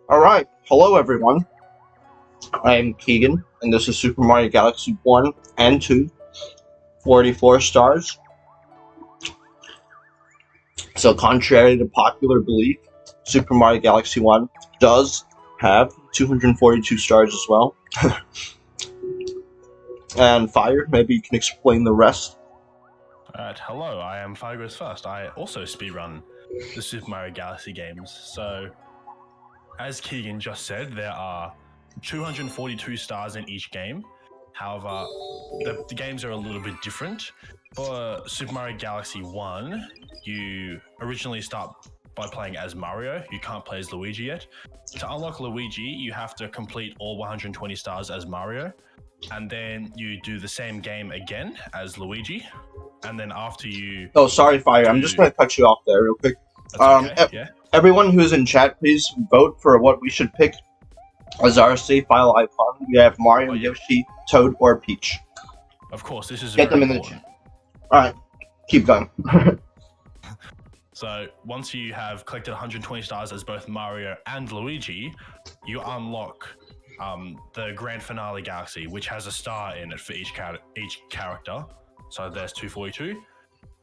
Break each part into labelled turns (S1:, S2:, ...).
S1: Alright, hello everyone. I am Keegan, and this is Super Mario Galaxy 1 and 2, 44 stars. So contrary to popular belief, Super Mario Galaxy 1 does have 242 stars as well. And Fire, maybe you can explain the rest.
S2: Hello, I am Fire Goes First. I also speedrun the Super Mario Galaxy games. So, as Keegan just said, there are 242 stars in each game. However, the games are a little bit different. For Super Mario Galaxy 1, you originally start by playing as Mario. You can't play as Luigi yet. To unlock Luigi, you have to complete all 120 stars as Mario. And then you do the same game again as Luigi. And then after you...
S1: Oh, sorry, Fire. I'm just going to cut you off there real quick.
S2: That's okay, yeah.
S1: Everyone who's in chat, please vote for what we should pick as our save file icon. We have Mario, Yoshi, Toad, or Peach.
S2: Of course, this is
S1: Get them in the chat. Alright, keep going.
S2: So, once you have collected 120 stars as both Mario and Luigi, you unlock the Grand Finale Galaxy, which has a star in it for each character. So there's 242.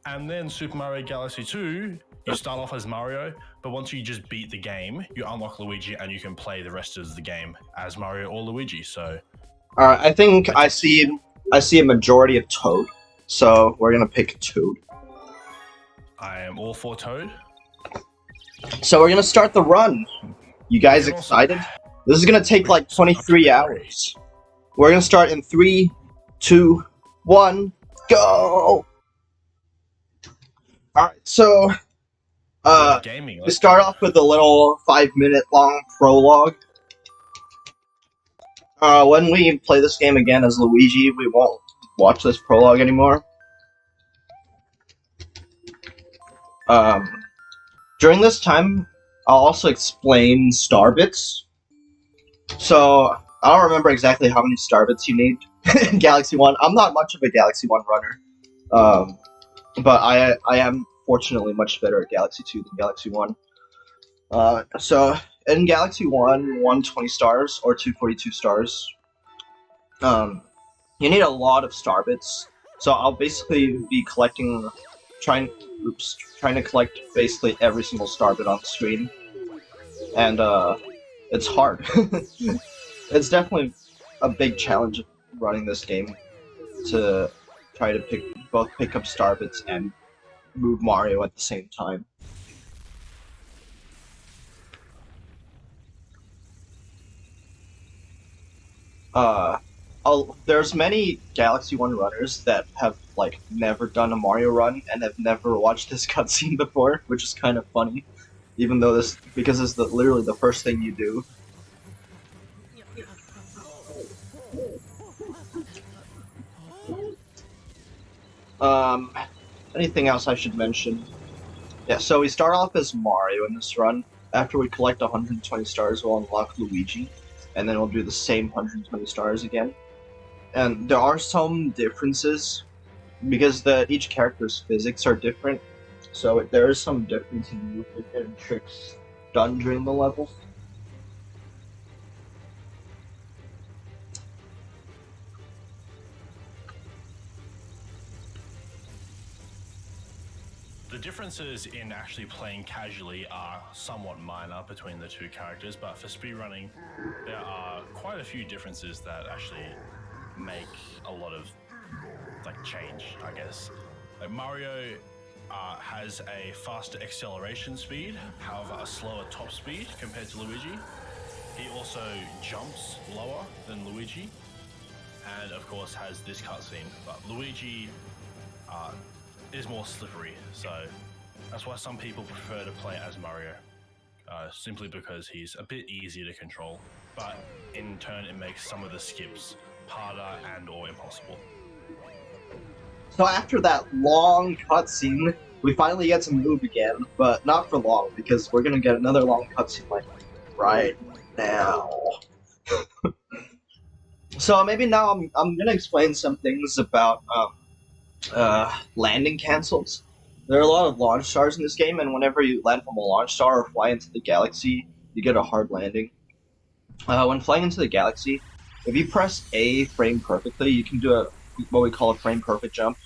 S2: And then Super Mario Galaxy 2, you start off as Mario, but once you just beat the game, you unlock Luigi and you can play the rest of the game as Mario or Luigi. So,
S1: alright, I think I see a majority of Toad, so we're gonna pick Toad.
S2: I am all for Toad.
S1: So we're gonna start the run. You guys excited? This is gonna take like 23 hours. We're gonna start in 3, 2, 1, go! Alright, so we start off with a little 5-minute long prologue. When we play this game again as Luigi, we won't watch this prologue anymore. During this time, I'll also explain star bits. So, I don't remember exactly how many star bits you need in Galaxy 1. I'm not much of a Galaxy 1 runner. But I am fortunately much better at Galaxy 2 than Galaxy 1. So, in Galaxy 1, 120 stars, or 242 stars, you need a lot of star bits. So I'll basically be trying to collect basically every single star bit on the screen. And, it's hard. It's definitely a big challenge running this game to try to pick up star bits and move Mario at the same time. There's many Galaxy 1 runners that have like never done a Mario run and have never watched this cutscene before, which is kind of funny, even though because it's literally the first thing you do. Anything else I should mention? Yeah, so we start off as Mario in this run. After we collect 120 stars, we'll unlock Luigi, and then we'll do the same 120 stars again. And there are some differences, because each character's physics are different, so there is some difference in movement and tricks done during the level.
S2: The differences in actually playing casually are somewhat minor between the two characters, but for speedrunning, there are quite a few differences that actually make a lot of change, I guess. Like Mario has a faster acceleration speed, however a slower top speed compared to Luigi. He also jumps lower than Luigi, and of course has this cutscene, but Luigi is more slippery, so that's why some people prefer to play as Mario, simply because he's a bit easier to control, but in turn it makes some of the skips harder and or impossible.
S1: So after that long cutscene, we finally get to move again, but not for long, because we're gonna get another long cutscene like right now. So maybe now I'm gonna explain some things about landing cancels. There are a lot of launch stars in this game, and whenever you land from a launch star or fly into the galaxy, you get a hard landing. When flying into the galaxy, if you press A frame perfectly, you can do what we call a frame perfect jump.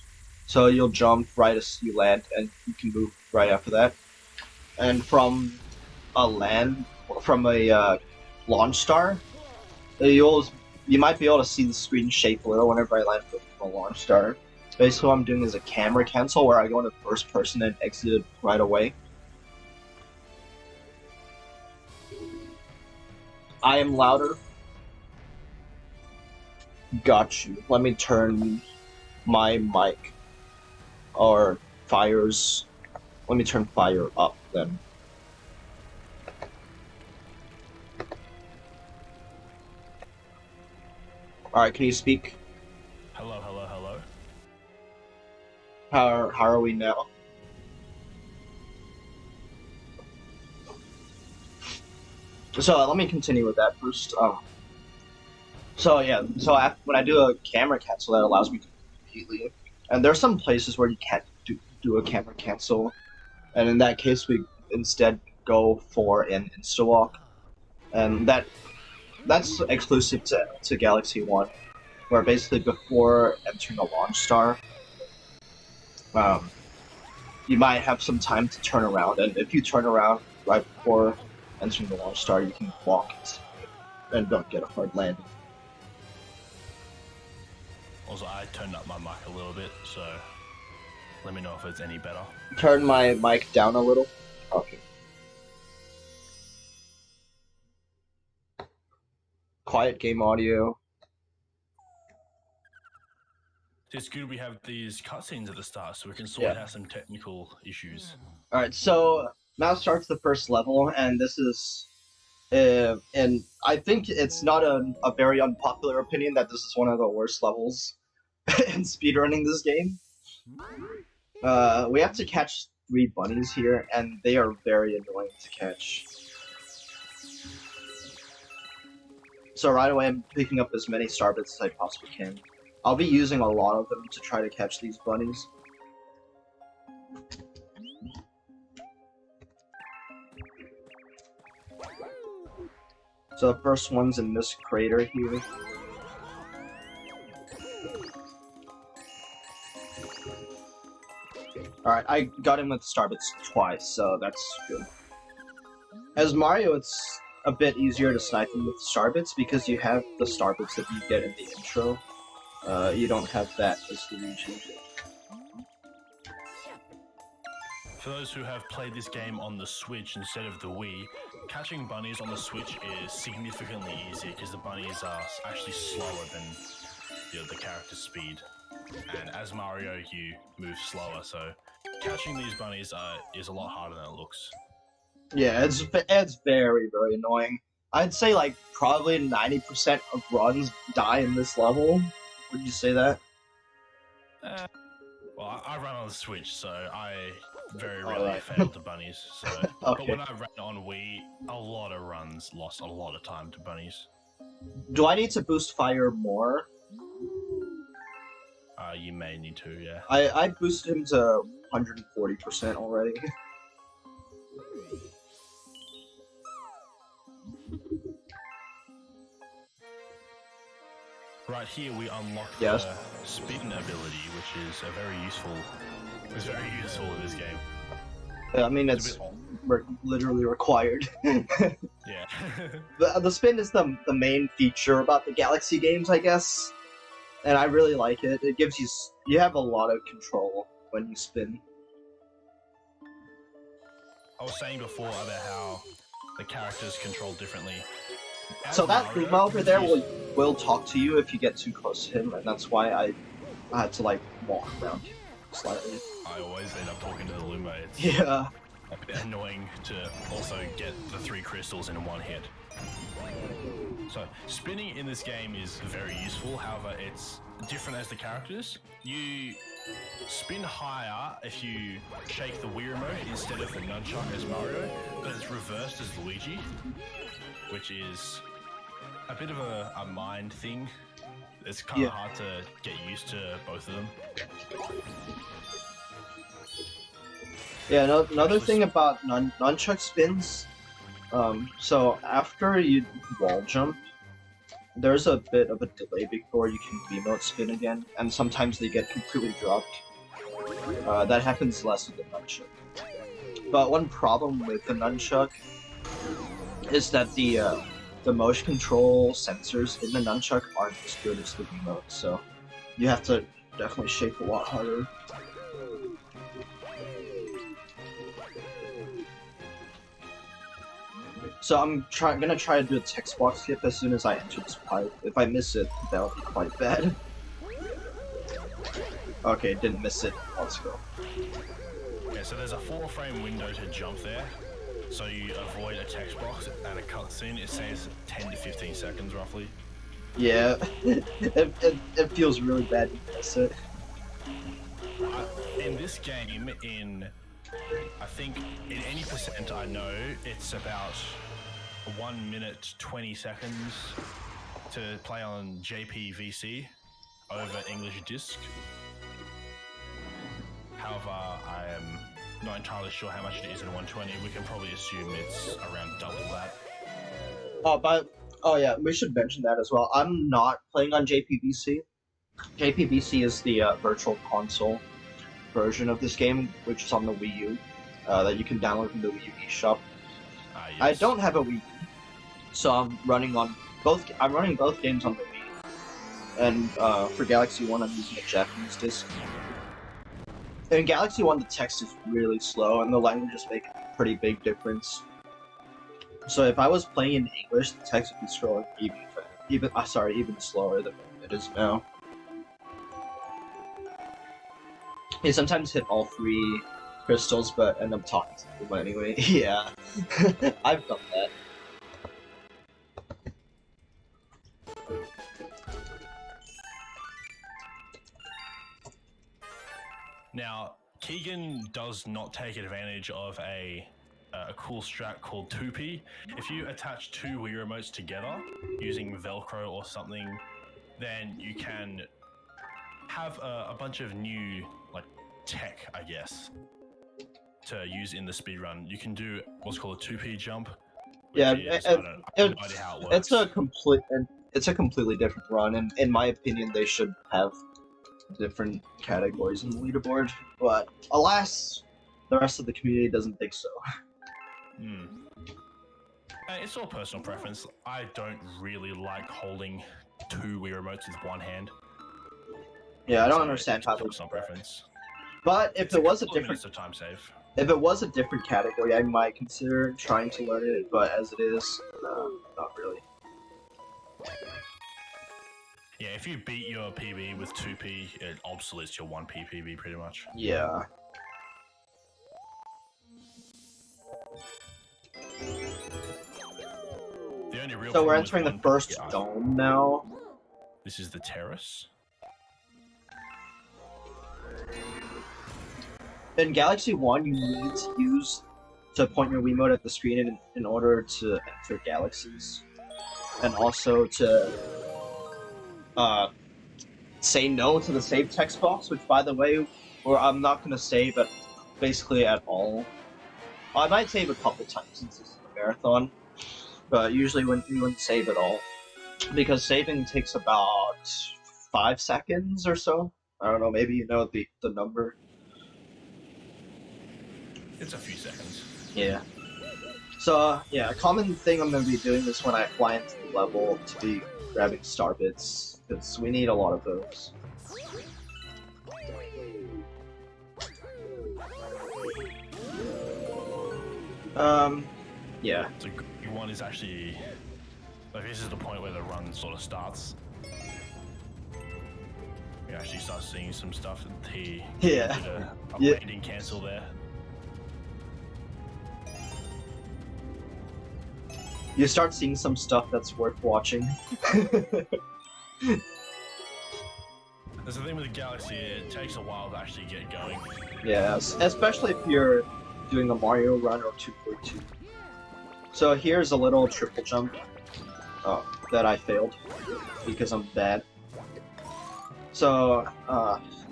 S1: So you'll jump right as you land, and you can move right after that. And from a launch star, you might be able to see the screen shake a little whenever I land from a launch star. Basically, what I'm doing is a camera cancel where I go into first person and exit right away. I am louder. Got you. Let me turn my mic or fires. Let me turn fire up then. Alright, can you speak?
S2: Hello, hello, hello.
S1: How are we now? So let me continue with that first. When I do a camera cancel, that allows me to completely. And there's some places where you can't do a camera cancel, and in that case, we instead go for an insta walk, and that's exclusive to Galaxy One, where basically before entering a launch star, you might have some time to turn around, and if you turn around right before entering the launch star, you can walk and don't get a hard landing.
S2: Also, I turned up my mic a little bit, so let me know if it's any better.
S1: Turn my mic down a little. Okay. Quiet game audio.
S2: It's good we have these cutscenes at the start so we can sort out some technical issues.
S1: Alright, so now starts the first level, and this is... and I think it's not a very unpopular opinion that this is one of the worst levels in speedrunning this game. We have to catch 3 bunnies here, and they are very annoying to catch. So right away I'm picking up as many starbits as I possibly can. I'll be using a lot of them to try to catch these bunnies. So the first one's in this crater here. Alright, I got him with starbits twice, so that's good. As Mario, it's a bit easier to snipe him with starbits because you have the starbits that you get in the intro. You don't have that as Luigi.
S2: For those who have played this game on the Switch instead of the Wii, catching bunnies on the Switch is significantly easier because the bunnies are actually slower than the character's speed. And as Mario, you move slower, so catching these bunnies is a lot harder than it looks.
S1: Yeah, it's very, very annoying. I'd say like probably 90% of runs die in this level. Would you say that?
S2: Well, I run on the Switch, so I very rarely fail to bunnies. So,
S1: okay.
S2: But when I ran on Wii, a lot of runs lost a lot of time to bunnies.
S1: Do I need to boost fire more?
S2: You may need to, yeah.
S1: I boosted him to 140% already.
S2: Right here we unlock the spin ability, which is very useful in this game.
S1: I mean, it's literally required.
S2: Yeah.
S1: The spin is the main feature about the Galaxy games, I guess. And I really like it. It gives you have a lot of control when you spin.
S2: I was saying before about how the characters control differently.
S1: So that Luma over there will talk to you if you get too close to him, and that's why I had to like walk around him slightly.
S2: I always end up talking to the Luma. It's
S1: a
S2: bit annoying to also get the 3 crystals in one hit. So spinning in this game is very useful, however it's different as the characters. You spin higher if you shake the Wii remote instead of the nunchuck as Mario, but it's reversed as Luigi, which is a bit of a mind thing. It's kind of hard to get used to both of them.
S1: Yeah, another thing about nunchuck spins So after you wall jump, there's a bit of a delay before you can remote spin again, and sometimes they get completely dropped. That happens less with the nunchuck. But one problem with the nunchuck is that the motion control sensors in the nunchuck aren't as good as the remote, so you have to definitely shake a lot harder. So I'm gonna try to do a text box skip as soon as I enter this pipe. If I miss it, that'll be quite bad. Okay, didn't miss it. Let's go.
S2: Okay, so there's a 4-frame window to jump there, so you avoid a text box and a cutscene. It says 10 to 15 seconds roughly.
S1: Yeah, it feels really bad to miss it.
S2: In this game, I think in any percent I know, it's about 1 minute 20 seconds to play on JPVC over English disc. However, I am not entirely sure how much it is in 120. We can probably assume it's around double that.
S1: Oh yeah, we should mention that as well. I'm not playing on JPVC. JPVC is the virtual console version of this game, which is on the Wii U, that you can download from the Wii U eShop.
S2: Yes.
S1: I don't have a Wii U, so I'm running both games on the Wii. And for Galaxy 1, I'm using a Japanese disc. In Galaxy 1, the text is really slow, and the languages make a pretty big difference. So if I was playing in English, the text would be scrolling even slower than it is now. You sometimes hit all 3 crystals, but end up talking to them anyway. Yeah, I've done that.
S2: Now, Keegan does not take advantage of a cool strat called 2P. If you attach 2 Wii remotes together using Velcro or something, then you can have a bunch of new tech, I guess, to use in the speedrun. You can do what's called a 2P jump.
S1: Yeah,
S2: I have no idea how it works.
S1: It's a completely different run, and in my opinion, they should have different categories in the leaderboard. But alas, the rest of the community doesn't think so.
S2: It's all personal preference. I don't really like holding 2 Wii remotes with one hand.
S1: Yeah, I don't understand how
S2: personal preference.
S1: But if it was a different
S2: time save.
S1: If it was a different category, I might consider trying to learn it, but as it is, not really.
S2: Yeah, if you beat your PB with 2P, it obsoletes your 1P PB pretty much.
S1: Yeah.
S2: The only real
S1: So we're entering the first dome now.
S2: This is the Terrace.
S1: In Galaxy 1, you need to point your Wiimote at the screen in order to enter galaxies. And also to say no to the save text box, which, by the way, I'm not going to save basically at all. I might save a couple times since this is a marathon, but usually we wouldn't save at all. Because saving takes about 5 seconds or so. I don't know, maybe you know the number.
S2: It's a few seconds.
S1: Yeah. So, yeah, a common thing I'm going to be doing is when I fly into the level to be grabbing star bits, because we need a lot of those. Yeah.
S2: So one is actually, this is the point where the run sort of starts. We actually start seeing some stuff. He did a landing cancel there.
S1: You start seeing some stuff that's worth watching.
S2: There's the thing with the Galaxy, it takes a while to actually get going.
S1: Yeah, especially if you're doing a Mario run or 242. So here's a little triple jump that I failed because I'm bad. So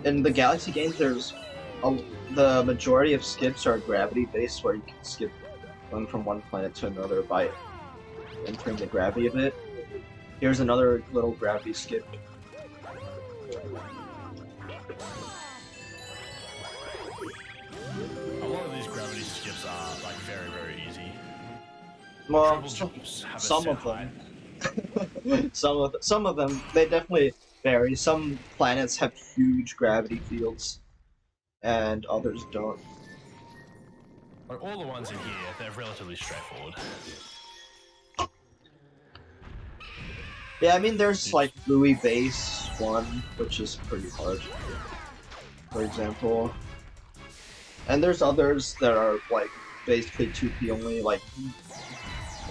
S1: in the Galaxy games, there's the majority of skips are gravity based, where you can skip going from one planet to another by entering the gravity of it. Here's another little gravity skip.
S2: A lot of these gravity skips are like very, very easy.
S1: Well,
S2: Jumps have a
S1: some
S2: set
S1: of them. some of them, they definitely vary. Some planets have huge gravity fields, and others don't.
S2: Like all the ones in here, they're relatively straightforward.
S1: Yeah, I mean, there's like Louis Base 1, which is pretty hard, for example. And there's others that are like basically 2P only, like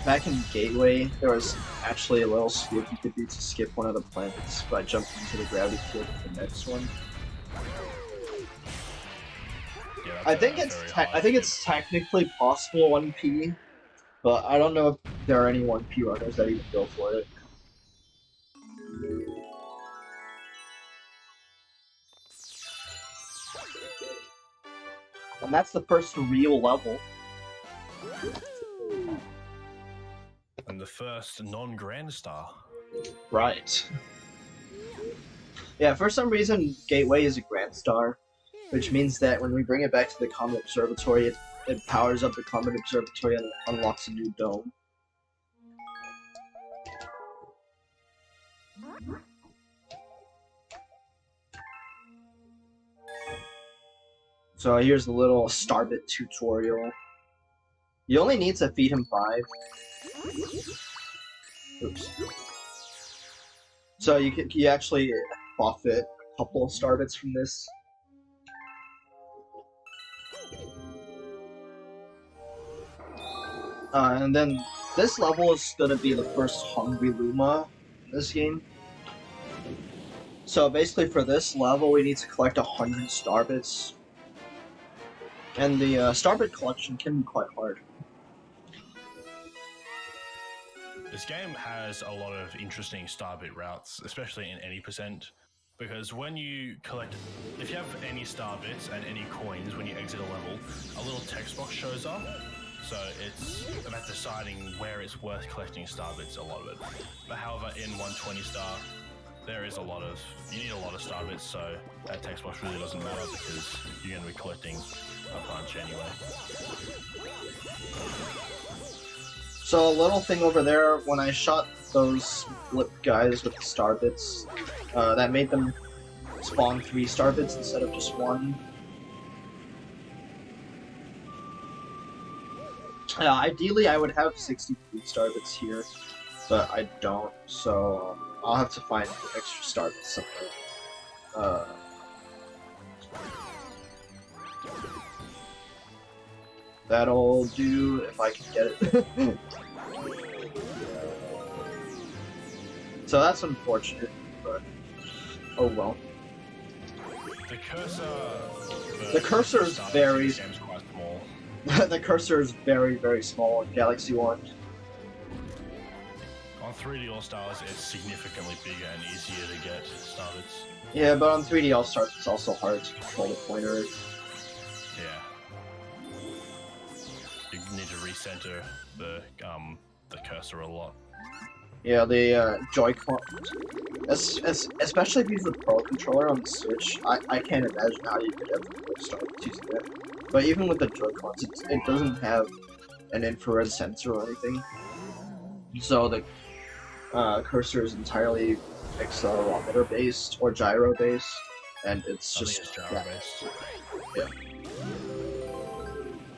S1: back in Gateway, there was actually a little skip you could do to skip one of the planets by jumping into the gravity field of the next one.
S2: Yeah,
S1: I think it's technically possible 1P, but I don't know if there are any 1P runners that even go for it. And that's the first real level.
S2: And the first non-Grand Star.
S1: Right. Yeah, for some reason, Gateway is a Grand Star, which means that when we bring it back to the Comet Observatory, it powers up the Comet Observatory and unlocks a new dome. So here's the little Starbit tutorial. You only need to feed him 5. Oops. So you actually profit a couple of Starbits from this. And then this level is gonna be the first Hungry Luma in this game. So basically for this level we need to collect 100 Starbits. And the Starbit collection can be quite hard.
S2: This game has a lot of interesting Starbit routes, especially in any percent, because when you collect, if you have any Starbits and any coins when you exit a level, a little text box shows up. So it's about deciding where it's worth collecting Starbits, a lot of it. But however, in 120 star, you need a lot of Starbits, so that text box really doesn't matter because you're going to be collecting a bunch anyway.
S1: So a little thing over there, when I shot those blip guys with the Starbits, that made them spawn 3 Starbits instead of just 1. Ideally I would have 63 Starbits here, but I don't, so I'll have to find extra Starbits somewhere. That'll do if I can get it. So that's unfortunate, but oh well.
S2: The cursor
S1: is very
S2: quite small.
S1: The cursor is very, very small in Galaxy 1.
S2: On 3D All-Stars, it's significantly bigger and easier to get Starbits.
S1: Yeah, but on 3D All-Stars, it's also hard to control the pointer.
S2: Yeah. You need to recenter the cursor a lot.
S1: Yeah, the Joy-Con, especially if you use the Pro controller on the Switch, I can't imagine how you could ever start using it. But even with the Joy-Cons, it doesn't have an infrared sensor or anything. So the cursor is entirely accelerometer based or gyro based, and it's just
S2: gyro-based.
S1: Yeah.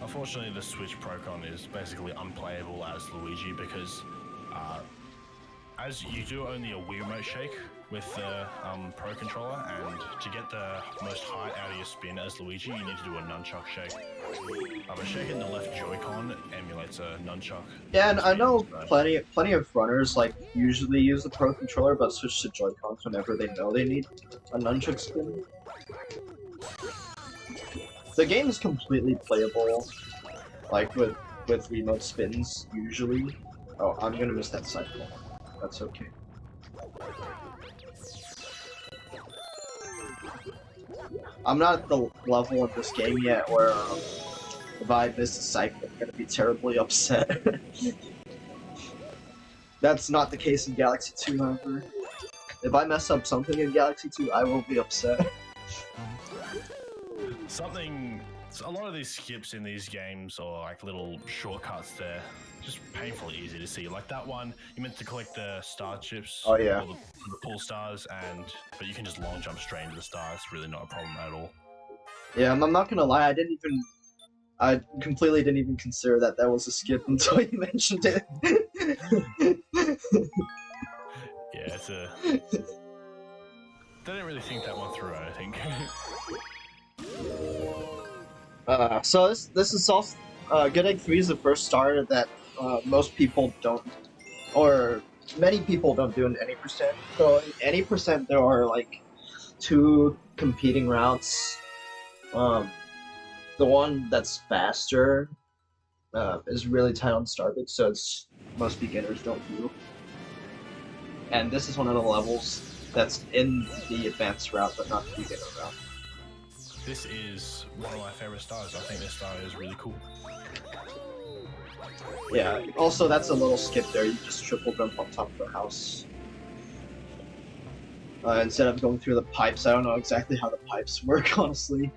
S2: Unfortunately, the Switch Procon is basically unplayable as Luigi because as you do only a Wii Remote shake with the Pro Controller, and to get the most height out of your spin as Luigi, you need to do a nunchuck shake. A shake in the left Joy-Con emulates a nunchuck.
S1: Yeah, and I know plenty of runners like usually use the Pro Controller, but switch to Joy-Cons whenever they know they need a nunchuck spin. The game is completely playable, like with remote spins usually. Oh, I'm gonna miss that cycle. That's okay. I'm not at the level of this game yet where If I miss a cycle, I'm gonna be terribly upset. That's not the case in Galaxy 2, however. If I mess up something in Galaxy 2, I will be upset.
S2: A lot of these skips in these games, or like little shortcuts, they're just painfully easy to see. Like that one, you meant to collect the star chips,
S1: Oh, yeah.
S2: or the pull stars, but you can just long jump straight into the star. It's really not a problem at all.
S1: Yeah, I'm not gonna lie, I completely didn't even consider that was a skip until you mentioned it.
S2: Yeah, they didn't really think that one through, I think.
S1: So this is also Good Egg 3 is the first star that most people don't, or many people don't do in any percent. So in any percent there are like 2 competing routes. The one that's faster is really tight on starbits, so most beginners don't do. And this is one of the levels that's in the advanced route, but not the beginner route.
S2: This is one of my favorite stars. I think this star is really cool.
S1: Yeah, also that's a little skip there, you just triple jump on top of the house. Instead of going through the pipes. I don't know exactly how the pipes work, honestly.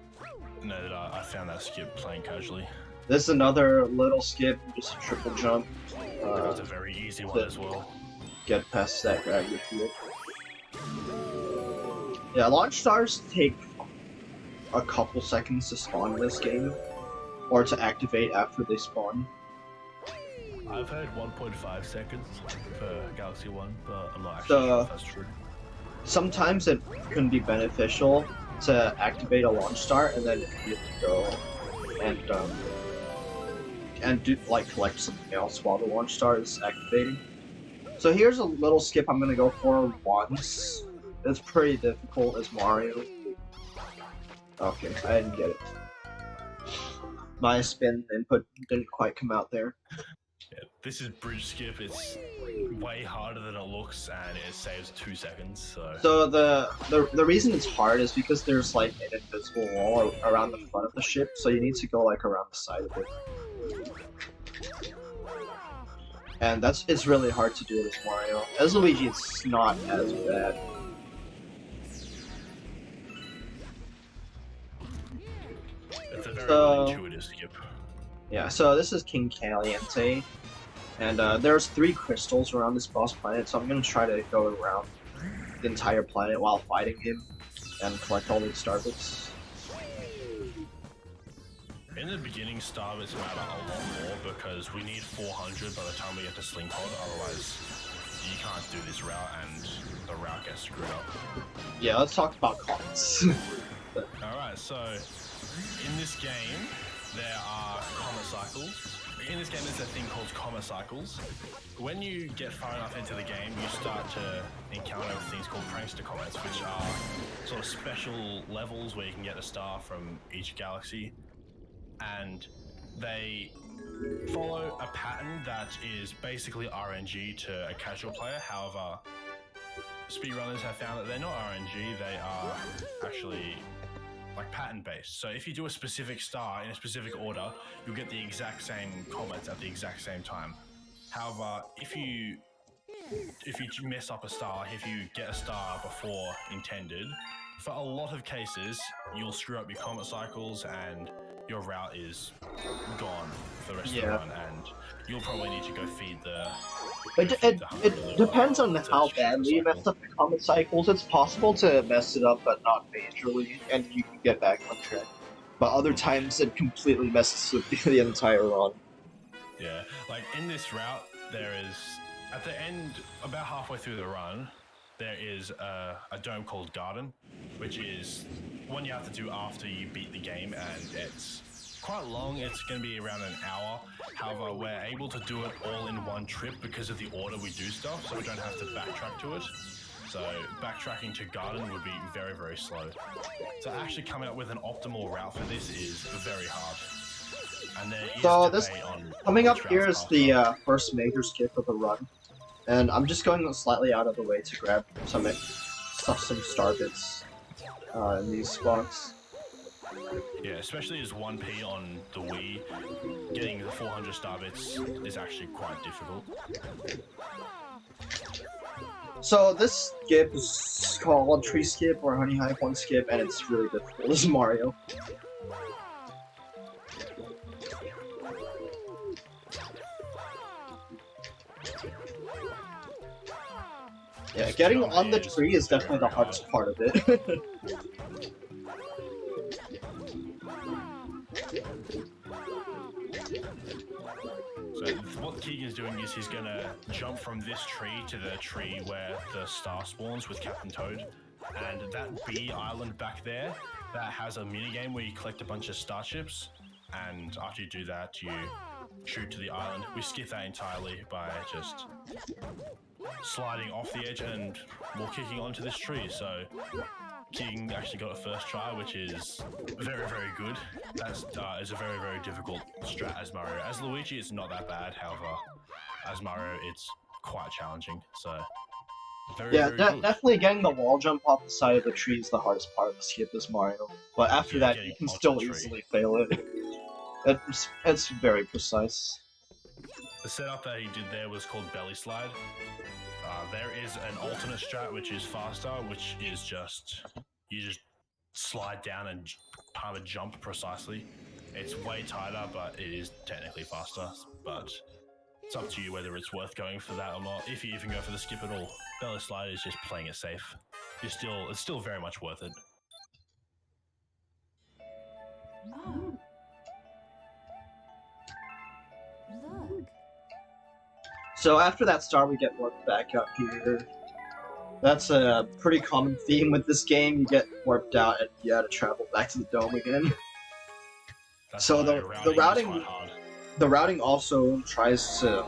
S2: No, I found that skip playing casually.
S1: This is another little skip, just a triple jump.
S2: It's a very easy one as well.
S1: Get past that gravity field. Yeah, launch stars take a couple seconds to spawn in this game, or to activate after they spawn.
S2: I've heard 1.5 seconds for Galaxy 1, but I'm not actually sure if that's true.
S1: Sometimes it can be beneficial to activate a launch star and then you have to go and do collect something else while the launch star is activating. So here's a little skip I'm gonna go for once. It's pretty difficult as Mario. Okay, I didn't get it. My spin input didn't quite come out there.
S2: Yeah, this is bridge skip. It's way harder than it looks, and it saves 2 seconds. So
S1: the reason it's hard is because there's like an invisible wall around the front of the ship, so you need to go like around the side of it. And it's really hard to do it as Mario. As Luigi, it's not as bad.
S2: It's a very intuitive skip.
S1: Yeah, so this is King Caliente, and there's 3 crystals around this boss planet, so I'm gonna try to go around the entire planet while fighting him and collect all these starbits.
S2: In the beginning, starbits matter a lot more because we need 400 by the time we get to Sling Pod, otherwise you can't do this route and the route gets screwed up.
S1: Yeah, let's talk about comets.
S2: Alright, so in this game, there are comet cycles. In this game, there's a thing called comet cycles. When you get far enough into the game, you start to encounter things called prankster comets, which are sort of special levels where you can get a star from each galaxy. And they follow a pattern that is basically RNG to a casual player. However, speedrunners have found that they're not RNG, they are actually like pattern based. So if you do a specific star in a specific order, you'll get the exact same comets at the exact same time. However, if you mess up a star, if you get a star before intended, for a lot of cases, you'll screw up your comet cycles and your route is gone for the rest of the run, and you'll probably need to go feed the...
S1: It depends on how badly you messed up the comet cycles. It's possible to mess it up, but not majorly, and you can get back on track. But other times, it completely messes with the entire run.
S2: Yeah, like in this route, there is, at the end, about halfway through the run, there is a dome called Garden, which is one you have to do after you beat the game, and it's quite long. It's going to be around an hour. However, we're able to do it all in one trip because of the order we do stuff, so we don't have to backtrack to it. So backtracking to Garden would be very, very slow. So actually coming up with an optimal route for this is very hard. And there is debate on
S1: coming up here is the first major skip of the run. And I'm just going slightly out of the way to grab some starbits in these spots.
S2: Yeah, especially as 1P on the Wii, getting the 400 star bits is actually quite difficult.
S1: So this skip is called Tree Skip or Honeyhive 1 Skip, and it's really difficult as Mario. Yeah, getting on the tree is definitely the hardest part of it.
S2: So what Keegan's doing is he's gonna jump from this tree to the tree where the star spawns with Captain Toad, and that B island back there, that has a minigame where you collect a bunch of starships, and after you do that, you shoot to the island. We skip that entirely by just sliding off the edge and more kicking onto this tree. So Keegan actually got a first try, which is very, very good. That's is a very, very difficult strat as Mario. As Luigi, it's not that bad. However, as Mario, it's quite challenging. So very,
S1: yeah,
S2: very good.
S1: definitely getting the wall jump off the side of the tree is the hardest part of the skip as Mario. But after that, you can still easily fail it. It's very precise.
S2: The setup that he did there was called belly slide. There is an alternate strat which is faster, which is just you just slide down and time a jump precisely. It's way tighter, but it is technically faster. But it's up to you whether it's worth going for that or not. If you even go for the skip at all, belly slide is just playing it safe. It's still very much worth it.
S3: Oh. Look.
S1: So after that star, we get warped back up here. That's a pretty common theme with this game. You get warped out and you have to travel back to the dome again. So the routing also tries to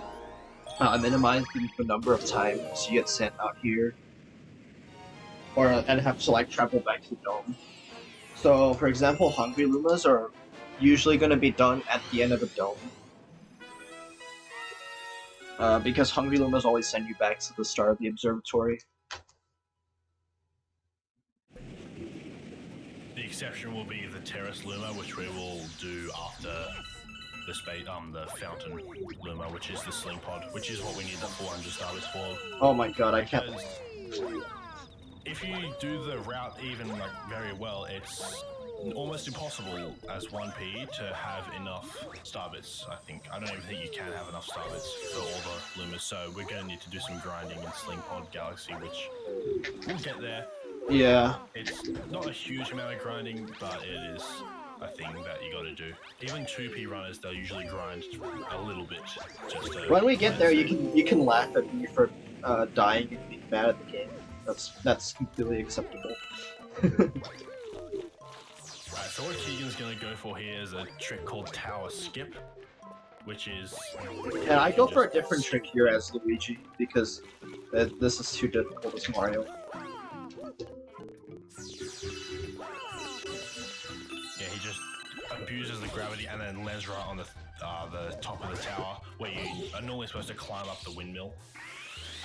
S1: minimize the number of times you get sent out here, and have to like travel back to the dome. So for example, Hungry Lumas are usually going to be done at the end of the dome. Because Hungry Lumas always send you back to the start of the observatory.
S2: The exception will be the Terrace Luma, which we will do after the Fountain Luma, which is the Sling Pod, which is what we need the 400 stars for.
S1: Oh my god, I can't.
S2: If you do the route even like very well, it's almost impossible as 1P to have enough star bits. I don't even think you can have enough star bits for all the Lumas, so we're going to need to do some grinding in Sling Pod Galaxy, which we'll get there.
S1: Yeah.
S2: It's not a huge amount of grinding, but it is a thing that you gotta do. Even 2P runners, they'll usually grind a little bit. Just to
S1: when we get there, you can laugh at me for dying and being bad at the game. That's completely acceptable.
S2: Right, so what Keegan's gonna go for here is a trick called Tower Skip, which is...
S1: And I go for a different trick here as Luigi, because this is too difficult as Mario.
S2: Yeah, he just abuses the gravity and then lands right on the top of the tower, where you are normally supposed to climb up the windmill.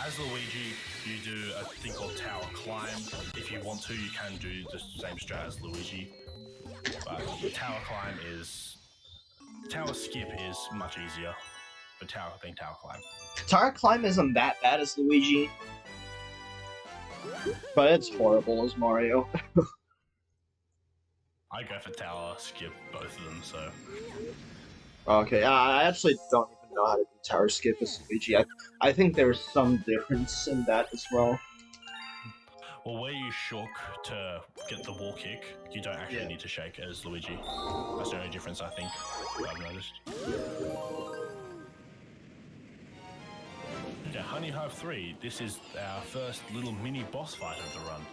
S2: As Luigi, you do a thing called Tower Climb. If you want to, you can do the same strat as Luigi. But Tower Climb is... Tower Skip is much easier than Tower Climb.
S1: Tower Climb isn't that bad as Luigi, but it's horrible as Mario.
S2: I go for Tower Skip, both of them, so...
S1: Okay, I actually don't even know how to do Tower Skip as Luigi. I think there's some difference in that as well.
S2: Well, where you shook to get the wall kick, you don't actually need to shake as Luigi. That's the only difference, I think, that I've noticed. Yeah, Honeyhive 3, this is our first little mini boss fight of the run.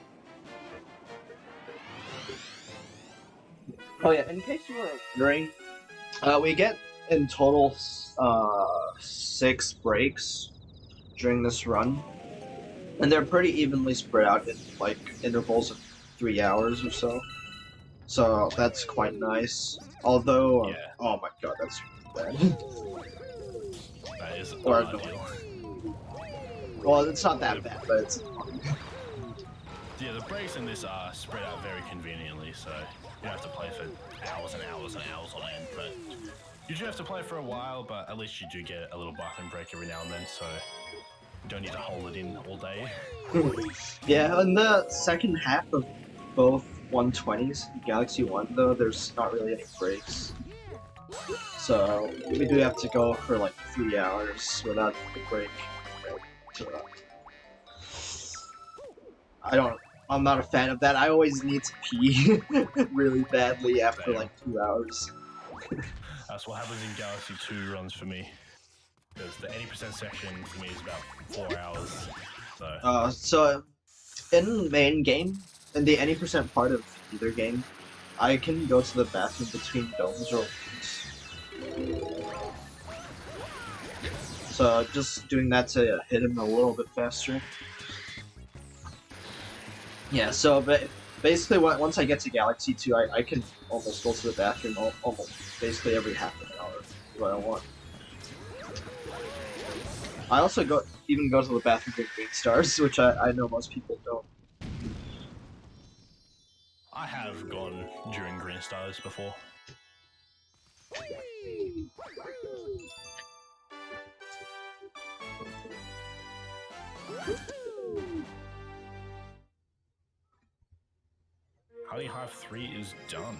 S1: Oh yeah, in case you were wondering, we get in total 6 breaks during this run, and they're pretty evenly spread out in like intervals of 3 hours or so. So that's quite nice. Although, oh my god, that's bad.
S2: That is
S1: well, it's not that bad, but it's annoying.
S2: Yeah, the breaks in this are spread out very conveniently, so you don't have to play for hours and hours and hours on end. But you do have to play for a while, but at least you do get a little bathroom break every now and then, so you don't need to hold it in all day.
S1: Yeah, in the second half of both 120s, Galaxy 1, though, there's not really any breaks. So we do have to go for like 3 hours without a break. I'm not a fan of that. I always need to pee really badly after like 2 hours.
S2: That's what happens in Galaxy 2 runs for me. Because the 80% section for me is about 4 hours.
S1: So in main game, in the any percent part of either game, I can go to the bathroom between domes or rooms. So just doing that to hit him a little bit faster. Yeah, so but basically once I get to Galaxy 2, I can almost go to the bathroom almost basically every half an hour if I want. I also even go to the bathroom with Green Stars, which I know most people don't.
S2: I have gone during Green Stars before. Honeyhive 3 is done,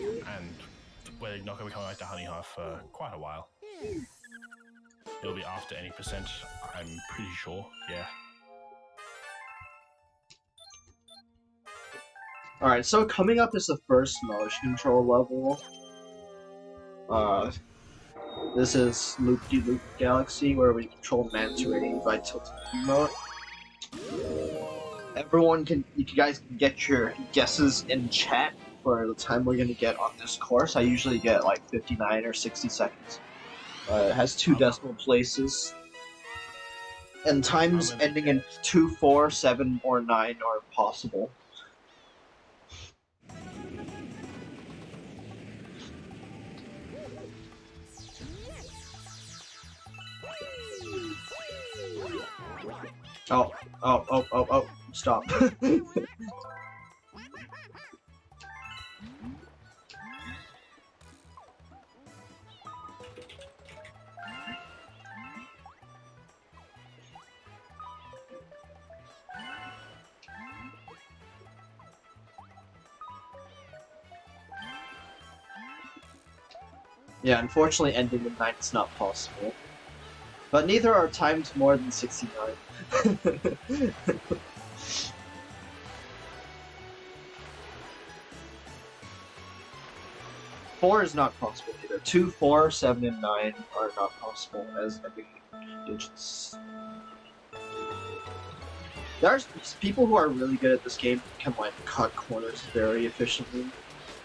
S2: and we're not going to be coming back to Honeyhive for quite a while. It'll be after any percent, I'm pretty sure, yeah.
S1: Alright, so coming up is the first motion control level. This is Loop-de-Loop Galaxy, where we control Manta Ray by tilting remote. You guys can get your guesses in chat for the time we're gonna get on this course. I usually get like 59 or 60 seconds. It has 2 decimal places. And times ending in 2, 4, 7, or 9 are possible. Oh, stop. Yeah, unfortunately ending in 9 is not possible. But neither are timed more than 69. 4 is not possible either. 2, 4, 7, and 9 are not possible as ending digits. There's people who are really good at this game can like cut corners very efficiently,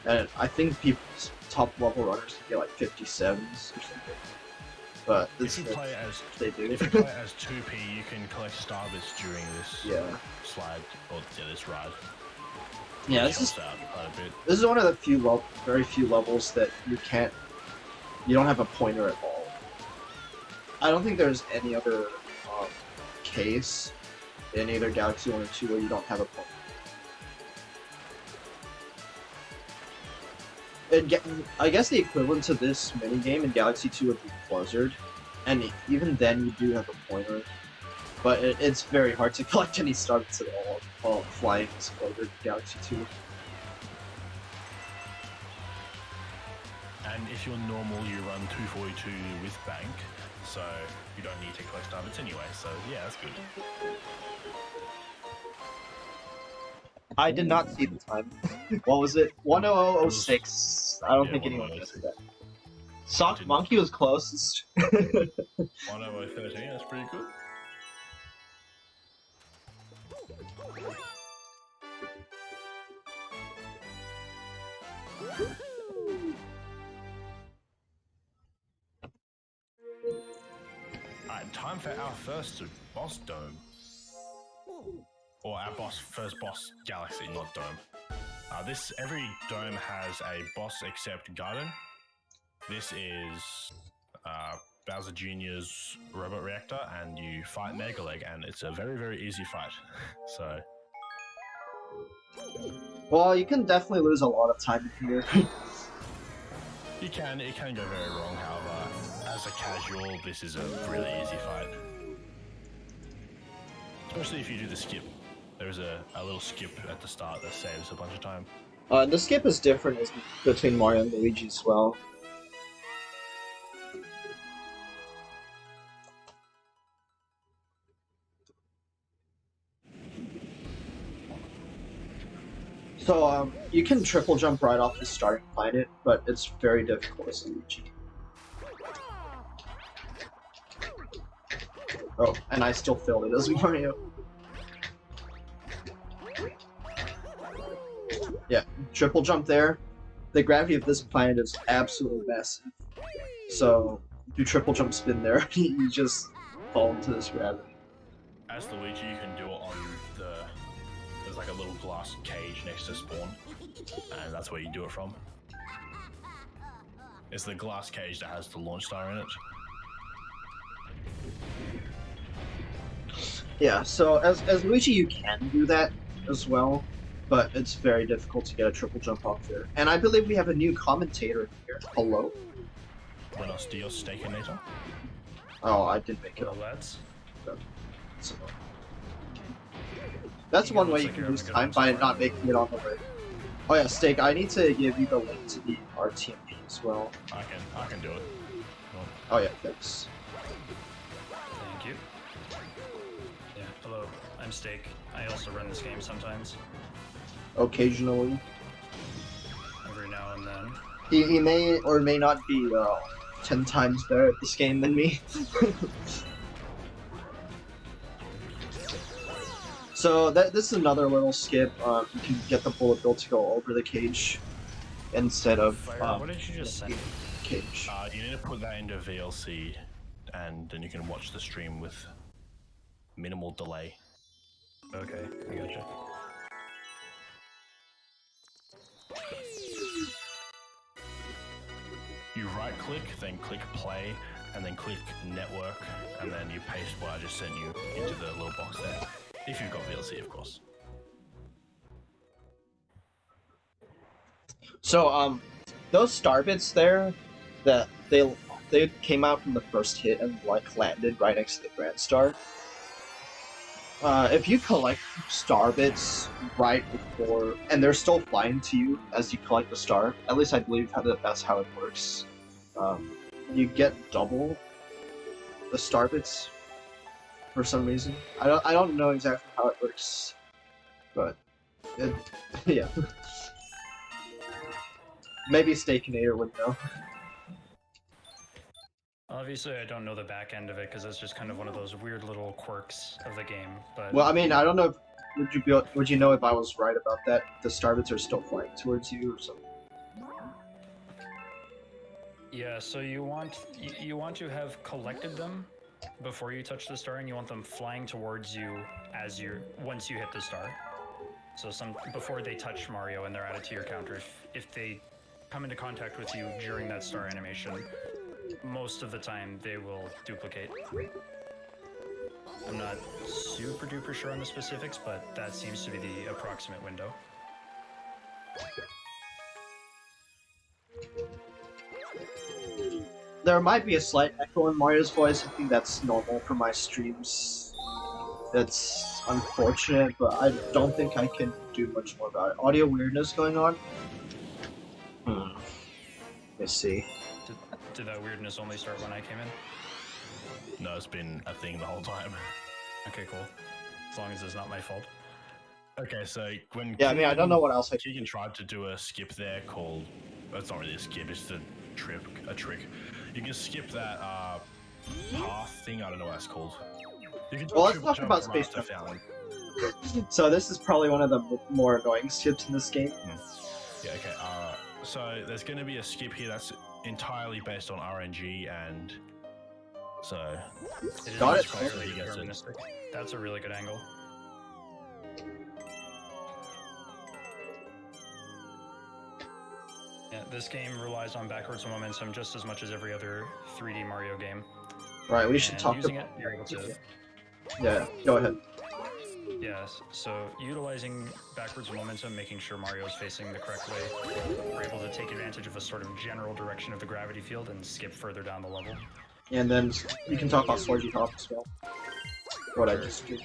S1: and I think people's top level runners can get like 57s or something. But
S2: if you play as
S1: they do.
S2: If you play as 2P, you can collect star bits during this slide or this ride.
S1: Yeah, this is one of the very few levels that you don't have a pointer at all. I don't think there's any other case in either Galaxy 1 or 2 where you don't have a pointer. I guess the equivalent to this minigame in Galaxy 2 would be Blizzard, and even then you do have a pointer, but it's very hard to collect any stars at all while flying as Blizzard Galaxy 2.
S2: And if you're normal, you run 242 with bank, so you don't need to collect star bits anyway, so yeah, that's good.
S1: I did not see the time. What was it? 10006. I don't think anyone guessed that. Sock Monkey was closest.
S2: 10013, that's pretty good. Alright, time for our first boss dome. Or our first boss galaxy, not dome. Every dome has a boss except Garden. This is Bowser Jr.'s Robot Reactor, and you fight Mega Leg, and it's a very, very easy fight. So
S1: Well, you can definitely lose a lot of time here.
S2: It can go very wrong, however, as a casual, this is a really easy fight. Especially if you do the skip. There's a little skip at the start that saves a bunch of time.
S1: The skip is different between Mario and Luigi as well. So, you can triple jump right off the starting planet, but it's very difficult as Luigi. Oh, and I still failed it as Mario. Yeah, triple jump there. The gravity of this planet is absolutely massive. So, if you triple jump spin there, you just fall into this gravity.
S2: As Luigi, you can do it on there's like a little glass cage next to spawn, and that's where you do it from. It's the glass cage that has the launch star in it.
S1: Yeah, so as Luigi, you can do that as well, but it's very difficult to get a triple jump off there. And I believe we have a new commentator here. Hello?
S2: Buenos dias, Steakinator.
S1: Oh, I didn't make it
S4: Hello,
S1: up.
S4: lads.
S1: So, that's one way you can lose time by not making it on the way. Oh yeah, Steak, I need to give you the link to the RTMP as well.
S2: I can do it.
S1: Oh yeah, thanks.
S4: Thank you. Yeah, hello. I'm Steak. I also run this game sometimes,
S1: Occasionally.
S4: every now and then.
S1: He may or may not be 10 times better at this game than me. So this is another little skip. You can get the bullet bill to go over the cage instead of
S4: Fire, what did you just say?
S1: cage.
S2: You need to put that into VLC, and then you can watch the stream with minimal delay.
S4: Okay, I gotcha.
S2: You right click, then click play, and then click network, and then you paste what I just sent you into the little box there. If you've got VLC, of course.
S1: So those star bits there, that they came out from the first hit and like landed right next to the grand star. If you collect star bits right before, and they're still flying to you as you collect the star, at least I believe that's how it works. You get double the star bits for some reason. I don't know exactly how it works, but yeah. Maybe Steakinator would know.
S4: Obviously, I don't know the back end of it because it's just kind of one of those weird little quirks of the game. But
S1: Well, I mean, I don't know. Would you know if I was right about that? The star bits are still flying towards you or something.
S4: yeah, so you want to have collected them before you touch the star, and you want them flying towards you once you hit the star. So before they touch Mario and they're added to your counter, if they come into contact with you during that star animation, most of the time they will duplicate. I'm not super duper sure on the specifics, but that seems to be the approximate window.
S1: There might be a slight echo in Mario's voice. I think that's normal for my streams. That's unfortunate, but I don't think I can do much more about it. Audio weirdness going on? Let's see.
S4: Did that weirdness only start when I came in?
S2: No, it's been a thing the whole time.
S4: Okay, cool. As long as it's not my fault.
S2: Okay, so when
S1: Yeah, I mean, I don't know what else I can
S2: Keegan tried to do a skip there called. It's not really a skip. It's a trick. You can skip that path thing. I don't know what it's called. You can do
S1: Well,
S2: a
S1: let's
S2: triple
S1: talk about
S2: jump
S1: space
S2: right to
S1: jump.
S2: fountain.
S1: So this is probably one of the more annoying skips in this game.
S2: Yeah, okay. So there's going to be a skip here that's entirely based on RNG, and so
S4: It is
S1: Got it.
S4: entirely
S2: He gets it.
S4: deterministic. That's a really good angle. Yeah, this game relies on backwards momentum just as much as every other 3D Mario game.
S1: Right, we should
S4: And
S1: talk
S4: using
S1: about
S4: it, you're able to.
S1: Yeah, go ahead.
S4: Yes, so utilizing backwards momentum, making sure Mario's facing the correct way, we're able to take advantage of a sort of general direction of the gravity field and skip further down the level.
S1: And then you can talk about Sludgy Hop as well. What I just did.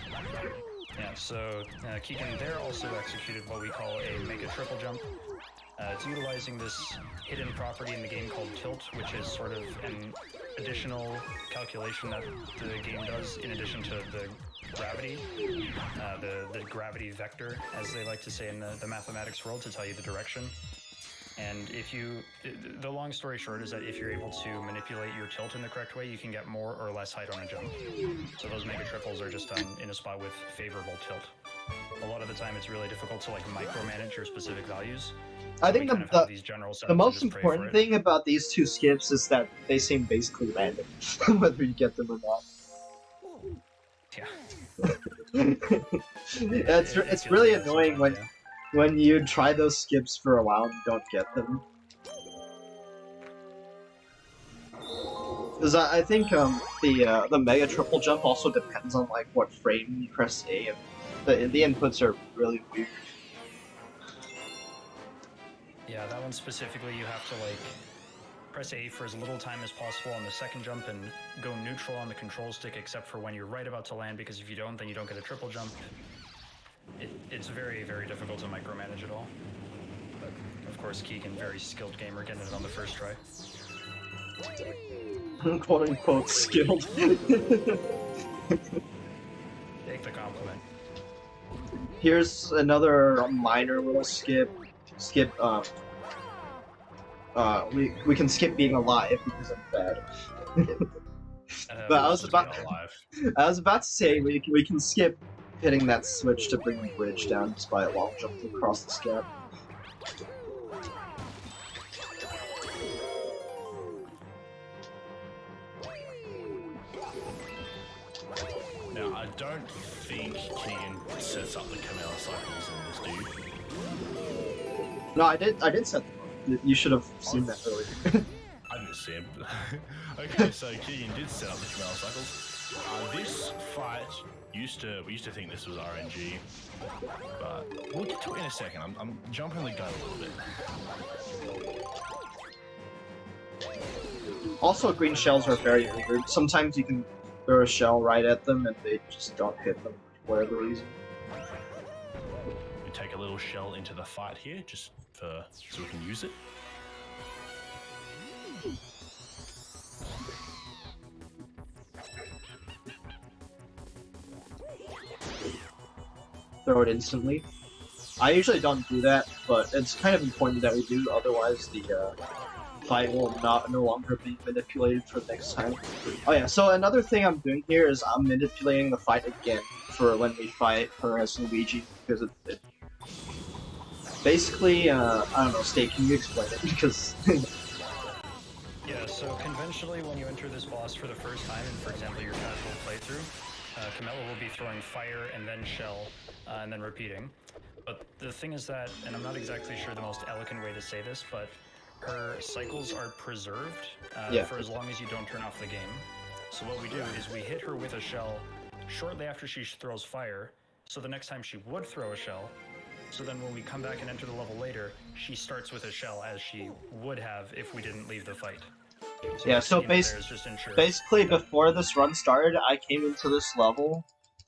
S4: Yeah, so Keegan there also executed what we call a mega triple jump. It's utilizing this hidden property in the game called tilt, which is sort of an additional calculation that the game does in addition to the gravity, the gravity vector, as they like to say in the mathematics world, to tell you the direction. And if you, the long story short is that if you're able to manipulate your tilt in the correct way, you can get more or less height on a jump. So those mega triples are just done in a spot with favorable tilt. A lot of the time it's really difficult to like micromanage your specific values.
S1: I think the most important thing about these two skips is that they seem basically random, whether you get them or not.
S4: Yeah.
S1: It's really annoying when you try those skips for a while and you don't get them. Because I think the mega triple jump also depends on like what frame you press A, and the inputs are really weird.
S4: Yeah, that one specifically you have to like press A for as little time as possible on the second jump and go neutral on the control stick except for when you're right about to land, because if you don't, then you don't get a triple jump. It's very, very difficult to micromanage it all. But of course, Keegan, very skilled gamer, getting it on the first try.
S1: Quote unquote skilled.
S4: Take the compliment.
S1: Here's another minor little skip. We can skip being alive because I'm bad. But I was about to say we can skip hitting that switch to bring the bridge down despite long jumping across this gap.
S2: Now, I don't think Keegan sets up the Comet cycles in this, do you?
S1: No, I did set them up. You should have seen that earlier.
S2: I didn't see him. Okay, so Keegan did set up the Comet cycles. This fight we used to think this was RNG, but we'll get to it in a second. I'm jumping the gun a little bit.
S1: Also, green shells are very weird. Sometimes you can throw a shell right at them and they just don't hit them for whatever reason.
S2: We take a little shell into the fight here, just so we can use it.
S1: Throw it instantly. I usually don't do that, but it's kind of important that we do, otherwise the fight will no longer be manipulated for next time. Oh yeah, so another thing I'm doing here is I'm manipulating the fight again for when we fight her as Luigi, because it basically, I don't know, State, can you explain it? Because...
S4: Yeah, so conventionally when you enter this boss for the first time, in for example your casual playthrough, Camilla will be throwing fire and then shell, and then repeating. But the thing is that, and I'm not exactly sure the most eloquent way to say this, but her cycles are preserved for as long as you don't turn off the game. So what we do is we hit her with a shell shortly after she throws fire, so the next time she would throw a shell, so then when we come back and enter the level later, she starts with a shell as she would have if we didn't leave the fight. So
S1: yeah, so basically before this run started, I came into this level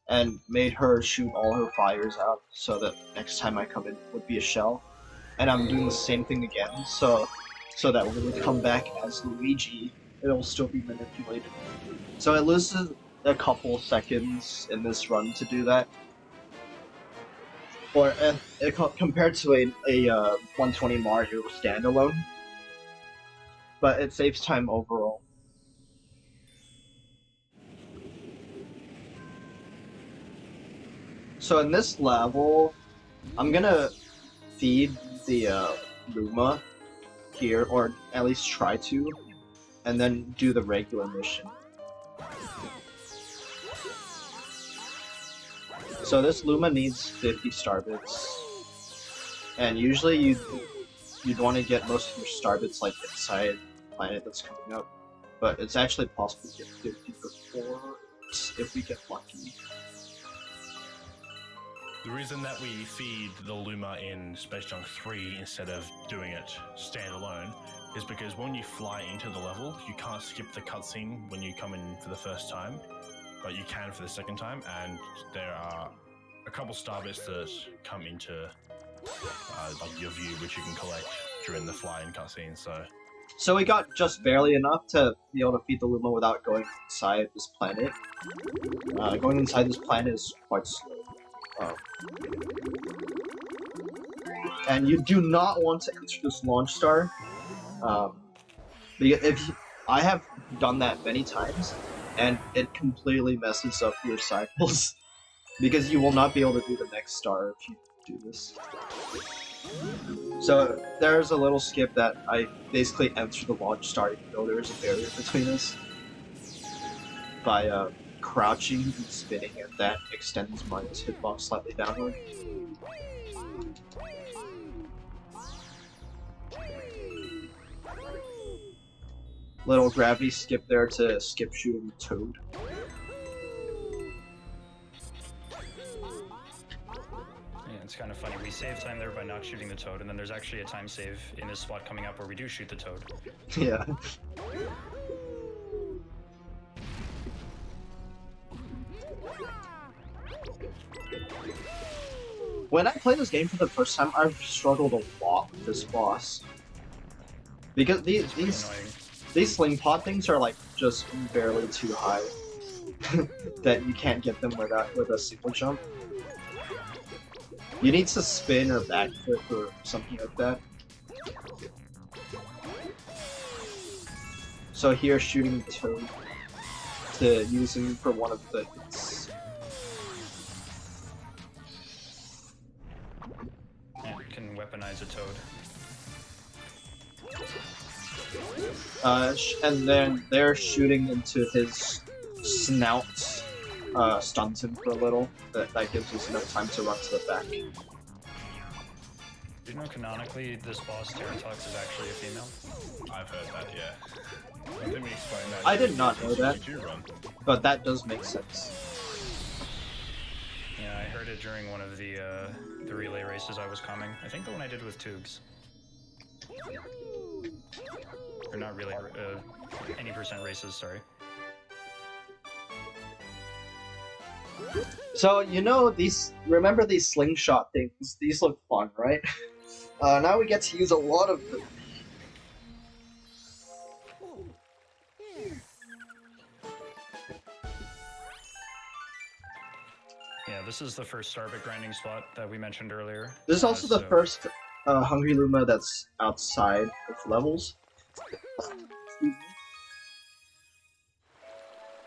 S1: and made her shoot all her fires out so that next time I come in would be a shell. And I'm doing the same thing again, so that when we come back as Luigi, it'll still be manipulated. So it loses a couple seconds in this run to do that. Or compared to a 120 Mario standalone. But it saves time overall. So in this level, I'm gonna feed the Luma here, or at least try to, and then do the regular mission. So this Luma needs 50 star bits, and usually you'd want to get most of your star bits like inside the planet that's coming up, but it's actually possible to get 50 before if we get lucky.
S2: The reason that we feed the Luma in Space Junk 3 instead of doing it standalone is because when you fly into the level, you can't skip the cutscene when you come in for the first time, but you can for the second time, and there are a couple star bits that come into like your view, which you can collect during the fly-in cutscene.
S1: So we got just barely enough to be able to feed the Luma without going inside this planet. Going inside this planet is quite slow. And you do not want to enter this launch star. Because I have done that many times, and it completely messes up your cycles. Because you will not be able to do the next star if you do this. So there's a little skip that I basically enter the launch star even though there is a barrier between us. By crouching and spinning, and that extends my hitbox slightly downward. Little gravity skip there to skip shooting the toad.
S4: Yeah, it's kind of funny. We save time there by not shooting the toad, and then there's actually a time save in this spot coming up where we do shoot the toad.
S1: Yeah. When I played this game for the first time, I struggled a lot with this boss. Because these Sling Pod things are like just barely too high. That you can't get them with a single jump. You need to spin or backflip or something like that. So here, shooting the toad to use him for one of the hits.
S4: Yeah, you can weaponize a toad.
S1: And then they're shooting into his snout, stuns him for a little. That gives us enough time to run to the back.
S4: Do you know canonically this boss, Terrace, is actually a female?
S2: I've heard that, yeah. I think we explained that.
S1: I did not know that,
S2: Run.
S1: but that does make sense.
S4: Yeah, I heard it during one of the relay races I was coming. I think the one I did with Tubes. Or not really, any percent races, sorry.
S1: So, you know, remember these slingshot things? These look fun, right? Now we get to use a lot of them.
S4: Yeah, this is the first Starbit grinding spot that we mentioned earlier.
S1: This is also the first Hungry Luma that's outside of levels.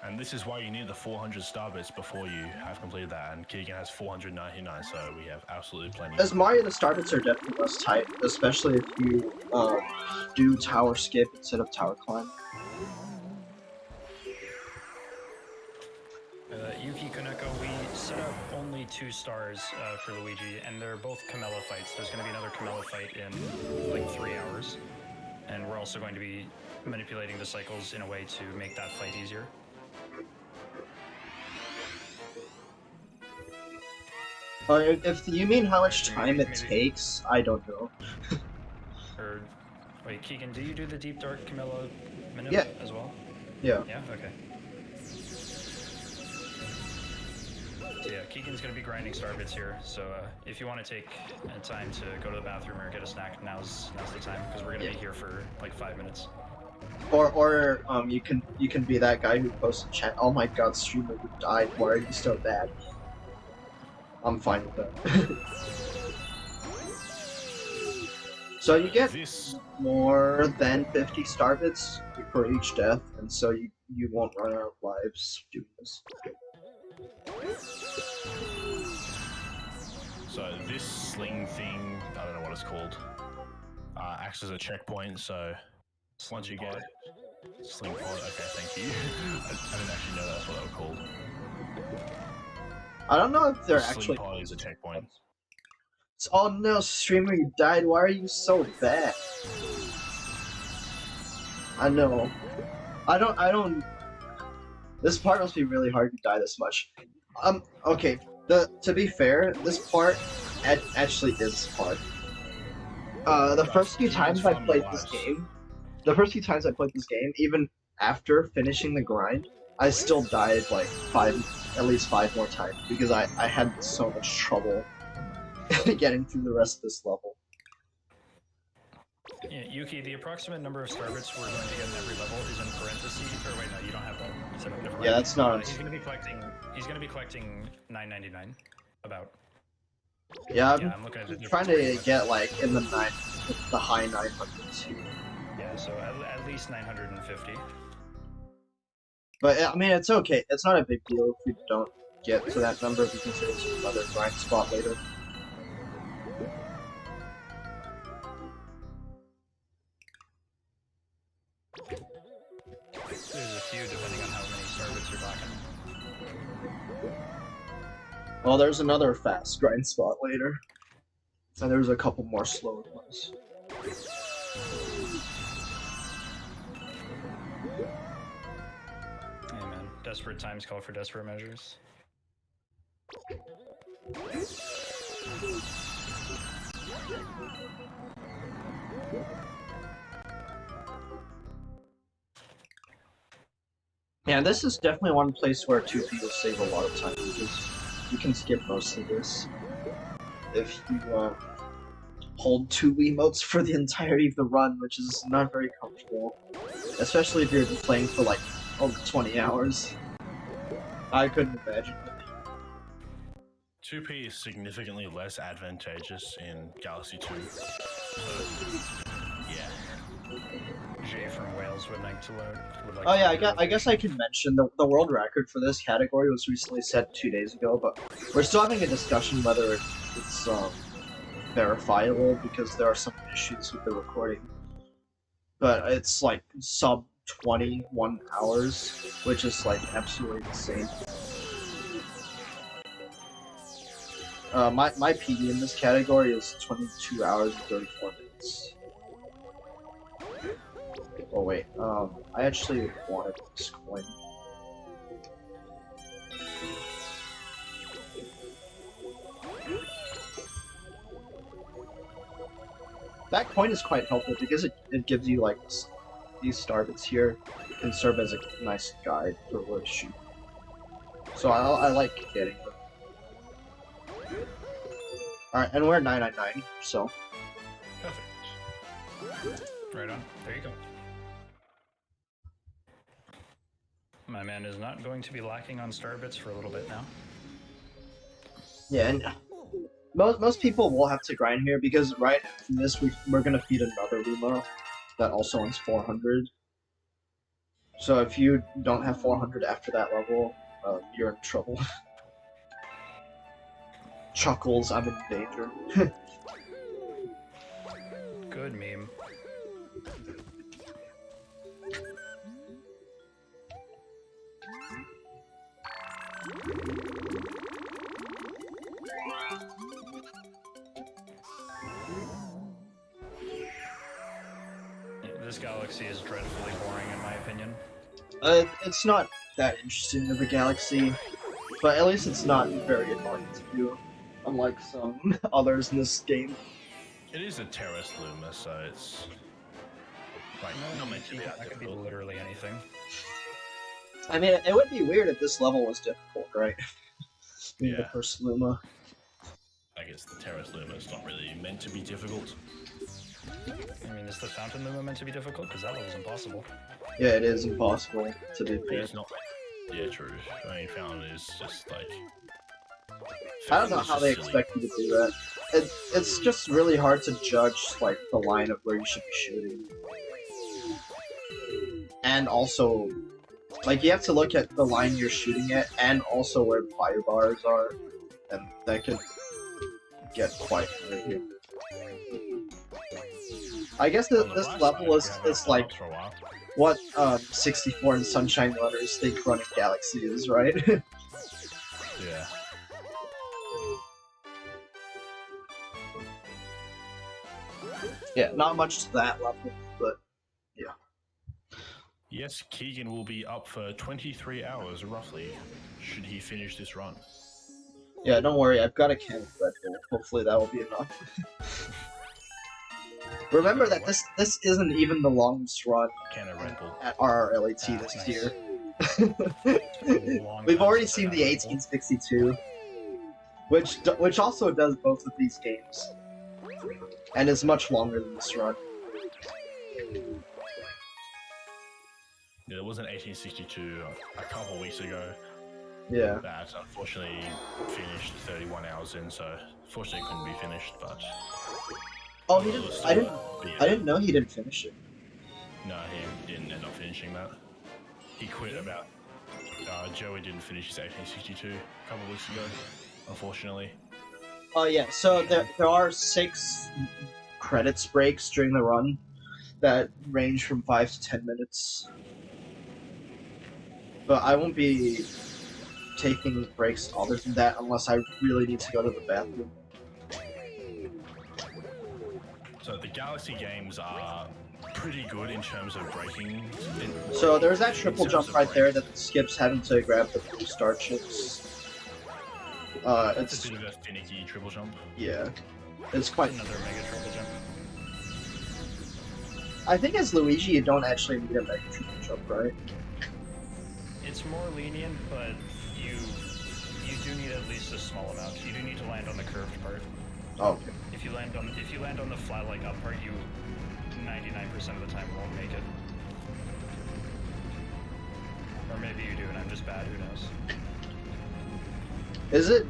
S2: And this is why you need the 400 star bits before you have completed that, and Keegan has 499, so we have absolutely plenty.
S1: As Mario, the star bits are definitely less tight, especially if you do tower skip instead of tower climb.
S4: Yuki Kaneko, we set up only 2 stars for Luigi, and they're both Camella fights. There's going to be another Camella fight in like 3 hours, and we're also going to be manipulating the cycles in a way to make that fight easier.
S1: If you mean how much time it takes, I don't know.
S4: Or wait, Keegan, do you do the Deep Dark Camilla minute
S1: Yeah.
S4: as well?
S1: Yeah.
S4: Yeah. Okay. So yeah, Keegan's gonna be grinding star bits here. So if you want to take time to go to the bathroom or get a snack, now's the time because we're gonna be here for like 5 minutes.
S1: Or you can be that guy who posts in chat, "Oh my god, streamer, you died. Why are you so bad?" I'm fine with that. So you get more than 50 star bits for each death, and so you won't run out of lives doing this.
S2: So this sling thing, I don't know what it's called, acts as a checkpoint, so once you get Sling Pod, okay, thank you. I didn't actually know that's what they were called.
S1: I don't know if they're
S2: Sling
S1: actually...
S2: Pod is a checkpoint.
S1: Oh no, streamer, you died. Why are you so bad? I know. I don't... This part must be really hard to die this much. Okay. To be fair, this part actually is hard. The first few times I played this game, even after finishing the grind, I still died like at least five more times because I had so much trouble getting through the rest of this level.
S4: Yeah, Yuki, the approximate number of star bits we're going to get in every level is in parentheses. Or wait, no, you don't have that. So never mind.
S1: Yeah, that's not.
S4: He's going to be collecting. He's going to be collecting 999. About.
S1: Yeah,
S4: I'm looking at
S1: trying to get like in the high 900s here.
S4: Yeah, so at least 950.
S1: But I mean, it's okay. It's not a big deal if we don't get to that number because there's another grind spot later.
S4: There's a few depending on how many star bits you're talking.
S1: Well, there's another fast grind spot later. And there's a couple more slow ones.
S4: Hey man, desperate times call for desperate measures.
S1: Yeah, this is definitely one place where 2P will save a lot of time because you can skip most of this if you hold 2 Wiimotes for the entirety of the run, which is not very comfortable, especially if you're playing for like over 20 hours. I couldn't imagine it.
S2: 2P is significantly less advantageous in Galaxy 2. So, yeah.
S4: Jay from Wales would like to load.
S1: Oh yeah, I guess I can mention the world record for this category was recently set 2 days ago, but we're still having a discussion whether it's verifiable because there are some issues with the recording. But it's like sub 21 hours, which is like absolutely insane. My PD in this category is 22 hours and 34 minutes. Oh wait, I actually wanted this coin. That coin is quite helpful because it gives you like these star bits here can serve as a nice guide for where to shoot. So I like getting them. Alright, and we're 999, so.
S4: Perfect. Right on. There you go. My man is not going to be lacking on star bits for a little bit now.
S1: Yeah, and most people will have to grind here because right from this we're gonna feed another Luma that also wants 400. So if you don't have 400 after that level, you're in trouble. Chuckles, I'm in danger.
S4: Good meme. This galaxy is dreadfully boring in my opinion.
S1: It's not that interesting of a galaxy, but at least it's not very annoying to do, unlike some others in this game.
S2: It is a Terrace Luma, so it's like not meant to be that
S4: That could be
S2: difficult.
S4: literally anything.
S1: I mean, it would be weird if this level was difficult, right? Being the
S2: Yeah.
S1: first Luma.
S2: I guess the Terrace Luma is not really meant to be difficult.
S4: I mean, is the Fountain Luma meant to be difficult? Because that level's impossible.
S1: Yeah, it is impossible to be fair.
S2: It's not. Yeah, true. I mean, Fountain is just like.
S1: I don't know
S2: Fountain is
S1: how
S2: just
S1: they
S2: silly.
S1: expect you to do that. It's just really hard to judge like the line of where you should be shooting, and also like you have to look at the line you're shooting at, and also where the fire bars are, and that can get quite weird. I guess
S2: On the
S1: this
S2: bright
S1: level
S2: side,
S1: is
S2: yeah,
S1: like
S2: for a while.
S1: what 64 and Sunshine Runners think running Galaxy is, right?
S2: Yeah.
S1: Yeah, not much to that level, but yeah.
S2: Yes, Keegan will be up for 23 hours roughly, should he finish this run.
S1: Yeah, don't worry, I've got a can of Red Bull. Hopefully that will be enough. Remember that this isn't even the longest run
S2: Can of Red Bull.
S1: at RRLAT
S4: Ah,
S1: this
S4: nice.
S1: year.
S4: Long
S1: We've
S4: time
S1: already
S4: since
S1: seen
S4: I've
S1: the
S4: had Red Bull.
S1: 1862, which also does both of these games, and is much longer than this run.
S2: Yeah, there was an 1862 a couple weeks ago
S1: Yeah.
S2: that unfortunately finished 31 hours in, so fortunately couldn't be finished, but
S1: Oh, he didn't. I didn't know he didn't finish it.
S2: No, he didn't end up finishing that. He quit about. Joey didn't finish his 1862 a couple weeks ago, unfortunately.
S1: Oh yeah. So there are 6 credits breaks during the run that range from 5 to 10 minutes. But I won't be taking breaks other than that unless I really need to go to the bathroom.
S2: So the Galaxy games are pretty good in terms of breaking.
S1: So there's that triple
S2: in terms
S1: jump
S2: of
S1: right there
S2: breaks.
S1: that skips having to grab the blue star chips.
S2: That's
S1: It's
S2: a bit of a finicky triple jump.
S1: yeah, it's quite.
S4: Another mega triple jump.
S1: I think as Luigi, you don't actually need a mega triple jump, right?
S4: It's more lenient, but you do need at least a small amount. You do need to land on the curved part.
S1: Oh, okay.
S4: If you land on the flat like up part, you 99% of the time won't make it. Or maybe you do, and I'm just bad. Who knows?
S1: Is it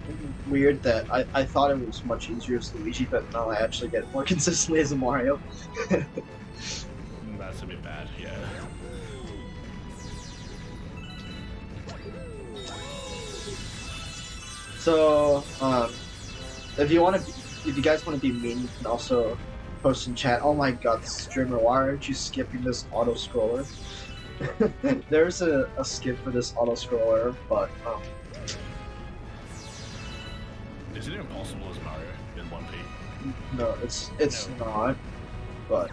S1: weird that I thought it was much easier as Luigi, but now I actually get it more consistently as a Mario?
S2: That's a bit bad, yeah.
S1: So, if you guys want to be mean, you can also post in chat. Oh my god, streamer, why aren't you skipping this auto scroller? There's a skip for this auto scroller, but
S2: Is it impossible as Mario in 1P?
S1: no, it's not. But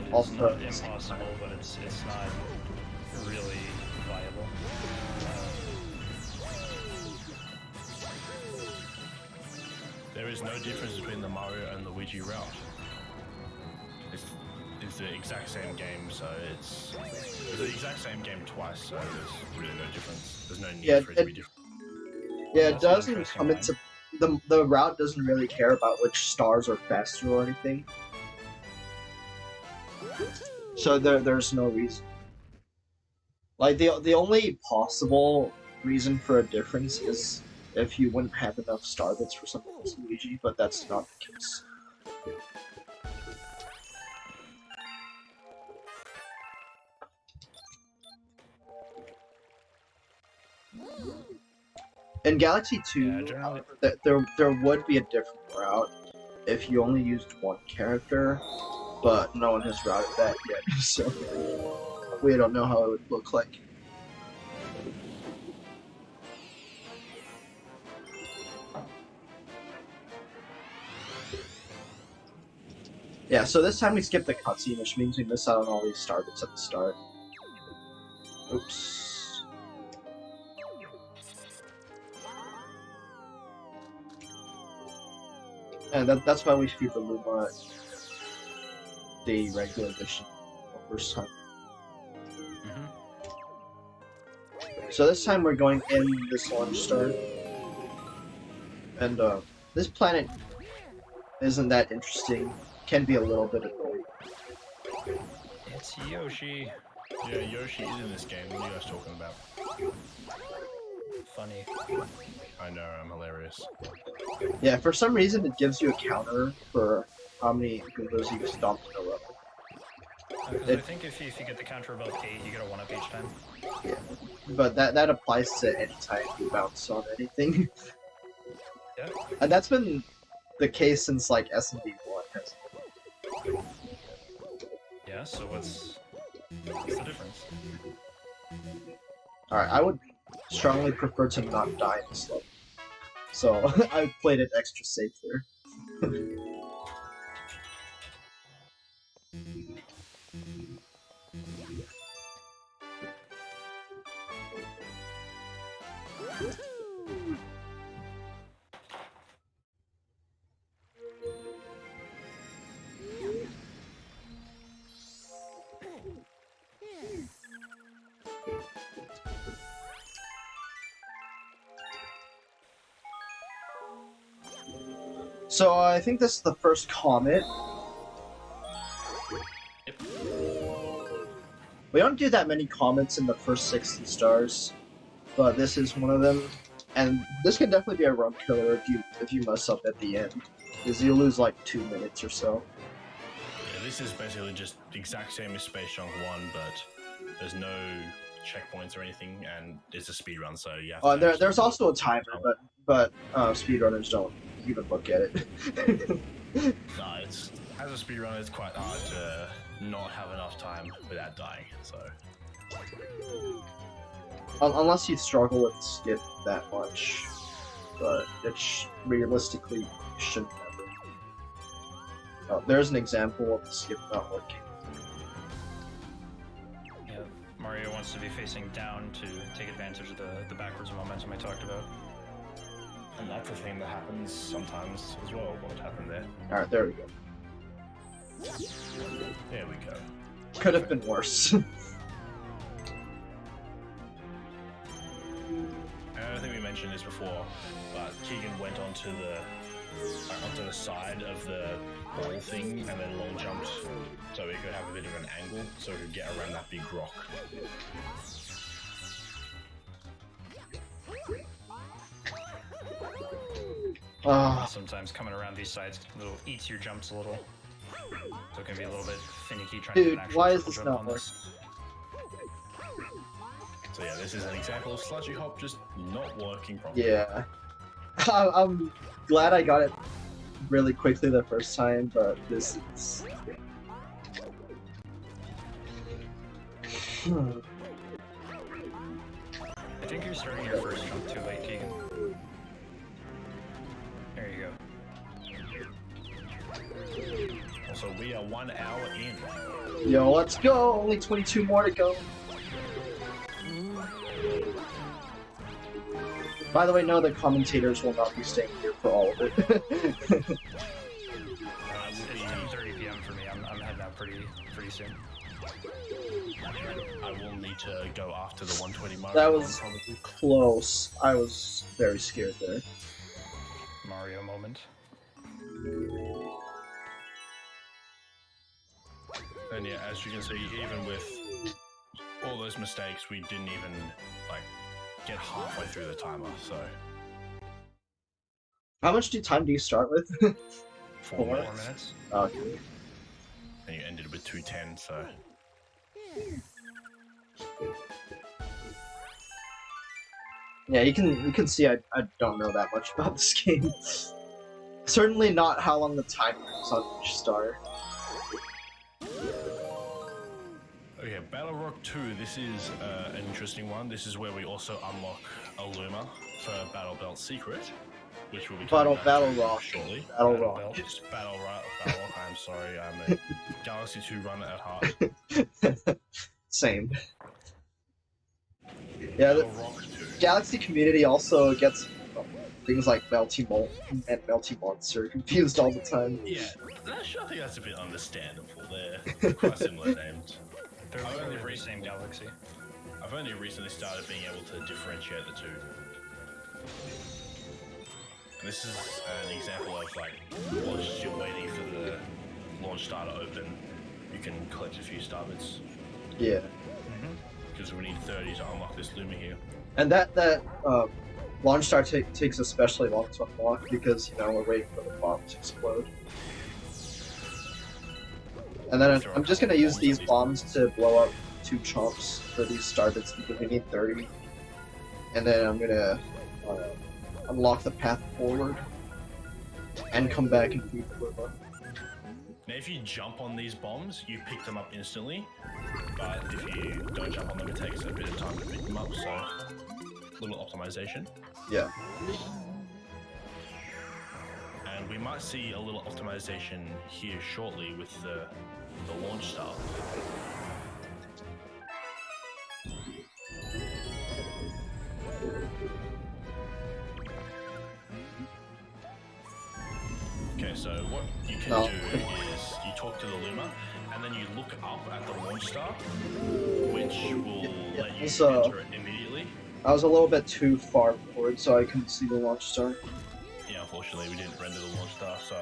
S4: It's
S1: also
S4: not impossible, but it's not really viable.
S2: There is no difference between the Mario and Luigi route. It's the exact same game, so it's the exact same game twice, so there's really no difference. There's no need for it to be different.
S1: yeah, it
S4: That's an
S1: doesn't
S4: interesting
S1: come
S4: line.
S1: into the route doesn't really care about which stars are faster or anything. So there's no reason. Like the only possible reason for a difference is if you wouldn't have enough star bits for something as Luigi, but that's not the case. In Galaxy 2,
S4: Yeah, generally-
S1: there would be a different route if you only used one character, but no one has routed that yet, so we don't know how it would look like. Yeah, so this time we skip the cutscene, which means we miss out on all these star bits at the start. Oops. And that's why we feed the Luma the regular edition the first time.
S4: Mhm.
S1: So this time we're going in this launch star. And this planet isn't that interesting. Can be a little bit annoying.
S4: It's Yoshi.
S2: Yeah, Yoshi is in this game. What are you guys talking about?
S4: Funny.
S2: I know, I'm hilarious.
S1: Yeah, for some reason it gives you a counter for how many Goombas you stomped in a row.
S4: Because I think if you get the counter above 8, you get a 1-up each time.
S1: Yeah. But that applies to any time you bounce on anything.
S4: Yeah.
S1: And that's been the case since like S&D 1 has.
S4: Yeah, so what's the difference?
S1: Alright, I would strongly prefer to not die in this level. So I played it extra safe there. So I think this is the first Comet.
S2: Yep.
S1: We don't do that many Comets in the first 60 stars, but this is one of them. And this can definitely be a run killer if you mess up at the end, because you lose like 2 minutes or so.
S2: Yeah, this is basically just the exact same as Space Junk 1, but there's no checkpoints or anything, and it's a speed run, so you have to.
S1: There's also a timer, but speedrunners don't even look at it.
S2: No, as a speedrunner, it's quite hard to not have enough time without dying. So.
S1: Unless you struggle with skip that much, but it realistically shouldn't ever. Oh, there's an example of the skip not working.
S4: Yeah, Mario wants to be facing down to take advantage of the backwards momentum I talked about.
S2: And that's a thing that happens sometimes as well. What happened there?
S1: Alright, there we go.
S2: There we go.
S1: Could have been worse.
S2: I don't think we mentioned this before, but Keegan went onto the side of the ball thing and then long jumped so he could have a bit of an angle so he could get around that big rock.
S4: Sometimes coming around these sides eats your jumps a little, so it can be a little bit finicky trying
S1: Dude,
S4: to do an actual
S1: why is
S4: triple
S1: this
S4: jump
S1: not
S4: on
S1: working?
S4: this.
S2: So yeah, this is an example of sludgy hop just not working properly.
S1: Yeah. I'm glad I got it really quickly the first time, but this is...
S4: I think you're starting your first jump too late, Keegan. There you go.
S2: Also, we are 1 hour in.
S1: Yo, let's go! Only 22 more to go. By the way, no, the commentators will not be staying here for all of it.
S4: It's 10:30 p.m. for me. I'm heading out pretty soon.
S2: I will need to go after the 120 Mario.
S1: That was
S2: probably.
S1: close. I was very scared there.
S4: Mario moment.
S2: And yeah, as you can see, even with all those mistakes, we didn't even get halfway through the timer. So
S1: How much time do you start with?
S2: 4
S1: Four?
S2: minutes.
S1: Okay.
S2: And you ended with 2:10. So
S1: Yeah, you can see I don't know that much about this game. Certainly not how long the timer is on each star.
S2: okay, Battle Rock 2. This is an interesting one. This is where we also unlock a Luma for Battle Belt Secret, which will be coming back
S1: Battle
S2: to
S1: Rock
S2: shortly.
S1: Battle Rock.
S2: It's Battle Rock. I'm sorry, I'm a Galaxy 2 runner at heart.
S1: Same. Yeah, the
S2: Battle Rock 2.
S1: Galaxy community also gets things like Melty Molten and Melty Monster confused all the time.
S2: Yeah, I think that's a bit understandable. They're quite similar names.
S4: They're
S2: I've only
S4: the
S2: recently-
S4: same galaxy.
S2: I've only recently started being able to differentiate the two. And this is an example of whilst you're waiting for the launch star to open, you can collect a few star bits.
S1: Yeah,
S2: Because we need 30 to unlock this Luma here.
S1: and that launch star takes especially long to unlock because we're waiting for the bomb to explode. And then I'm just gonna use these bombs to blow up 2 chomps for these star bits because we need 30. And then I'm gonna unlock the path forward and come back and beat the Luma.
S2: Now, if you jump on these bombs, you pick them up instantly. But if you don't jump on them, it takes a bit of time to pick them up. So, little optimization.
S1: Yeah.
S2: And we might see a little optimization here shortly with the launch star. Okay, so what you can do is you talk to the Luma, and then you look up at the launch star, which will let you
S1: So-
S2: enter it immediately.
S1: I was a little bit too far forward, so I couldn't see the launch star.
S2: yeah, unfortunately we didn't render the launch star, so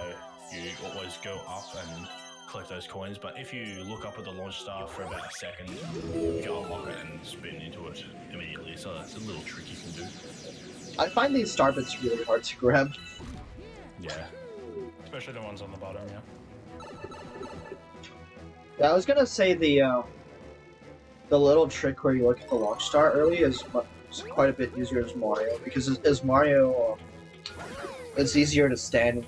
S2: you always go up and collect those coins. But if you look up at the launch star for about a second, you can unlock it and spin into it immediately. So that's a little trick you can do.
S1: I find these star bits really hard to grab.
S2: Yeah.
S4: Especially the ones on the bottom, yeah.
S1: Yeah, I was gonna say the little trick where you look at the launch star early is quite a bit easier as Mario, because as Mario, it's easier to stand in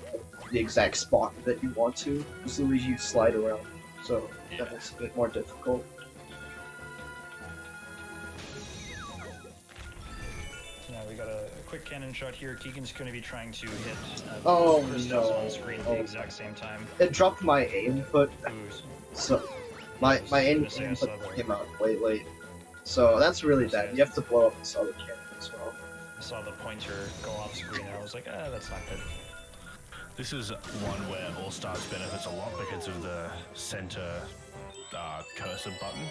S1: the exact spot that you want to. As Luigi, you slide around, so that makes it a bit more difficult.
S4: Now we got a quick cannon shot here. Keegan's going to be trying to hit
S1: Oh,
S4: crystals
S1: no.
S4: on screen at the exact same time.
S1: It dropped my aim input,
S4: Ooh,
S1: so my aim
S4: Say I
S1: input
S4: saw the-
S1: came out way late. So that's really bad. You have to blow up this other cannon as well.
S4: I saw the pointer go off screen and I was like, that's not good.
S2: This is one where All Stars benefits a lot because of the center cursor button.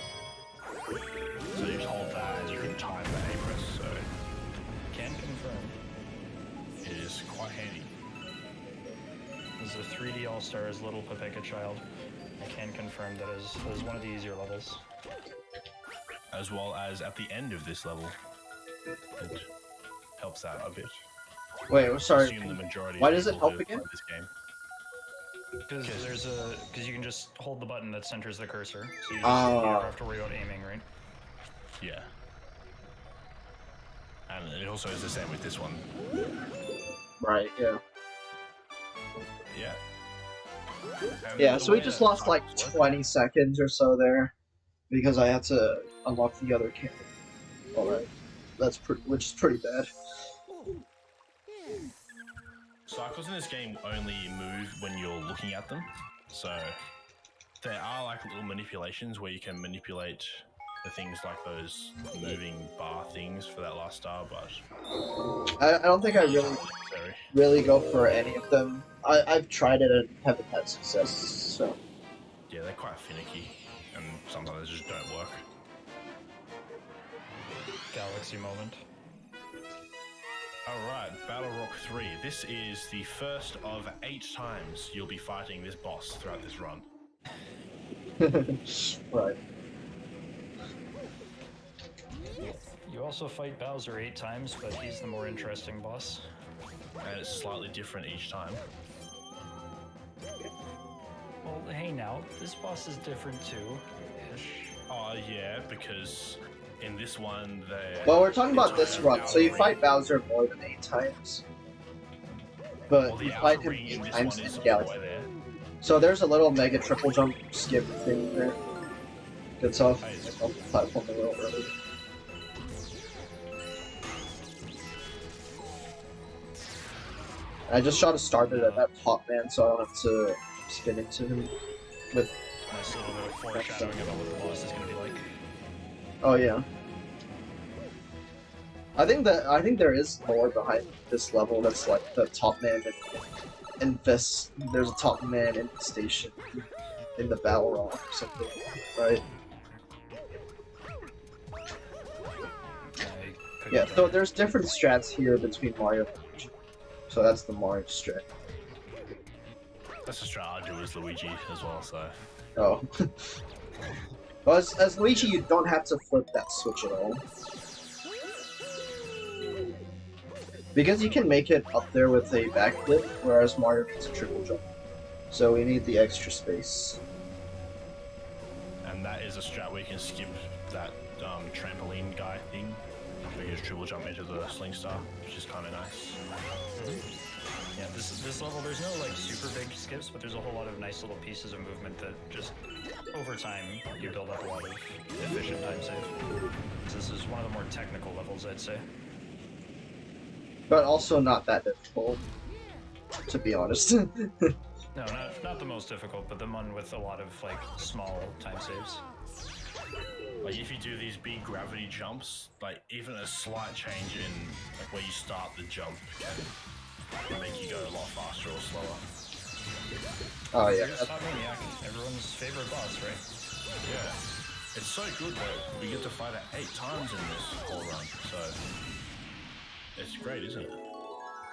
S2: So you just hold that and you can time the A press, so
S4: Can confirm.
S2: it is quite handy.
S4: This is a 3D All-Stars Little Pepeka Child. I can confirm that is one of the easier levels.
S2: As well as at the end of this level, it helps out a bit.
S1: Wait, I'm sorry.
S2: Assume the majority
S1: Why
S2: of
S1: does it
S2: people
S1: help
S2: who
S1: again?
S2: play this game.
S4: Because you can just hold the button that centers the cursor, so you
S1: Ah.
S4: don't have to worry about aiming, right?
S2: Yeah. And it also is the same with this one.
S1: Right, yeah.
S2: Yeah. And
S1: Yeah,
S2: the
S1: so we
S2: way
S1: just
S2: that
S1: lost like
S2: cycles work-
S1: 20 seconds or so there because I had to unlock the other cannon. Alright. Which is pretty bad.
S2: Cycles in this game only move when you're looking at them. So there are like little manipulations where you can manipulate the things like those moving bar things for that last star, but
S1: I don't think I
S2: not necessary.
S1: really go for any of them. I've tried it and haven't had success, so.
S2: Yeah, they're quite finicky and sometimes they just don't work.
S4: Galaxy moment.
S2: Alright, Battle Rock 3. This is the first of 8 times you'll be fighting this boss throughout this run.
S1: Right.
S4: You also fight Bowser 8 times, but he's the more interesting boss.
S2: And it's slightly different each time.
S4: Well, hey now, this boss is different too, ish.
S2: Oh yeah, because in this one they
S1: Well, we're talking about this run, so you fight Bowser more than 8 times. But
S2: Well, the
S1: you
S2: outer
S1: fight him
S2: ring in
S1: 8
S2: this
S1: times
S2: one
S1: in
S2: is all the
S1: Galaxy.
S2: way there.
S1: So there's a little mega triple jump skip thing there. Gets off the platform a little early. I just shot a starbit at that top man, so I don't have to spin into him with.
S4: Nice little bit of foreshadowing about what the boss is going to be like.
S1: Oh yeah. I think there is lore behind this level that's like the top man there's a top man in the station in the battle rock or something, right? Yeah, so there's different strats here between Mario and Luigi. So that's the Mario strat.
S2: That's the strat I do as Luigi as well, so
S1: Oh. Well, as Luigi, you don't have to flip that switch at all. Because you can make it up there with a backflip, whereas Mario gets a triple jump. So we need the extra space.
S2: and that is a strat where you can skip that trampoline guy thing. So you just triple jump into the Sling Star, which is kinda nice.
S4: Yeah, this level, there's no like super big skips, but there's a whole lot of nice little pieces of movement that just over time you build up a lot of efficient time save. So this is one of the more technical levels, I'd say.
S1: But also not that difficult, to be honest.
S4: No, not the most difficult, but the one with a lot of like small time saves.
S2: Like if you do these big gravity jumps, like even a slight change in like where you start the jump can make you go a lot faster or slower.
S1: Oh yeah.
S4: Here's Top Maniac, everyone's favorite boss, right?
S2: Yeah. It's so good that we get to fight it 8 times in this whole run, so it's great, isn't it?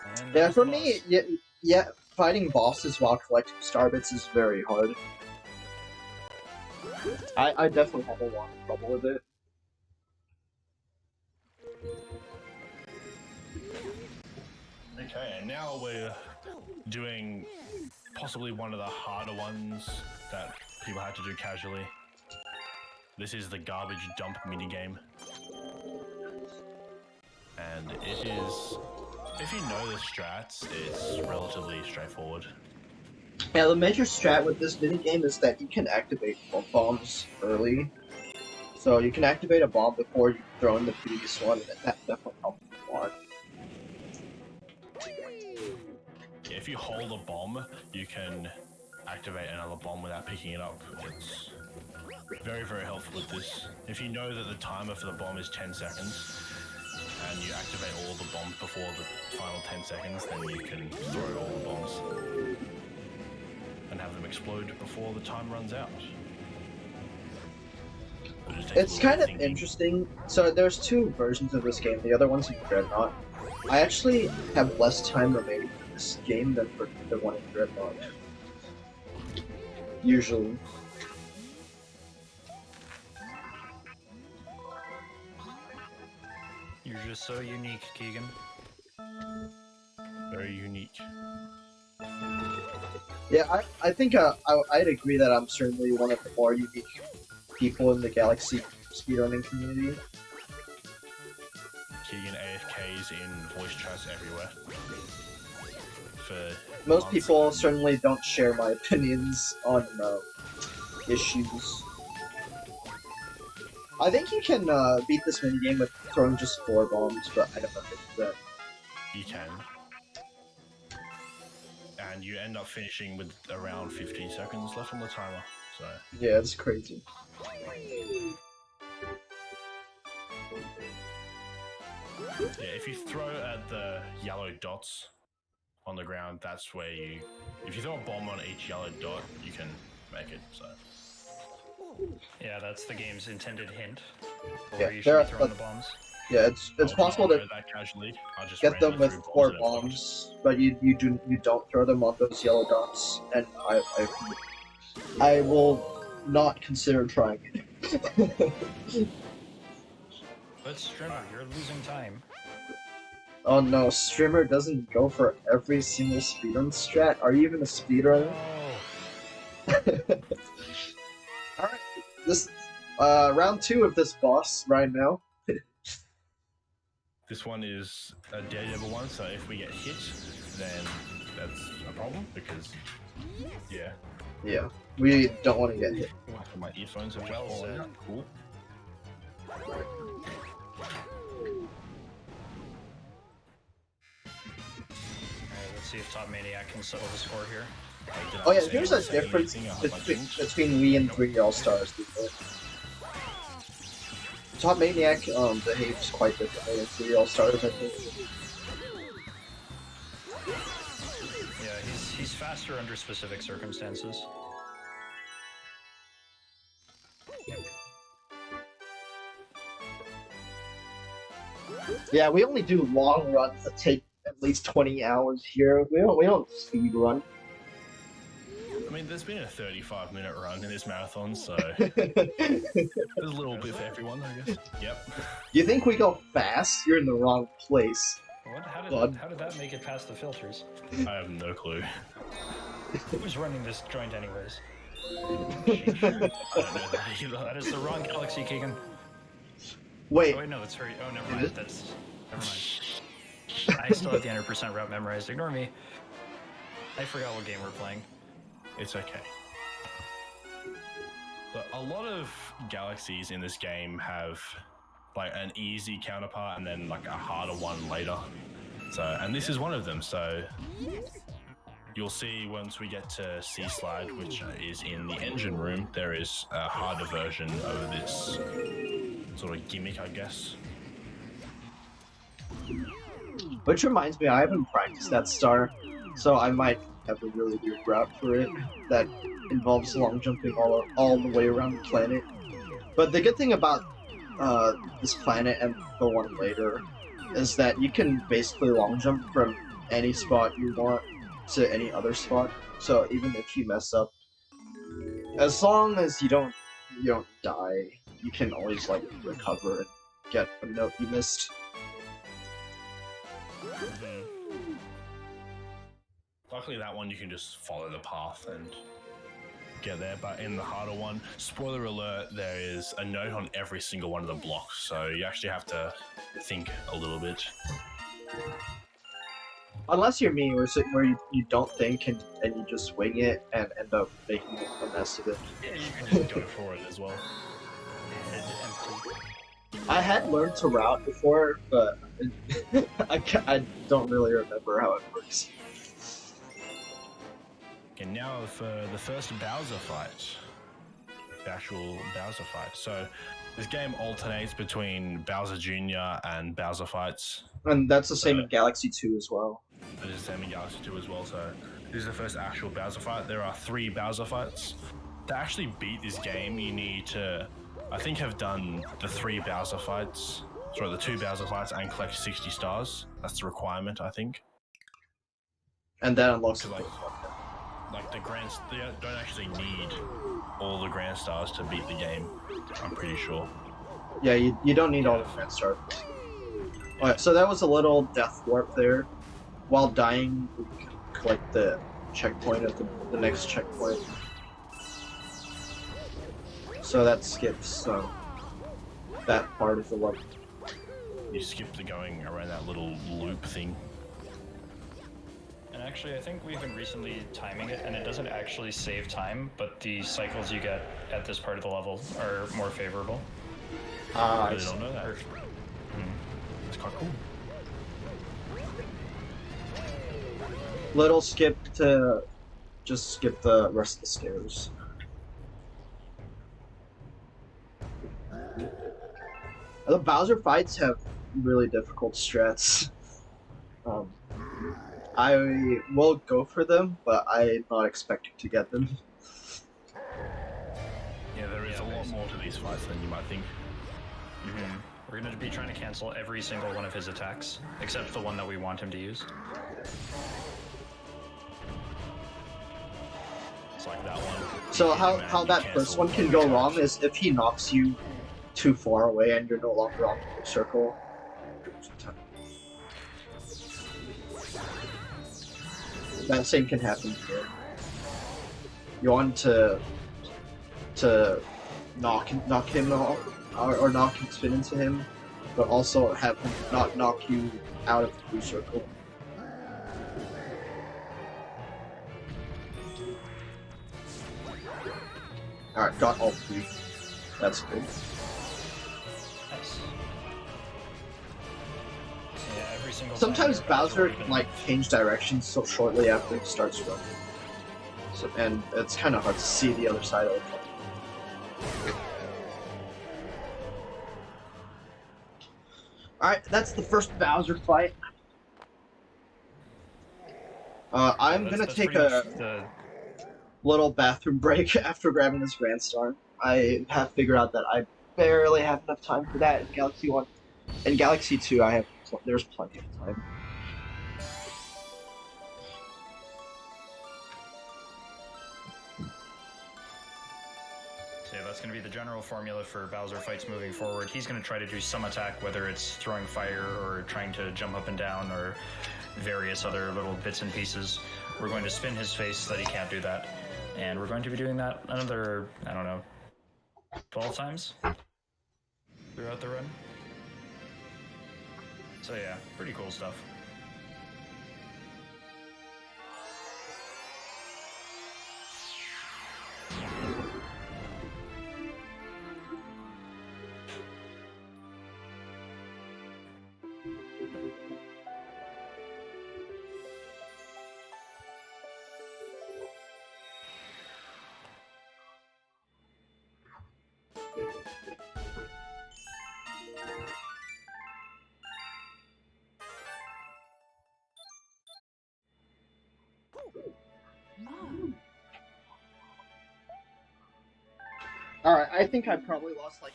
S4: And
S1: Yeah,
S4: there's
S1: for
S4: the
S1: me,
S4: boss.
S1: yeah, fighting bosses while collecting star bits is very hard. I definitely have a lot of trouble with it.
S2: Okay, and now we're doing possibly one of the harder ones that people had to do casually. This is the garbage dump minigame. And it is, if you know the strats, it's relatively straightforward.
S1: Yeah, the major strat with this minigame is that you can activate bombs early. So you can activate a bomb before you throw in the previous one, and that definitely helps a lot.
S2: If you hold a bomb, you can activate another bomb without picking it up. It's very, very helpful with this. If you know that the timer for the bomb is 10 seconds, and you activate all the bombs before the final 10 seconds, then you can throw all the bombs and have them explode before the time runs out.
S1: It's kind of interesting. So there's two versions of this game. The other one's in Dreadnought. I actually have less time remaining in this game than for the one in Dreadnought. Usually.
S4: You're just so unique, Keegan.
S2: Very unique.
S1: Yeah, I think I'd agree that I'm certainly one of the more unique people in the Galaxy speedrunning community.
S2: Keegan AFKs in voice chats everywhere. For
S1: Most
S2: months.
S1: people certainly don't share my opinions on issues. I think you can beat this minigame with throwing just 4 bombs, but I don't know if it's that.
S2: You can. And you end up finishing with around 15 seconds left on the timer. So
S1: Yeah, it's crazy.
S2: yeah, if you throw at the yellow dots on the ground, that's where you... If you throw a bomb on each yellow dot, you can make it, so...
S4: Yeah, that's the game's intended hint.
S1: Yeah,
S4: Where you should be throwing the bombs.
S1: Yeah, it's possible to
S2: that casually. I just
S1: get them
S2: randomly
S1: with
S2: threw
S1: 4
S2: and it worked.
S1: bombs, but you don't throw them on those yellow dots, and I will not consider trying it.
S4: But Strimmer, you're losing time.
S1: Oh no, Streamer doesn't go for every single speedrun strat. Are you even a speedrunner?
S4: Oh,
S1: Alright, this round 2 of this boss right now.
S2: This one is a Daredevil one, so if we get hit, then that's a problem, because... Yeah.
S1: Yeah, we don't want to get hit.
S2: My earphones have
S4: Well
S2: fallen
S4: said.
S2: out. Cool.
S4: Alright, let's see if Top Maniac can settle the score here.
S2: Did I
S1: Oh yeah,
S2: say
S1: here's a
S2: anything?
S1: difference
S2: I hope I didn't.
S1: between we and 3 All-Stars. Top Maniac behaves quite differently than 3 All-Stars, I think.
S4: Yeah, he's faster under specific circumstances.
S1: Yeah, we only do long runs that take at least 20 hours here. We don't speed run.
S2: I mean, there's been a 35-minute run in this marathon, so there's a little bit for everyone, I guess. Yep.
S1: You think we go fast? You're in the wrong place.
S4: What? How
S1: God.
S4: did that make it past the filters?
S2: I have no clue.
S4: Who's running this joint anyways?
S2: I don't know that either.
S4: That is the wrong Galaxy, Keegan.
S1: Wait,
S4: Oh wait, no, that's right. Oh, never mind. That's never mind. I still have the 100% route memorized. Ignore me. I forgot what game we're playing.
S2: It's okay. But a lot of galaxies in this game have like an easy counterpart and then like a harder one later. So, and this is one of them. So you'll see once we get to Sea Slide, which is in the engine room, there is a harder version of this sort of gimmick, I guess.
S1: which reminds me, I haven't practiced that star, so I might have a really weird route for it that involves long jumping all the way around the planet. But the good thing about this planet and the one later is that you can basically long jump from any spot you want to any other spot. So even if you mess up, as long as you don't die, you can always like recover and get a note you missed.
S2: Luckily, that one you can just follow the path and get there. But in the harder one, spoiler alert, there is a note on every single one of the blocks, so you actually have to think a little bit.
S1: Unless you're me, where you don't think and you just wing it and end up making a mess of it.
S2: Yeah, you can just go for it as well.
S4: Head empty.
S1: I had learned to route before, but I don't really remember how it works.
S2: And now for the first Bowser fight. The actual Bowser fight. So this game alternates between Bowser Jr. and Bowser fights.
S1: And that's the same in Galaxy 2 as well.
S2: It is the same in Galaxy 2 as well, so this is the first actual Bowser fight. There are 3 Bowser fights. To actually beat this game, you need to, I think, have done the 3 Bowser fights. Sorry, the 2 Bowser fights and collect 60 stars. That's the requirement, I think.
S1: And that unlocks
S2: Like the Grand, they don't actually need all the Grand Stars to beat the game, I'm pretty sure.
S1: Yeah, you don't need all the Grand Stars. Alright, so that was a little death warp there. While dying, we can collect the checkpoint at the next checkpoint. So that skips that part of the level.
S2: You skip the going around that little loop thing.
S4: And actually, I think we've been recently timing it, and it doesn't actually save time, but the cycles you get at this part of the level are more favorable.
S2: I
S1: I
S2: really don't know that. It's quite cool.
S1: Little skip to just skip the rest of the stairs. The Bowser fights have really difficult strats. I will go for them, but I'm not expecting to get them.
S2: Yeah, there is a lot more to these fights than you might think.
S4: We're going to be trying to cancel every single one of his attacks, except the one that we want him to use.
S2: It's like that one.
S1: So how
S2: You
S1: that
S2: cancel
S1: first one can
S2: all
S1: go
S2: the
S1: wrong
S2: attacks.
S1: is if he knocks you too far away and you're no longer on the circle. That same can happen here. You want to knock him off, or knock and spin into him, but also have him not knock you out of the blue circle. Alright, got all 3. That's good.
S4: Nice. Yeah, every single
S1: Sometimes
S4: time
S1: Bowser
S4: even-
S1: can like change directions so shortly after he starts running. So, and it's kind of hard to see the other side of it. Alright, that's the first Bowser fight. I'm
S4: That's-
S1: gonna
S4: that's
S1: take
S4: pretty
S1: a
S4: much the-
S1: little bathroom break after grabbing this Grand Star. I have figured out that I barely have enough time for that in Galaxy 1. In Galaxy 2, there's plenty of time.
S4: So yeah, that's going to be the general formula for Bowser fights moving forward. He's going to try to do some attack, whether it's throwing fire or trying to jump up and down or various other little bits and pieces. We're going to spin his face so that he can't do that. And we're going to be doing that another, I don't know, 12 times throughout the run. So yeah, pretty cool stuff.
S3: Mom.
S1: Alright, I think I probably lost like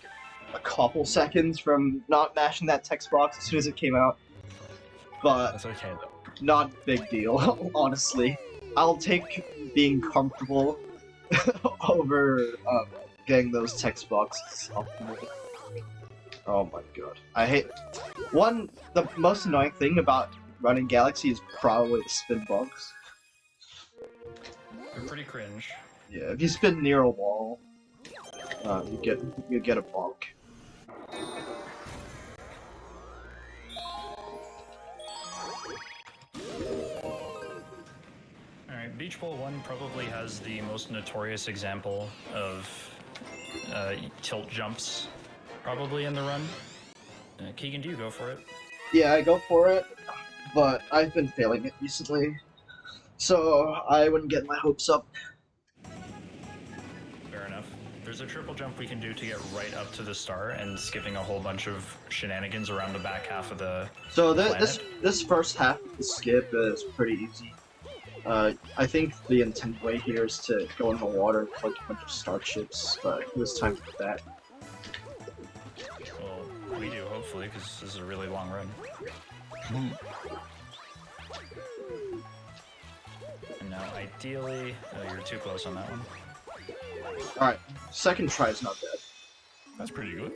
S1: a couple seconds from not mashing that text box as soon as it came out. But
S2: That's okay though.
S1: not big deal, honestly. I'll take being comfortable over getting those text boxes off me. Oh my god. I hate... the most annoying thing about running Galaxy is probably the spin bugs.
S4: They're pretty cringe.
S1: Yeah, if you spin near a wall, you get a bonk.
S4: Alright, Beach Bowl 1 probably has the most notorious example of tilt jumps probably in the run. Keegan, do you go for it?
S1: Yeah, I go for it, but I've been failing it recently, so I wouldn't get my hopes up.
S4: Fair enough. There's a triple jump we can do to get right up to the star and skipping a whole bunch of shenanigans around the back half of the
S1: So
S4: planet.
S1: this first half of the skip is pretty easy. I think the intended way here is to go in the water and collect a bunch of starships, but it was time for that.
S4: Well, we do, hopefully, because this is a really long run. And now, ideally... Oh, you're too close on that one.
S1: Alright, second try is not bad.
S2: That's pretty good.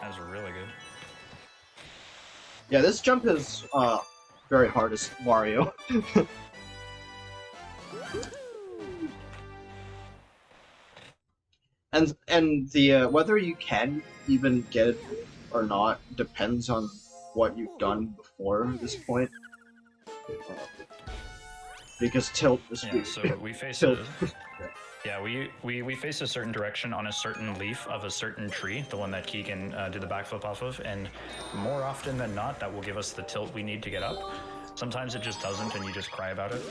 S4: That was really good.
S1: Yeah, this jump is very hard as Mario. and the whether you can even get it or not depends on what you've done before this point. Because tilt is
S4: Yeah, so we face
S1: tilt.
S4: we face a certain direction on a certain leaf of a certain tree, the one that Keegan did the backflip off of, and more often than not, that will give us the tilt we need to get up. Sometimes it just doesn't, and you just cry about it.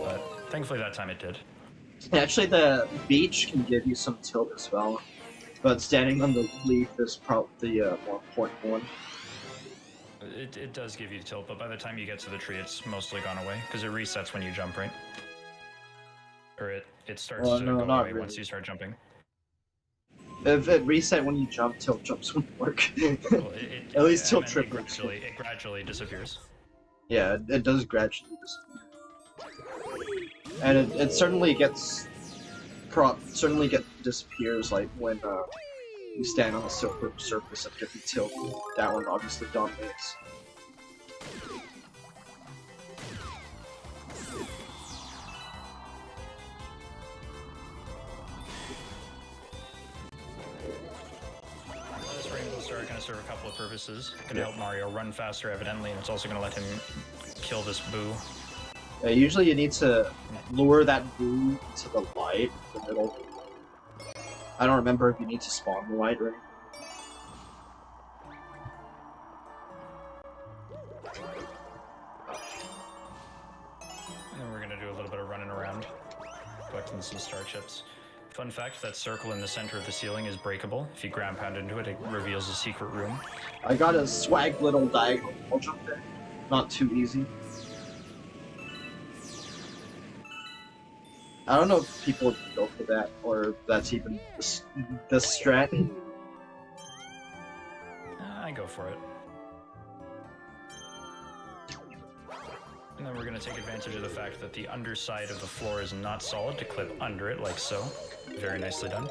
S4: But thankfully, that time it did.
S1: Actually, the beach can give you some tilt as well, but standing on the leaf is probably the more important one.
S4: It does give you tilt, but by the time you get to the tree, it's mostly gone away, because it resets when you jump, right? Or it starts to
S1: no,
S4: go
S1: not
S4: away
S1: really.
S4: once you start jumping.
S1: If it reset when you jump, tilt jumps wouldn't work.
S4: Well,
S1: At least
S4: I
S1: tilt
S4: meant
S1: trip.
S4: it gradually disappears.
S1: Yeah, it does gradually disappear. And it certainly gets disappears like when you stand on a silver surface and get the tilt. That one obviously dominates.
S4: This rainbow star is going to serve a couple of purposes. It's going to help Mario run faster, evidently, and it's also going to let him kill this boo.
S1: Usually you need to lure that boo to the light in the middle. I don't remember if you need to spawn the light or anything.
S4: And then we're going to do a little bit of running around, collecting some star chips. Fun fact, that circle in the center of the ceiling is breakable. If you ground pound into it, it reveals a secret room.
S1: I got a swag little diagonal wall jump there. Not too easy. I don't know if people would go for that, or if that's even the strat.
S4: I go for it. And then we're going to take advantage of the fact that the underside of the floor is not solid to clip under it, like so. Very nicely done.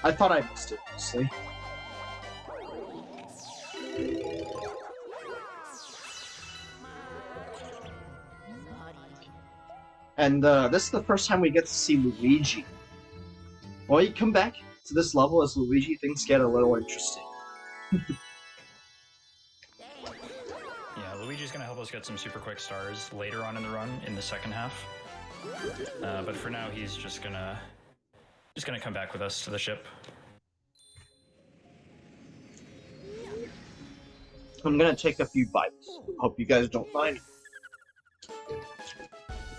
S1: I thought I missed it, honestly. And this is the first time we get to see Luigi. Well, you come back to this level as Luigi, things get a little interesting.
S4: Yeah, Luigi's going to help us get some super quick stars later on in the run, in the second half. But for now, he's just gonna come back with us to the ship.
S1: I'm gonna take a few bites. Hope you guys don't mind.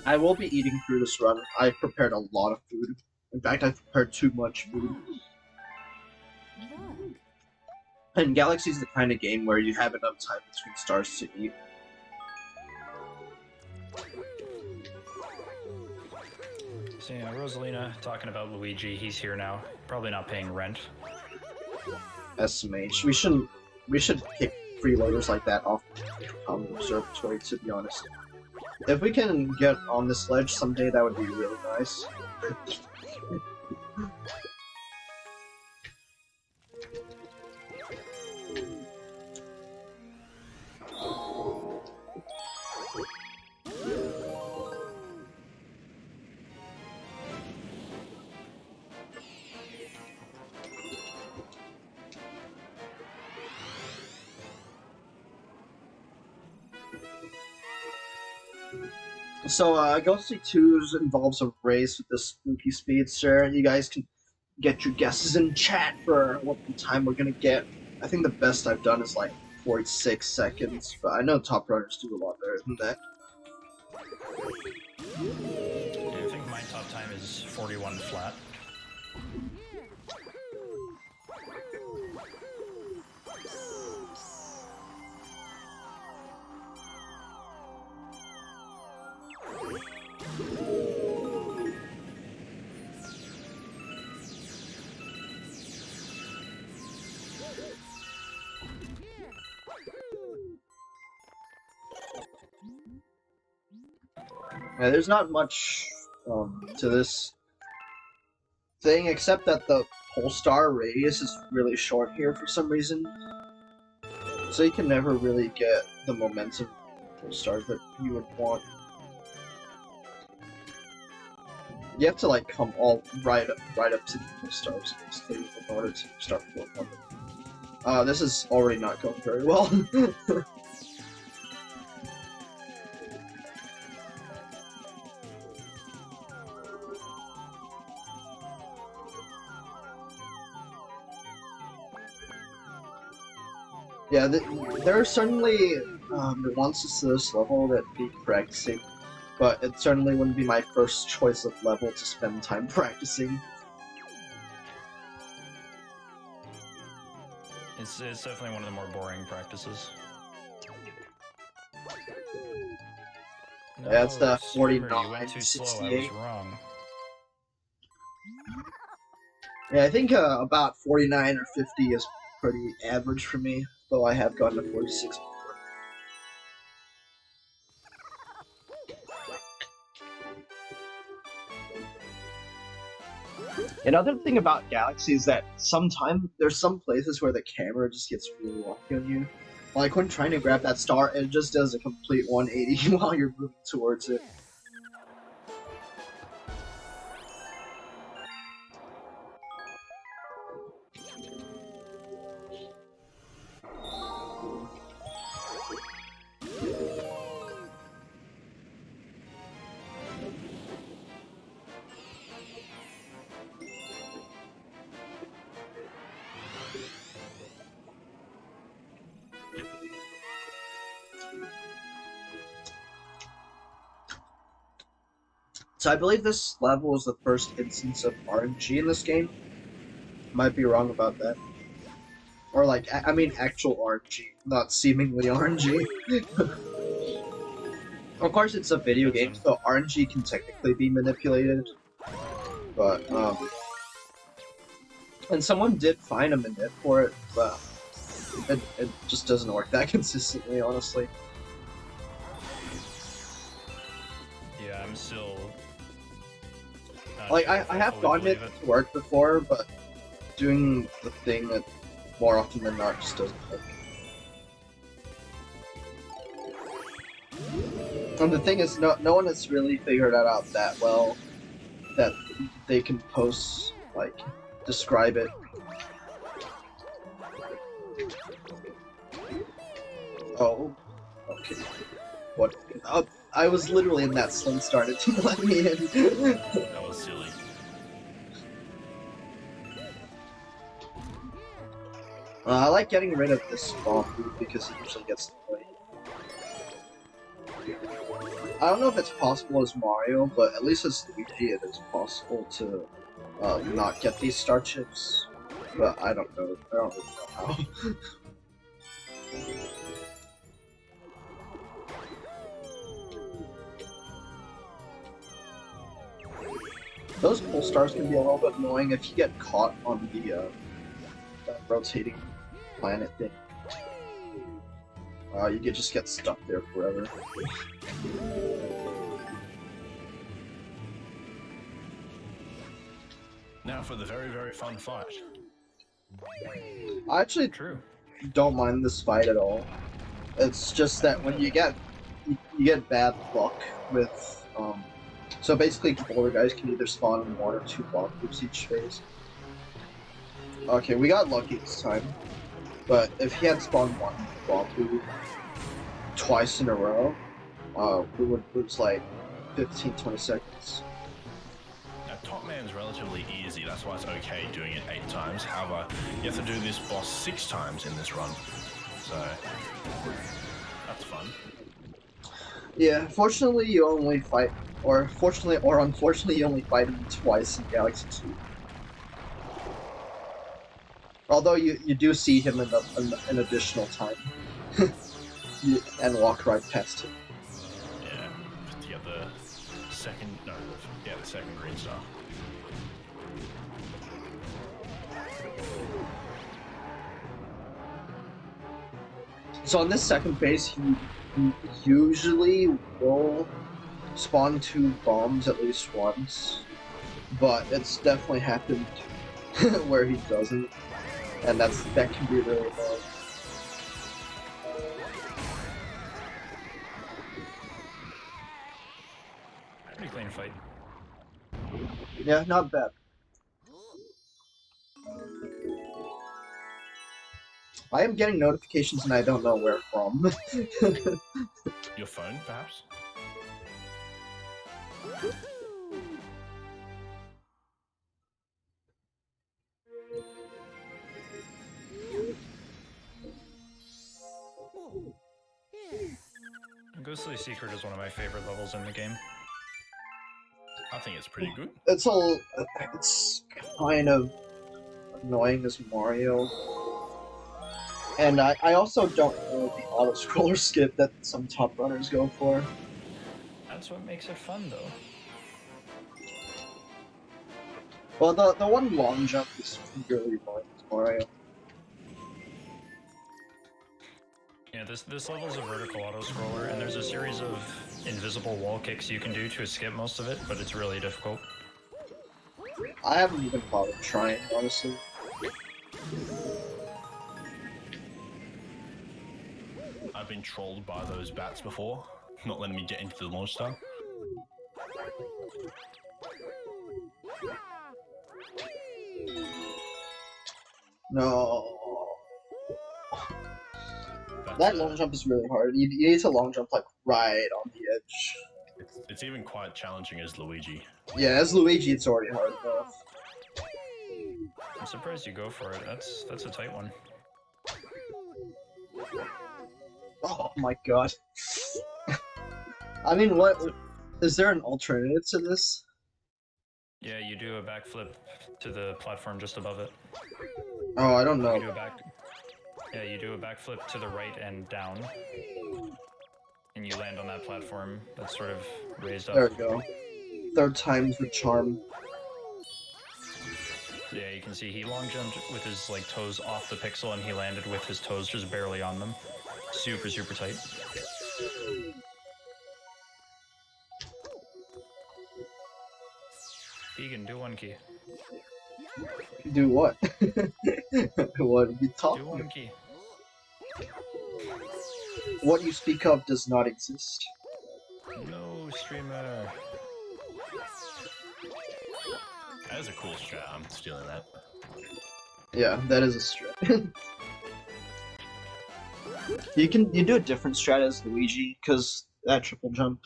S1: I will be eating through this run. I prepared a lot of food. In fact, I prepared too much food.
S3: Look.
S1: And Galaxy's the kind of game where you have enough time between stars to eat.
S4: So yeah, Rosalina talking about Luigi. He's here now. Probably not paying rent.
S1: SMH. We should kick freeloaders like that off the observatory, to be honest. If we can get on this ledge someday, that would be really nice. So, Ghostly 2's involves a race with the spooky speedster. You guys can get your guesses in chat for what time we're gonna get. I think the best I've done is like 46 seconds, but I know top runners do a lot better than that.
S4: Yeah, I think my top time is 41 flat.
S1: Yeah, there's not much to this thing except that the pole star radius is really short here for some reason. So you can never really get the momentum pole stars that you would want. You have to like come all right up to the pole stars basically in order to start pulling up. This is already not going very well. Yeah, there are certainly nuances to this level that need practicing, but it certainly wouldn't be my first choice of level to spend time practicing.
S4: It's definitely one of the more boring practices. No,
S1: Yeah, it's the
S4: Streamer,
S1: 49,
S4: you went too slow. I
S1: 68.
S4: was wrong.
S1: Yeah, I think about 49 or 50 is pretty average for me, though I have gotten to 46 before. Another thing about Galaxy is that sometimes there's some places where the camera just gets really wonky on you. Like when trying to grab that star, it just does a complete 180 while you're moving towards it. So I believe this level is the first instance of RNG in this game. Might be wrong about that. Or like, I mean actual RNG, not seemingly RNG. Of course it's a video game, so RNG can technically be manipulated. But, and someone did find a manip for it, but it just doesn't work that consistently, honestly.
S4: Yeah, I'm still...
S1: Like, I have gotten it to work before, but doing the thing that more often than not just doesn't work. And the thing is, no one has really figured that out that well, that they can post, like, describe it. Oh, okay. What? I was literally in that sling started to let me in.
S2: That was silly.
S1: I like getting rid of this spawn food because it usually gets away. I don't know if it's possible as Mario, but at least as Luigi it is possible to not get these star chips. But I don't know. I don't really know how. Those pull stars can be a little bit annoying if you get caught on the rotating planet thing. You could just get stuck there forever.
S2: Now for the very, very fun fight.
S1: I actually
S4: True.
S1: don't mind this fight at all. It's just that when you get bad luck with so basically controller guys can either spawn in 1 or 2 bomb groups each phase. Okay, we got lucky this time, but if he had spawned 1 bomb group twice in a row, we would lose like 15-20 seconds.
S2: Now, Top Man's relatively easy, that's why it's okay doing it 8 times. However, you have to do this boss 6 times in this run. So, that's fun.
S1: Yeah, fortunately you only fight, or fortunately or unfortunately you only fight him twice in Galaxy 2. Although you do see him in an additional time. And walk right past him.
S2: Yeah, to get the second, no, yeah, the second green star.
S1: So on this second phase, he usually will spawn 2 bombs at least once, but it's definitely happened where he doesn't, and that can be really annoying.
S4: Pretty clean fight.
S1: Yeah, not bad. I am getting notifications and I don't know where from.
S2: Your phone, perhaps?
S4: Ghostly Secret is one of my favorite levels in the game.
S2: I think it's pretty good.
S1: It's kind of annoying as Mario. And I also don't know the auto-scroller skip that some top runners go for.
S4: That's what makes it fun, though.
S1: Well, the one long jump is really annoying as Mario.
S4: Yeah, this level's a vertical auto-scroller, and there's a series of invisible wall kicks you can do to escape most of it, but it's really difficult.
S1: I haven't even bothered trying, honestly.
S2: I've been trolled by those bats before, not letting me get into the launch star.
S1: No. That long jump is really hard. You need to long jump like right on the edge.
S2: It's even quite challenging as Luigi.
S1: Yeah, as Luigi, it's already hard enough.
S4: I'm surprised you go for it. That's a tight one.
S1: Oh my god. I mean, what is there an alternative to this?
S4: Yeah, you do a backflip to the platform just above it.
S1: Oh, I don't know.
S4: You do you do a backflip to the right and down, and you land on that platform that's sort of raised up.
S1: There we go. 3rd time's the charm.
S4: So yeah, you can see he long jumped with his like toes off the pixel, and he landed with his toes just barely on them. Super, super tight. Keegan, do one key.
S1: Do what? What are you
S4: Do
S1: talking
S4: one
S1: about?
S4: key.
S1: What you speak of does not exist.
S4: No, streamer.
S2: That is a cool strat, I'm stealing that.
S1: Yeah, that is a strat. You do a different strat as Luigi, because that triple jump.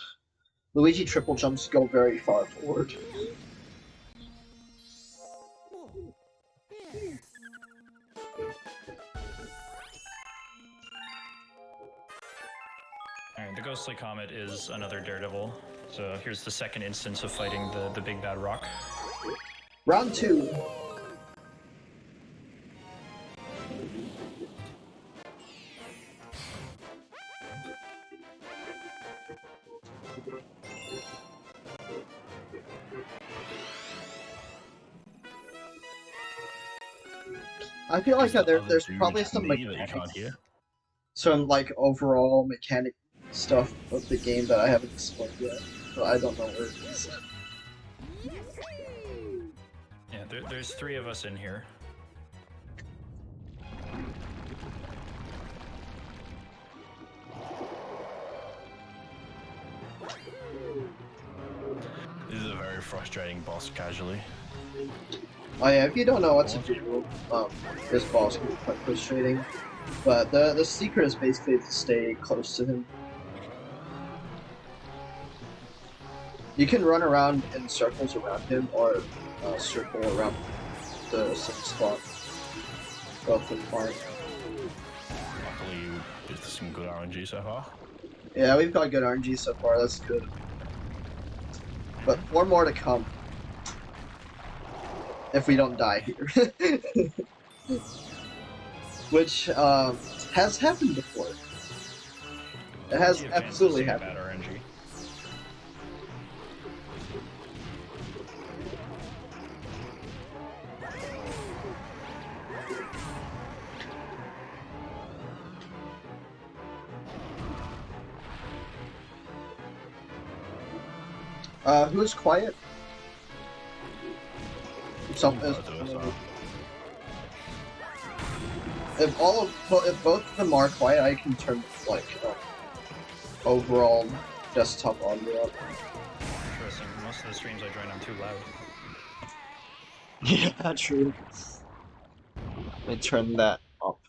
S1: Luigi triple jumps go very far forward.
S4: Alright, the Ghostly Comet is another Daredevil. So here's the second instance of fighting the big bad rock.
S1: Round 2. I feel like there's probably some
S2: that you can't hear.
S1: some like overall mechanic stuff of the game that I haven't explained yet, but I don't know where it is.
S4: Yeah, there's 3 of us in here.
S2: This is a very frustrating boss casually.
S1: Oh yeah, if you don't know what to do, this boss can be quite frustrating. But the secret is basically to stay close to him. You can run around in circles around him, or circle around the same spot. Both are fine.
S2: Luckily, it's some good RNG so far.
S1: Yeah, we've got good RNG so far, that's good. But 4 more to come. If we don't die here. Which has happened before. It has absolutely happened.
S4: Bad RNG.
S1: Who's quiet? If both of them are quiet, I can turn like overall desktop audio up.
S4: Interesting. Most of the streams I join, I'm too loud.
S1: Yeah, true. Let me turn that up.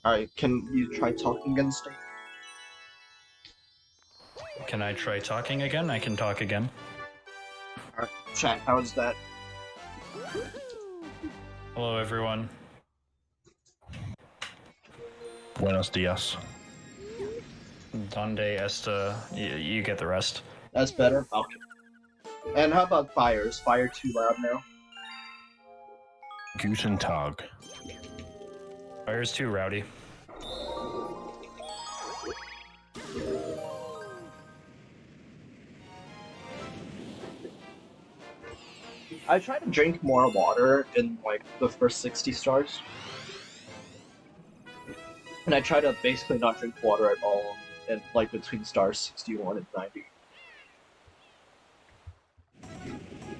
S1: Alright, can you try talking again, Steve?
S4: Can I try talking again? I can talk again.
S1: Alright, chat, how is that?
S4: Hello, everyone.
S2: Buenos dias.
S4: Donde esta? You get the rest.
S1: That's better? Okay. And how about fire? Is fire too loud now?
S2: Guten Tag.
S4: Fire's too rowdy.
S1: I try to drink more water in like the first 60 stars. And I try to basically not drink water at all in like between stars 61 and 90.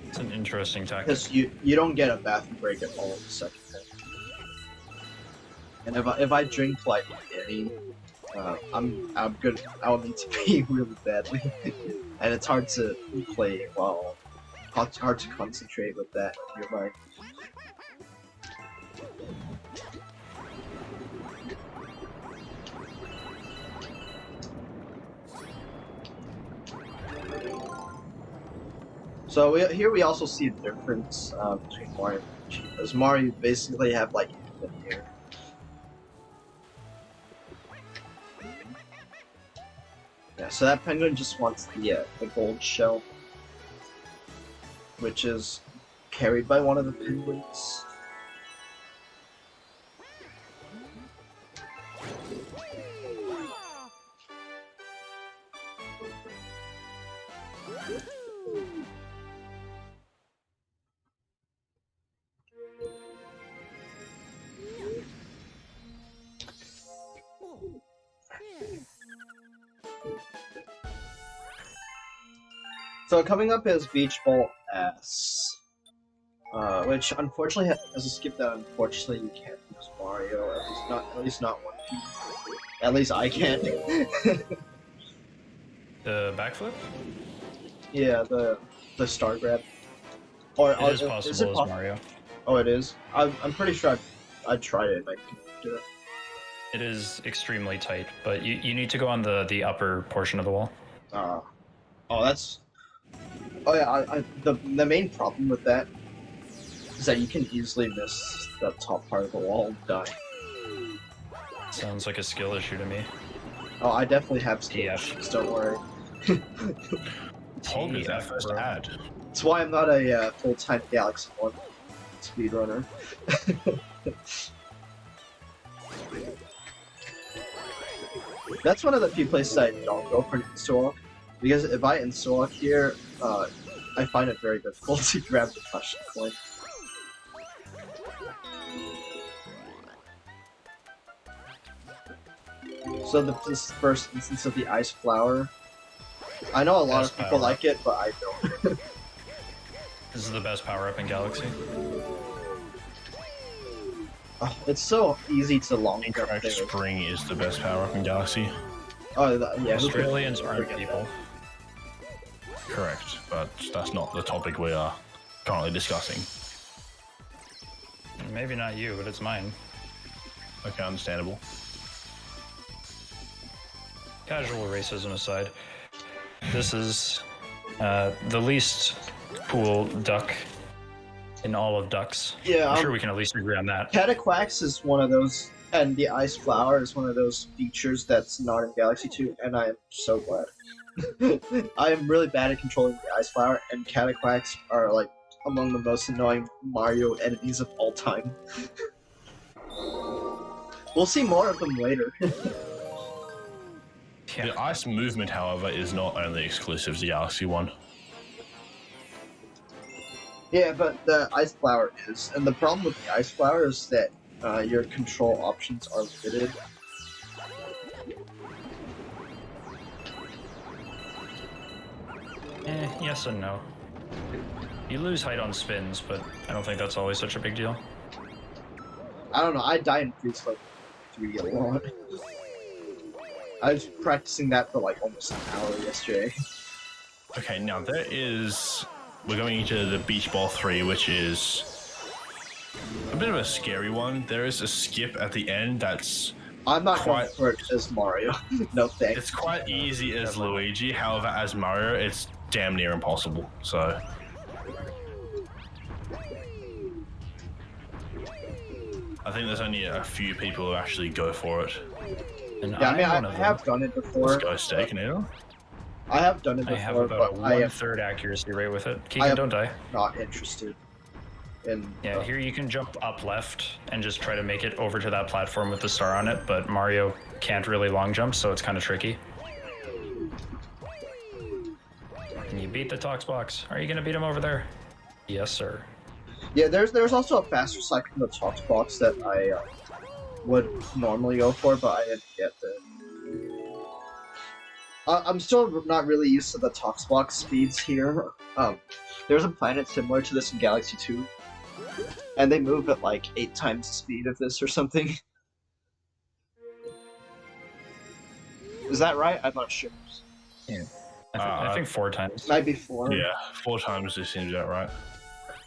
S4: It's an interesting tactic.
S1: Because you don't get a bathroom break at all in the second hit. And if I drink like any, I'm good. I'll need to pee really badly, and it's hard to play well. Hard to concentrate with that in your mind. So here we also see a difference between Mario and Peach, because Mario basically have like infinite here. Yeah, so that penguin just wants the gold shell, which is carried by one of the penguins. So coming up is Beach Ball S, which unfortunately has a skip that unfortunately you can't use Mario, at least not one P. At least I can't.
S4: The backflip?
S1: Yeah, the star grab. Or
S4: It is possible as Mario.
S1: Oh, it is. I'm pretty sure I tried it and I can do it.
S4: It is extremely tight, but you need to go on the upper portion of the wall.
S1: Oh, that's. Oh yeah, the main problem with that is that you can easily miss the top part of the wall and die.
S4: Sounds like a skill issue to me.
S1: Oh, I definitely have skill
S4: Yeah.
S1: issues, don't worry.
S2: Told me that first
S4: bro.
S2: ad.
S1: That's why I'm not a full-time Galaxy 1 speedrunner. That's one of the few places I don't go for an insta-walk, because if I insta-walk here, I find it very difficult to grab the touch coin. So this first instance of the ice flower. I know a lot
S4: Best
S1: of people
S4: power.
S1: like it, but I don't.
S4: This is the best power up in Galaxy.
S1: Oh, it's so easy to long jump
S2: Incorrect.
S1: there.
S2: Spring is the best power up in Galaxy.
S1: Oh, yeah. who could
S4: Australians aren't
S1: forget
S4: people.
S2: Correct, but that's not the topic we are currently discussing.
S4: Maybe not you, but it's mine.
S2: Okay, understandable.
S4: Casual racism aside, this is the least cool duck in all of ducks.
S1: that? Yeah,
S4: I'm sure we can at least agree on that.
S1: Cataquax is one of those, and the ice flower is one of those features that's not in Galaxy 2, and I am so glad. I am really bad at controlling the ice flower, and Cataquax are like among the most annoying Mario enemies of all time. We'll see more of them later.
S4: Yeah.
S2: The ice movement, however, is not only exclusive to Galaxy 1.
S1: Yeah, but the ice flower is, and the problem with the ice flower is that your control options are limited.
S4: Yes and no. You lose height on spins, but I don't think that's always such a big deal.
S1: I don't know, I die in freeze like 3 a lot. I was practicing that for like almost an hour yesterday.
S2: Okay, now we're going into the Beach Ball 3, which is a bit of a scary one. There is a skip at the end that's
S1: I'm not going
S2: Quite-
S1: for it as Mario. No thanks.
S2: it's quite easy as Luigi. However, as Mario, it's damn near impossible. So I think there's only a few people who actually go for it.
S4: And
S1: Yeah, I mean,
S4: I'm one
S1: I
S4: of them.
S1: have done it before.
S2: Let's go, Steak and Eater.
S1: I have done it
S4: I have
S1: before,
S4: about
S1: but
S4: a
S1: I am
S4: 1/3 accuracy rate with it.
S1: I
S4: Keegan,
S1: have-
S4: don't die.
S1: not interested in.
S4: Yeah, here you can jump up left and just try to make it over to that platform with the star on it, but Mario can't really long jump, so it's kind of tricky. Can you beat the Tox box? Are you gonna beat him over there? Yes, sir.
S1: Yeah, there's also a faster cycle in the Tox box that I would normally go for, but I didn't get there. I'm still not really used to the Tox box speeds here. There's a planet similar to this in Galaxy 2, and they move at like 8 times the speed of this or something. Is that right? I'm not sure.
S4: I think 4 times.
S1: Might be 4.
S2: Yeah, 4 times this seems about right.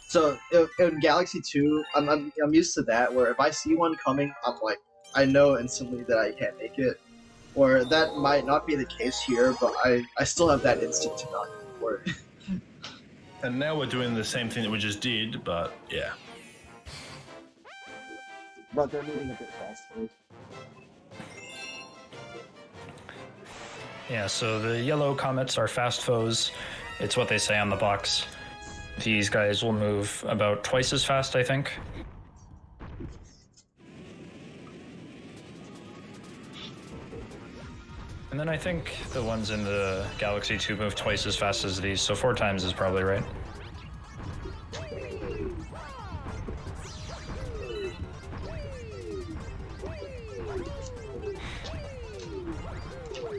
S1: So in Galaxy 2, I'm used to that, where if I see one coming, I'm like, I know instantly that I can't make it. Or that might not be the case here, but I still have that instinct to not go for it.
S2: And now we're doing the same thing that we just did, but yeah.
S1: But they're moving a bit faster.
S4: Yeah, so the yellow comets are fast foes. It's what they say on the box. These guys will move about twice as fast, I think. And then I think the ones in the Galaxy 2 move twice as fast as these, so 4 times is probably right.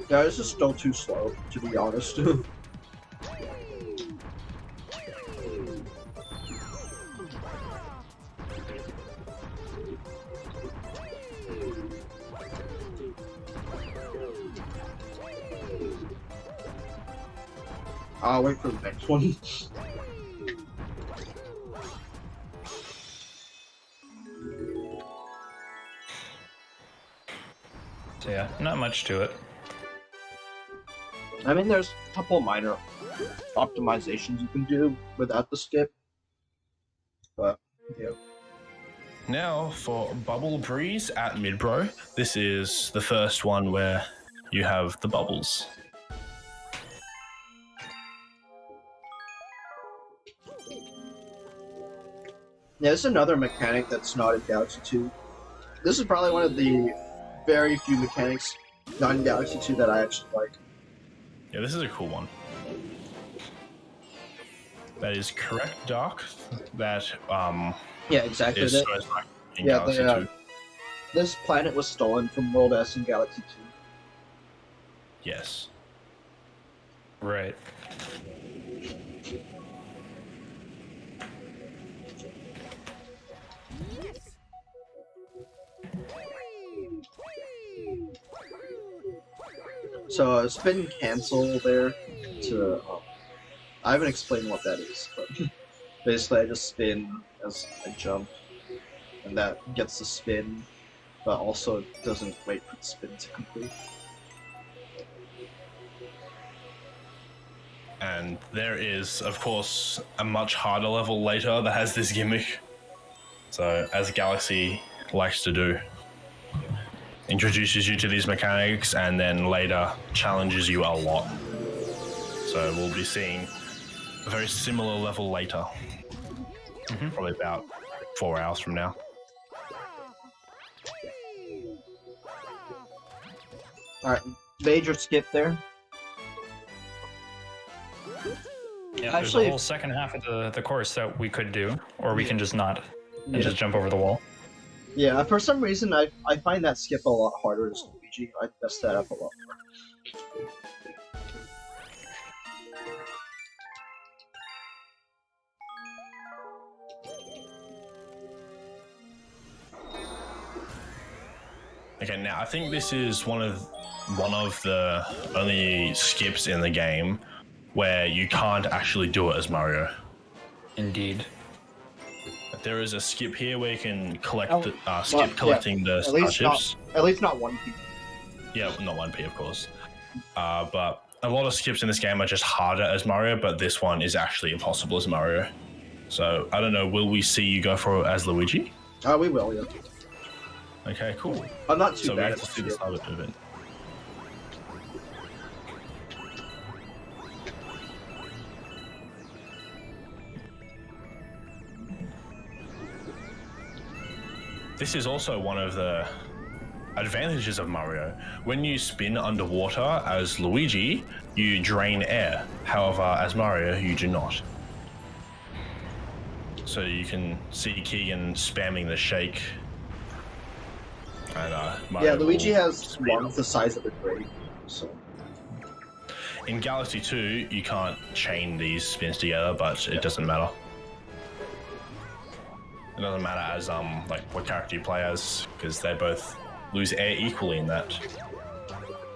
S1: Yeah, this is still too slow, to be honest. I'll wait for the next one.
S4: So yeah, not much to it.
S1: I mean, there's a couple minor optimizations you can do without the skip. But, yeah.
S2: Now for Bubble Breeze at Midbro. This is the first one where you have the bubbles.
S1: Yeah, this is another mechanic that's not in Galaxy 2. This is probably one of the very few mechanics not in Galaxy 2 that I actually like.
S2: Yeah, this is a cool one. That is correct, Doc. That
S1: Yeah, exactly.
S2: is
S1: That-
S2: so much in
S1: yeah,
S2: Galaxy
S1: they,
S2: 2.
S1: this planet was stolen from World S in Galaxy
S2: Yes.
S4: Right.
S1: So spin cancel there to I haven't explained what that is, but basically I just spin as I jump, and that gets the spin, but also doesn't wait for the spin to complete.
S2: And there is, of course, a much harder level later that has this gimmick. So, as Galaxy likes to do, introduces you to these mechanics and then later challenges you a lot. So we'll be seeing a very similar level later. Probably about 4 hours from now.
S1: Alright, major skip there.
S4: Yeah,
S1: Actually,
S4: there's a whole second half of the course that we could do, or we can just not and
S1: Yeah.
S4: just jump over the wall.
S1: Yeah, for some reason I find that skip a lot harder as Luigi. I messed that up a lot more.
S2: Okay, now I think this is one of the only skips in the game where you can't actually do it as Mario.
S4: Indeed.
S2: There is a skip here where you can collect
S1: Oh,
S2: skip collecting the starships.
S1: At least not 1P.
S2: Yeah, not 1P, of course. But a lot of skips in this game are just harder as Mario, but this one is actually impossible as Mario. So, I don't know, will we see you go for it as Luigi?
S1: We will, yeah.
S2: Okay, cool.
S1: I'm not too
S2: So we
S1: bad
S2: have
S1: at
S2: to see the
S1: skip.
S2: start of it. This is also one of the advantages of Mario. When you spin underwater as Luigi, you drain air. However, as Mario, you do not. So you can see Keegan spamming the shake. And, Mario
S1: Yeah, Luigi
S2: will
S1: has
S2: speed
S1: one
S2: up.
S1: the size of a grape, so...
S2: In Galaxy 2, you can't chain these spins together, but it doesn't matter. It doesn't matter as like what character you play as, because they both lose air equally in that.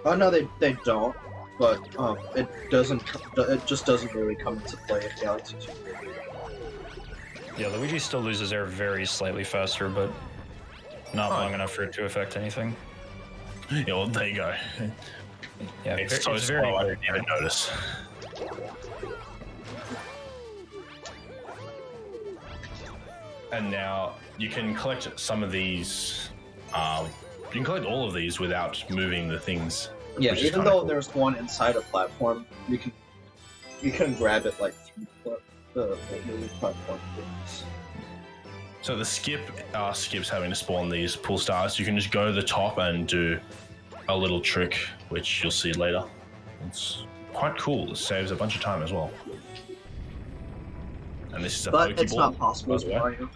S1: Oh no, they don't, but it just doesn't really come into play in Galaxy 2.
S4: Yeah, Luigi still loses air very slightly faster, but not long enough for it to affect anything.
S2: Yeah, well, there you go.
S4: Yeah,
S2: It's so
S4: it's
S2: slow,
S4: very
S2: I
S4: very
S2: didn't even notice. And now you can collect some of these. You can collect all of these without moving the things.
S1: Yeah,
S2: which is
S1: even
S2: kinda
S1: though
S2: cool.
S1: there's one inside a platform, you can grab it like through the platform things.
S2: So the skips having to spawn these pull stars. You can just go to the top and do a little trick, which you'll see later. It's quite cool. It saves a bunch of time as well. And this is a
S1: But
S2: Pokeball.
S1: it's not possible
S2: by
S1: as
S2: the way.
S1: Mario.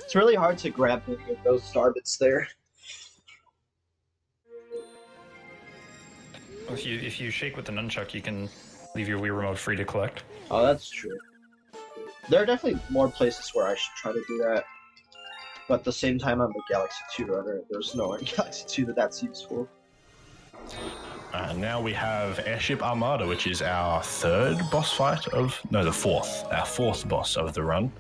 S1: It's really hard to grab any of those starbits there.
S4: If you shake with the nunchuck, you can leave your Wii remote free to collect.
S1: Oh, that's true. There are definitely more places where I should try to do that. But at the same time, I'm a Galaxy 2 runner. There's nowhere in Galaxy 2 that's useful.
S2: Now we have Airship Armada, which is our third boss fight of... No, the fourth. Our fourth boss of the run.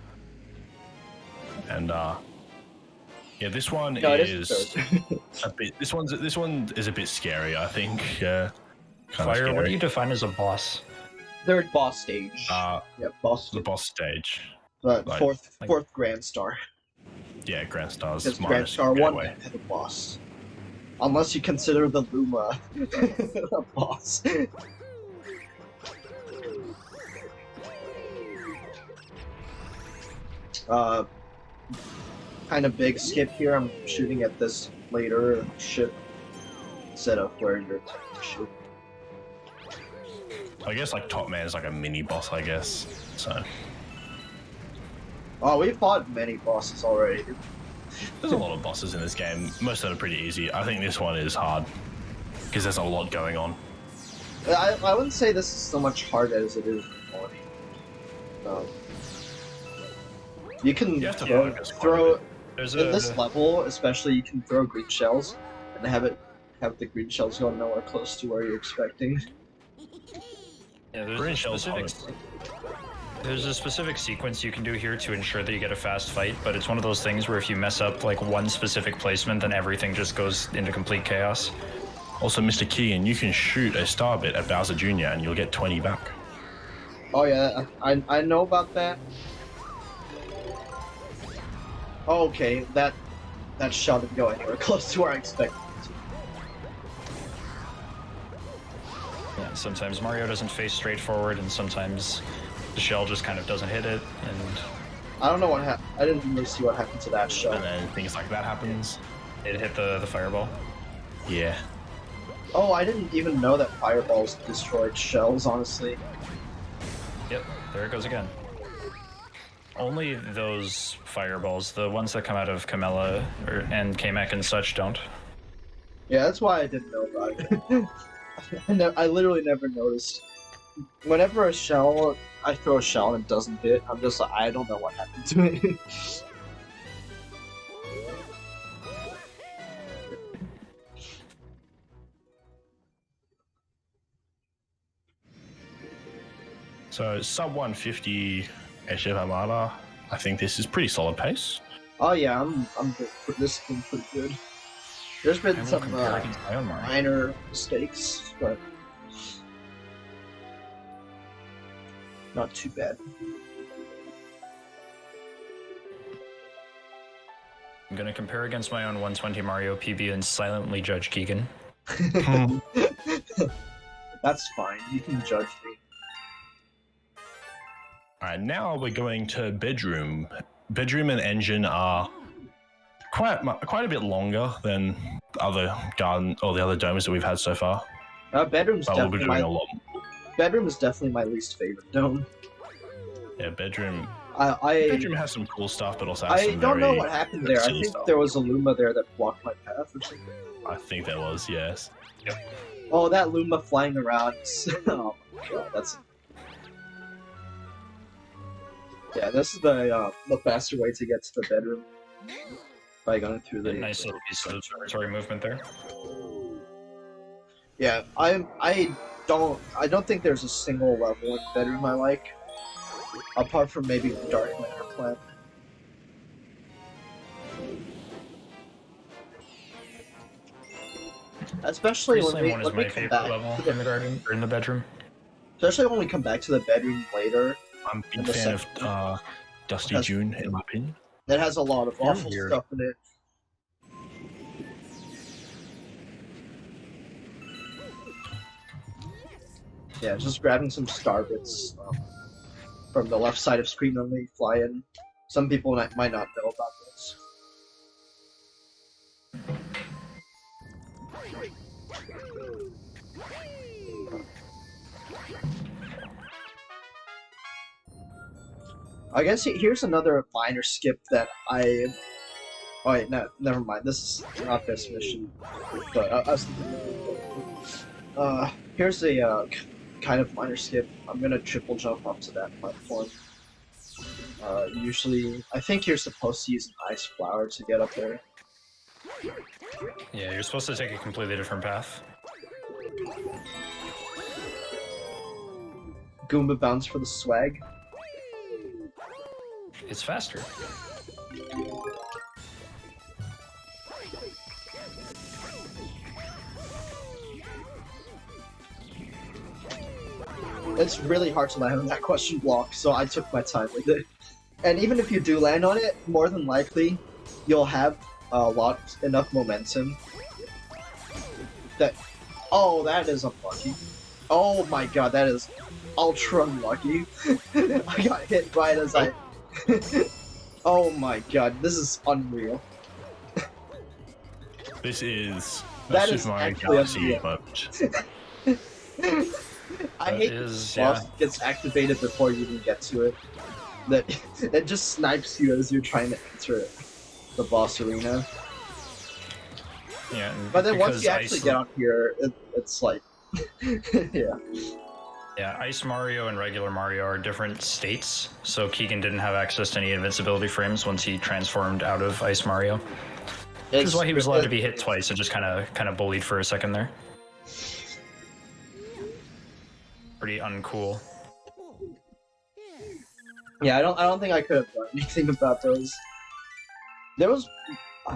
S2: And, yeah, this one
S1: No, it
S2: is
S1: third.
S2: a bit... This one is a bit scary, I think. Kinda
S4: Fire, what do
S2: scary.
S4: you define as a boss?
S1: Third boss stage. Yeah, boss
S2: The
S1: stage.
S2: boss stage.
S1: But
S2: like-
S1: fourth Grand Star.
S2: Yeah, Grand Stars.
S1: Because Grand
S2: minus
S1: Star 1
S2: Gateway.
S1: had a boss. Unless you consider the Luma a boss. Kind of big skip here. I'm shooting at this later ship instead of where you're attacking the ship.
S2: I guess like Top Man is like a mini boss, I guess. So
S1: Oh, we fought many bosses already.
S2: There's a lot of bosses in this game. Most of them are pretty easy. I think this one is hard because there's a lot going on.
S1: I wouldn't say this is so much hard as it is quality. You can
S2: have to
S1: throw,
S2: focus quite a
S1: throw
S2: bit.
S4: There's
S1: in this level, especially. You can throw green shells and have the green shells go nowhere close to where you're expecting.
S4: Yeah,
S2: Green shells
S4: there's a specific sequence you can do here to ensure that you get a fast fight, but it's one of those things where if you mess up like one specific placement, then everything just goes into complete chaos.
S2: Also, Mr. Keegan, you can shoot a star bit at Bowser Jr. and you'll get 20 back.
S1: Oh yeah, I know about that. Oh, okay, that shell didn't go anywhere close to where I expected it to.
S4: Yeah, sometimes Mario doesn't face straight forward, and sometimes the shell just kind of doesn't hit it, and
S1: I don't know what happened. I didn't really see what happened to that shell.
S2: And then things like that happens.
S4: it hit the fireball.
S2: Yeah.
S1: Oh, I didn't even know that fireballs destroyed shells, honestly.
S4: Yep, there it goes again. Only those fireballs, the ones that come out of Camilla and Kamek and such, don't.
S1: Yeah, that's why I didn't know about it. I literally never noticed. Whenever I throw a shell and it doesn't hit, I'm just like, I don't know what happened to it.
S2: So, sub 150 HF Armada. I think this is pretty solid pace.
S1: Oh yeah, I'm this has been pretty good. There's been
S4: And we'll
S1: some
S4: compare against my own Mario.
S1: minor mistakes, but not too bad.
S4: I'm gonna compare against my own 120 Mario PB and silently judge Keegan.
S1: That's fine. You can judge me.
S2: Alright, now we're going to Bedroom. Bedroom and Engine are quite a bit longer than the other garden or the other domes that we've had so far.
S1: Bedroom's
S2: But we'll be
S1: definitely
S2: doing a lot.
S1: Bedroom is definitely my least favorite dome.
S2: Yeah, Bedroom.
S1: I
S2: Bedroom has some cool stuff, but also has
S1: I
S2: some
S1: don't know
S2: very
S1: what happened there. I
S2: silly
S1: think
S2: stuff.
S1: there was a Luma there that blocked my path or something.
S2: I think there was, yes.
S1: Oh, that Luma flying around. Oh my god, that's. Yeah, this is the faster way to get to the bedroom. By going through the.
S4: Nice little piece of observatory movement there.
S1: Yeah, I don't think there's a single level in bedroom I like, apart from maybe the Dark Matter plant. Especially when
S4: Recently, one is
S1: we
S4: my
S1: come
S4: favorite
S1: back
S4: level
S1: to the,
S4: in the garden or in the bedroom.
S1: especially when we come back to the bedroom later.
S2: I'm a big
S1: The
S2: fan
S1: second-
S2: of Dusty
S1: Has-
S2: June, in my opinion.
S1: That has a lot of
S4: You're
S1: awful
S4: weird.
S1: stuff in it. Yeah, just grabbing some star bits from the left side of screen when we fly in. Some people might not know about this. I guess here's another minor skip that I. Oh wait, no, never mind. This is not this mission, but here's a kind of minor skip. I'm gonna triple jump up to that platform. Usually, I think you're supposed to use an ice flower to get up there.
S4: Yeah, you're supposed to take a completely different path.
S1: Goomba bounce for the swag.
S4: It's faster.
S1: It's really hard to land on that question block, so I took my time with it. And even if you do land on it, more than likely, you'll have enough momentum that. Oh, that is unlucky. Oh my god, that is ultra unlucky. I got hit right as I. Oh my god, this is unreal.
S2: This is
S1: That
S2: a
S1: is
S2: Super Mario
S1: actually
S2: Galaxy
S1: unreal.
S2: moment.
S1: I
S4: That
S1: hate
S4: is,
S1: the boss
S4: yeah.
S1: gets activated before you even get to it. That it just snipes you as you're trying to enter it. the boss arena.
S4: Yeah,
S1: But then once
S4: because
S1: you actually get on here, it's like, yeah.
S4: Yeah, Ice Mario and regular Mario are different states, so Keegan didn't have access to any invincibility frames once he transformed out of Ice Mario. Which is why he was allowed to be hit twice and just kind of bullied for a second there. Pretty uncool.
S1: Yeah, I don't think I could have done anything about those. There was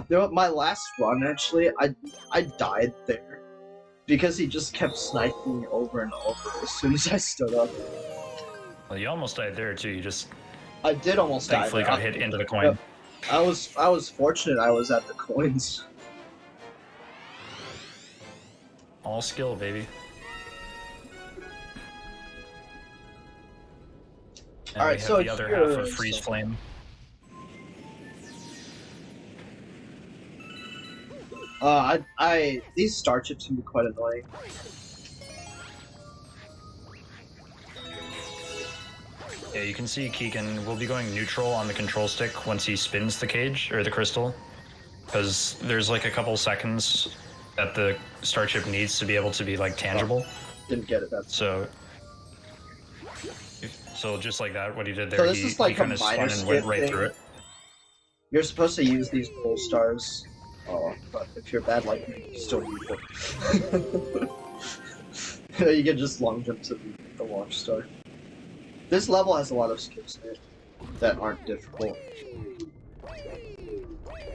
S1: my last run actually. I died there because he just kept sniping me over and over as soon as I stood up.
S4: Well, you almost died there too. You just
S1: I did almost die.
S4: thankfully got hit into the coin.
S1: I was fortunate I was at the coins.
S4: All skill, baby. And
S1: All right,
S4: we have
S1: so
S4: the other half of Freeze Flame.
S1: These star chips can be quite annoying.
S4: Yeah, you can see Keegan will be going neutral on the control stick once he spins the cage, or the crystal. Because there's like a couple seconds that the star chip needs to be able to be like tangible.
S1: Didn't get it, that's...
S4: So just like that, what he did there,
S1: So this is like
S4: he kind of spun and went right through it.
S1: You're supposed to use these pole stars. Oh, but if you're bad like me, you still need them. You can just long jump to the launch star. This level has a lot of skips in it that aren't difficult.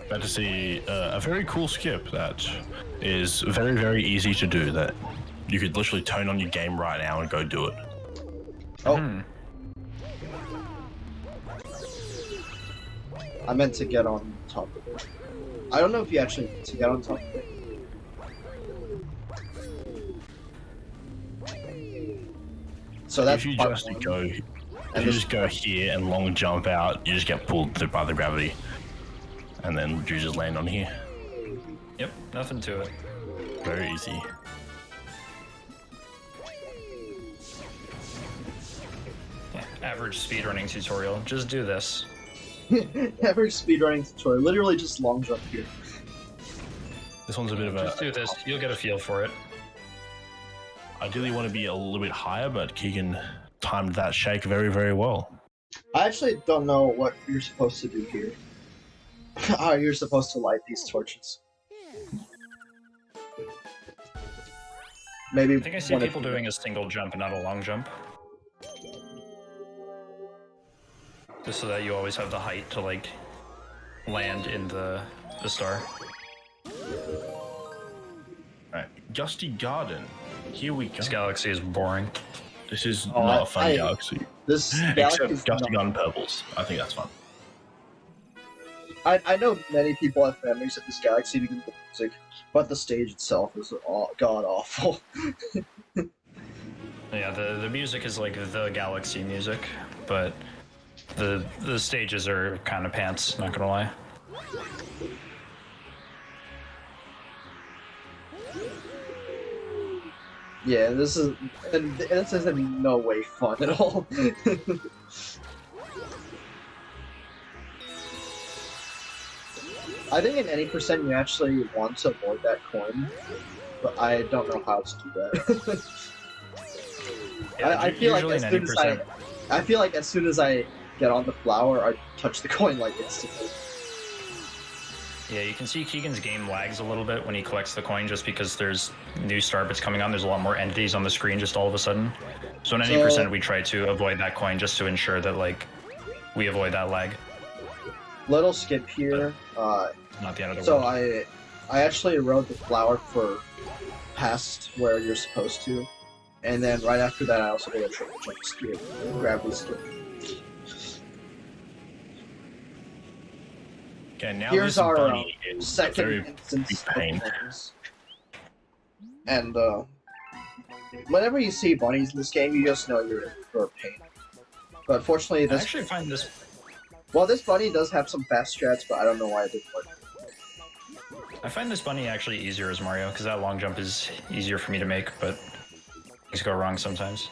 S2: About to see a very cool skip that is very, very easy to do, that you could literally turn on your game right now and go do it.
S1: Oh. I meant to get on top of it. I don't know if you actually need to get on top of it. So that's
S2: if you just go here and long jump out, you just get pulled by the gravity, and then you just land on here.
S4: Yep, nothing to it.
S2: Very easy.
S4: Yeah, average speedrunning tutorial. Just do this.
S1: Average speedrunning tutorial. Literally just long jump here.
S2: This one's a bit of a...
S4: Just do this. You'll get a feel for it.
S2: Ideally want to be a little bit higher, but Keegan timed that shake very, very well.
S1: I actually don't know what you're supposed to do here. You're supposed to light these torches. Maybe
S4: I think I see people doing a single jump and not a long jump. Just so that you always have the height to, like, land in the star.
S2: Alright, Gusty Garden. Here we go.
S4: This galaxy is boring.
S2: This is not a fun galaxy.
S1: This galaxy
S2: Except
S1: is
S2: Gusty
S1: not...
S2: Garden purples. I think that's fun.
S1: I know many people have memories of this galaxy because of the music, but the stage itself is god awful.
S4: Yeah, the music is like the galaxy music, but the stages are kind of pants, not gonna lie.
S1: Yeah, this is in no way fun at all. I think in any percent you actually want to avoid that coin, but I don't know how to do that.
S4: Yeah,
S1: I feel like as soon as I get on the flower, I touch the coin like instantly.
S4: Yeah, you can see Keegan's game lags a little bit when he collects the coin just because there's new star bits coming on. There's a lot more entities on the screen just all of a sudden. So in any percent, we try to avoid that coin just to ensure that, like, we avoid that lag.
S1: Little skip here.
S4: Not the end of the
S1: so
S4: world.
S1: I actually rode the flower for past where you're supposed to, and then right after that I also did a triple jump skip, gravity skip.
S2: Okay, now
S1: Here's
S2: this
S1: our
S2: bunny is
S1: second
S2: very
S1: instance
S2: big
S1: of
S2: pain.
S1: bunnies. And whenever you see bunnies in this game, you just know you're in for pain. But fortunately,
S4: I
S1: this
S4: actually find this...
S1: well, this bunny does have some fast strats, but I don't know why it didn't work.
S4: I find this bunny actually easier as Mario, because that long jump is easier for me to make, but things go wrong sometimes.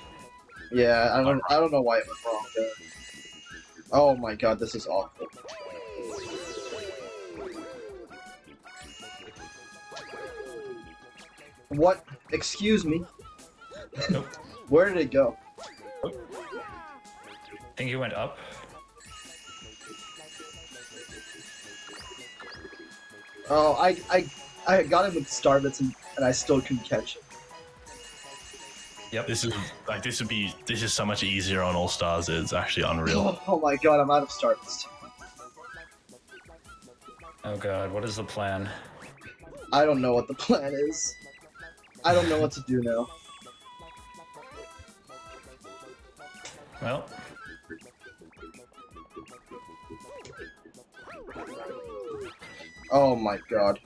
S1: Yeah, I don't know why it went wrong there. Oh my god, this is awful. What? Excuse me.
S4: Nope.
S1: Where did it go?
S4: I think he went up.
S1: Oh, I got him with Starbits and I still couldn't catch it.
S4: Yep.
S2: This is so much easier on All Stars. It's actually unreal.
S1: Oh my god, I'm out of Starbits.
S4: Oh god, what is the plan?
S1: I don't know what the plan is. I don't know what to do now.
S4: Well,
S1: Oh my god.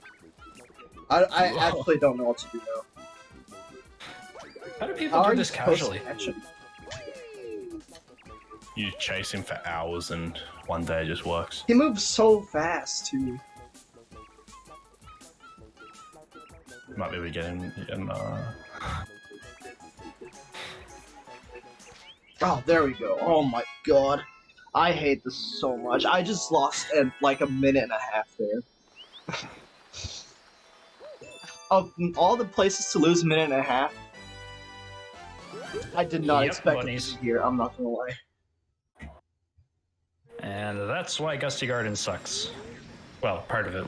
S1: I actually don't know what to do now.
S4: how do people
S1: How
S4: do
S1: are you
S4: this
S1: supposed to
S4: casually?
S1: catch him?
S2: You chase him for hours, and one day it just works.
S1: He moves so fast too.
S2: Might be able to get him.
S1: Oh, there we go. Oh my god. I hate this so much. I just lost like a minute and a half there. Of all the places to lose a minute and a half, I did not
S4: Yep,
S1: expect
S4: bunnies.
S1: it to be here, I'm not gonna lie.
S4: And that's why Gusty Garden sucks. Well, part of it.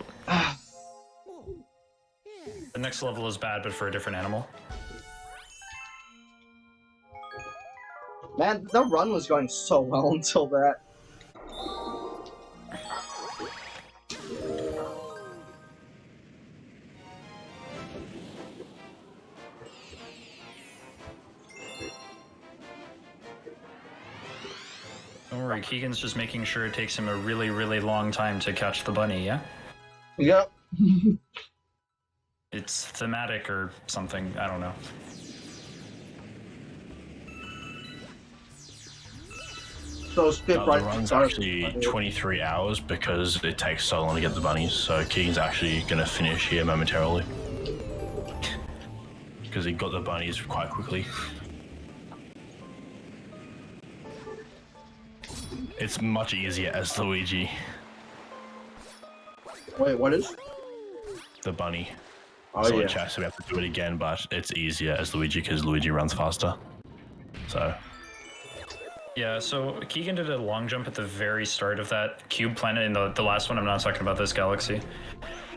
S4: The next level is bad, but for a different animal.
S1: Man, the run was going so well until that.
S4: Don't worry, Keegan's just making sure it takes him a really, really long time to catch the bunny, yeah?
S1: Yep.
S4: It's thematic or something, I don't know.
S1: So skip
S2: The
S1: right
S2: run's
S1: to
S2: actually 23 hours because it takes so long to get the bunnies. So Keegan's actually gonna finish here momentarily because he got the bunnies quite quickly. It's much easier as Luigi,
S1: Wait, what is?
S2: the bunny.
S1: Oh
S2: So
S1: yeah.
S2: in chess we have to do it again, but it's easier as Luigi because Luigi runs faster. So
S4: Yeah, so Keegan did a long jump at the very start of that cube planet in the last one. I'm not talking about this galaxy.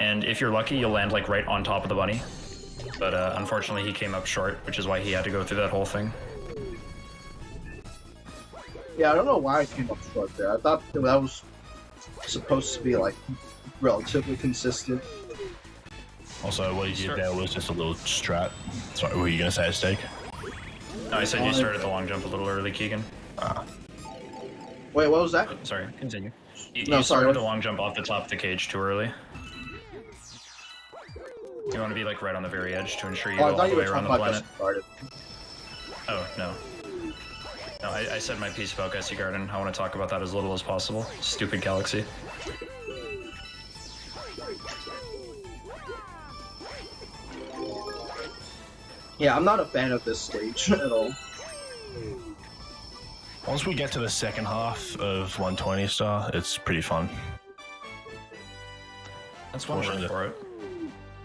S4: And if you're lucky, you'll land like right on top of the bunny. But unfortunately, he came up short, which is why he had to go through that whole thing.
S1: Yeah, I don't know why I came up short there. I thought that was supposed to be like relatively consistent.
S2: also what he did there was just a little strat. Sorry, were you gonna say a stake?
S4: No, I said you started the long jump a little early, Keegan.
S1: Wait, what was that?
S4: Sorry, continue. You
S1: No, sorry,
S4: started
S1: what-
S4: the long jump off the top of the cage too early. You want to be like right on the very edge to ensure you
S1: Oh, I
S4: go all
S1: thought
S4: the
S1: you were
S4: way around
S1: talking
S4: the
S1: about
S4: planet.
S1: Gusty Garden.
S4: Oh, no. No, I said my piece about Gusty Garden. I want to talk about that as little as possible. Stupid galaxy.
S1: Yeah, I'm not a fan of this stage at all.
S2: Once we get to the second half of 120 star, it's pretty fun.
S4: That's one word for it.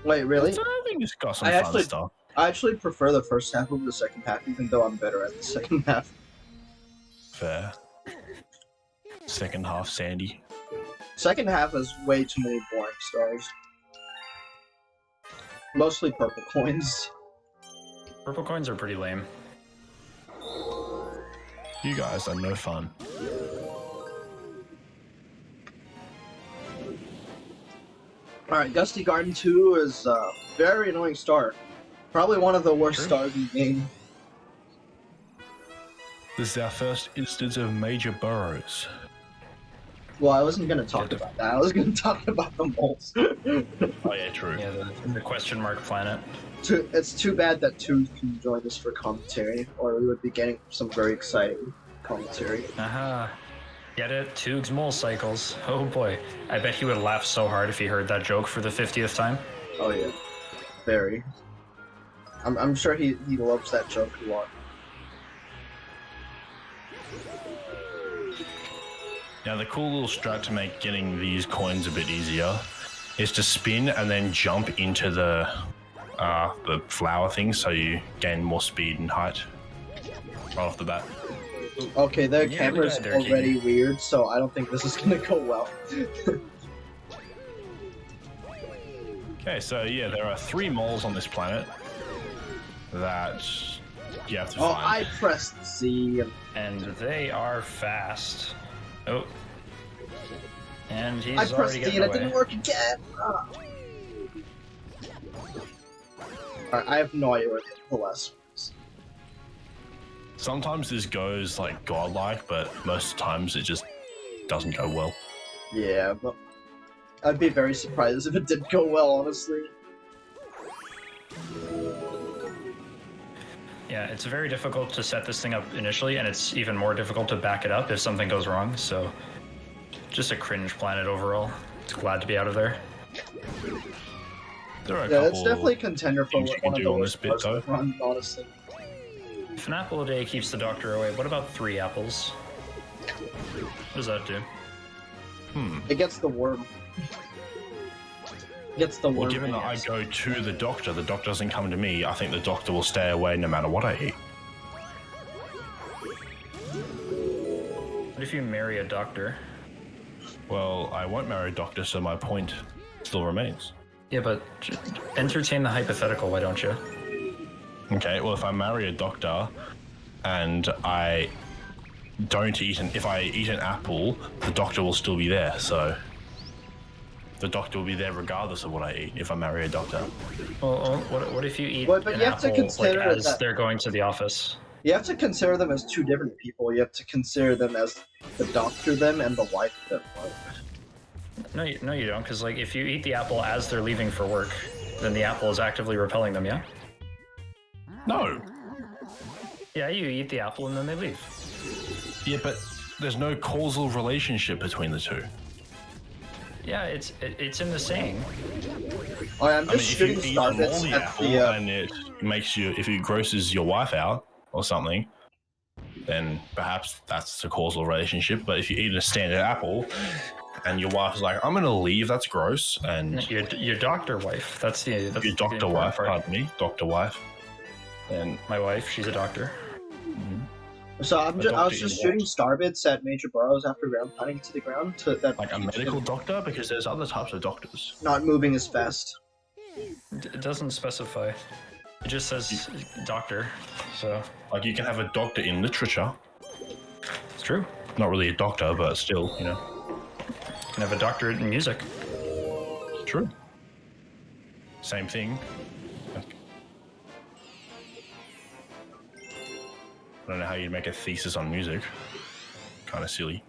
S1: Wait, really?
S2: I think it's got some
S1: I
S2: fun
S1: actually-
S2: stuff.
S1: I actually prefer the first half over the second half, even though I'm better at the second half.
S2: Fair. Second half, Sandy.
S1: Second half has way too many boring stars. Mostly purple coins.
S4: Purple coins are pretty lame.
S2: You guys are no fun.
S1: Alright, Gusty Garden 2 is a very annoying star. Probably one of the worst
S4: True.
S1: stars in the game.
S2: This is our first instance of major burrows.
S1: Well, I wasn't gonna talk about that. I was gonna talk about the moles.
S2: Oh yeah, true.
S4: Yeah, the question mark planet.
S1: It's too bad that Two can join us for commentary, or we would be getting some very exciting commentary.
S4: Aha. Get it? Toogs mole cycles. Oh boy. I bet he would laugh so hard if he heard that joke for the 50th time.
S1: Oh yeah, very. I'm sure he loves that joke a lot.
S2: Now the cool little strat to make getting these coins a bit easier is to spin and then jump into the the flower thing, so you gain more speed and height right off the bat.
S1: Okay, their
S4: Yeah,
S1: camera's
S4: look at that,
S1: already weird, so I don't think this is gonna go well.
S2: Okay, so yeah, there are 3 moles on this planet that you have to
S1: Oh,
S2: find.
S1: I pressed C.
S4: And they are fast. Oh. And he's
S1: I pressed
S4: already
S1: C
S4: getting
S1: and it
S4: away.
S1: didn't work again. Alright, I have no idea where the last one is.
S2: Sometimes this goes like godlike, but most times it just doesn't go well.
S1: Yeah, but I'd be very surprised if it did go well, honestly.
S4: Yeah, it's very difficult to set this thing up initially, and it's even more difficult to back it up if something goes wrong, so... Just a cringe planet overall. It's glad to be out of there.
S2: There are a
S1: Yeah,
S2: couple
S1: it's definitely a contender for
S2: things you can
S1: one of
S2: do
S1: the
S2: on
S1: worst
S2: this bit,
S1: parts
S2: though.
S1: of the run, honestly.
S4: If an apple a day keeps the doctor away, what about 3 apples? What does that do?
S1: It gets the worm. Gets the
S2: Well,
S1: worm.
S2: given that I
S1: yes.
S2: go to the doctor doesn't come to me, I think the doctor will stay away no matter what I eat.
S4: What if you marry a doctor?
S2: Well, I won't marry a doctor, so my point still remains.
S4: Yeah, but entertain the hypothetical, why don't you?
S2: Okay, well, if I marry a doctor and I don't eat if I eat an apple, the doctor will still be there, so the doctor will be there regardless of what I eat if I marry a doctor.
S4: Well, what if you eat
S1: But
S4: an
S1: you have to
S4: apple
S1: consider
S4: as
S1: that-
S4: they're going to the office?
S1: You have to consider them as 2 different people. You have to consider them as the doctor them and the wife them.
S4: No, you don't, because like if you eat the apple as they're leaving for work, then the apple is actively repelling them, yeah?
S2: No.
S4: Yeah, you eat the apple and then they leave.
S2: Yeah, but there's no causal relationship between the 2.
S4: Yeah, it's in the saying.
S1: Oh, I'm
S2: I mean,
S1: just
S2: if you
S1: shooting
S2: eat a
S1: starbits
S2: moldy
S1: at
S2: apple
S1: the.
S2: and it makes you, if it grosses your wife out or something, then perhaps that's the causal relationship. But if you eat a standard apple and your wife is like, "I'm gonna leave," that's gross, and
S4: Your doctor wife. That's
S2: your
S4: the
S2: doctor
S4: important
S2: wife,
S4: part.
S2: pardon me, doctor wife,
S4: And my wife, she's a doctor.
S1: So I
S2: doctor
S1: was just
S2: is
S1: shooting starbits at major burrows after ground pounding to the ground to that
S2: like a
S1: keeps
S2: medical
S1: them
S2: doctor, because there's other types of doctors.
S1: not moving as fast.
S4: It doesn't specify. It just says doctor. So
S2: Like you can have a doctor in literature,
S4: it's true.
S2: not really a doctor, but still, you know,
S4: You can have a doctorate in music.
S2: it's true. Same thing. I don't know how you'd make a thesis on music. Kind of silly.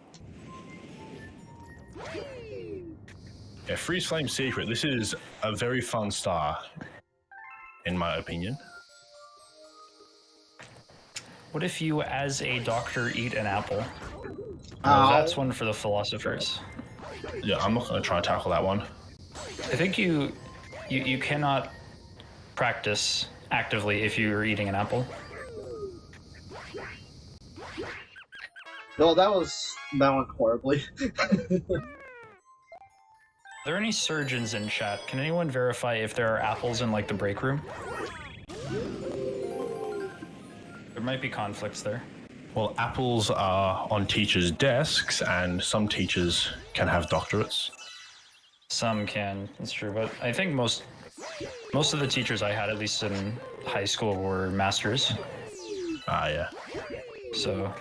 S2: Yeah, Freeze Flame Secret. This is a very fun star, in my opinion.
S4: What if you, as a doctor, eat an apple?
S1: Ow.
S4: That's one for the philosophers.
S2: Yeah, I'm not going to try and tackle that one.
S4: I think you cannot practice actively if you're eating an apple.
S1: No, that went horribly.
S4: Are there any surgeons in chat? Can anyone verify if there are apples in like the break room? There might be conflicts there.
S2: Well, apples are on teachers' desks, and some teachers can have doctorates.
S4: Some can, that's true, but I think most of the teachers I had, at least in high school, were masters.
S2: Ah, yeah.
S4: So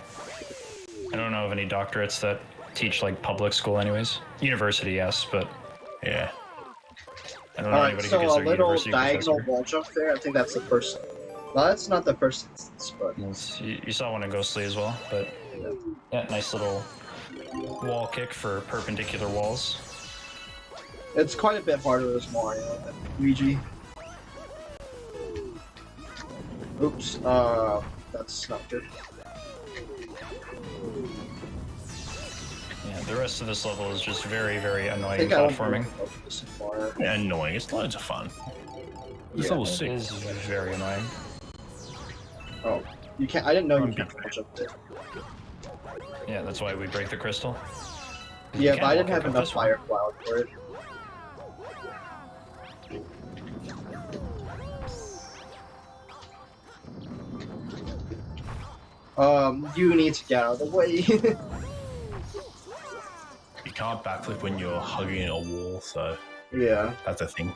S4: I don't know of any doctorates that teach like public school anyways. University, yes, but
S2: Yeah.
S4: I don't know
S1: Alright,
S4: anybody
S1: so
S4: who gets
S1: a
S4: their
S1: little
S4: university
S1: diagonal
S4: professor.
S1: wall jump there. I think that's the first. Well, that's not the first instance, but
S4: You saw one in Ghostly as well, but yeah, nice little wall kick for perpendicular walls.
S1: it's quite a bit harder as Mario than Luigi. Oops. That's not good.
S4: Yeah, the rest of this level is just very, very
S1: I
S4: annoying
S1: think I don't
S4: platforming.
S1: know this far.
S2: Yeah, annoying. It's loads of fun. It's
S1: Yeah,
S2: level
S4: It
S2: 6.
S4: is very annoying.
S1: Oh, you can't. I didn't know you
S2: Okay.
S1: could wall jump there.
S4: Yeah, that's why we break the crystal.
S1: Yeah,
S4: can
S1: but I didn't
S4: wall
S1: have
S4: kick up
S1: enough
S4: this one.
S1: fire cloud for it. You need to get out of the way.
S2: You can't backflip when you're hugging a wall, so
S1: Yeah.
S2: that's a thing.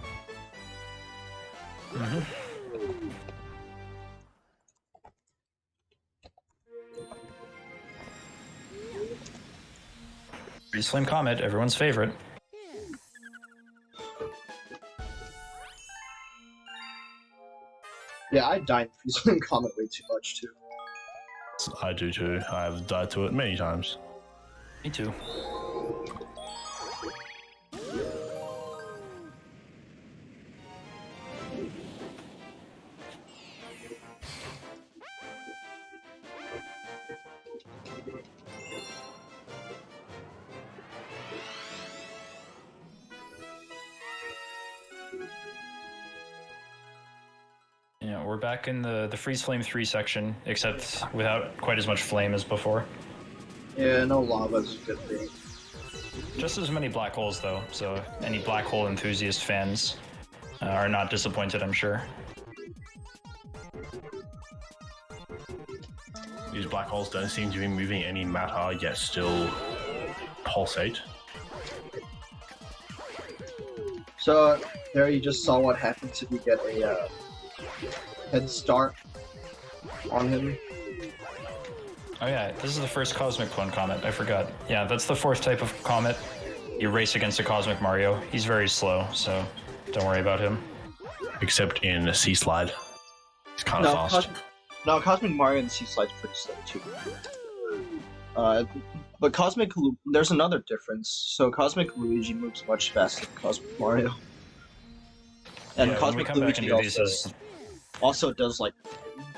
S4: Freeze Flame Comet, everyone's favorite.
S1: Yeah, I died in Freeze Comet way too much too.
S2: I do too. I've died to it many times.
S4: Me too. Yeah, we're back in the Freeze Flame 3 section, except without quite as much flame as before.
S1: Yeah, no lava's a good thing.
S4: Just as many black holes, though, so any black hole enthusiast fans are not disappointed, I'm sure.
S2: These black holes don't seem to be moving any matter, yet still pulsate.
S1: So, there you just saw what happens if you get a head start on him.
S4: Oh yeah, this is the first Cosmic Clone Comet, I forgot. Yeah, that's the fourth type of Comet. You race against a Cosmic Mario. He's very slow, so don't worry about him.
S2: Except in Sea Slide. It's kind of fast.
S1: Cosmic Mario and Sea Slide's pretty slow too. But there's another difference. So Cosmic Luigi moves much faster than Cosmic Mario. And
S4: Yeah,
S1: Cosmic
S4: when we come back
S1: Luigi
S4: into these
S1: also does like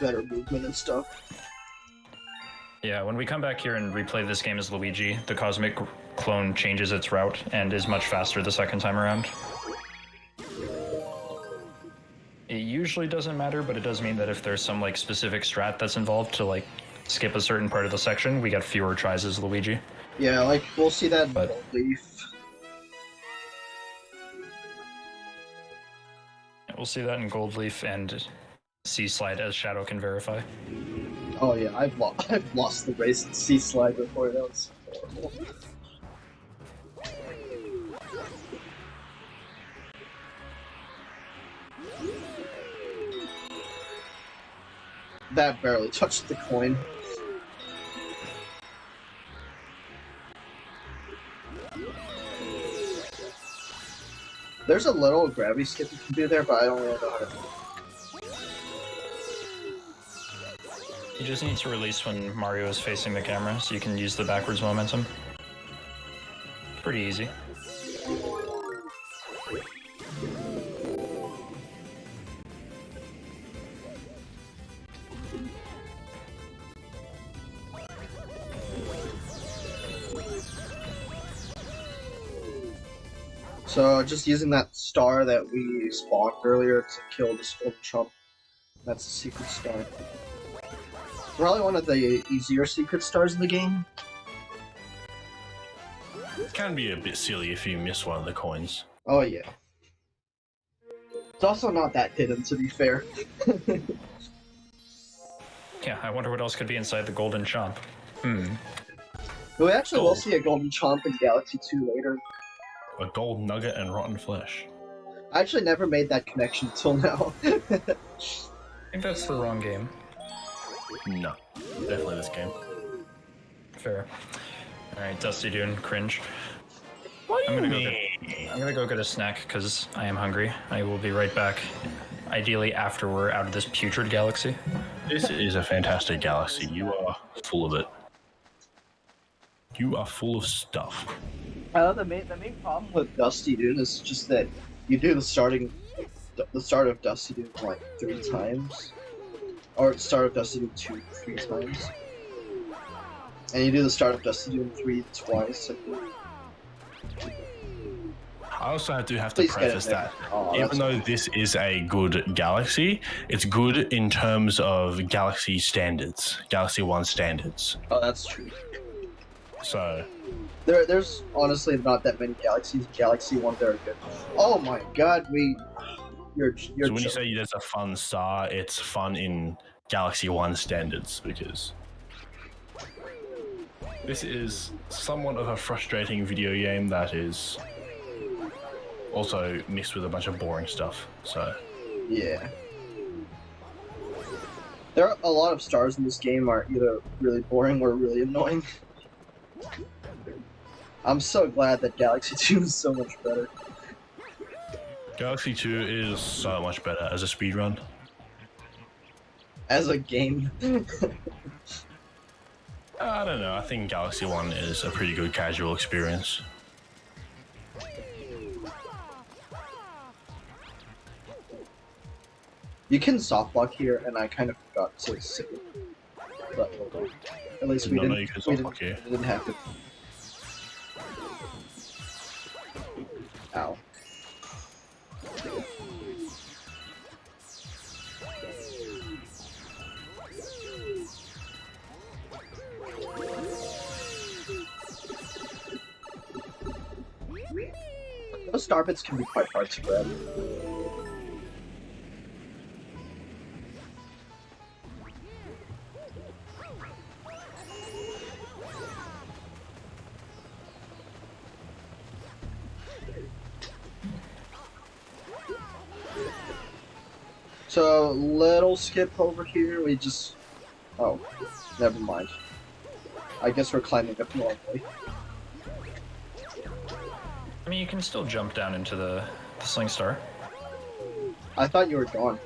S1: better movement and stuff.
S4: Yeah, when we come back here and replay this game as Luigi, the Cosmic Clone changes its route and is much faster the second time around. It usually doesn't matter, but it does mean that if there's some like specific strat that's involved to like skip a certain part of the section, we get fewer tries as Luigi.
S1: Yeah, like we'll see that in
S4: But-
S1: Gold Leaf.
S4: We'll see that in Gold Leaf and Sea Slide, as Shadow can verify.
S1: Oh yeah, I've lost the race in Sea Slide before. That was horrible. That barely touched the coin. There's a little gravity skip you can do there, but I don't really know how to do it.
S4: You just need to release when Mario is facing the camera, so you can use the backwards momentum. Pretty easy.
S1: So just using that star that we spawned earlier to kill this golden chump. That's a secret star. Probably one of the easier secret stars in the game.
S2: It can be a bit silly if you miss one of the coins.
S1: Oh yeah. It's also not that hidden, to be fair.
S4: Yeah, I wonder what else could be inside the golden chomp.
S1: We actually will
S2: Gold.
S1: see a golden chomp in Galaxy 2 later.
S2: A gold nugget and rotten flesh.
S1: I actually never made that connection until now.
S4: I think that's the wrong game.
S2: No, definitely this game.
S4: Fair. Alright, Dusty Dune, cringe.
S2: What do
S4: I'm
S2: you
S4: gonna go
S2: mean?
S4: I'm gonna go get a snack, because I am hungry. I will be right back. Ideally after we're out of this putrid galaxy.
S2: This is a fantastic galaxy. You are full of it. You are full of stuff.
S1: The main problem with Dusty Dune is just that you do the start of Dusty Dune like 3 times, or the start of Dusty Dune 2 3 times, and you do the start of Dusty Dune 3 twice. I think.
S2: I also do have to
S1: Please get it
S2: preface
S1: there.
S2: that
S1: Oh,
S2: even
S1: that's
S2: though this is a good galaxy, it's good in terms of galaxy standards, Galaxy 1 standards.
S1: Oh, that's true.
S2: So,
S1: There's honestly not that many galaxies in Galaxy 1 that are good. Oh my god, you're
S2: so when you
S1: joking.
S2: say there's a fun star, it's fun in Galaxy 1 standards because This is somewhat of a frustrating video game that is also mixed with a bunch of boring stuff. So
S1: Yeah. There are a lot of stars in this game are either really boring or really annoying. I'm so glad that Galaxy 2 is so much better.
S2: Galaxy 2 is so much better as a speedrun.
S1: As a game.
S2: I don't know, I think Galaxy 1 is a pretty good casual experience.
S1: You can softlock here, and I kind of forgot to say it. But hold on. At least
S2: Did
S1: we
S2: not know
S1: didn't,
S2: you could
S1: we
S2: softlock here.
S1: didn't have to. Ow. Those star bits can be quite hard to grab. So, little skip over here, we just... Oh, never mind. I guess we're climbing up normally.
S4: I mean, you can still jump down into the Sling Star.
S1: I thought you were gone.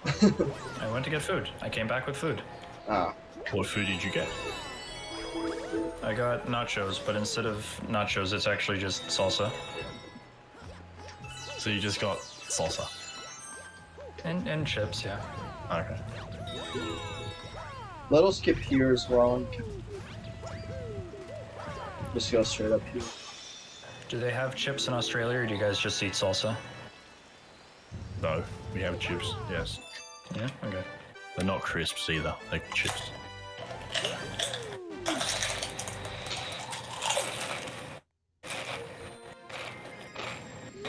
S4: I went to get food. I came back with food.
S1: Ah.
S2: What food did you get?
S4: I got nachos, but instead of nachos, it's actually just salsa.
S2: So you just got salsa.
S4: And chips, yeah.
S2: Okay.
S1: Little skip here as well. And just go straight up here.
S4: Do they have chips in Australia, or do you guys just eat salsa?
S2: No, we have chips, yes.
S4: Yeah, okay.
S2: They're not crisps either, they're chips.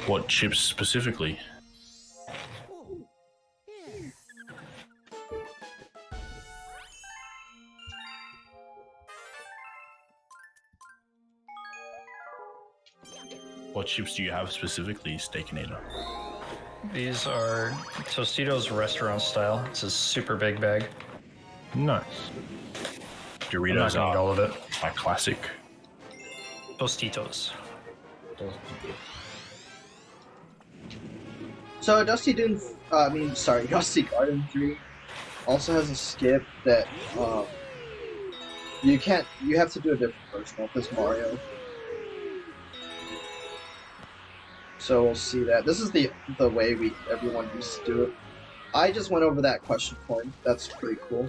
S2: What chips specifically? What chips do you have specifically, Steakinator?
S4: These are Tostitos restaurant style. It's a super big bag.
S2: Nice.
S4: I'm not
S2: Doritos
S4: gonna eat all
S2: are
S4: of it.
S2: my classic.
S4: Tostitos.
S1: So Dusty Garden 3 also has a skip that you have to do a different version of this Mario. So we'll see that. This is the way everyone used to do it. I just went over that question point. That's pretty cool.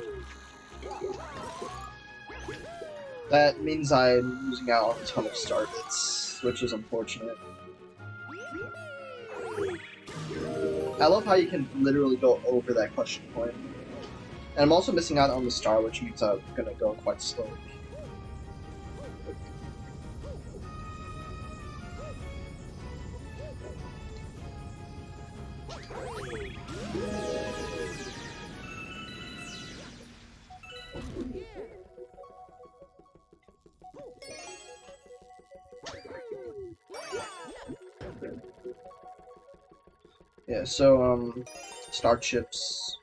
S1: That means I'm losing out on a ton of star bits, which is unfortunate. I love how you can literally go over that question point. And I'm also missing out on the star, which means I'm gonna go quite slow. Yeah, so, star chips.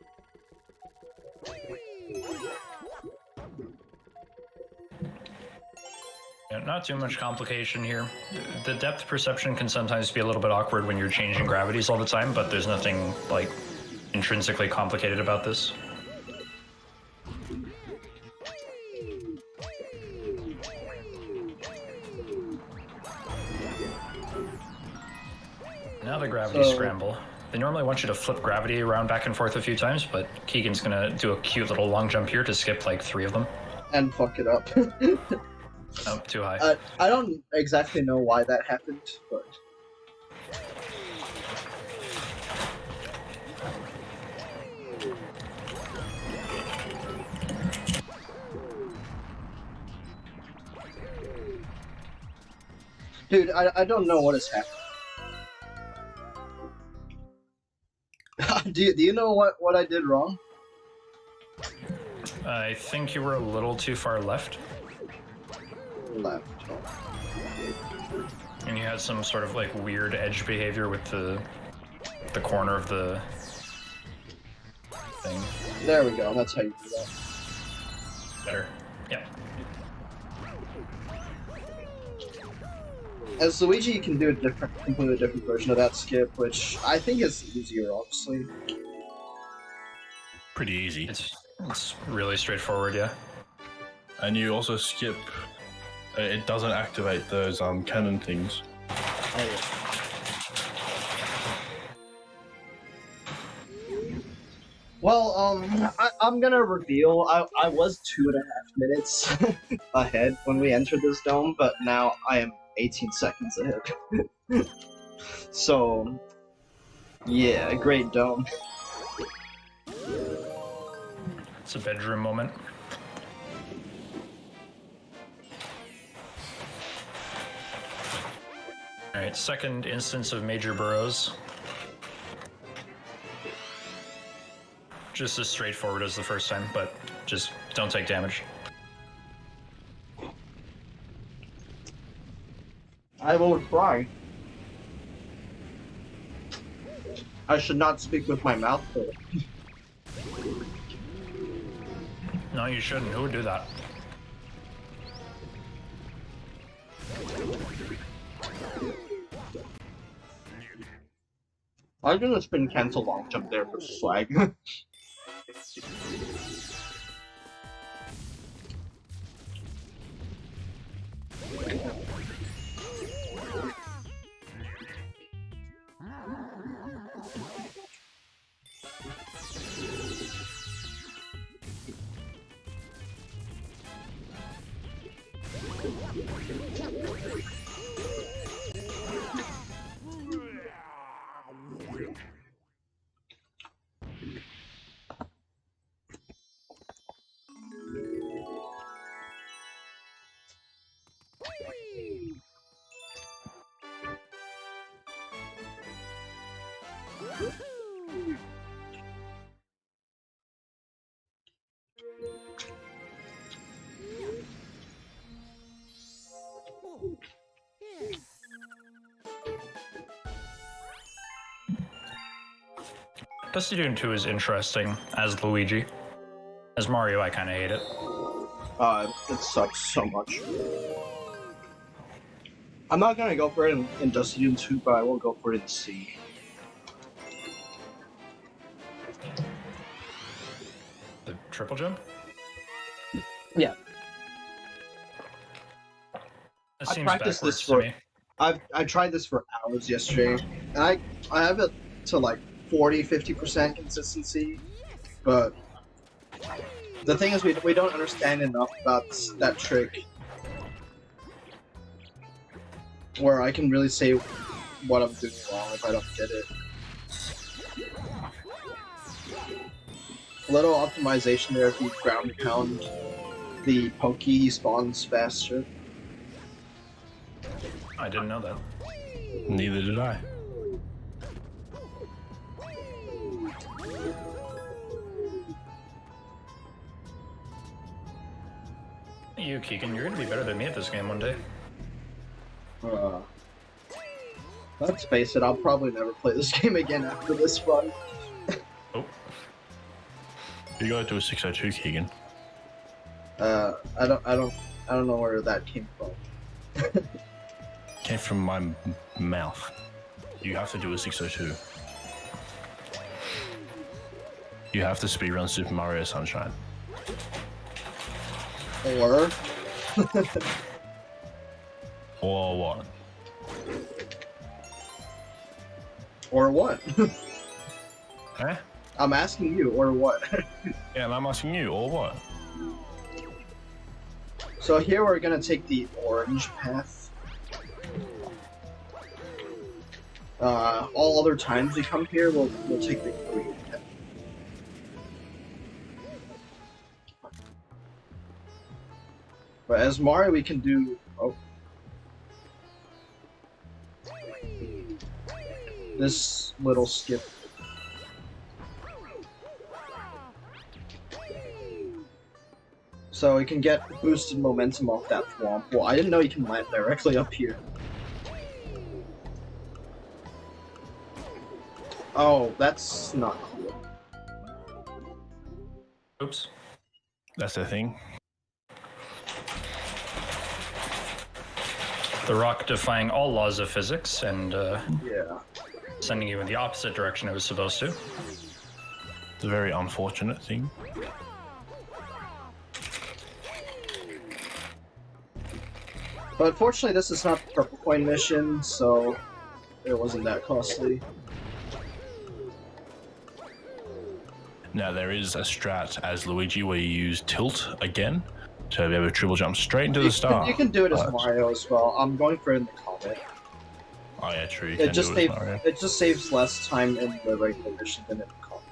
S4: Yeah, not too much complication here. The depth perception can sometimes be a little bit awkward when you're changing gravities all the time, but there's nothing, like, intrinsically complicated about this. Now the gravity scramble. They normally want you to flip gravity around back and forth a few times, but Keegan's gonna do a cute little long jump here to skip like 3 of them.
S1: And fuck it up.
S4: Oh, too high.
S1: I don't exactly know why that happened, but... Dude, I don't know what has happened. do you know what I did wrong?
S4: I think you were a little too far left.
S1: left.
S4: And you had some sort of like weird edge behavior with the corner of the thing.
S1: There we go. That's how you do that.
S4: Better. Yeah.
S1: As Luigi, you can do a completely different version of that skip, which I think is easier, honestly.
S2: Pretty easy.
S4: It's really straightforward, yeah.
S2: And you also skip. It doesn't activate those cannon things.
S1: Oh, yeah. Well, I'm gonna reveal, I was 2.5 minutes ahead when we entered this dome, but now I am 18 seconds ahead. So, yeah, great dome.
S4: It's a bedroom moment. Alright, second instance of major burrows. Just as straightforward as the first time, but just don't take damage.
S1: I will try. I should not speak with my mouth full.
S4: No, you shouldn't. Who would do that?
S1: I'm gonna spin cancel long jump there for swag.
S4: Dusty Dune 2 is interesting as Luigi. As Mario, I kind of hate it.
S1: It sucks so much. I'm not gonna go for it in Dusty Dune 2, but I will go for it in C.
S4: The triple jump?
S1: Yeah.
S4: That
S1: I
S4: seems
S1: practiced
S4: backwards
S1: this
S4: to
S1: for-
S4: me.
S1: I tried this for hours yesterday, and I have it to like 40-50% consistency, but the thing is we don't understand enough about that trick where I can really say what I'm doing wrong if I don't get it. A little optimization there if you ground pound the pokey, he spawns faster.
S4: I didn't know that.
S2: Neither did I.
S4: You, Keegan, you're gonna be better than me at this game one day.
S1: Let's face it, I'll probably never play this game again after this run.
S2: Oh. You gotta do a 602, Keegan.
S1: I don't know where that came from.
S2: Came from my mouth. You have to do a 602. You have to speedrun Super Mario Sunshine.
S1: Or
S2: Or what?
S1: or what?
S2: Eh?
S1: I'm asking you, or what?
S2: Yeah, and I'm asking you, or what?
S1: So here we're gonna take the orange path. All other times we come here, we'll take the green path. But as Mario, we can do this little skip. So he can get boosted momentum off that thwomp. Well, I didn't know he can land directly up here. Oh, that's not cool.
S4: Oops.
S2: That's the thing.
S4: The rock defying all laws of physics and
S1: Yeah.
S4: sending you in the opposite direction it was supposed to.
S2: It's a very unfortunate thing.
S1: But fortunately, this is not the purple coin mission, so it wasn't that costly.
S2: Now there is a strat as Luigi where you use tilt again to be able to triple jump straight into the star.
S1: You can do it as
S2: But-
S1: Mario as well. I'm going for it in the Comet.
S2: Oh yeah, true. You
S1: It
S2: can
S1: just
S2: do it as Mario.
S1: it just saves less time in the regular mission than in the Comet.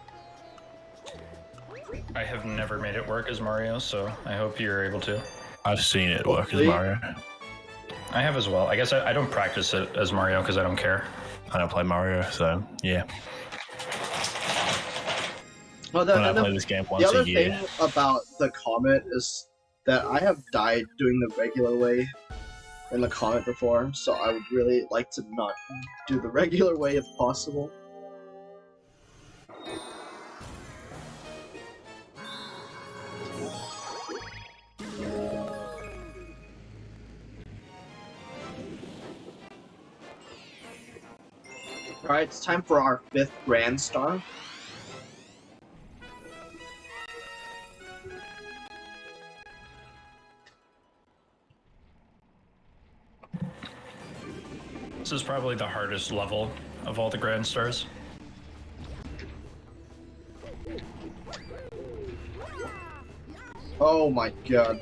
S4: I have never made it work as Mario, so I hope you're able to.
S2: I've seen it work as
S1: Hopefully.
S2: Mario.
S4: I have as well. I guess I don't practice it as Mario because I don't care.
S2: I don't play Mario, so yeah.
S1: Well,
S2: When I play this game
S1: the
S2: once
S1: other
S2: a year.
S1: thing about the Comet is that I have died doing the regular way in the Comet before, so I would really like to not do the regular way if possible. Alright, it's time for our 5th Grand Star.
S4: This is probably the hardest level of all the Grand Stars.
S1: Oh my god.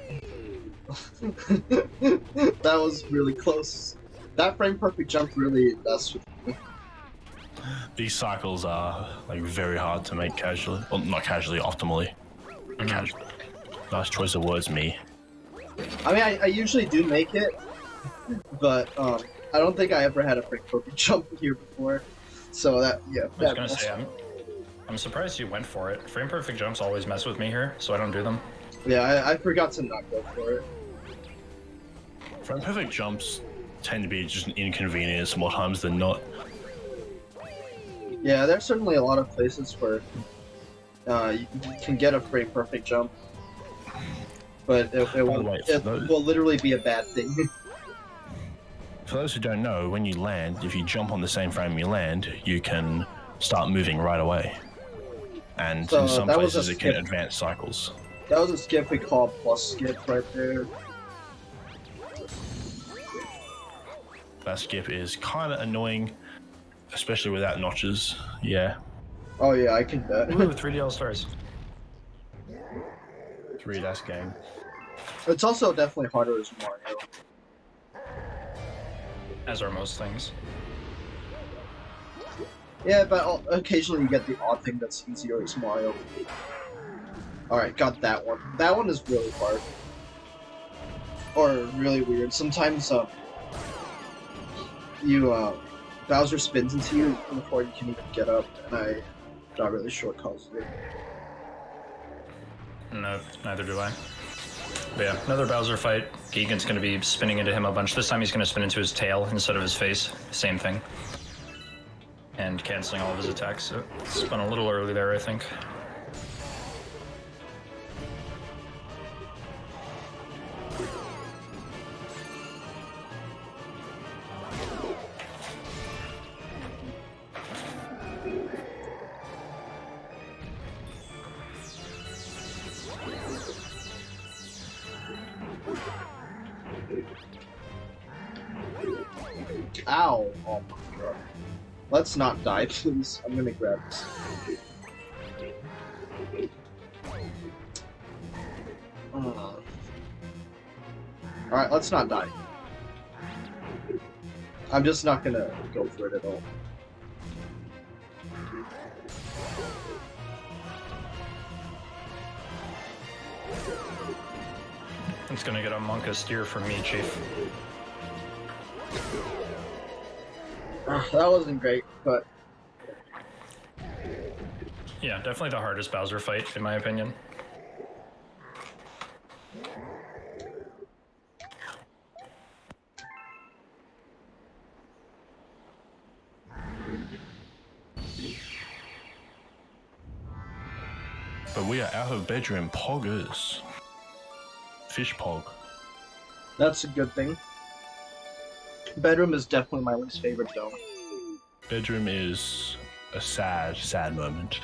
S1: That was really close. That frame perfect jump really messed with me.
S2: These cycles are like very hard to make casually. Well, not casually, optimally. Casually. Nice choice of words, me.
S1: I mean, I usually do make it, but I don't think I ever had a frame perfect jump here before. So that, yeah.
S4: I was
S1: that
S4: gonna
S1: messed-
S4: say, I'm surprised you went for it. Frame perfect jumps always mess with me here, so I don't do them.
S1: Yeah, I forgot to not go for it.
S2: Frame perfect jumps tend to be just an inconvenience more times than not.
S1: Yeah, there's certainly a lot of places where you can get a frame perfect jump, but it won't.
S2: wait, for
S1: It
S2: those-
S1: will literally be a bad thing.
S2: For those who don't know, when you land, if you jump on the same frame you land, you can start moving right away. And
S1: So
S2: in some
S1: that was a
S2: places it can
S1: skip.
S2: advance cycles.
S1: That was a skip we call plus skip right there.
S2: That skip is kind of annoying, especially without notches. Yeah.
S1: Oh yeah, I can bet.
S4: Ooh, 3D All Stars.
S2: 3DS game.
S1: It's also definitely harder as Mario.
S4: As are most things.
S1: Yeah, but occasionally you get the odd thing that's easier as Mario. Alright, got that one. That one is really hard. Or really weird. Sometimes, Bowser spins into you before you can even get up, and I got really short calls it.
S4: No, neither do I. But yeah, another Bowser fight. Keegan's gonna be spinning into him a bunch. This time he's gonna spin into his tail instead of his face. Same thing. And canceling all of his attacks. So spun a little early there, I think.
S1: Ow! Oh my god. Let's not die, please. I'm gonna grab this. Alright, let's not die. I'm just not gonna go for it at all.
S4: It's gonna get a Monka steer from me, Chief.
S1: That wasn't great, but
S4: Yeah, definitely the hardest Bowser fight, in my opinion.
S2: But we are out of bedroom poggers. Fish pog.
S1: That's a good thing. Bedroom is definitely my least favorite though.
S2: Bedroom is a sad, sad moment.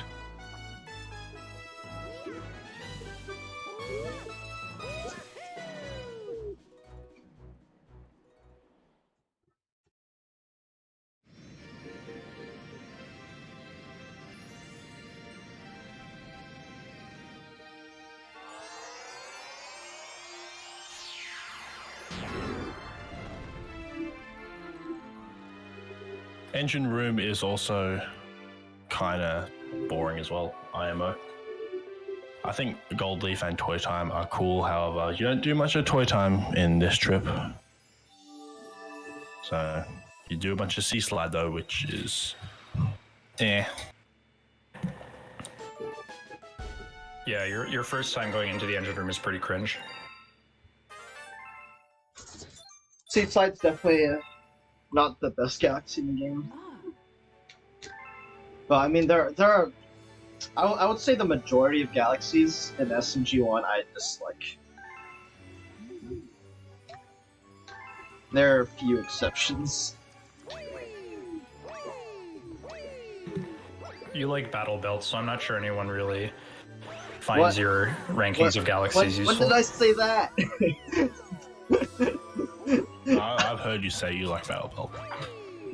S2: Engine room is also kind of boring as well, IMO. I think Gold Leaf and Toy Time are cool, however, you don't do much of Toy Time in this trip. So, you do a bunch of Sea Slide though, which is... eh.
S4: Yeah, your first time going into the engine room is pretty cringe.
S1: Sea Slide's definitely not the best galaxy in the game. But I mean, there are... I would say the majority of galaxies in SMG1 I dislike. There are a few exceptions.
S4: You like Battle Belt, so I'm not sure anyone really finds your rankings of galaxies useful.
S1: When did I say that?
S2: I've heard you say you like Battle Belt.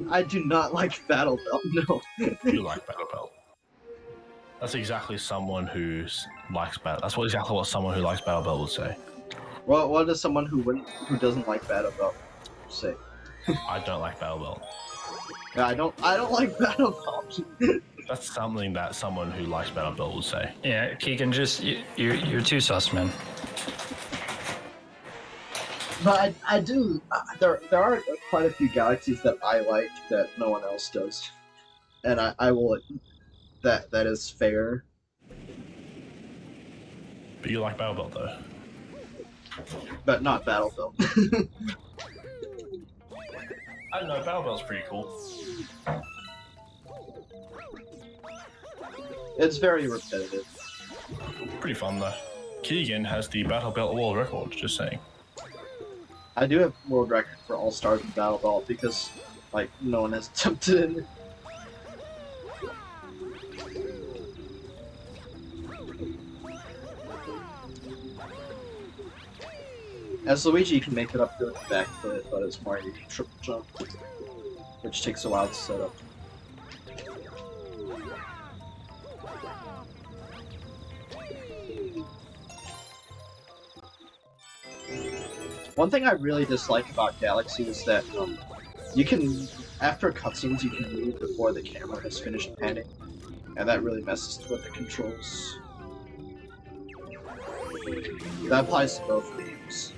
S1: I do not like Battle Belt, no.
S2: You like Battle Belt. That's exactly someone who likes Battle. That's exactly what someone who likes Battle Belt would say.
S1: Well, what does someone who doesn't like Battle Belt say?
S2: I don't like Battle Belt.
S1: Yeah, I don't like Battle Belt.
S2: That's something that someone who likes Battle Belt would say.
S4: Yeah, Keegan, just you're too sus, man.
S1: But I do. There are quite a few galaxies that I like that no one else does, and I will. That is fair.
S2: But you like Battle Belt though.
S1: But not Battle Belt.
S2: I don't know. Battle Belt's pretty cool.
S1: It's very repetitive.
S2: Pretty fun though. Keegan has the Battle Belt world record. Just saying.
S1: I do have world record for all stars in Battle Belt because, like, no one has attempted it. As Luigi, you can make it up doing the backflip, but as Mario, you can triple jump, which takes a while to set up. One thing I really dislike about Galaxy is that you can, after cutscenes, you can move before the camera has finished panning, and that really messes with the controls. That applies to both games.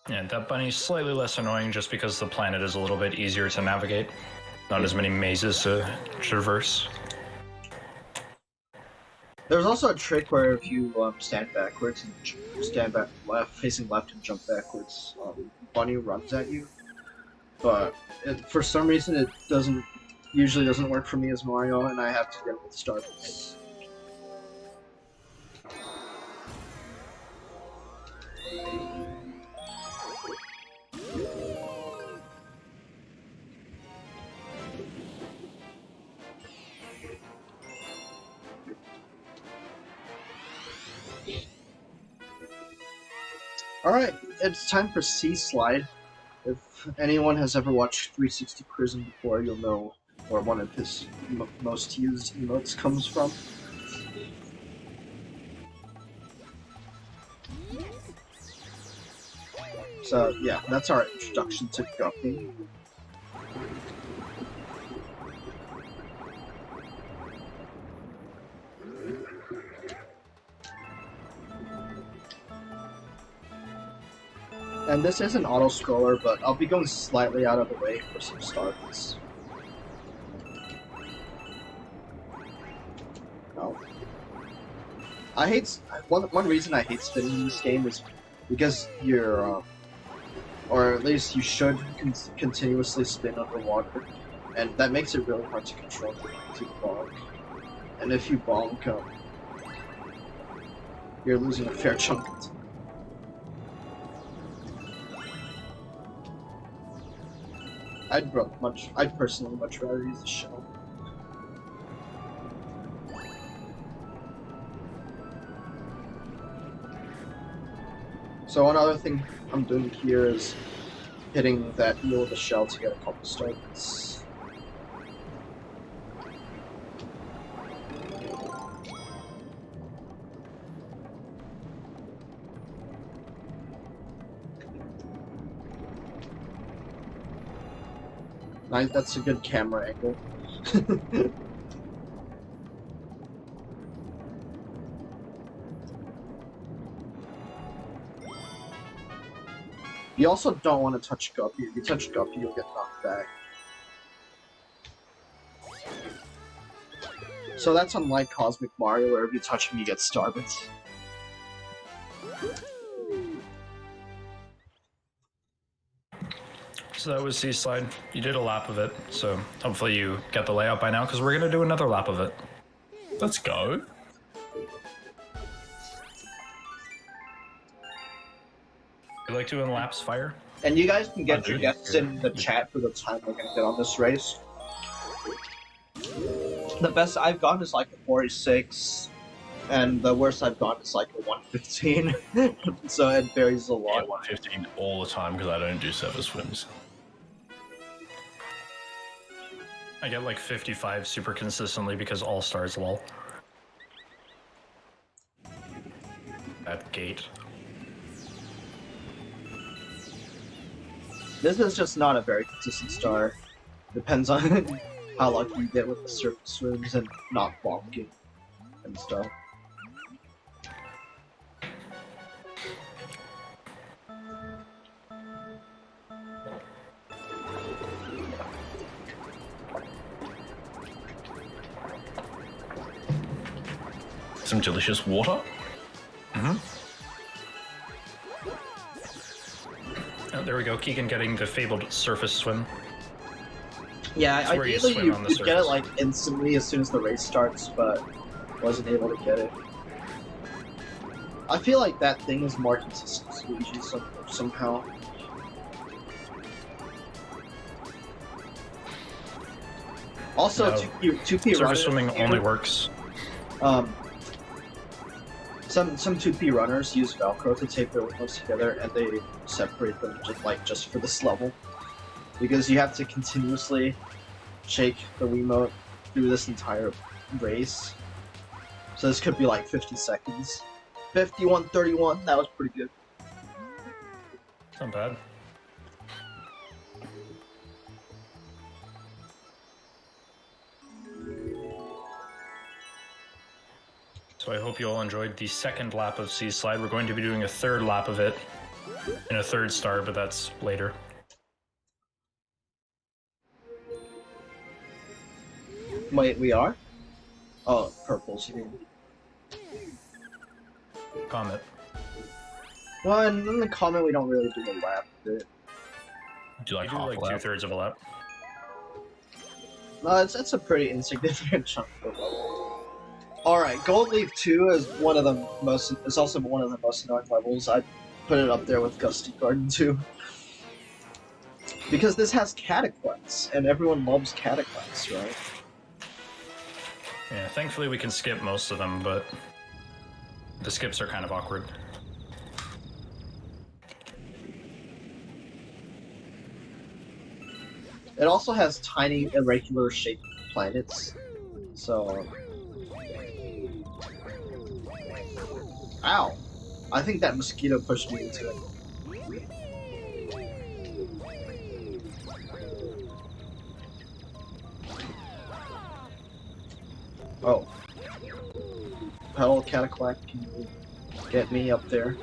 S4: Yeah, that bunny's slightly less annoying just because the planet is a little bit easier to navigate. Not as many mazes to traverse.
S1: There's also a trick where if you stand backwards and stand back left, facing left and jump backwards, bunny runs at you. But for some reason it usually doesn't work for me as Mario, and I have to get with Starbits. Alright, it's time for Sea Slide. If anyone has ever watched 360 Prism before, you'll know where one of his most used emotes comes from. So yeah, that's our introduction to Guppy. And this is an auto scroller, but I'll be going slightly out of the way for some starts. No. I hate one reason I hate spinning in this game is because you're, or at least you should continuously spin underwater, and that makes it really hard to control to bonk. And if you bonk, you're losing a fair chunk of time. I'd personally much rather use the shell. So one other thing I'm doing here is hitting that eel with the shell to get a couple starts. Nice, that's a good camera angle. You also don't want to touch Guppy. If you touch Guppy, you'll get knocked back. So that's unlike Cosmic Mario, where if you touch him, you get Starbits.
S4: So that was Seaslide. You did a lap of it, so hopefully you get the layout by now, because we're going to do another lap of it.
S2: Let's go.
S4: You like doing laps, Fire?
S1: And you guys can get
S2: I
S1: your
S2: do.
S1: guesses in the chat for the time we're gonna get on this race. The best I've gotten is like a 46, and the worst I've gotten is like a 115. So it varies a
S2: Yeah,
S1: lot.
S2: 115 all the time because I don't do surface swims.
S4: I get like 55 super consistently because all stars lol. That gate.
S1: This is just not a very consistent star. Depends on how lucky you get with the surface swims and not bonking and stuff.
S2: Some delicious water.
S4: Oh, there we go. Keegan getting the fabled surface swim.
S1: Yeah,
S4: It's where you
S1: ideally
S4: swim
S1: you
S4: on the
S1: could get it
S4: surface.
S1: like instantly as soon as the race starts, but wasn't able to get it. I feel like that thing is more consistent to Luigi somehow. Also,
S4: No.
S1: 2P
S4: Surface
S1: runners
S4: swimming
S1: here,
S4: only works.
S1: Some 2P runners use Velcro to tape their windows together, and they separate them just for this level, because you have to continuously shake the Wiimote through this entire race. So this could be like 50 seconds. 51:31. That was pretty good.
S4: Not bad. So I hope you all enjoyed the second lap of Sea Slide. We're going to be doing a third lap of it in a third star, but that's later.
S1: Wait, we are? Oh, purples, you mean.
S4: Comet.
S1: Well, and in the Comet, we don't really do a lap of it.
S2: Do you like
S4: You do
S2: half
S4: like
S2: a lap?
S4: 2/3 of a lap.
S1: No, it's a pretty insignificant chunk of the level. Alright, Gold Leaf 2 is one of the most. It's also one of the most annoying levels. I'd put it up there with Gusty Garden 2. Because this has Cataquests, and everyone loves Cataquests, right?
S4: Yeah, thankfully we can skip most of them, but the skips are kind of awkward.
S1: It also has tiny, irregular shaped planets, so. Ow! I think that mosquito pushed me into it. Oh. Pedal Cataquack, can you get me up there?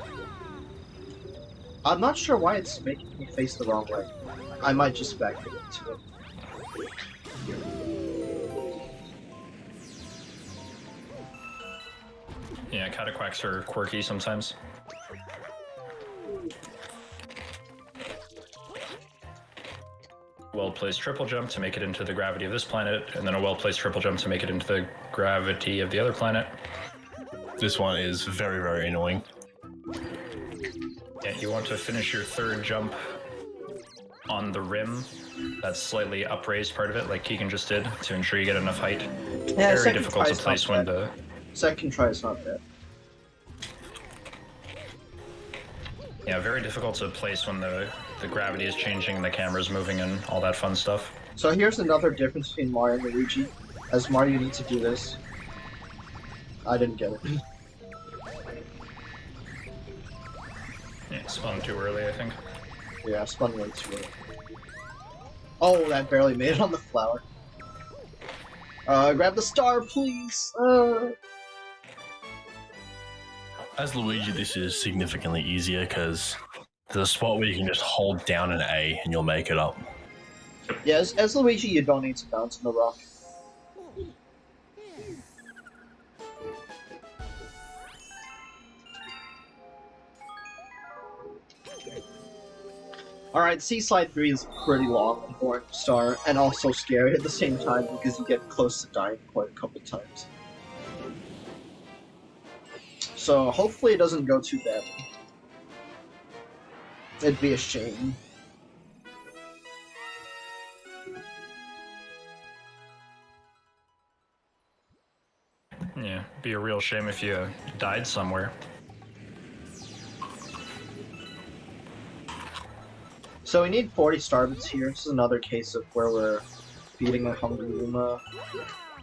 S1: I'm not sure why it's making me face the wrong way. I might just back it into it.
S4: Yeah, cataquacks are quirky sometimes. Well-placed triple jump to make it into the gravity of this planet, and then a well-placed triple jump to make it into the gravity of the other planet.
S2: This one is very, very annoying.
S4: Yeah, you want to finish your third jump on the rim, that slightly upraised part of it, like Keegan just did, to ensure you get enough height.
S1: Yeah,
S4: Very difficult to place when the...
S1: Second try is not bad.
S4: Yeah, very difficult to place when the gravity is changing and the camera's moving and all that fun stuff.
S1: So here's another difference between Mario and Luigi. As Mario, you need to do this. I didn't get it.
S4: Yeah, spun too early, I think.
S1: Yeah, I spun way too early. Oh, that barely made it on the flower. Grab the star, please!
S2: As Luigi, this is significantly easier because there's a spot where you can just hold down an A and you'll make it up.
S1: Yeah, as Luigi, you don't need to bounce on the rock. Alright, Sea Slide 3 is pretty long and boring to start, and also scary at the same time because you get close to dying quite a couple times. So hopefully it doesn't go too badly. It'd be a shame.
S4: Yeah, be a real shame if you died somewhere.
S1: So we need 40 starbits here. This is another case of where we're beating a hungry Luma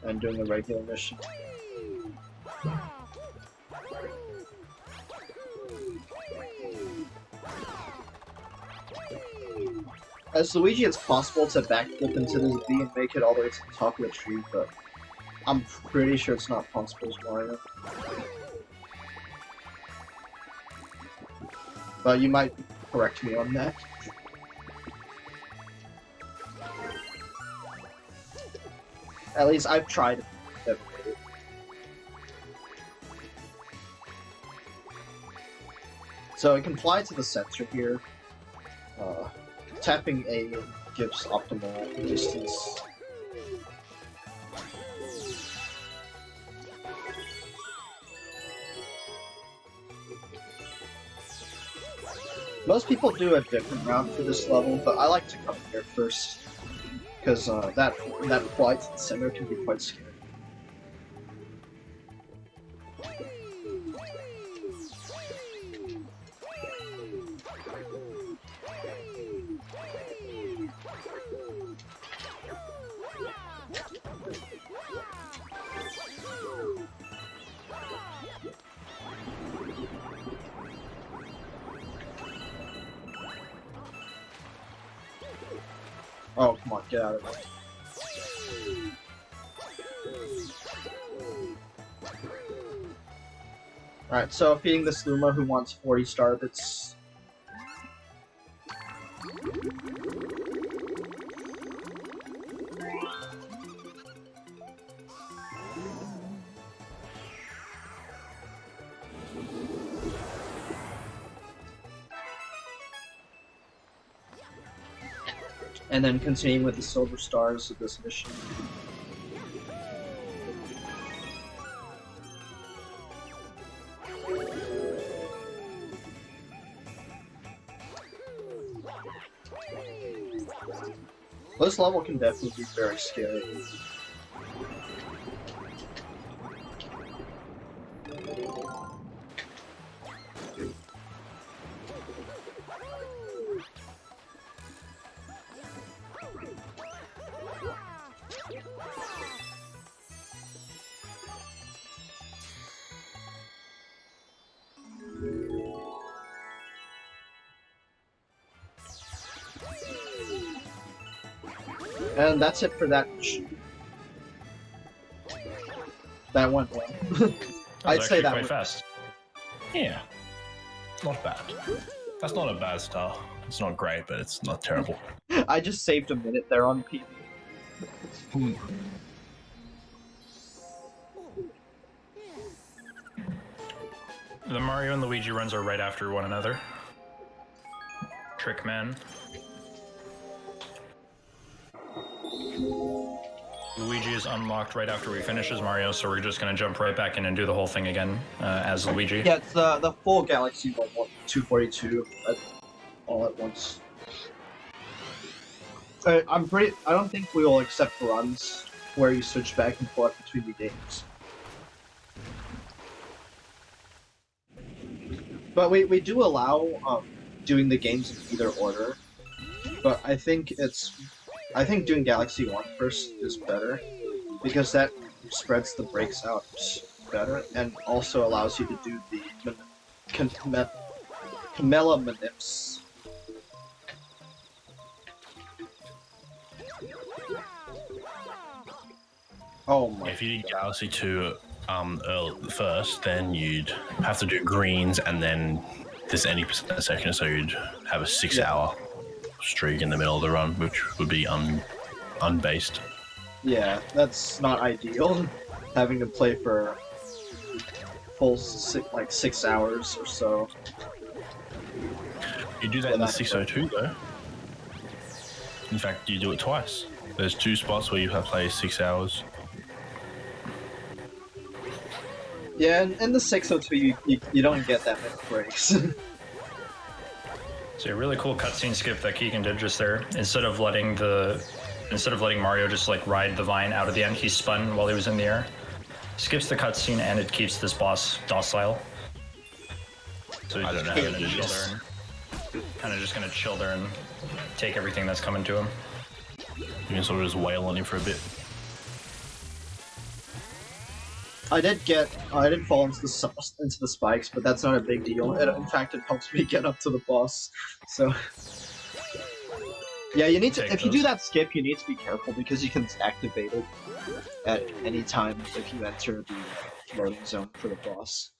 S1: and doing a regular mission. As Luigi, it's possible to backflip into this B and make it all the way to the top of the tree, but I'm pretty sure it's not possible as Mario. But you might correct me on that. At least I've tried it. Never made it. So it can fly to the center here. Tapping A gives optimal distance. Most people do a different route for this level, but I like to come here first. Because that flight to the center can be quite scary. Oh, come on, get out of there. Alright, so feeding this Luma who wants 40 starbits. And then continuing with the silver stars of this mission. This level can definitely be very scary. And that's it for that mission. That went well. I'd say that
S2: quite
S1: went
S2: fast. Yeah, not bad. That's not a bad start. It's not great, but it's not terrible.
S1: I just saved a minute there on PB.
S4: The Mario and Luigi runs are right after one another. Trickman. Luigi is unlocked right after we finish as Mario, so we're just gonna jump right back in and do the whole thing again as Luigi.
S1: Yeah, it's the full Galaxy 242 all at once. I don't think we will accept runs where you switch back and forth between the games. But we do allow doing the games in either order. But I think doing Galaxy 1 first is better, because that spreads the breaks out better, and also allows you to do the Camella manips. Oh my.
S2: If you did Galaxy 2 first, then you'd have to do greens and then this any percent section, so you'd have a 6-hour streak in the middle of the run, which would be unbased.
S1: Yeah, that's not ideal. Having to play for full 6 hours or so.
S2: You do that in the 602 though. In fact, you do it twice. There's 2 spots where you have to play 6 hours.
S1: Yeah, in the 602 you don't get that many breaks.
S4: So a really cool cutscene skip that Keegan did just there. Instead of letting Mario just like ride the vine out of the end, he spun while he was in the air. Skips the cutscene and it keeps this boss docile. So he's
S2: I don't know
S4: just
S2: how
S4: gonna
S2: to do
S4: chill
S2: this.
S4: there and kind of just gonna chill there and take everything that's coming to him.
S2: You can sort of just wail on him for a bit.
S1: I did fall into the spikes, but that's not a big deal. In fact, it helps me get up to the boss. So yeah, you need to. If you do that skip, you need to be careful because you can activate it at any time if you enter the loading zone for the boss.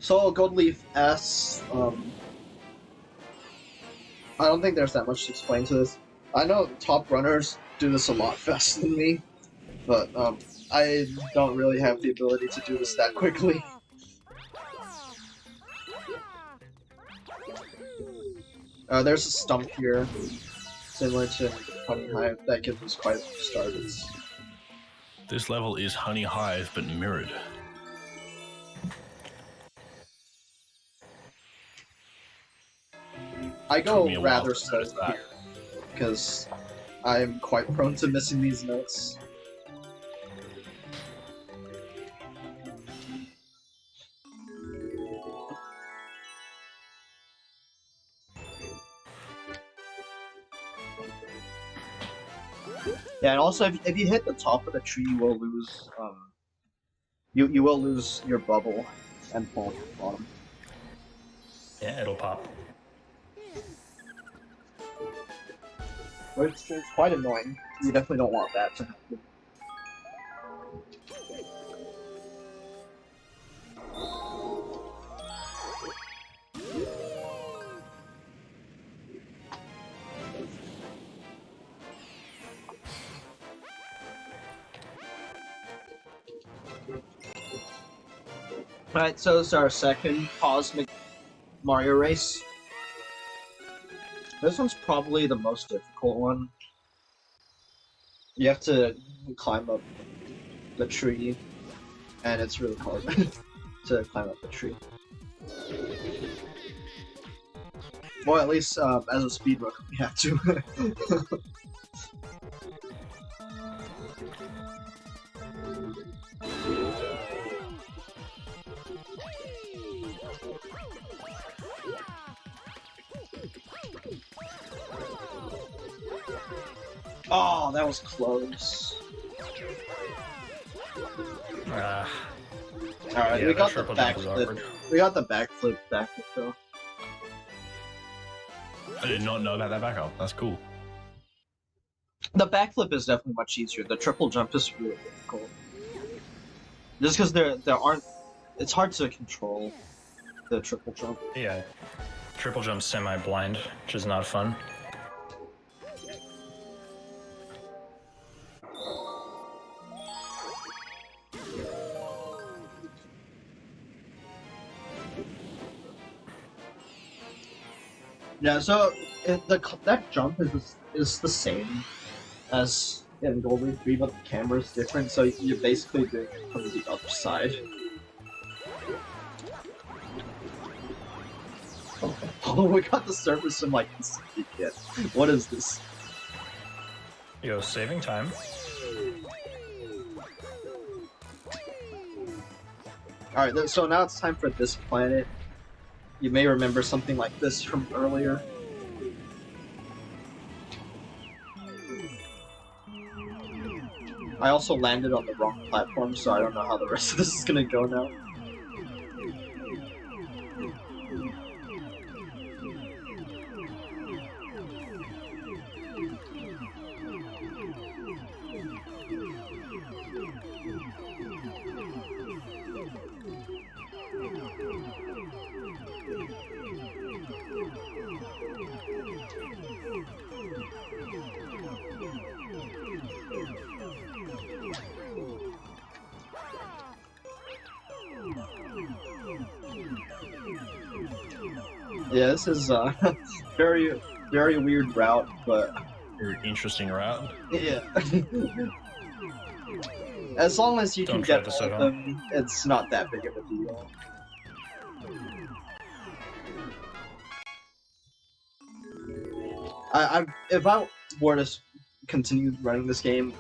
S1: So Gold Leaf S, I don't think there's that much to explain to this. I know top runners do this a lot faster than me, but I don't really have the ability to do this that quickly. There's a stump here, similar to Honeyhive, that gives us quite a few starters.
S2: This level is Honeyhive, but mirrored.
S1: I
S2: Took me
S1: go
S2: a while
S1: rather
S2: to
S1: slow
S2: notice that.
S1: here, because I'm quite prone to missing these notes. Yeah, and also if you hit the top of the tree, you will lose you will lose your bubble and fall to the bottom.
S4: Yeah, it'll pop.
S1: Which is quite annoying. You definitely don't want that to happen. Alright, so this is our second Cosmic Mario race. This one's probably the most difficult one. You have to climb up the tree, and it's really hard to climb up the tree. Well, at least as a speedrunner, we have to. Oh, that was close. Alright,
S4: Yeah,
S1: we
S4: that
S1: got the
S4: triple jump is
S1: backflip.
S4: awkward.
S1: We got the backflip though.
S2: I did not know about that backup. That's cool.
S1: The backflip is definitely much easier. The triple jump is really difficult. Just because there aren't, it's hard to control the triple jump.
S4: Yeah, triple jump semi-blind, which is not fun.
S1: Yeah, so that jump is the same as in Golden 3, but the camera's different, so you're basically doing it from the other side. Oh, we got the surface in like instantly again. What is this?
S4: Yo, saving time.
S1: Alright, so now it's time for this planet. You may remember something like this from earlier. I also landed on the wrong platform, so I don't know how the rest of this is gonna go now. Yeah, this is very weird route, but
S2: Very interesting route.
S1: yeah. As long as you
S4: Don't
S1: can
S4: try
S1: get
S4: the
S1: all of
S4: seven.
S1: them, it's not that big of a deal. If I were to continue running this game,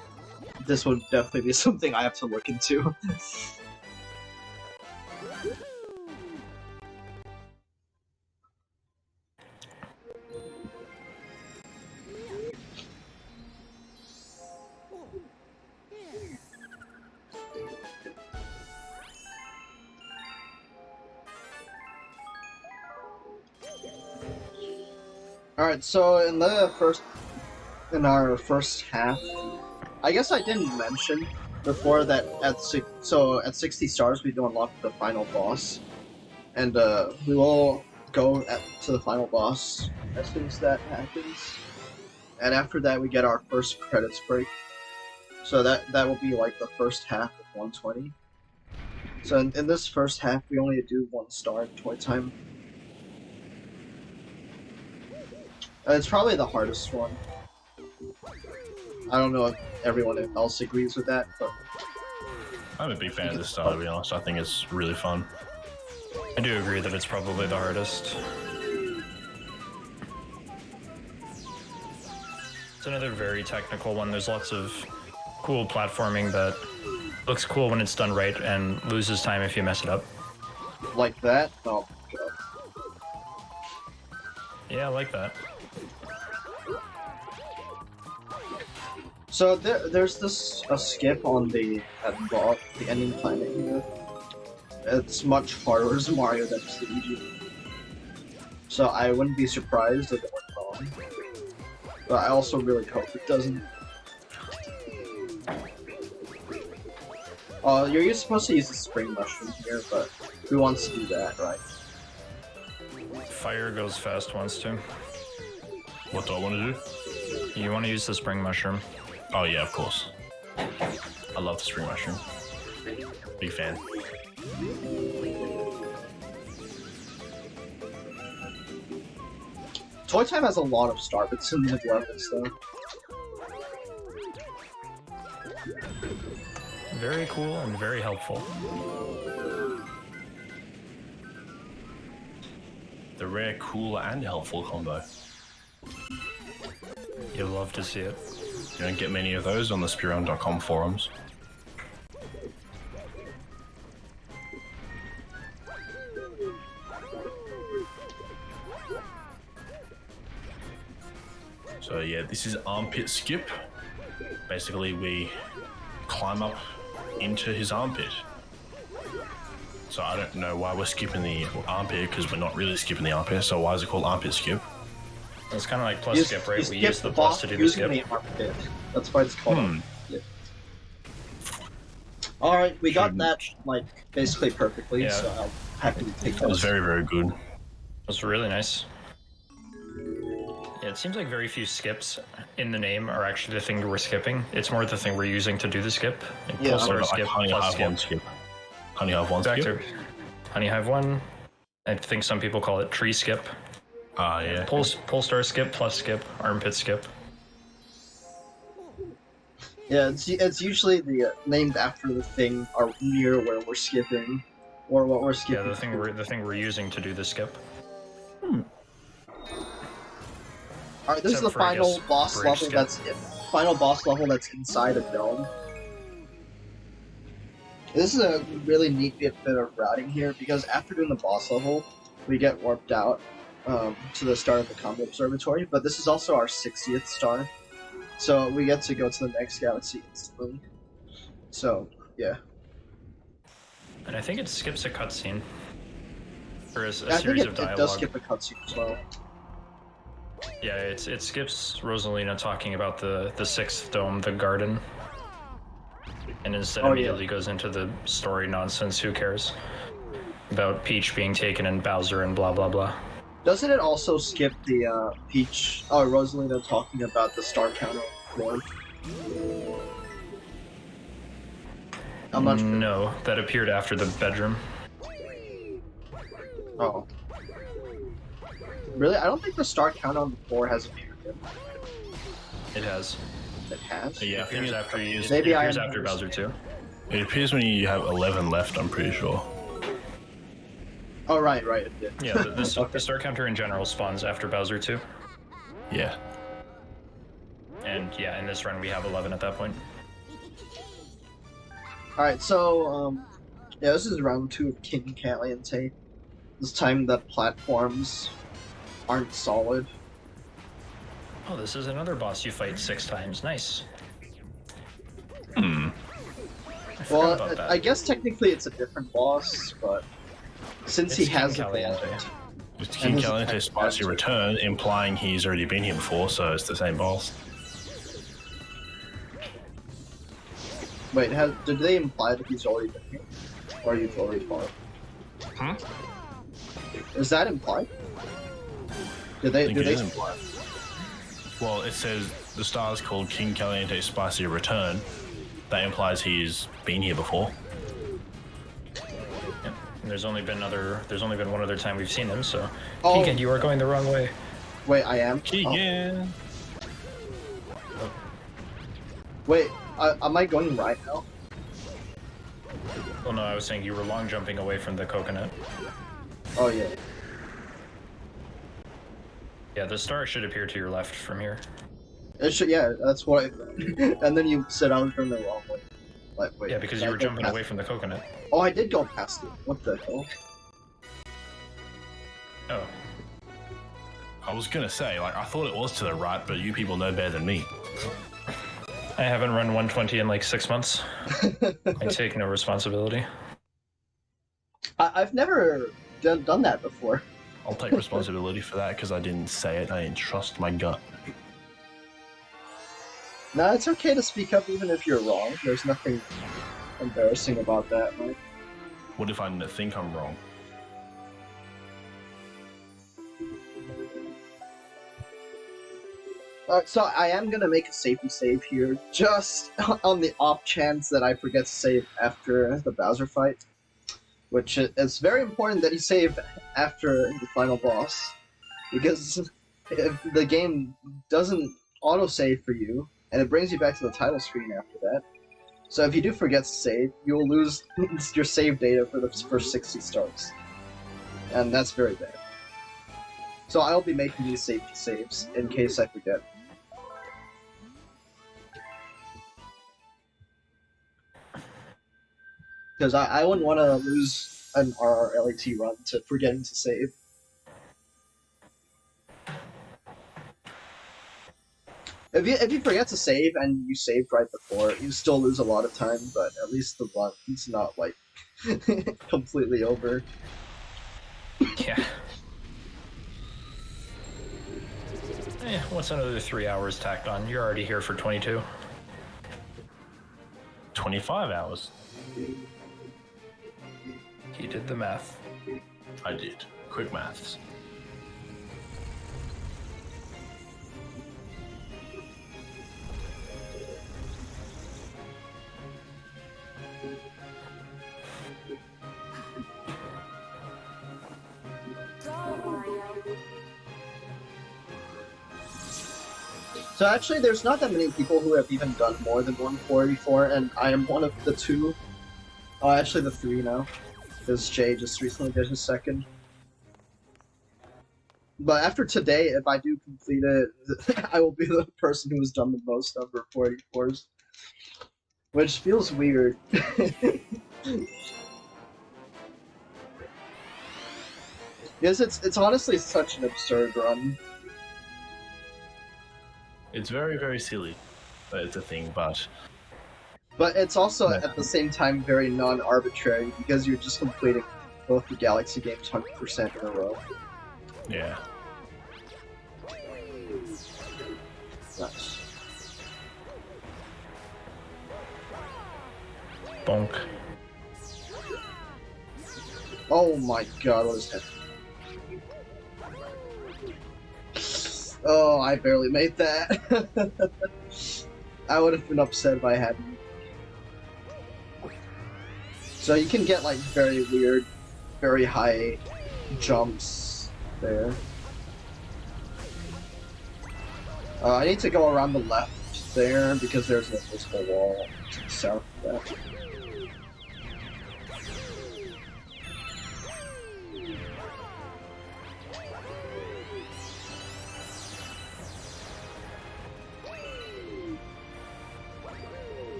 S1: this would definitely be something I have to look into. Alright, so in our first half, I guess I didn't mention before that at 60 stars we do unlock the final boss, and we will go to the final boss as soon as that happens, and after that we get our first credits break. So that will be like the first half of 120. So in this first half we only do 1 star in toy time. It's probably the hardest one. I don't know if everyone else agrees with that, but
S2: I'm a big fan of this style, to be honest. I think it's really fun.
S4: I do agree that it's probably the hardest. It's another very technical one. There's lots of cool platforming that looks cool when it's done right and loses time if you mess it up.
S1: like that. Oh my god.
S4: Yeah, I like that.
S1: So there's a skip on the ending planet here. It's much harder as Mario than just Luigi. So I wouldn't be surprised if it went wrong. But I also really hope it doesn't. You're supposed to use the spring mushroom here, but who wants to do that, right?
S4: Fire goes fast once too.
S2: What do I want to do?
S4: You want to use the spring mushroom.
S2: Oh yeah, of course. I love the spring mushroom. Big fan.
S1: Toy Time has a lot of star bits in the levels, though.
S4: Very cool and very helpful.
S2: The rare, cool, and helpful combo.
S4: You'll love to see it.
S2: You don't get many of those on the Speedrun.com forums. So yeah, this is armpit skip. Basically, we climb up into his armpit. So I don't know why we're skipping the armpit, because we're not really skipping the armpit. So why is it called armpit skip?
S4: It's kind of like plus skip, right? We use the
S1: boss
S4: plus to do the
S1: using
S4: skip.
S1: the armpit. That's why it's called. Yeah. All right, we got that like basically perfectly.
S4: Yeah.
S1: So I'm happy to take
S2: That was very, very good.
S4: That's really nice. Yeah, it seems like very few skips in the name are actually the thing we're skipping. It's more the thing we're using to do the skip. Like
S1: Yeah,
S4: plus
S2: What
S4: or
S2: about,
S4: skip,
S2: like
S4: plus
S2: Honeyhive 1
S4: skip.
S2: skip? Honeyhive 1 skip?
S4: Reactor. Honeyhive 1. I think some people call it tree skip.
S2: Ah, yeah.
S4: Pull star skip, plus skip, armpit skip.
S1: Yeah, it's usually the named after the thing or near where we're skipping, or what we're skipping.
S4: Yeah, the thing we're using to do the skip.
S1: All right, this is
S4: Except
S1: the
S4: for, I
S1: final
S4: guess,
S1: boss
S4: bridge
S1: level.
S4: skip.
S1: Final boss level that's inside a dome. This is a really neat bit of routing here because after doing the boss level, we get warped out to the start of the Comet Observatory. But this is also our 60th star, so we get to go to the next galaxy instantly. So yeah,
S4: And I think it skips a cutscene. Or a
S1: I think
S4: series
S1: it
S4: of dialogue.
S1: does skip a cutscene as well.
S4: Yeah, it skips Rosalina talking about the sixth dome, the garden. And instead immediately goes into the story nonsense, who cares? About Peach being taken and Bowser and blah blah blah.
S1: Doesn't it also skip the Peach Rosalina talking about the star counter board? I'm not sure.
S4: No, that appeared after the bedroom.
S1: Oh. Really? I don't think the star count on the floor has appeared yet.
S4: It has.
S1: It has?
S2: Yeah,
S4: It appears after you use.
S1: Maybe
S4: it appears
S1: I
S4: after Bowser 2.
S2: It appears when you have 11 left, I'm pretty sure.
S1: Oh, right, it did.
S4: Yeah, the star counter in general spawns after Bowser 2.
S2: Yeah.
S4: And yeah, in this run we have 11 at that point.
S1: Alright, so, yeah, this is round 2 of King Caliente. This time the platforms aren't solid.
S4: Oh, this is another boss you fight 6 times. Nice.
S2: Hmm.
S4: I forgot about
S1: Well,
S4: that.
S1: I guess technically it's a different boss, but since he
S4: It's
S1: has
S4: King
S1: a
S4: Caliente.
S1: band,
S2: It's King
S1: his
S2: Caliente
S1: attack
S2: Spicy
S1: pads are-
S2: Return, implying he's already been here before, so it's the same boss.
S1: Wait, did they imply that he's already been here? Or you've already fought?
S2: Hmm?
S1: Is that implied?
S2: I think
S1: Do
S2: it
S1: they?
S2: is implied. Well, it says the star is called King Caliente Spicy Return. That implies he's been here before.
S4: Yeah. And there's only been one other time we've seen him, so
S1: Oh.
S4: Keegan, you are going the wrong way.
S1: Wait, I am?
S2: Keegan!
S1: Oh. Wait, am I going right now?
S4: Well, no, I was saying you were long jumping away from the coconut.
S1: Oh, yeah.
S4: Yeah, the star should appear to your left from here.
S1: It should, yeah, that's what I thought. And then you said I was going the wrong way. Like, wait.
S4: Yeah, because
S1: did
S4: you
S1: I
S4: were
S1: go
S4: jumping
S1: past-
S4: away from the coconut.
S1: Oh, I did go past it. What the hell?
S4: Oh.
S2: I was gonna say, like, I thought it was to the right, but you people know better than me.
S4: I haven't run 120 in like 6 months. I take no responsibility.
S1: I've never done that before.
S2: I'll take responsibility for that because I didn't say it. I didn't trust my gut.
S1: No, it's okay to speak up even if you're wrong. There's nothing embarrassing about that, right?
S2: What if I think I'm wrong?
S1: So I am gonna make a safety save here, just on the off chance that I forget to save after the Bowser fight. Which it's very important that you save after the final boss, because if the game doesn't autosave for you, and it brings you back to the title screen after that. So if you do forget to save, you'll lose your save data for the first 60 stars. And that's very bad. So I'll be making these safety saves in case I forget. Because I wouldn't want to lose an RRLAT run to forgetting to save. If you forget to save and you saved right before, you still lose a lot of time, but at least the run's not like Completely over.
S4: Yeah. What's another 3 hours tacked on? You're already here for 22.
S2: 25 hours.
S4: He did the math.
S2: I did. Quick maths.
S1: So actually, there's not that many people who have even done more than 144, and I am one of the 2. Oh, actually the 3 now, because Jay just recently did his 2nd. But after today, if I do complete it, I will be the person who has done the most number 44s. Which feels weird. Because it's honestly such an absurd run.
S2: It's very, very silly, but it's a thing, but
S1: it's also,
S2: Yeah.
S1: at the same time, very non-arbitrary, because you're just completing both the Galaxy games 100% in a row.
S2: yeah.
S1: Nice.
S2: Bonk.
S1: Oh my god, what is that? Oh, I barely made that. I would have been upset if I hadn't. So you can get like very weird, very high jumps there. I need to go around the left there because there's an invisible wall to the south of that.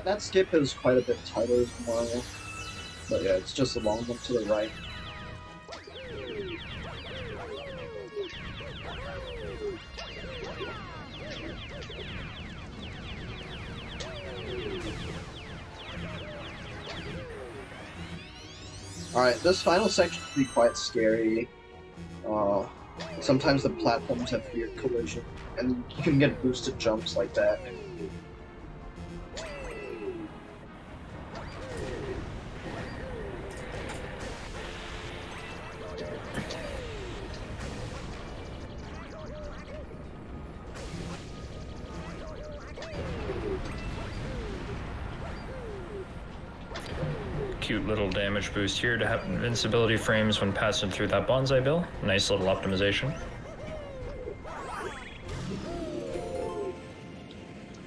S1: That skip is quite a bit tighter than Mario. But yeah, it's just a long jump to the right. Alright, this final section can be quite scary. Sometimes the platforms have weird collision, and you can get boosted jumps like that.
S4: Cute little damage boost here to have invincibility frames when passing through that bonsai bill. Nice little optimization.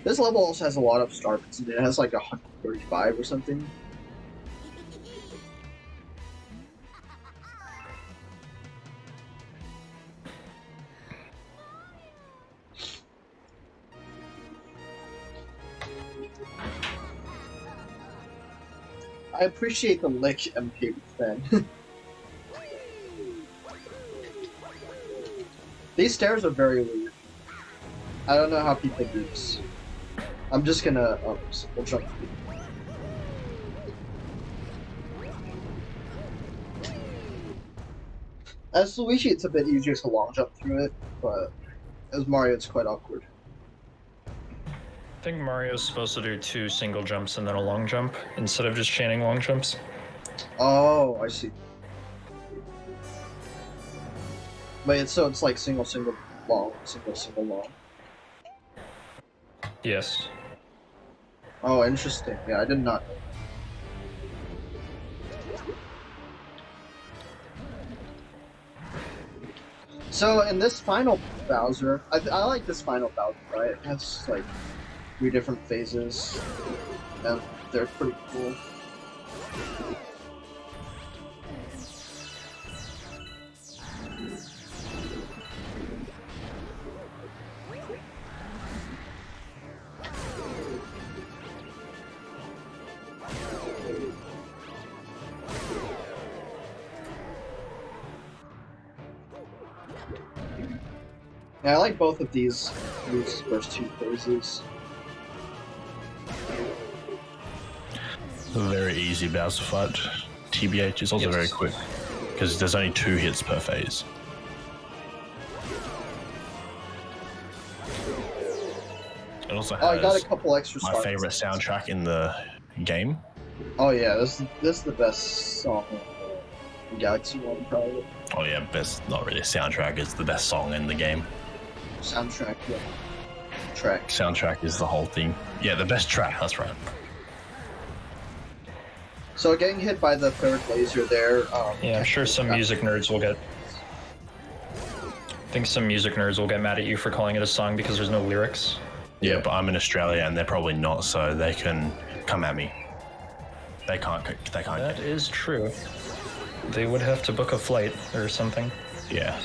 S1: This level also has a lot of star bits, and it has like 135 or something. I appreciate the lick MP then. These stairs are very weird. I don't know how people do this. I'm just gonna we'll jump through. As Luigi, it's a bit easier to long jump through it, but as Mario, it's quite awkward.
S4: I think Mario's supposed to do 2 single jumps and then a long jump instead of just chaining long jumps.
S1: Oh, I see. But it's like single long, single long.
S4: Yes.
S1: Oh, interesting. Yeah, I did not know. So in this final Bowser, I like this final Bowser, right? It has like 3 different phases, and they're pretty cool. Yeah, I like both of these first 2 phases.
S2: a very easy Bowser fight. TBH is also very quick because there's only 2 hits per phase. It also has
S1: I got a couple extra
S2: my
S1: stars.
S2: favorite soundtrack in the game.
S1: Oh yeah, this is the best song in Galaxy 1 probably.
S2: Oh yeah, best, not really soundtrack, it's the best song in the game.
S1: Soundtrack, yeah. Track.
S2: Soundtrack is the whole thing. Yeah, the best track, that's right.
S1: So getting hit by the third laser there.
S4: Yeah, I'm sure some music nerds will get. I think some music nerds will get mad at you for calling it a song because there's no lyrics.
S2: Yeah, but I'm in Australia and they're probably not, so they can come at me. They can't.
S4: That is true. They would have to book a flight or something.
S2: Yeah.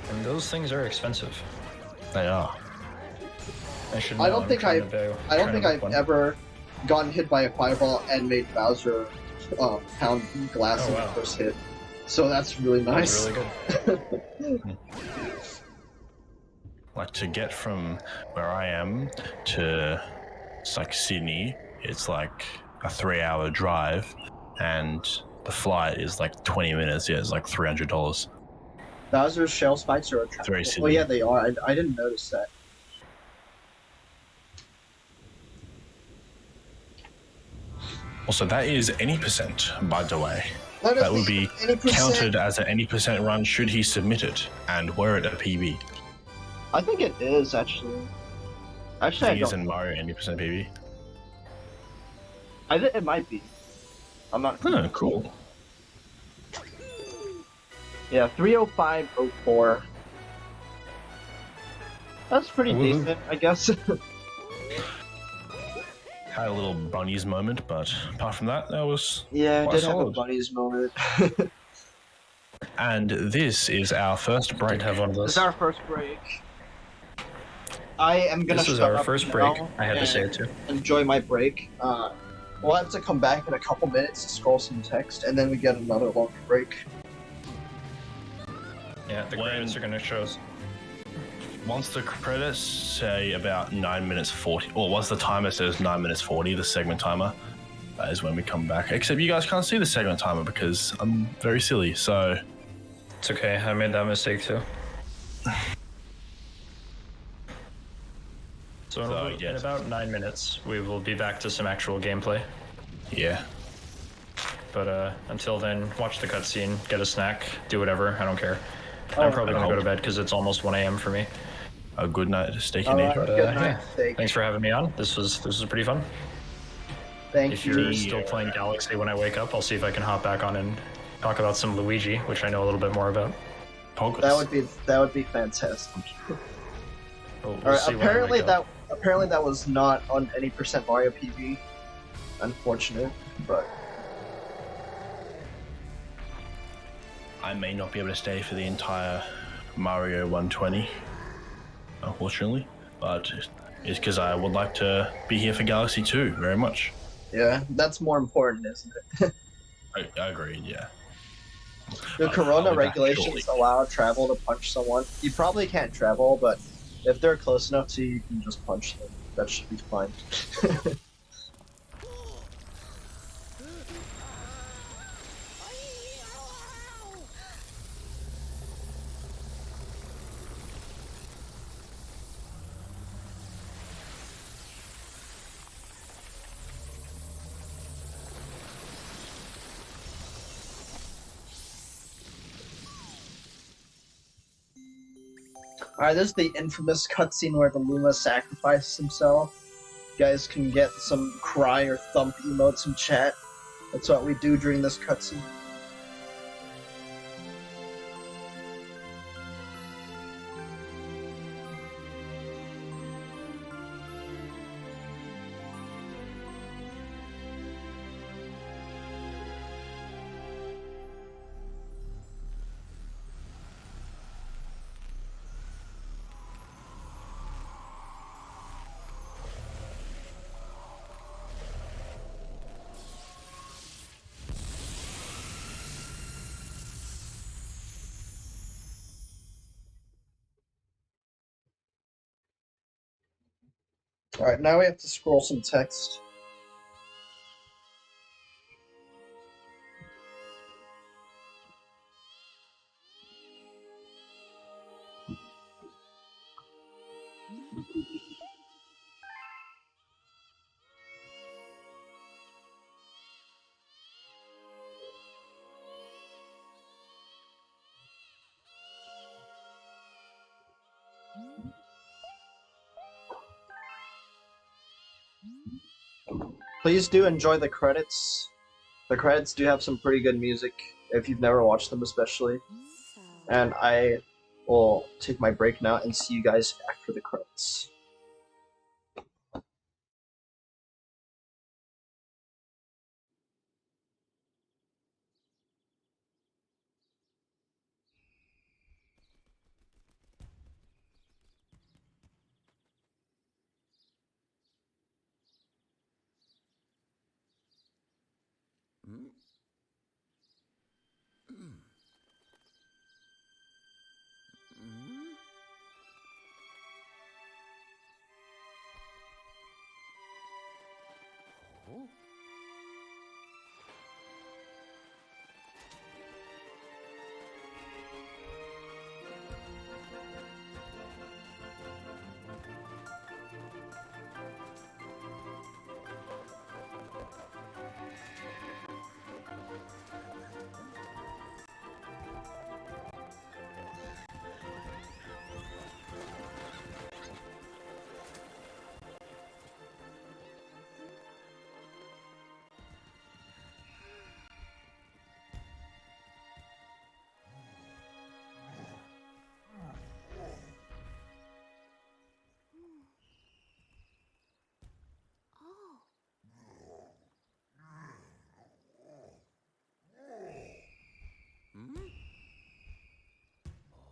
S4: And those things are expensive.
S2: They are.
S1: I don't think I've ever gotten hit by a fireball and made Bowser pound glass in the first hit. So that's really nice.
S4: That's really good.
S2: Like, to get from where I am to like Sydney, it's like a 3-hour drive, and the flight is like 20 minutes. Yeah, it's like $300.
S1: Bowser's shell spikes are attractive.
S2: Very silly.
S1: Well, yeah, they are. I didn't notice that.
S2: Also, that is any percent, by the way.
S1: That
S2: would be counted as an any percent run should he submit it, and were it a PB.
S1: I think it is actually.
S2: I
S1: Actually, I
S2: think it's
S1: don't.
S2: in Mario 80% PB.
S1: I think it might be. I'm not.
S2: Oh, cool.
S1: Yeah, 305.04. That's pretty decent, I guess.
S2: Had a little bunnies moment, but apart from that, that was
S1: Yeah, I
S2: quite
S1: did have a
S2: solid.
S1: bunnies moment.
S2: And this is our first break.
S4: Did have one of
S1: This is
S4: those.
S1: our first break. I am gonna
S4: This is
S1: shut
S4: our
S1: up
S4: first
S1: now
S4: break. I had to
S1: and
S4: say it too.
S1: Enjoy my break. We'll have to come back in a couple minutes to scroll some text, and then we get another longer break.
S4: Yeah, the
S2: When-
S4: credits are gonna show us.
S2: Once the credits say about 9 minutes 40, or once the timer says 9 minutes 40, the segment timer, that is when we come back. Except you guys can't see the segment timer because I'm very silly, so
S4: It's okay. I made that mistake too. So, in about 9 minutes, we will be back to some actual gameplay.
S2: yeah.
S4: But until then, watch the cutscene, get a snack, do whatever. I don't care. I'm probably gonna go to bed because it's almost 1 a.m. for me.
S2: A good night, steak
S1: All
S2: and
S1: right.
S2: eat.
S1: Good night,
S4: yeah.
S1: steak.
S4: Thanks for having me on. This was pretty fun.
S1: Thank
S4: If
S1: you.
S4: you're still playing Galaxy when I wake up, I'll see if I can hop back on and talk about some Luigi, which I know a little bit more about.
S2: Pogus.
S1: That would be fantastic.
S4: We'll
S1: All right.
S4: see when I
S1: Apparently
S4: wake up.
S1: that was not on any % Mario PB. Unfortunate, but
S2: I may not be able to stay for the entire Mario 120, unfortunately, but it's because I would like to be here for Galaxy 2 very much.
S1: yeah, that's more important, isn't it?
S2: I agree, yeah.
S1: The
S2: I'll
S1: Corona
S2: be back
S1: regulations
S2: shortly.
S1: allow travel to punch someone. You probably can't travel, but if they're close enough to you, you can just punch them. That should be fine. Alright, this is the infamous cutscene where the Luma sacrifices himself. You guys can get some cry or thump emotes in chat. That's what we do during this cutscene. Alright, now we have to scroll some text. Please do enjoy the credits. The credits do have some pretty good music, if you've never watched them especially.
S3: So,
S1: And I will take my break now and see you guys after the credits.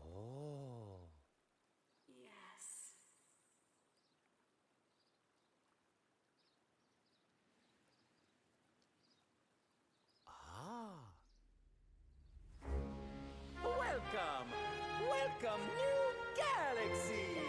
S3: oh, yes.
S5: Welcome! Welcome, new galaxy!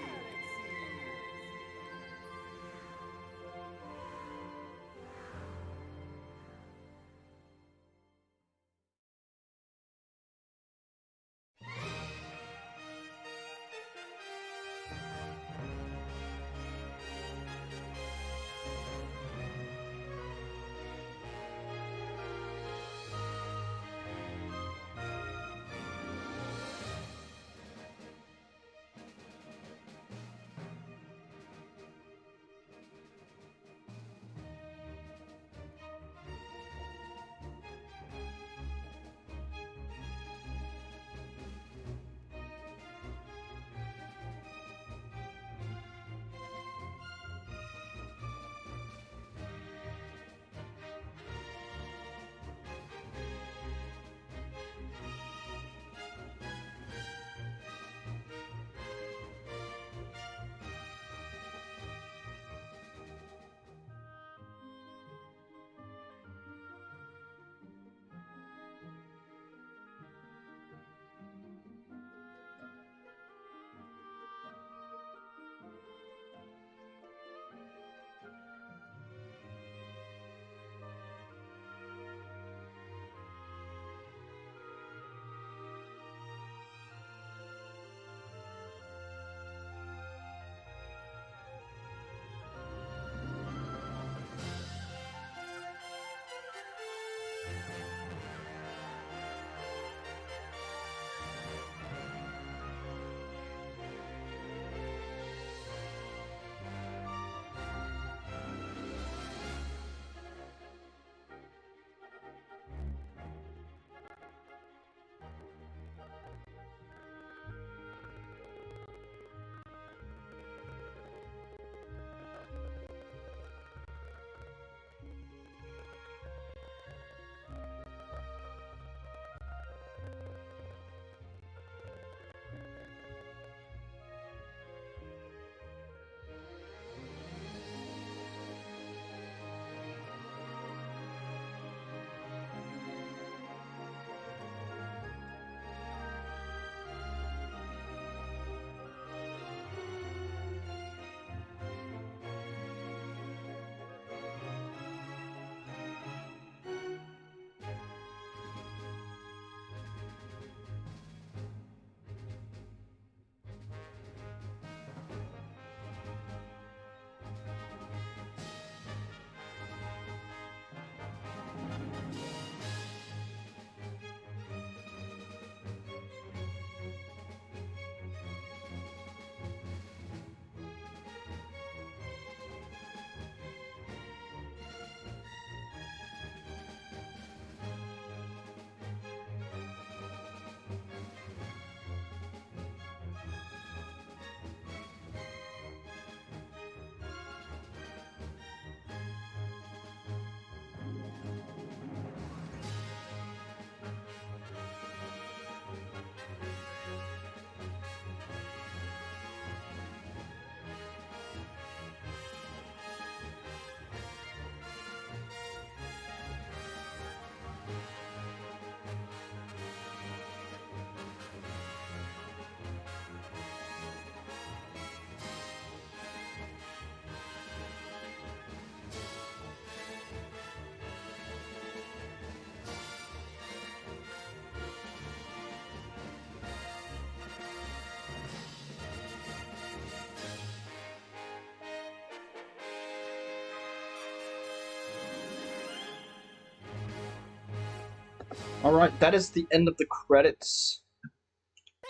S1: Alright, that is the end of the credits.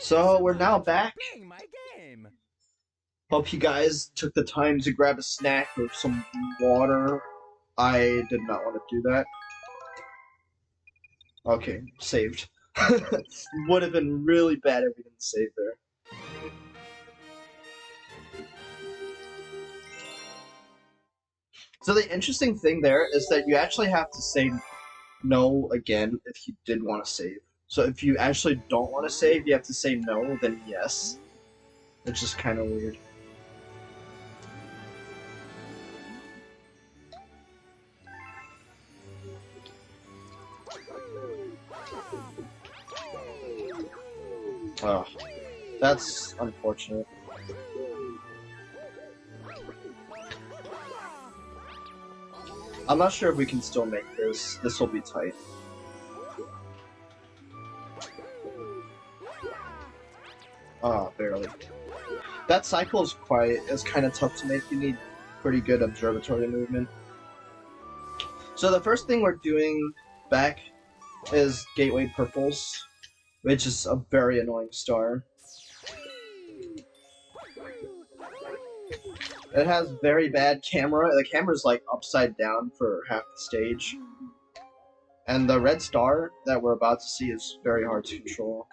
S1: So we're now back.
S5: Playing my game.
S1: Hope you guys took the time to grab a snack or some water. I did not want to do that. Okay, saved. Would have been really bad if we didn't save there. So the interesting thing there is that you actually have to say no again if you did want to save. So if you actually don't want to save, you have to say no, then yes. Which is kind of weird. Oh, that's unfortunate. I'm not sure if we can still make this. This will be tight. Ah, barely. That cycle is kind of tough to make. You need pretty good observatory movement. So the first thing we're doing back is Gateway Purples, which is a very annoying star. It has very bad camera. The camera's like upside down for half the stage. And the red star that we're about to see is very hard to control.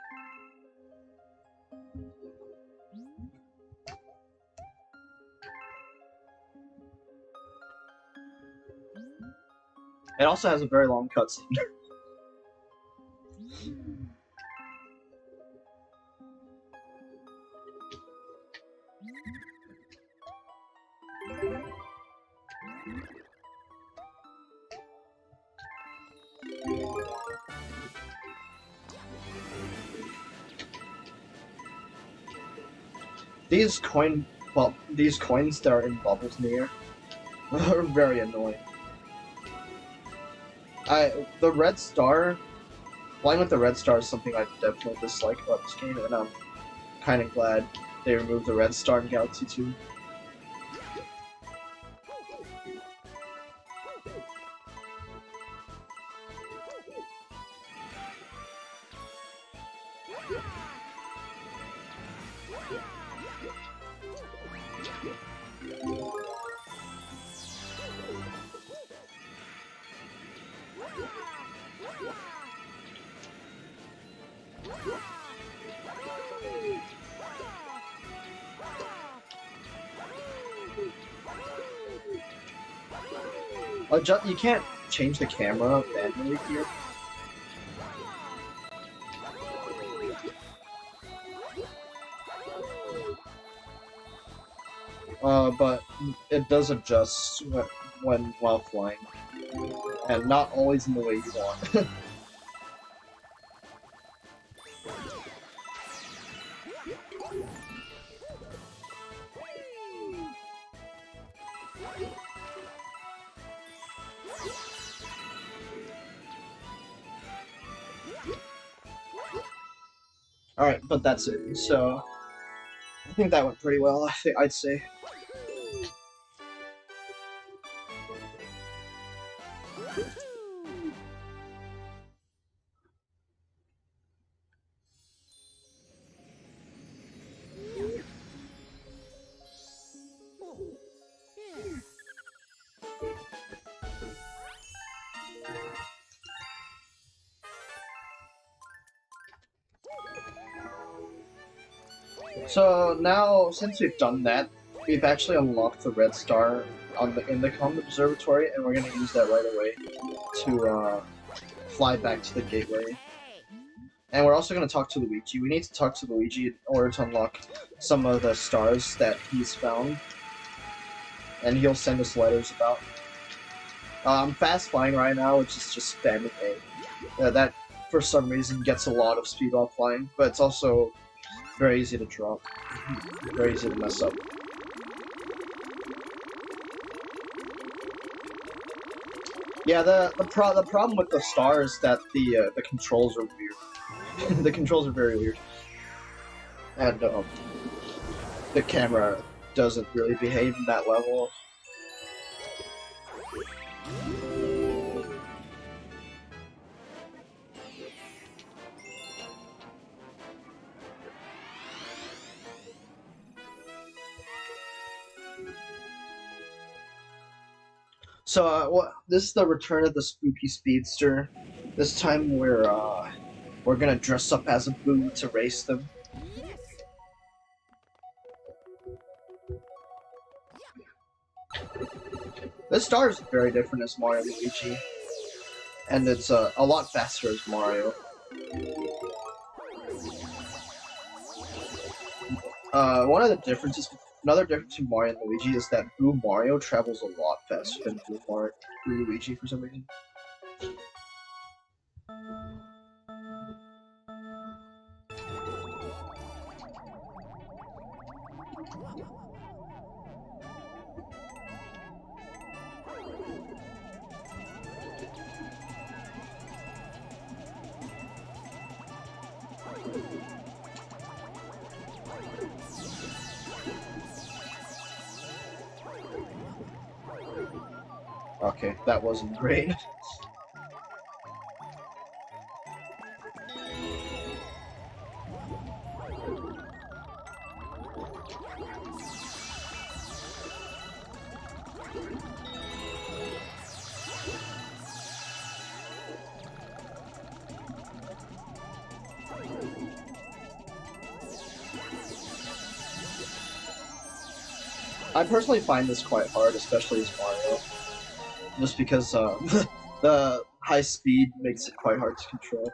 S1: It also has a very long cutscene. These coins that are in bubbles in the air are very annoying. The red star, flying with the red star is something I definitely dislike about this game, and I'm kind of glad they removed the red star in Galaxy 2. You can't change the camera manually here. But it does adjust while flying, and not always in the way you want. Alright, but that's it. So, I think that went pretty well, I'd say. So now, since we've done that, we've actually unlocked the red star in the Comet Observatory, and we're gonna use that right away to fly back to the gateway. And we're also gonna talk to Luigi. We need to talk to Luigi in order to unlock some of the stars that he's found, and he'll send us letters about. I'm fast flying right now, which is just spamming A. That for some reason gets a lot of speed while flying, but it's also very easy to drop. Very easy to mess up. Yeah, the problem with the star is that the controls are weird. The controls are very weird, and the camera doesn't really behave in that level. So this is the return of the spooky speedster. This time we're gonna dress up as a boo to race them. This star is very different as Mario and Luigi, and it's a lot faster as Mario. Another difference between Mario and Luigi is that Boo Mario travels a lot faster than Boo Luigi for some reason. Okay, that wasn't great. I personally find this quite hard, especially as Mario. Just because the high speed makes it quite hard to control.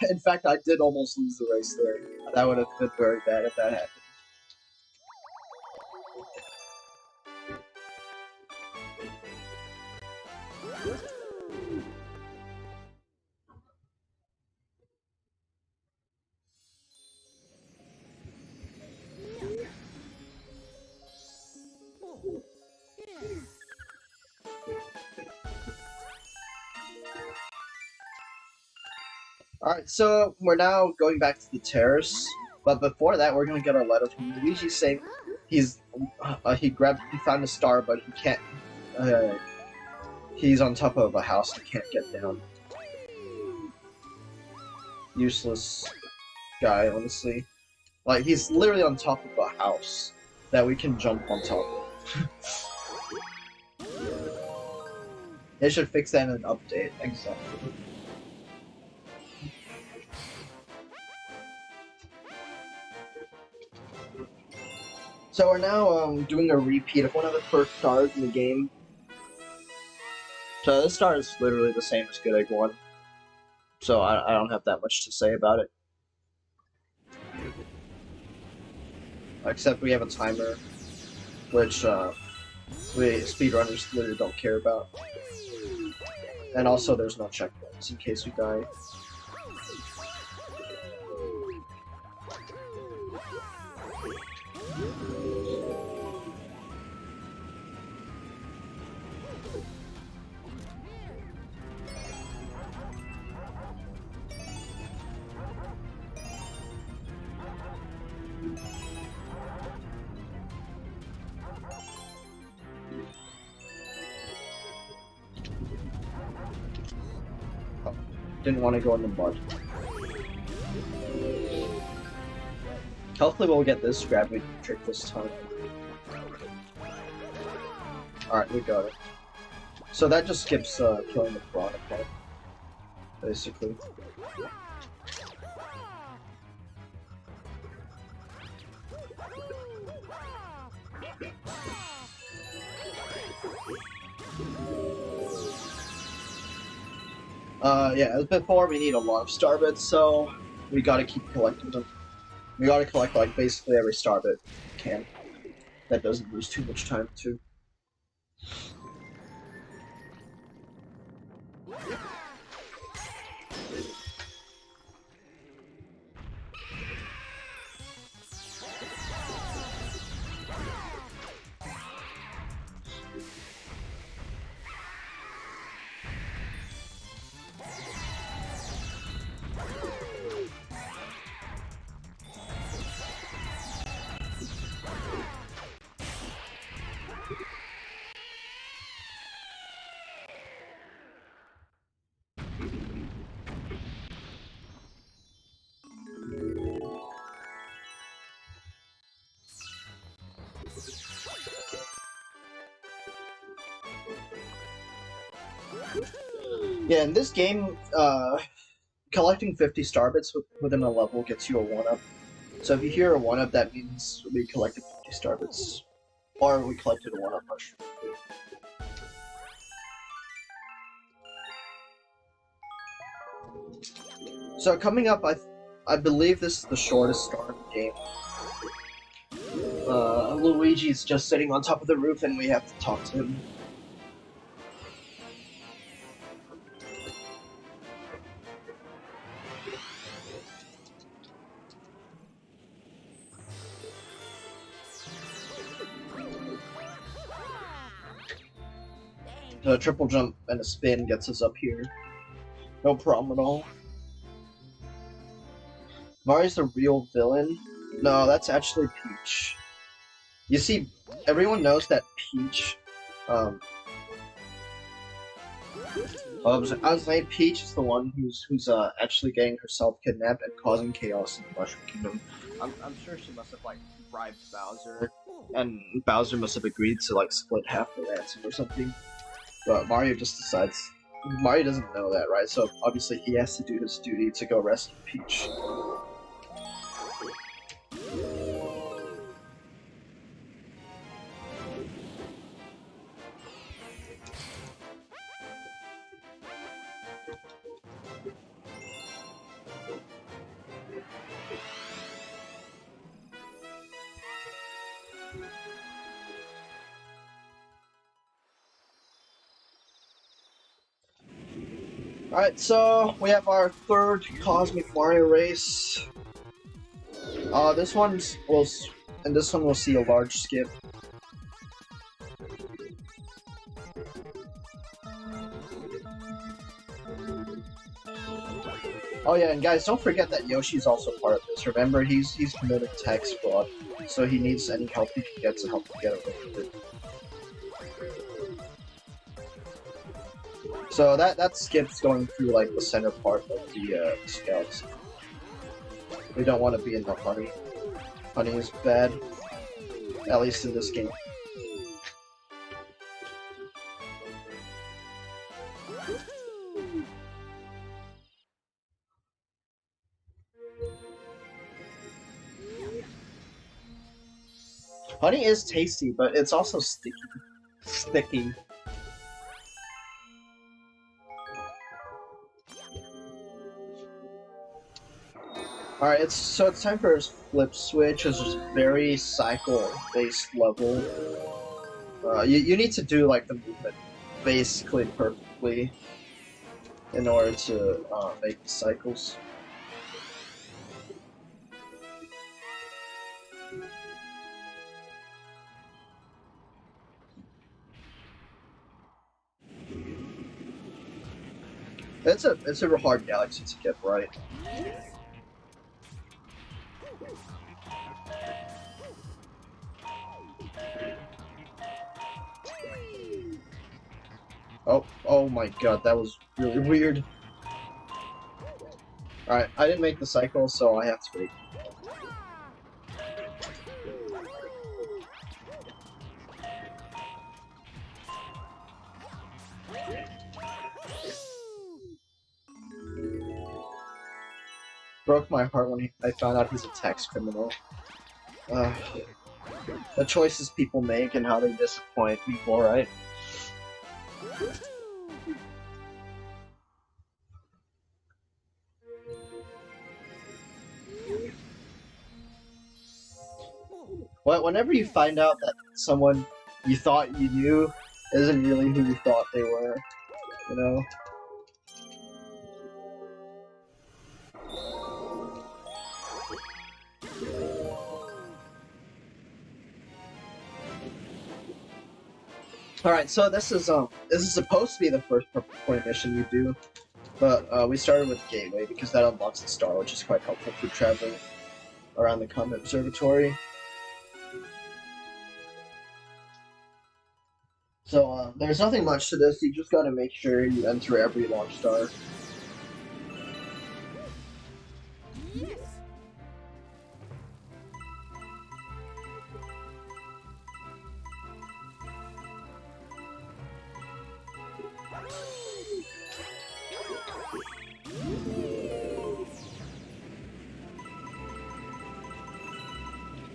S1: In fact, I did almost lose the race there. That would have been very bad if that happened. Alright, so we're now going back to the Terrace, but before that we're gonna get our letter from Luigi saying he found a star but he can't, he's on top of a house and can't get down. Useless guy, honestly. Like, he's literally on top of a house that we can jump on top of. They should fix that in an update, exactly. So we're now doing a repeat of one of the first stars in the game. So this star is literally the same as Good Egg 1. So I don't have that much to say about it. Except we have a timer, which we speedrunners literally don't care about. And also there's no checkpoints in case we die. Didn't want to go in the mud. Hopefully we'll get this gravity trick this time. Alright, we got it. So that just skips killing the piranha plant, basically. Yeah, as before, we need a lot of star bits, so we gotta keep collecting them. We gotta collect, like, basically every star bit we can. That doesn't lose too much time, too. Yeah, in this game, collecting 50 star bits within a level gets you a 1-up. So if you hear a 1-up, that means we collected 50 star bits. Or we collected a 1-up mushroom. So coming up, I believe this is the shortest star in the game. Luigi's just sitting on top of the roof and we have to talk to him. A triple jump and a spin gets us up here. No problem at all. Mario's the real villain? No, that's actually Peach. You see, everyone knows that Peach, I was saying Peach is the one who's actually getting herself kidnapped and causing chaos in the Mushroom Kingdom. I'm sure she must have like bribed Bowser, and Bowser must have agreed to like split half the ransom or something. But Mario just decides. Mario doesn't know that, right? So obviously he has to do his duty to go rescue Peach. Alright, so we have our third Cosmic Mario race. This one we'll see a large skip. Oh yeah, and guys, don't forget that Yoshi's also part of this. Remember, he's committed tax fraud, so he needs any help he can get to help him get away with it. So that skip's going through like the center part of the scouts. We don't want to be in the honey. Honey is bad, at least in this game. Honey is tasty, but it's also sticky. Sticky. Alright, it's time for his flip switch, which is very cycle-based level. You need to do like the movement basically perfectly in order to make the cycles. It's a hard galaxy to get right. Oh my god, that was really weird. Alright, I didn't make the cycle, so I have to wait. Broke my heart when I found out he's a tax criminal. The choices people make and how they disappoint people, right? Well, whenever you find out that someone you thought you knew isn't really who you thought they were, you know? Alright, so this is supposed to be the first purple coin mission you do, but we started with Gateway because that unlocks the star, which is quite helpful for traveling around the Comet Observatory. So there's nothing much to this, you just gotta make sure you enter every launch star.
S3: Yes.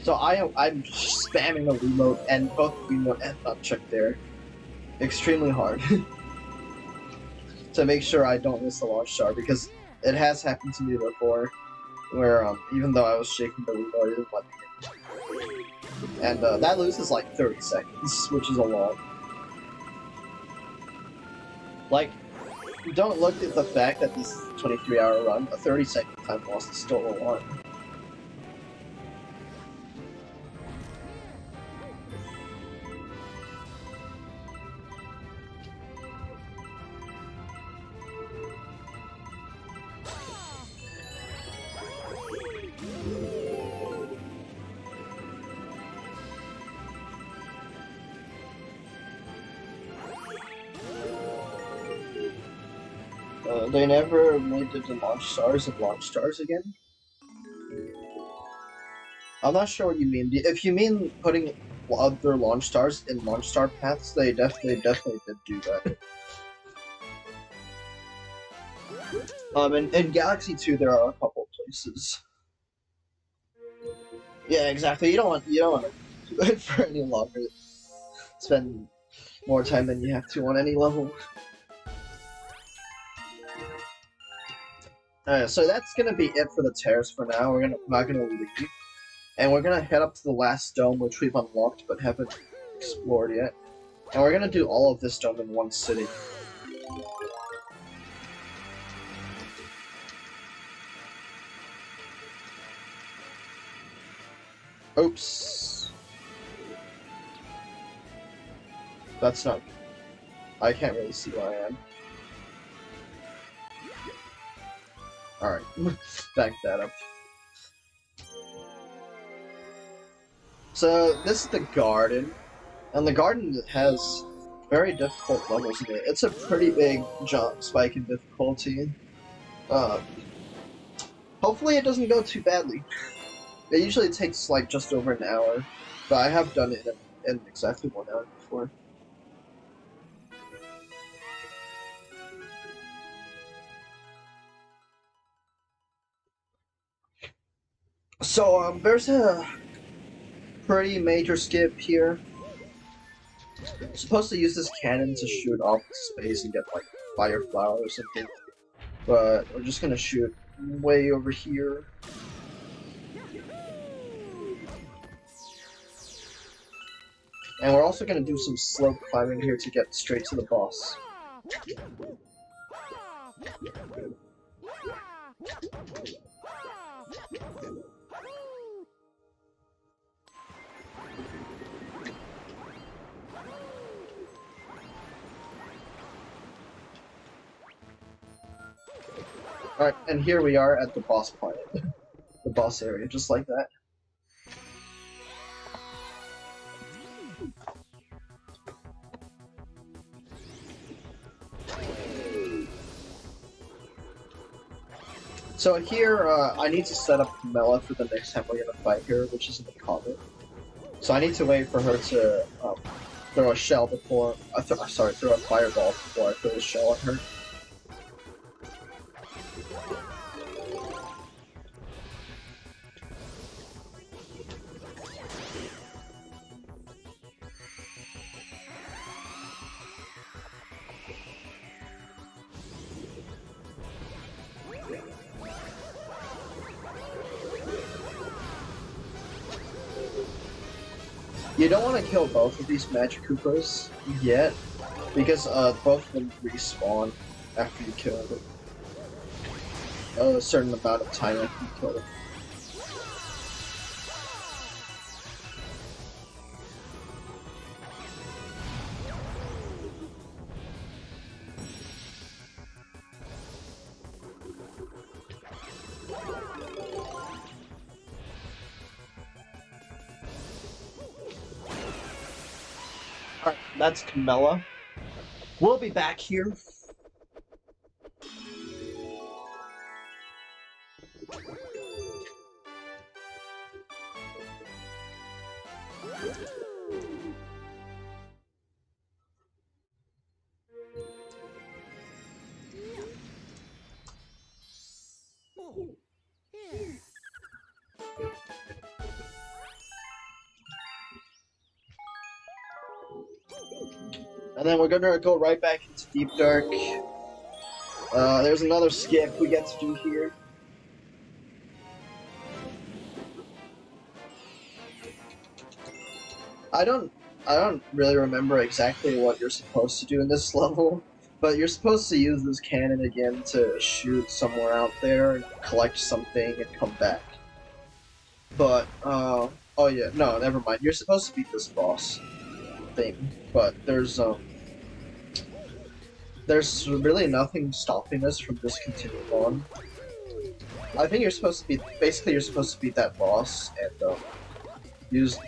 S1: So I'm spamming the remote and both remote and nunchuck there extremely hard to make sure I don't miss the launch star, because it has happened to me before where even though I was shaking the remote, it didn't let me in. And that loses like 30 seconds, which is a lot. Like, don't look at the fact that this is a 23-hour run. A 30-second time loss is still a lot. They never made the launch stars and launch stars again? I'm not sure what you mean. If you mean putting other launch stars in launch star paths, they definitely did do that. In Galaxy 2 there are a couple places. Yeah, exactly. You don't want to do it for any longer. Spend more time than you have to on any level. Alright, so that's gonna be it for the Terrace for now. We're not gonna leave. And we're gonna head up to the last dome, which we've unlocked but haven't explored yet. And we're gonna do all of this dome in one sitting. Oops. That's not... I can't really see where I am. Alright, back that up. So, this is the garden, and the garden has very difficult levels in it. It's a pretty big jump spike in difficulty. Hopefully it doesn't go too badly. It usually takes like just over an hour, but I have done it in exactly 1 hour before. So, there's a pretty major skip here. I'm supposed to use this cannon to shoot off space and get like fire flower or something, but we're just gonna shoot way over here. And we're also gonna do some slope climbing here to get straight to the boss. Alright, and here we are at the boss planet. The boss area, just like that. So here, I need to set up Mela for the next time we're gonna fight her, which is in the Comet. So I need to wait for her to throw a shell before... sorry, throw a fireball before I throw a shell at her. You don't want to kill both of these Magic Koopas yet, because both of them respawn after you kill them. A certain amount of time after you kill them. Alright, that's Camilla. We'll be back here. then we're gonna go right back into Deep Dark. There's another skip we get to do here. I don't really remember exactly what you're supposed to do in this level, but you're supposed to use this cannon again to shoot somewhere out there and collect something and come back. But, oh yeah, no, never mind. You're supposed to beat this boss thing, but there's really nothing stopping us from just continuing on. I think you're supposed to beat, basically you're supposed to beat that boss and,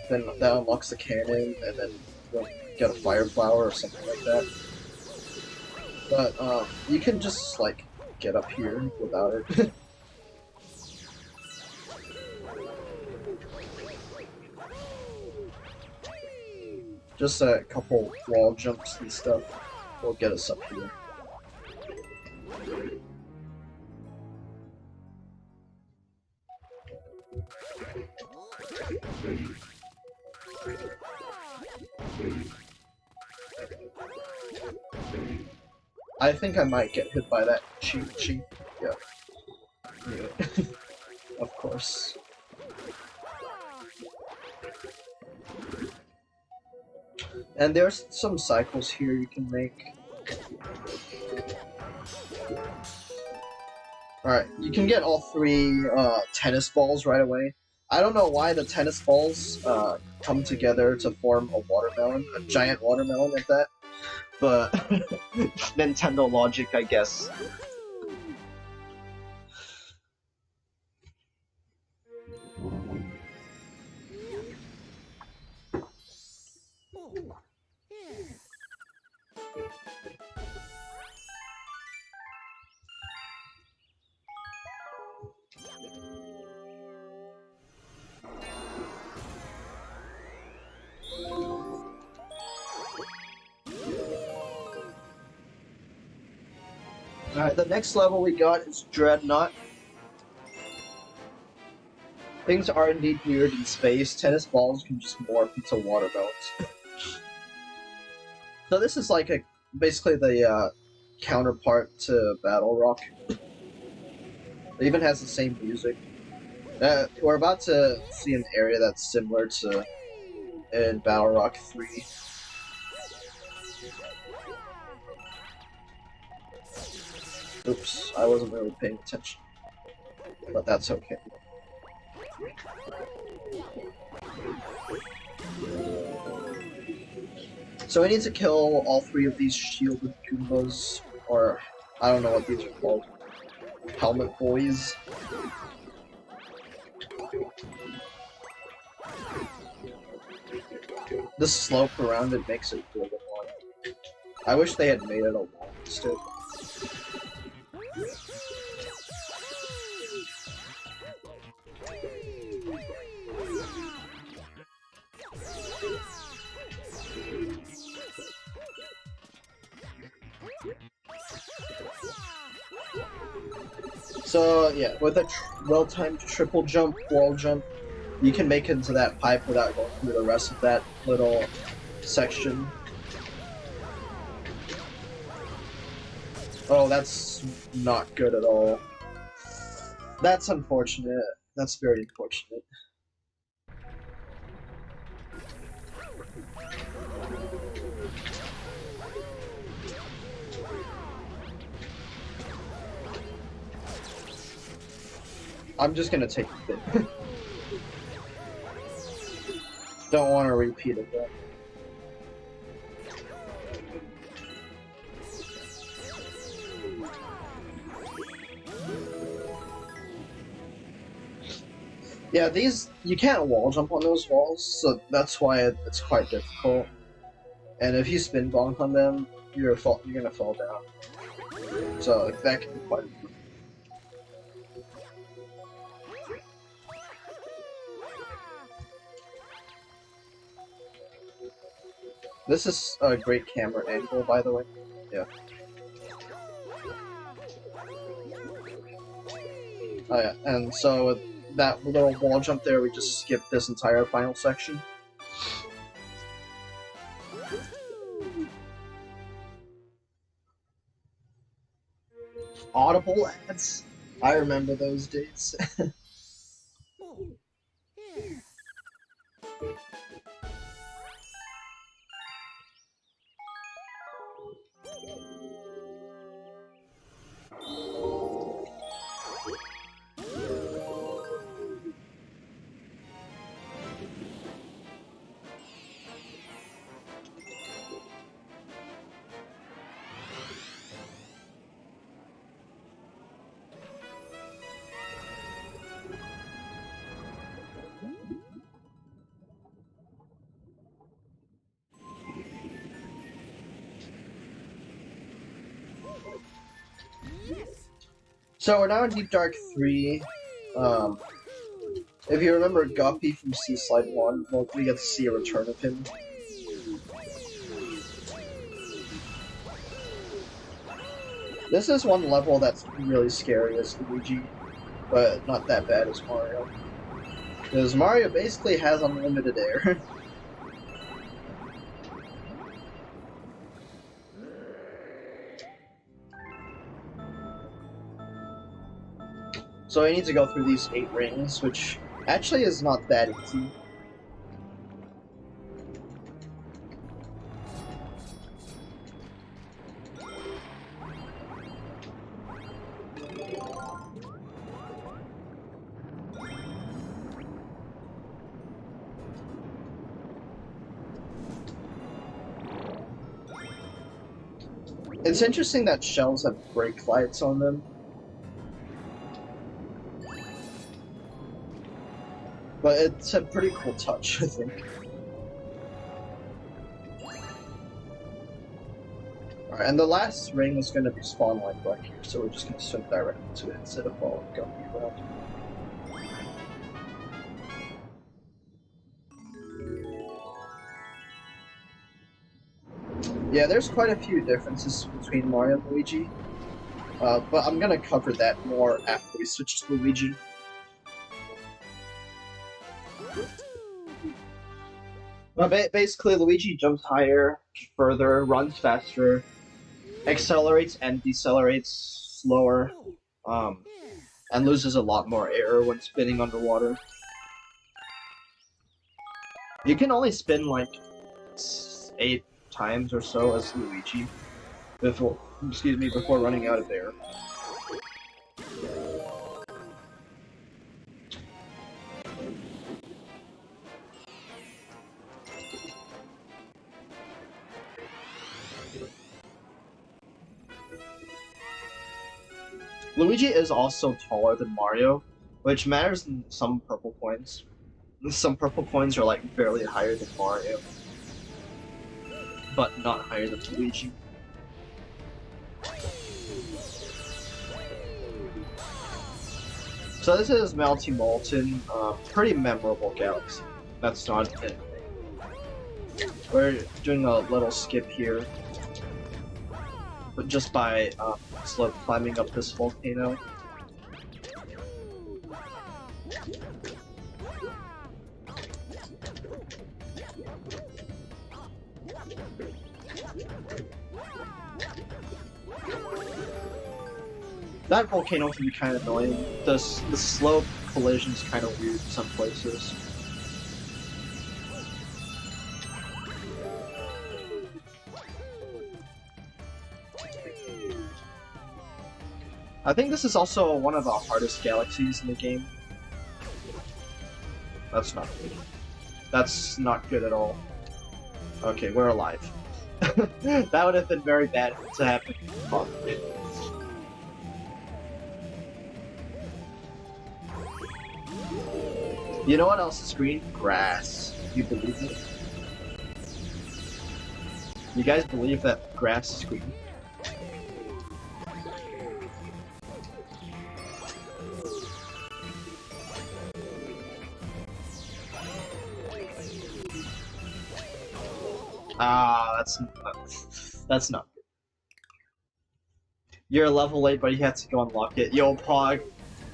S1: then that unlocks the cannon, and then you'll get a fire flower or something like that. But, you can just, like, get up here without it. Just a couple wall jumps and stuff will get us up here. I think I might get hit by that cheat. Yeah. Of course. And there's some cycles here you can make. Alright, you can get all 3 tennis balls right away. I don't know why the tennis balls come together to form a watermelon, a giant watermelon at that, but Nintendo logic, I guess. Alright, the next level we got is Dreadnought. Things are indeed weird in space. Tennis balls can just morph into watermelons. So this is like basically the counterpart to Battle Rock. It even has the same music. We're about to see an area that's similar to in Battle Rock 3. Oops, I wasn't really paying attention. But that's okay. So we need to kill all 3 of these shielded Goombas, or I don't know what these are called. Helmet boys. The slope around it makes it really long. I wish they had made it a wall instead. So yeah, with a well-timed triple jump, wall jump, you can make it into that pipe without going through the rest of that little section. Oh, that's not good at all. That's unfortunate. That's very unfortunate. I'm just gonna take the hit. Don't want to repeat it though. Yeah, these, you can't wall jump on those walls, so that's why it's quite difficult. And if you spin bonk on them, you're gonna fall down. So that can be quite difficult. This is a great camera angle, by the way. Yeah. Oh yeah, and so with that little wall jump there, we just skip this entire final section. Audible ads. I remember those days.
S3: Oh, yeah. Yes.
S1: So we're now in Deep Dark 3. If you remember Guppy from Sea Slide 1, well, we get to see a return of him. This is one level that's really scary as Luigi, but not that bad as Mario. Because Mario basically has unlimited air. So I need to go through these 8 rings, which actually is not that easy. It's interesting that shells have brake lights on them. But it's a pretty cool touch, I think. Alright, and the last ring is going to be spawn like right here, so we're just going to swim directly to it instead of following Guppy around. Yeah, there's quite a few differences between Mario and Luigi, but I'm going to cover that more after we switch to Luigi. But basically, Luigi jumps higher, further, runs faster, accelerates and decelerates slower, and loses a lot more air when spinning underwater. You can only spin like 8 times or so as Luigi before running out of air. Luigi is also taller than Mario, which matters in some purple coins. Some purple coins are like barely higher than Mario, but not higher than Luigi. So this is Melty Molten, pretty memorable galaxy. That's not it. We're doing a little skip here, but just by slow climbing up this volcano. That volcano can be kind of annoying. The slow collision is kind of weird in some places. I think this is also one of the hardest galaxies in the game. That's not good. That's not good at all. Okay, we're alive. That would have been very bad to happen. Oh. You know what else is green? Grass. You believe it? You guys believe that grass is green? Ah, that's not good. You're a level late, but you have to go unlock it. Yo, Pog,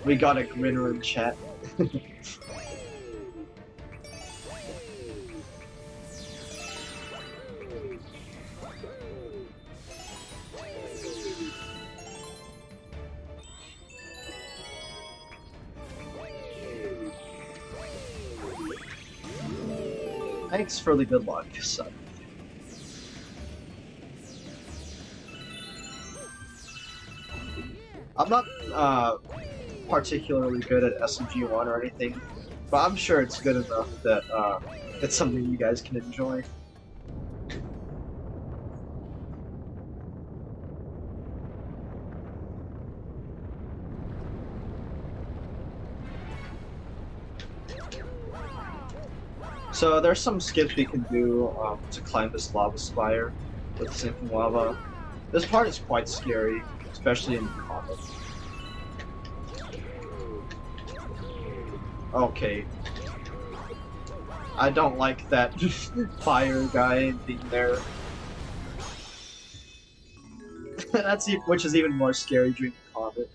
S1: we got a grinner in chat. Thanks for the good luck, son. I'm not particularly good at SMG1 or anything, but I'm sure it's good enough that it's something you guys can enjoy. So there's some skips we can do to climb this lava spire with sinking lava. This part is quite scary, especially in Comet. Okay. I don't like that fire guy being there. Which is even more scary during Comet.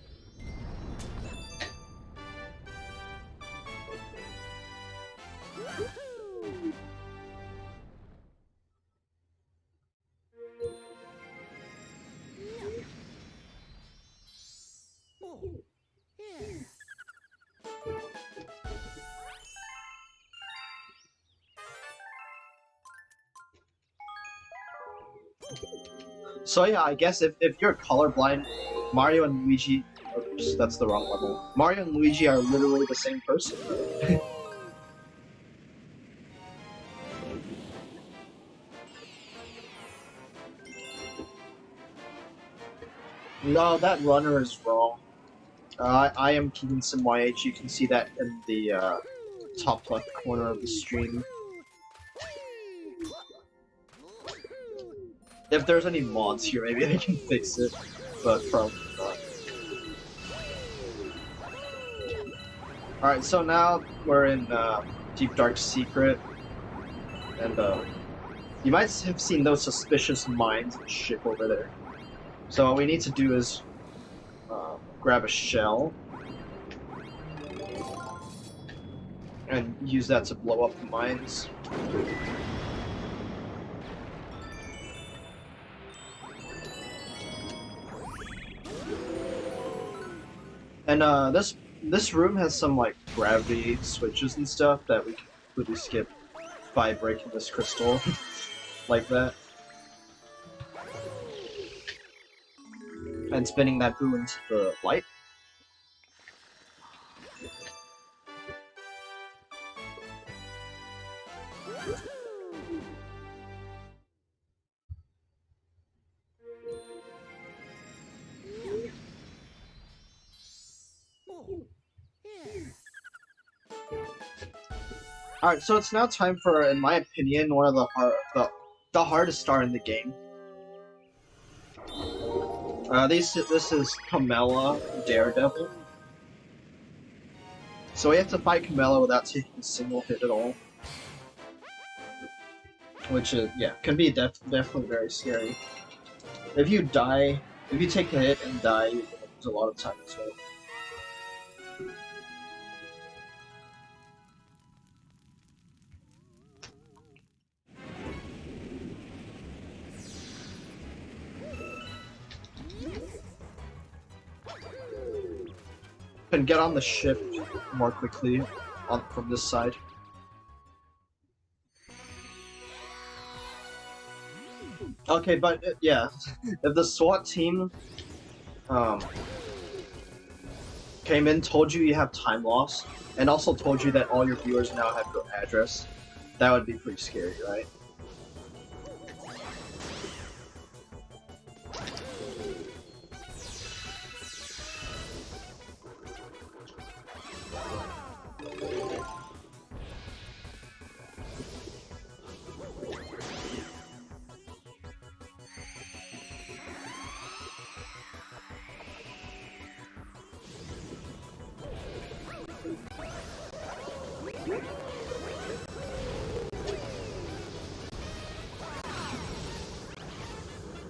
S1: So yeah, I guess if you're colorblind, Mario and Luigi... Oops, that's the wrong level. Mario and Luigi are literally the same person. No, that runner is wrong. I am Keegansimyh. You can see that in the top left corner of the stream. If there's any mods here, maybe they can fix it, but probably not. Alright, so now we're in Deep Dark Secret, and you might have seen those suspicious mines and shit over there. So what we need to do is grab a shell and use that to blow up the mines. And this room has some like gravity switches and stuff that we can completely skip by breaking this crystal like that. And spinning that boo into the light. Alright, so it's now time for, in my opinion, one of the hardest star in the game. This is Camella, Daredevil. So we have to fight Camella without taking a single hit at all. Which is, yeah, can be definitely very scary. If you take a hit and die, you lose a lot of time as well. And get on the ship more quickly from this side. Okay, but yeah, if the SWAT team came in, told you have time loss, and also told you that all your viewers now have your address, that would be pretty scary, right?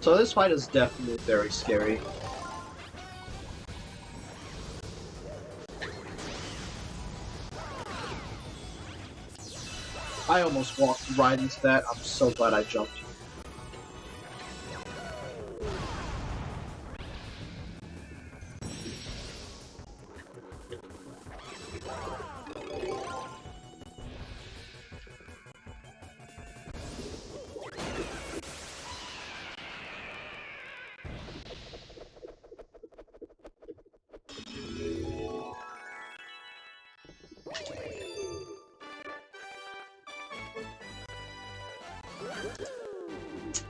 S1: So this fight is definitely very scary. I almost walked right into that. I'm so glad I jumped.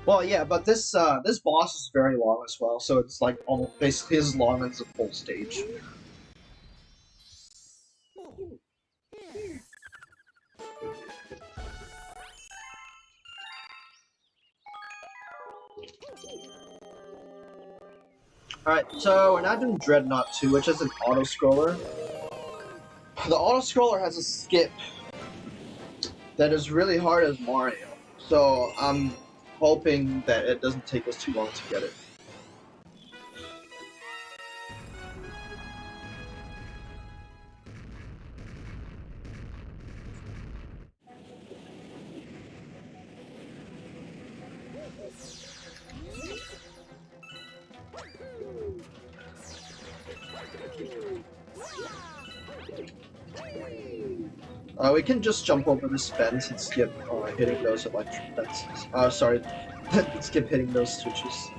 S1: Well, yeah, but this boss is very long as well, so it's like almost basically as long as a full stage.
S3: Oh, yeah.
S1: Alright, so we're now doing Dreadnought 2, which is an auto-scroller. The auto-scroller has a skip that is really hard as Mario, so I'm hoping that it doesn't take us too long to get it. We can just jump over this fence and skip hitting those electric fences. Sorry, skip hitting those switches.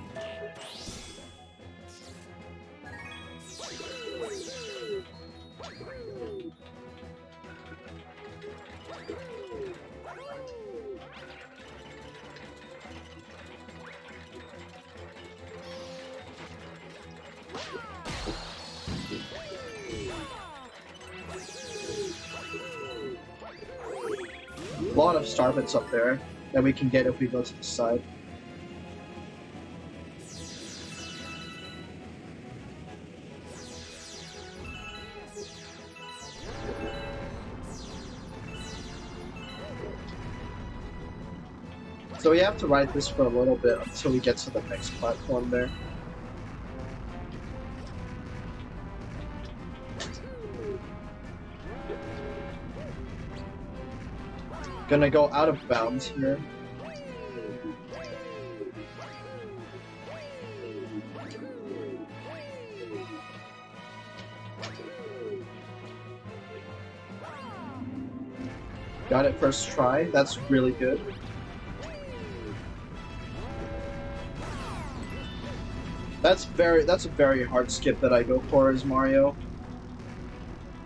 S1: A lot of star bits up there that we can get if we go to the side. So we have to ride this for a little bit until we get to the next platform there. Gonna go out of bounds here. Got it first try. That's really good. That's a very hard skip that I go for as Mario.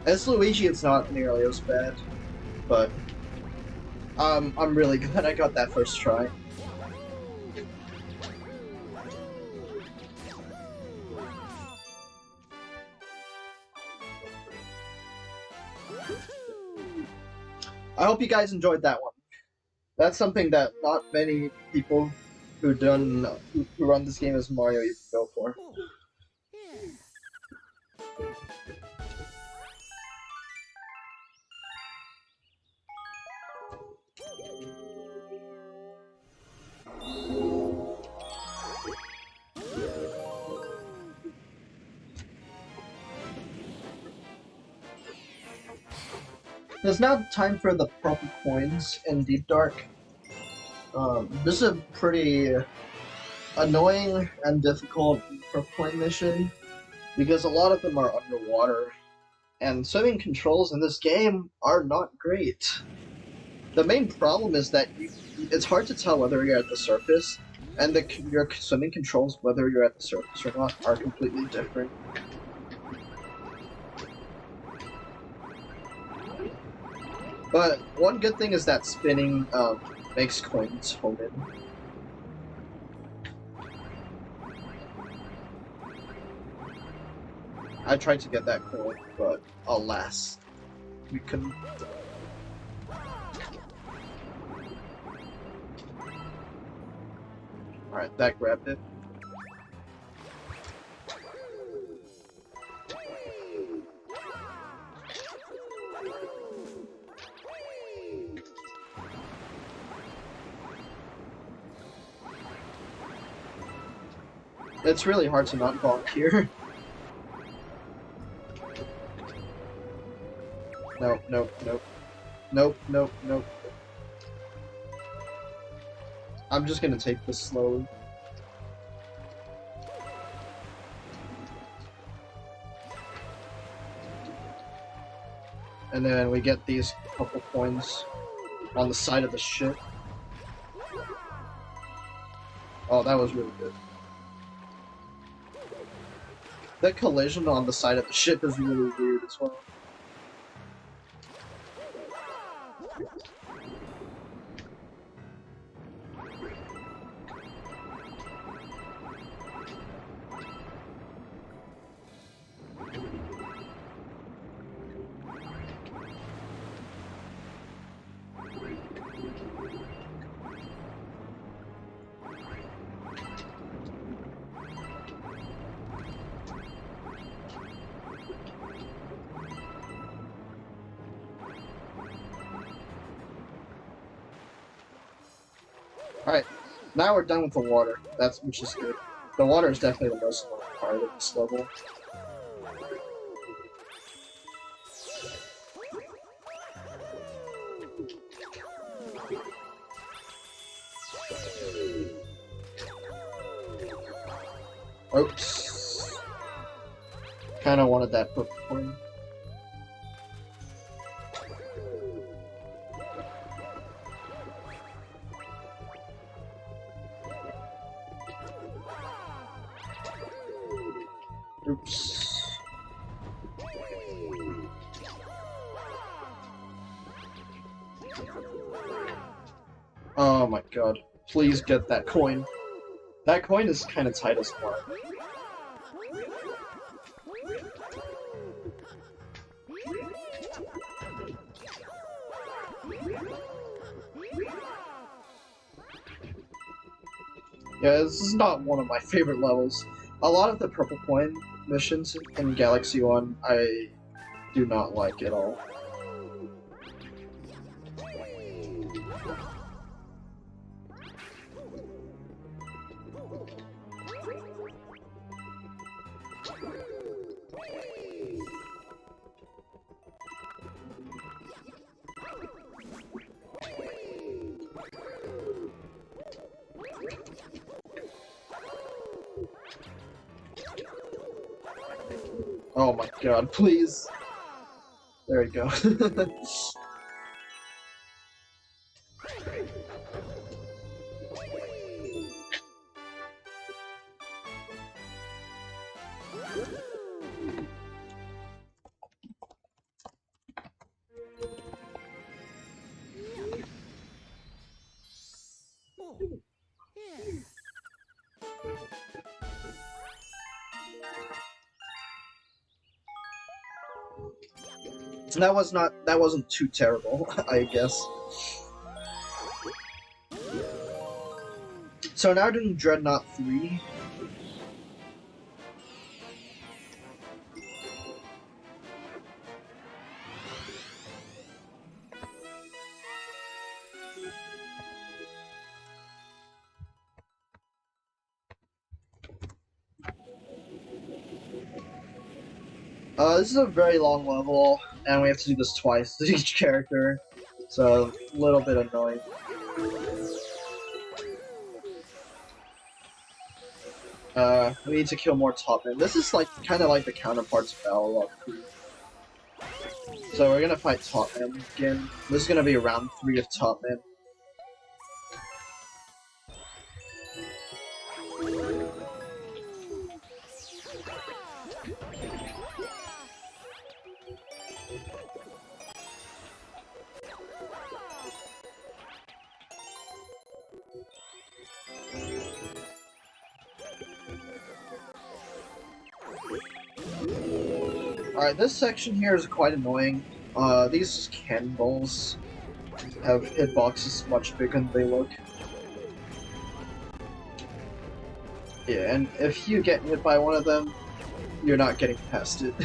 S1: As Luigi, it's not nearly as bad, but I'm really glad I got that first try. I hope you guys enjoyed that one. That's something that not many people who run this game as Mario even go for.
S3: Oh, yeah.
S1: It's now time for the purple coins in Deep Dark. This is a pretty annoying and difficult purple coin mission because a lot of them are underwater, and swimming controls in this game are not great. The main problem is that it's hard to tell whether you're at the surface, and your swimming controls, whether you're at the surface or not, are completely different. But one good thing is that spinning makes coins home in. I tried to get that coin, but alas, we couldn't. Alright, that grabbed it. It's really hard to not bonk here. Nope, nope, nope. Nope, nope, nope. I'm just gonna take this slowly. And then we get these couple coins on the side of the ship. Oh, that was really good. The collision on the side of the ship is really weird as well. Alright, now we're done with the water. Which is good. The water is definitely the most annoying part of this level. Oops. Kinda wanted that purple coin. Oops. Oh my god. Please get that coin. That coin is kinda tight as fuck. Yeah, this is not one of my favorite levels. A lot of the purple coin missions in Galaxy 1 I do not like at all. Oh my god, please. There we go.
S3: Oh, yeah.
S1: So that wasn't too terrible, I guess. So now doing Dreadnought 3. This is a very long level, and we have to do this twice to each character, so a little bit annoying. We need to kill more top men. This is like kind of like the counterparts of RRLAT 3. So we're gonna fight top men again. This is gonna be round 3 of top men. Alright, this section here is quite annoying. These cannonballs have hitboxes much bigger than they look. Yeah, and if you get hit by one of them, you're not getting past it.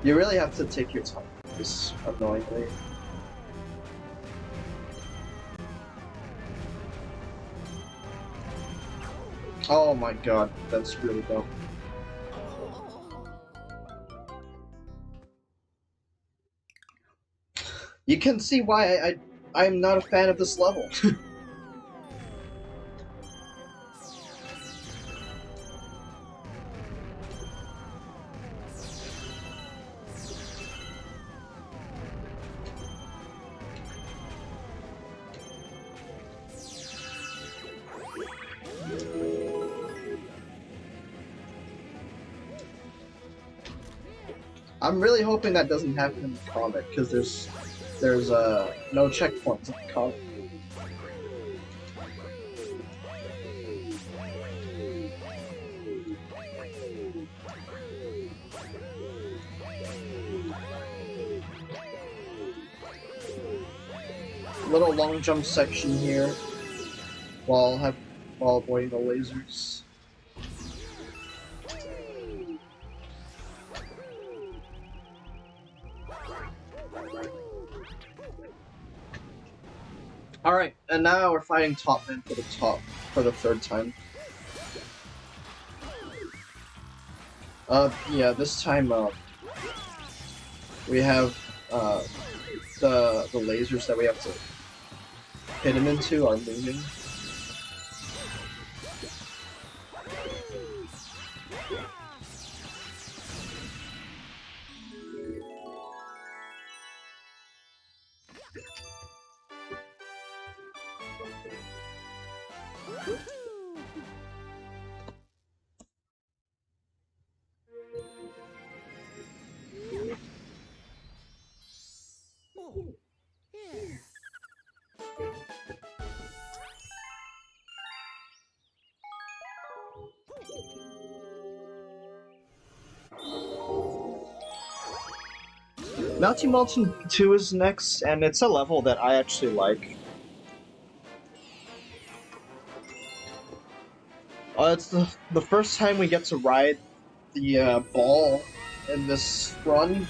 S1: You really have to take your time with this, annoyingly. Oh my god, that's really dumb. You can see why I'm not a fan of this level. I'm really hoping that doesn't happen in the Comet, because there's no checkpoints in the Comet. Little long jump section here, while avoiding the lasers. Alright, and now we're fighting top man for the third time. Yeah, this time, we have, the lasers that we have to hit him into are moving.
S3: Oh, yeah.
S1: Melty Molten 2 is next, and it's a level that I actually like. It's the first time we get to ride the ball in this run,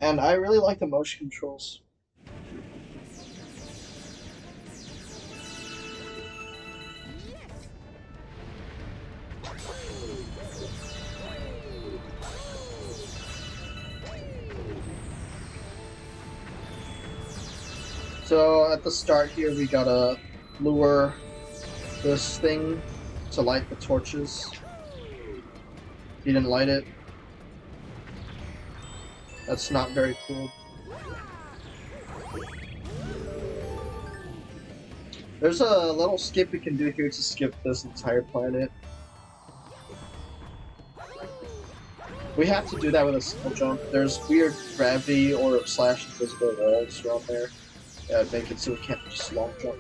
S1: and I really like the motion controls. So at the start here, we gotta lure this thing to light the torches. He didn't light it. That's not very cool. There's a little skip we can do here to skip this entire planet. We have to do that with a single jump. There's weird gravity or / invisible walls around there that make it so we can't just long jump.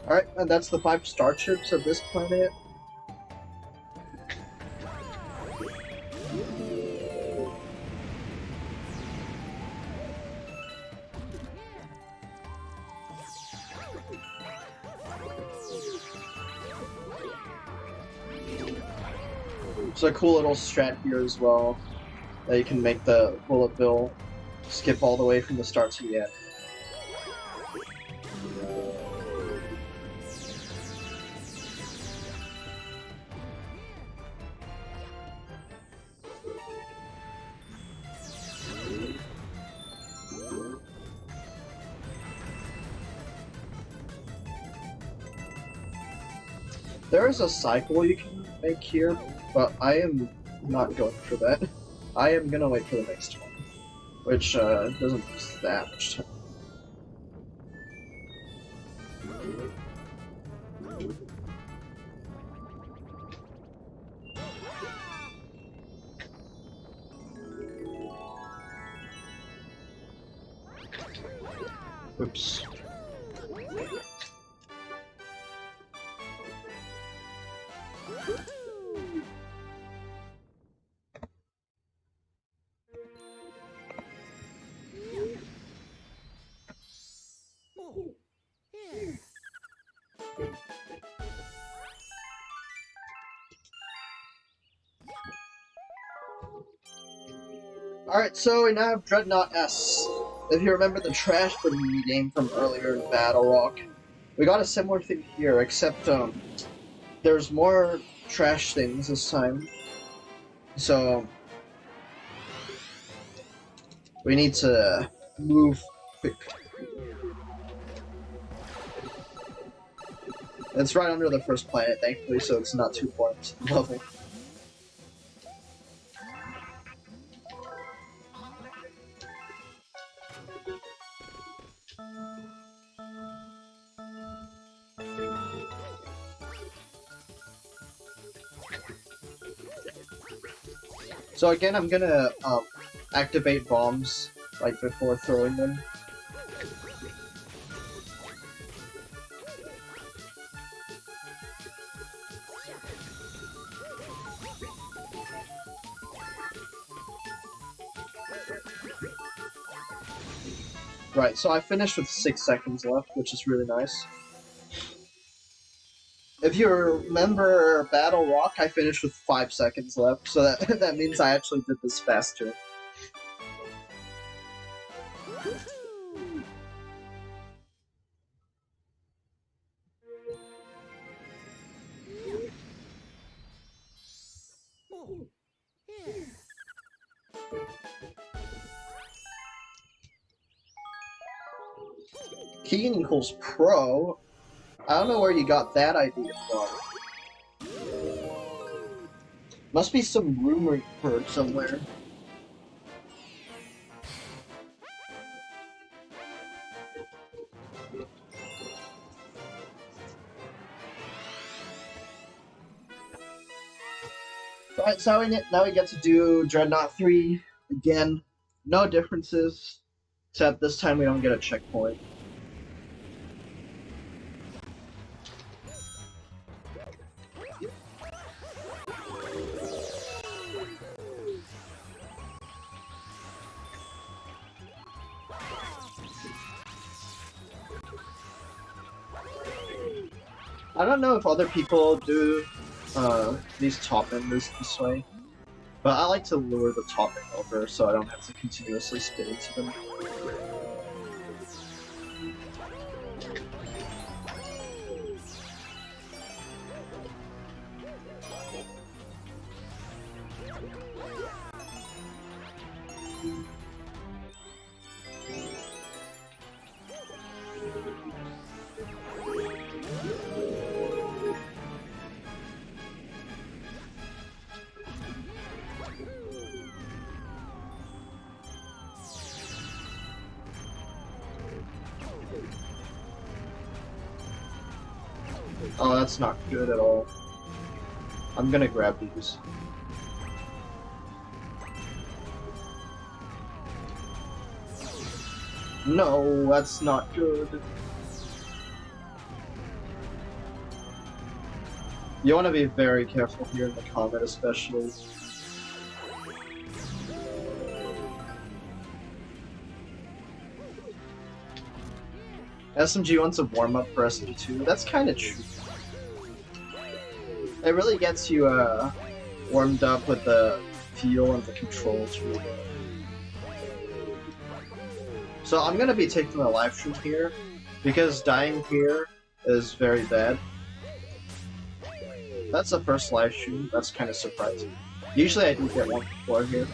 S1: Alright, and that's the 5 star chips of this planet. There's a cool little strat here as well, that you can make the bullet bill skip all the way from the start to the end. There is a cycle you can make here, but I am not going for that. I am gonna wait for the next one, which doesn't use that much time. Oops.
S3: Oh, yeah.
S1: Alright, so we now have Dreadnought S. If you remember the trash bin game from earlier in Battle Rock, we got a similar thing here, except there's more trash things this time. So we need to move quick. It's right under the first planet, thankfully, so it's not too far into the level. So again, I'm gonna activate bombs like before throwing them. Right, so I finished with 6 seconds left, which is really nice. If you remember Battle Rock, I finished with 5 seconds left, so that, that means I actually did this faster.
S3: Oh, yeah.
S1: Keegan equals pro? I don't know where you got that idea from. Must be some rumor heard somewhere. Alright, so now we get to do Dreadnought 3 again. No differences, except this time we don't get a checkpoint. I don't know if other people do these top enders this way, but I like to lure the top end over so I don't have to continuously spit into them. Oh, that's not good at all. I'm gonna grab these. No, that's not good. You want to be very careful here in the Comet, especially. SMG wants a warm-up for SMG2. That's kind of true. It really gets you warmed up with the feel and the controls. Really. So I'm gonna be taking a live stream here because dying here is very bad. That's the first live stream. That's kind of surprising. Usually I do get one before here,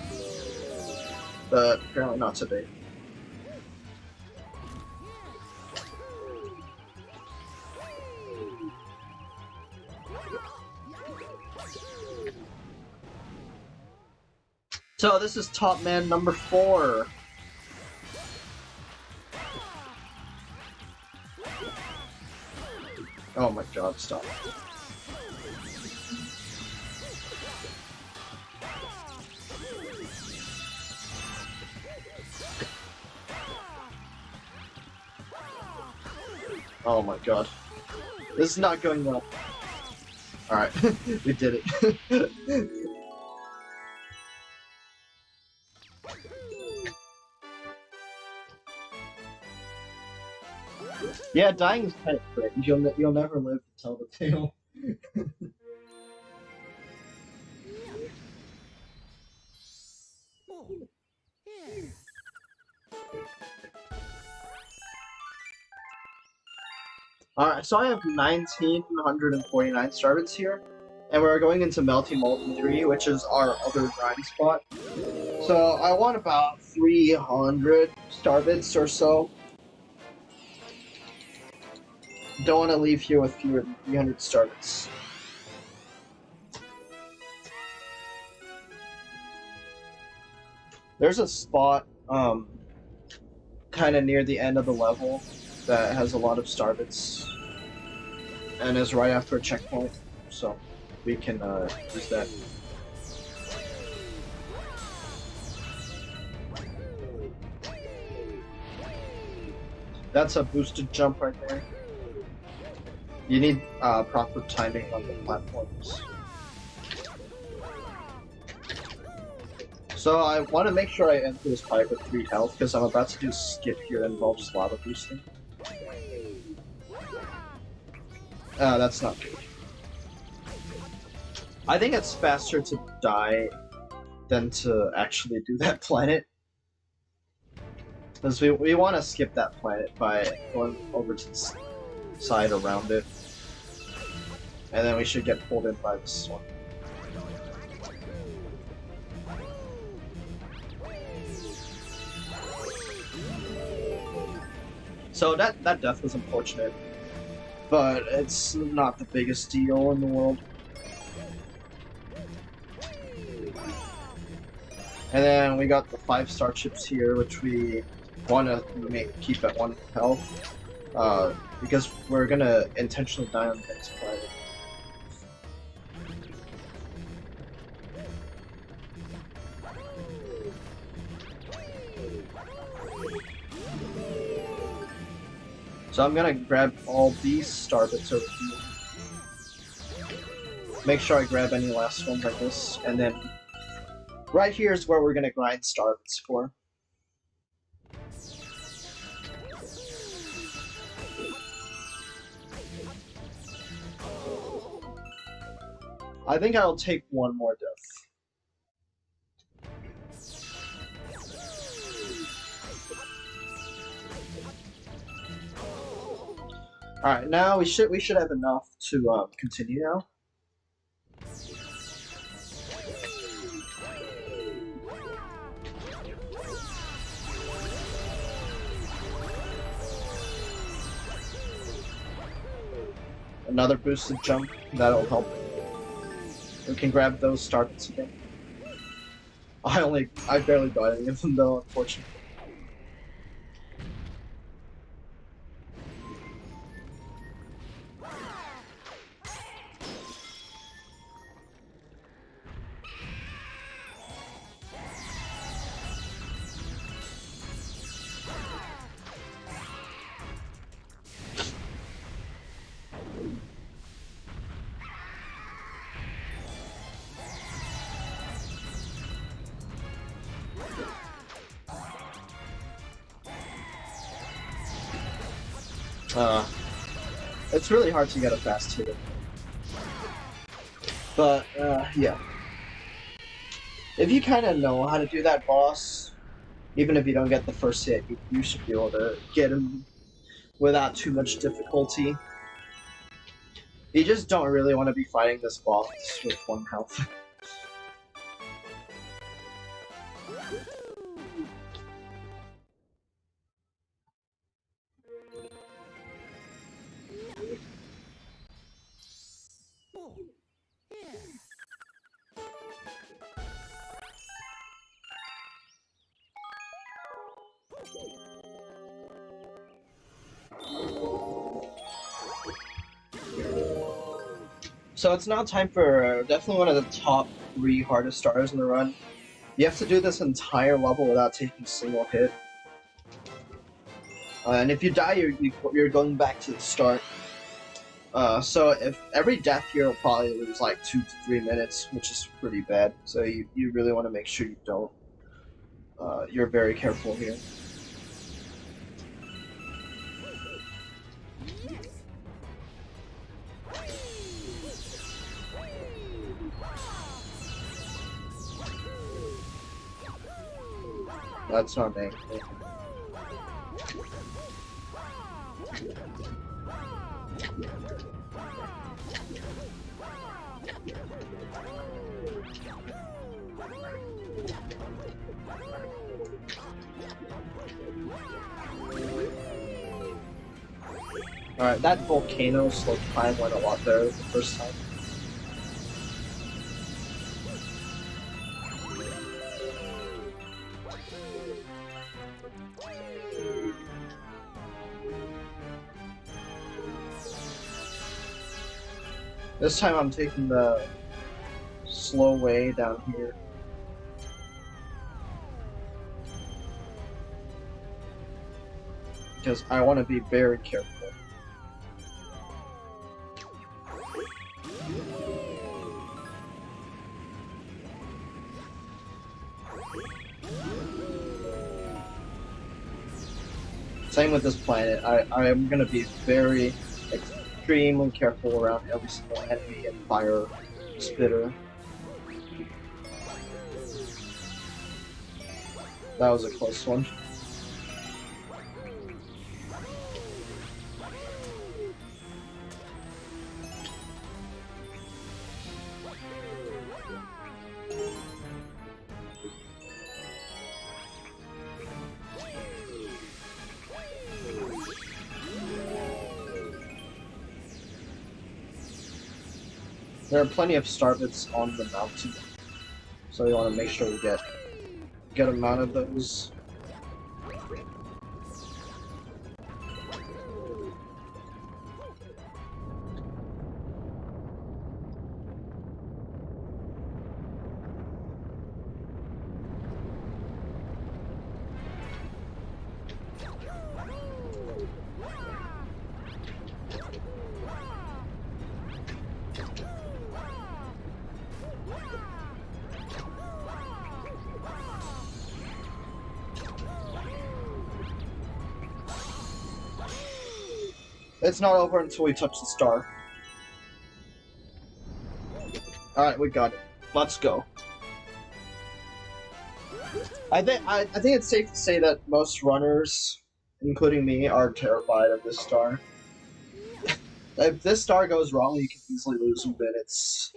S1: but apparently not today. So this is Top Man number 4. Oh my god, stop. Oh my god. This is not going well. Alright, we did it. Yeah, dying is kind of cringe. You'll never live to tell the tale.
S3: Oh, yeah.
S1: Alright, so I have 1,949 starbits here, and we're going into Melting Molten 3, which is our other grind spot. So I want about 300 starbits or so. Don't want to leave here with fewer than 300 starbits. There's a spot, kind of near the end of the level that has a lot of starbits and is right after a checkpoint, so we can use that. That's a boosted jump right there. You need proper timing on the platforms. So I want to make sure I enter this pipe with 3 health because I'm about to do skip here that involves lava boosting. That's not good. I think it's faster to die than to actually do that planet. Because we want to skip that planet by going over to the side around it. And then we should get pulled in by this one. So that death was unfortunate. But it's not the biggest deal in the world. And then we got the 5 starships here, which we want to keep at 1 health. Because we're gonna intentionally die on the next planet. So I'm gonna grab all these starbits over here. Make sure I grab any last ones like this, and then right here is where we're gonna grind starbits for. I think I'll take 1 more death. Alright, now we should have enough to continue now. Another boosted jump, that'll help. We can grab those starbits again. I barely got any of them though, unfortunately. It's really hard to get a fast hit. But, yeah. If you kind of know how to do that boss, even if you don't get the first hit, you should be able to get him without too much difficulty. You just don't really want to be fighting this boss with 1 health. So it's now time for definitely one of the top 3 hardest stars in the run. You have to do this entire level without taking a single hit. And if you die, you're going back to the start. So if every death here will probably lose like 2 to 3 minutes, which is pretty bad. So you really want to make sure you don't. You're very careful here. That's not me. Alright, that volcano slope climb went a lot better the first time. This time I'm taking the slow way down here. Because I want to be very careful. Same with this planet. I am gonna be very extremely careful around every single enemy and fire spitter. That was a close one. There are plenty of starbits on the mountain, so you want to make sure we get a good amount of those. It's not over until we touch the star. Alright, we got it. Let's go. I think it's safe to say that most runners, including me, are terrified of this star. If this star goes wrong, you can easily lose in minutes.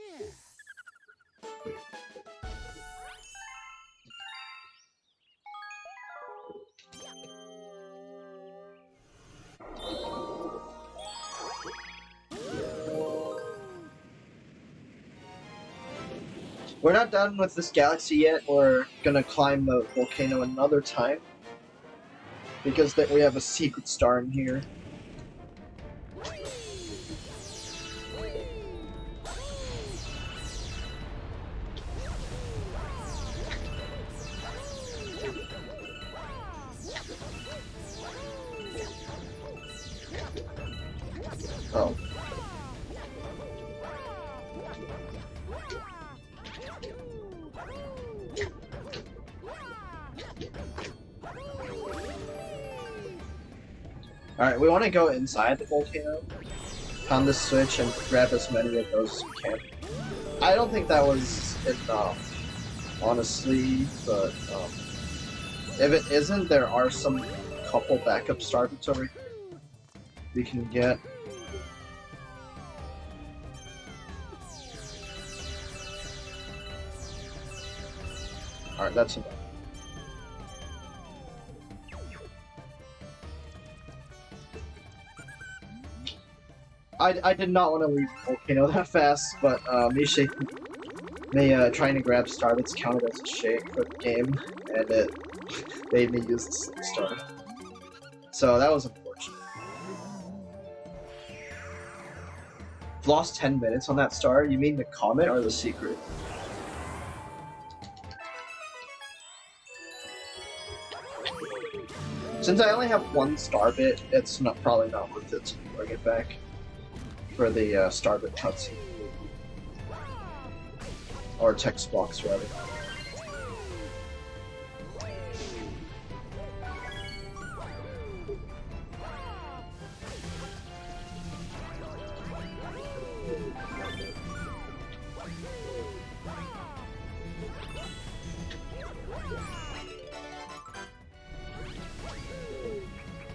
S1: We're not done with this galaxy yet. We're gonna climb the volcano another time. Because we have a secret star in here. Oh. Alright, we want to go inside the volcano, pound the switch, and grab as many of those as we can. I don't think that was enough, honestly, but if it isn't, there are some couple backup starbits over here we can get. Alright, that's enough. I did not want to leave the volcano that fast, but me trying to grab starbits counted as a shake for the game, and it made me use the star. So that was unfortunate. Lost 10 minutes on that star? You mean the Comet or the secret? Since I only have one starbit, it's probably not worth it to bring it back for the starbit cutscene. Or text box, rather.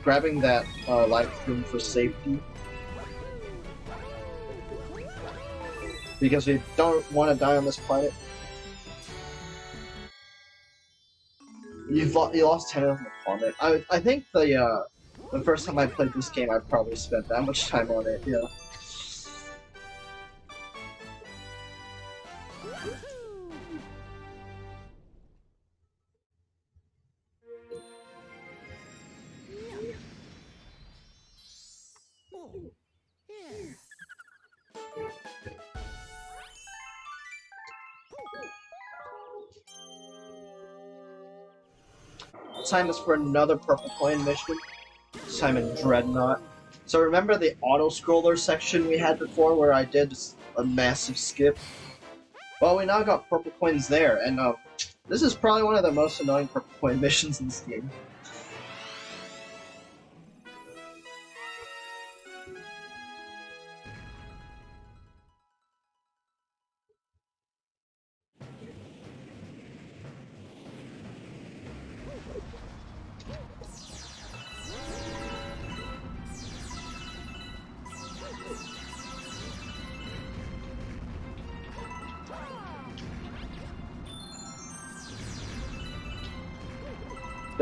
S1: Grabbing that life room for safety. Because we don't want to die on this planet. You lost 10 of the Comet. I think the first time I played this game, I probably spent that much time on it, yeah. Time is for another purple coin mission. This time in Dreadnought. So remember the auto-scroller section we had before where I did a massive skip? Well, we now got purple coins there, and this is probably one of the most annoying purple coin missions in this game.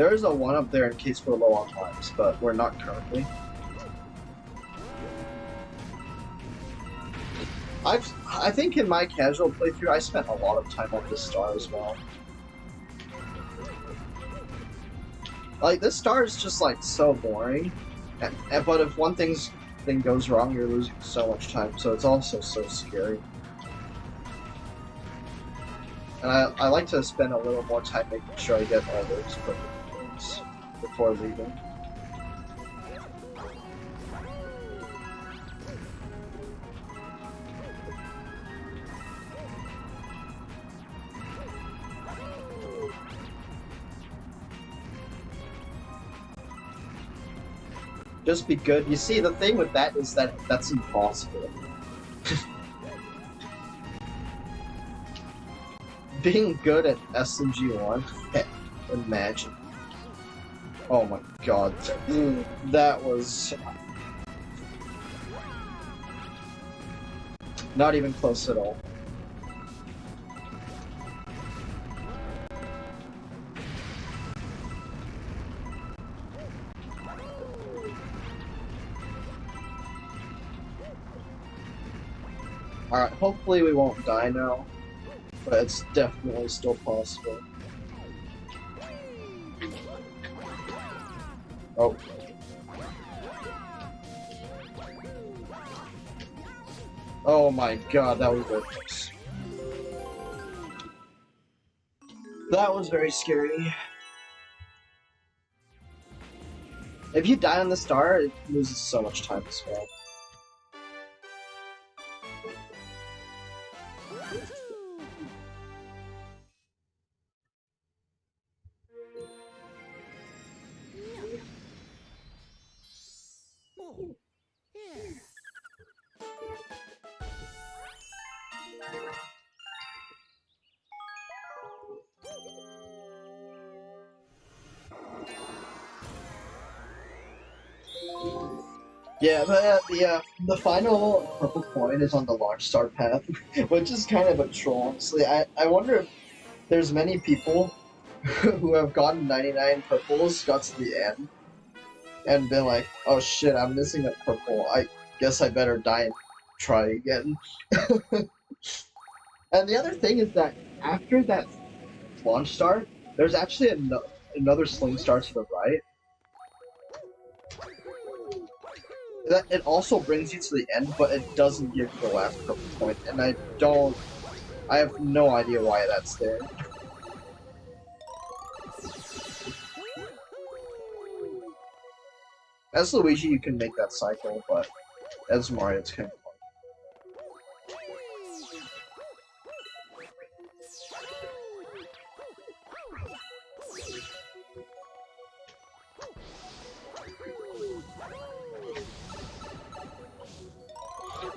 S1: There is a one up there in case we're low on lives, but we're not currently. I think in my casual playthrough, I spent a lot of time on this star as well. Like, this star is just, like, so boring. But if one thing goes wrong, you're losing so much time, so it's also so scary. And I like to spend a little more time making sure I get all those perfect things before leaving. Just be good. You see, the thing with that is that that's impossible. Being good at SMG1, imagine. Oh my god. That was... not even close at all. Alright, hopefully we won't die now, but it's definitely still possible. Oh. Oh my god, that was very close. That was very scary. If you die on the star, it loses so much time as well.
S3: Oh, yeah.
S1: Yeah, but the final purple coin is on the launch star path, which is kind of a troll, honestly. I wonder if there's many people who have gotten 99 purples, got to the end, and been like, oh shit, I'm missing a purple, I guess I better die and try again. And the other thing is that after that launch star, there's actually another sling star to the right. That it also brings you to the end, but it doesn't give you the last purple point, and I have no idea why that's there. As Luigi, you can make that cycle, but as Mario, it's kind of fun.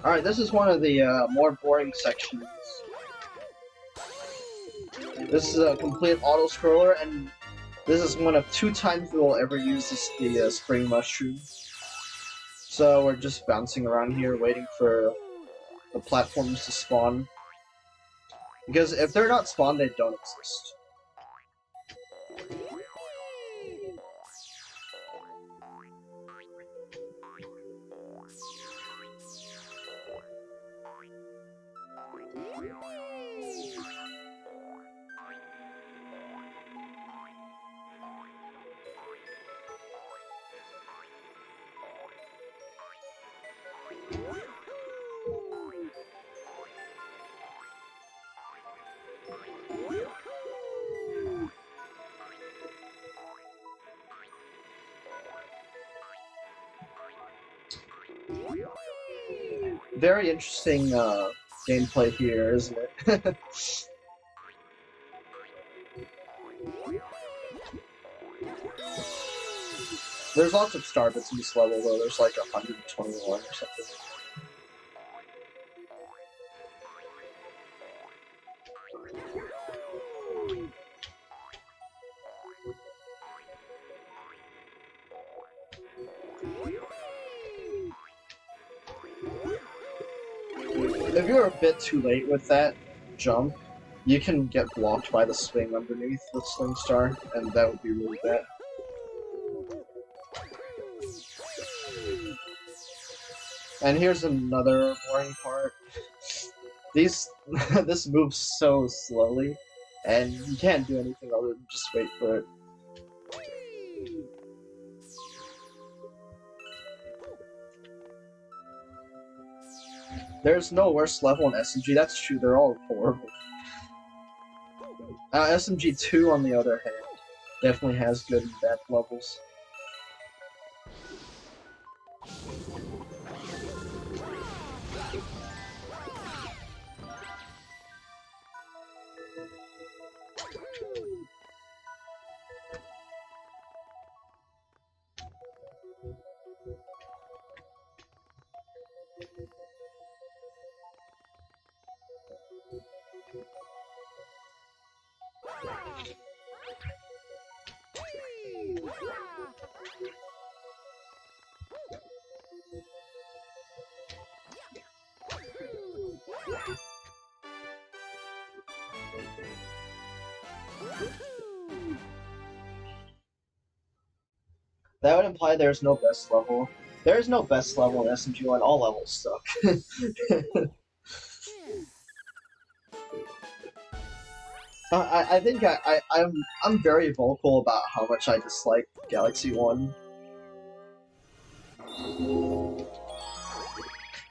S1: Alright, this is one of the more boring sections. This is a complete auto-scroller, and this is one of 2 times we will ever use the spring mushroom. So we're just bouncing around here, waiting for the platforms to spawn. Because if they're not spawned, they don't exist. Very interesting gameplay here, isn't it? There's lots of star bits in this level, though. There's like 121 or something. If you're a bit too late with that jump, you can get blocked by the swing underneath the sling star, and that would be really bad. And here's another boring part. This moves so slowly, and you can't do anything other than just wait for it. There's no worse level in SMG, that's true, they're all horrible. SMG 2, on the other hand, definitely has good and bad levels. That would imply there's no best level. There is no best level in SMG1, all levels suck. I think I'm very vocal about how much I dislike Galaxy 1.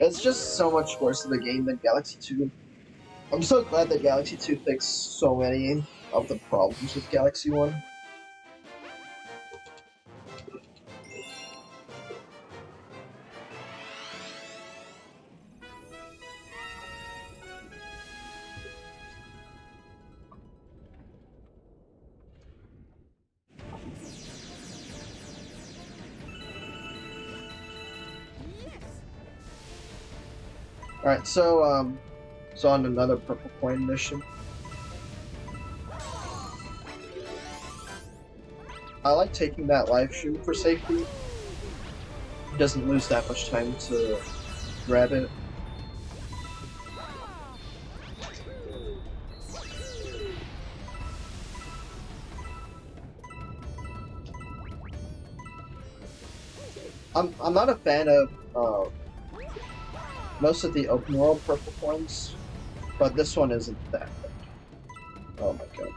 S1: It's just so much worse of a game than Galaxy 2. I'm so glad that Galaxy 2 fixed so many of the problems with Galaxy 1. Alright, so on another purple coin mission. I like taking that live shoe for safety. It doesn't lose that much time to grab it. I'm not a fan of most of the open world purple coins, but this one isn't that good. Oh my god.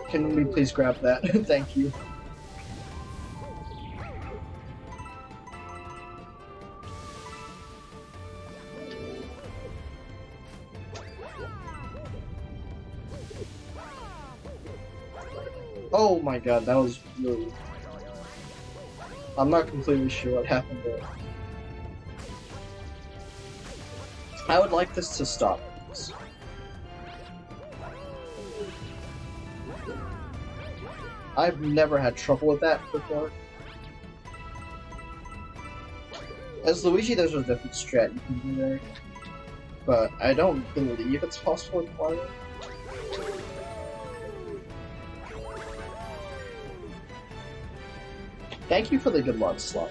S1: Can we please grab that? Thank you. Oh my god, that was really... I'm not completely sure what happened there. I would like this to stop. I've never had trouble with that before. As Luigi, there's a different strat you can do there. But I don't believe it's possible with Mario. Thank you for the good luck slot.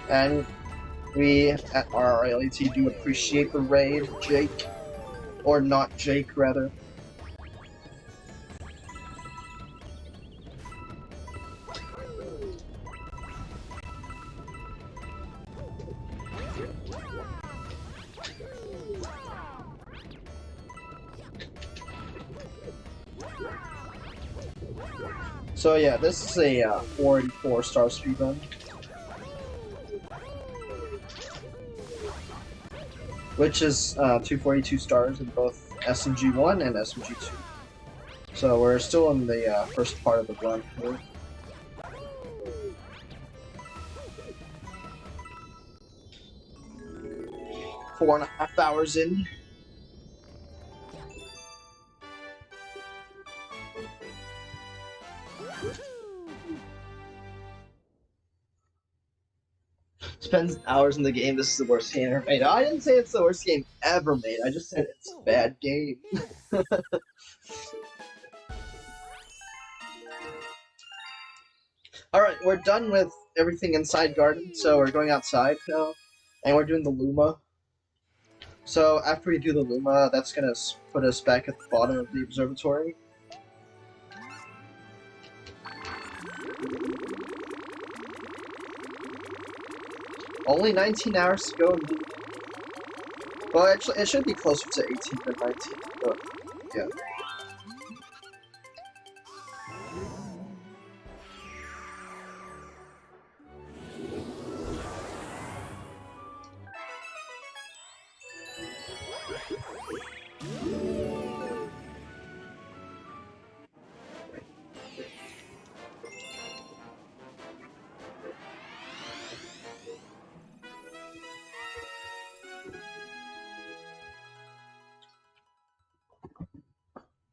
S1: And we at RRLAT do appreciate the raid, Jake. Or not Jake, rather. So yeah, this is a 484 star speedrun. Which is 242 stars in both SMG1 and SMG2. So we're still in the first part of the run here. Four and a half hours in. Spends hours in the game. This is the worst game ever made. I didn't say it's the worst game ever made. I just said it's a bad game. Alright, we're done with everything inside Garden, so we're going outside now. And we're doing the Luma. So after we do the Luma, that's gonna put us back at the bottom of the observatory. Only 19 hours to go. Well, actually, it should be closer to 18 than 19, but yeah.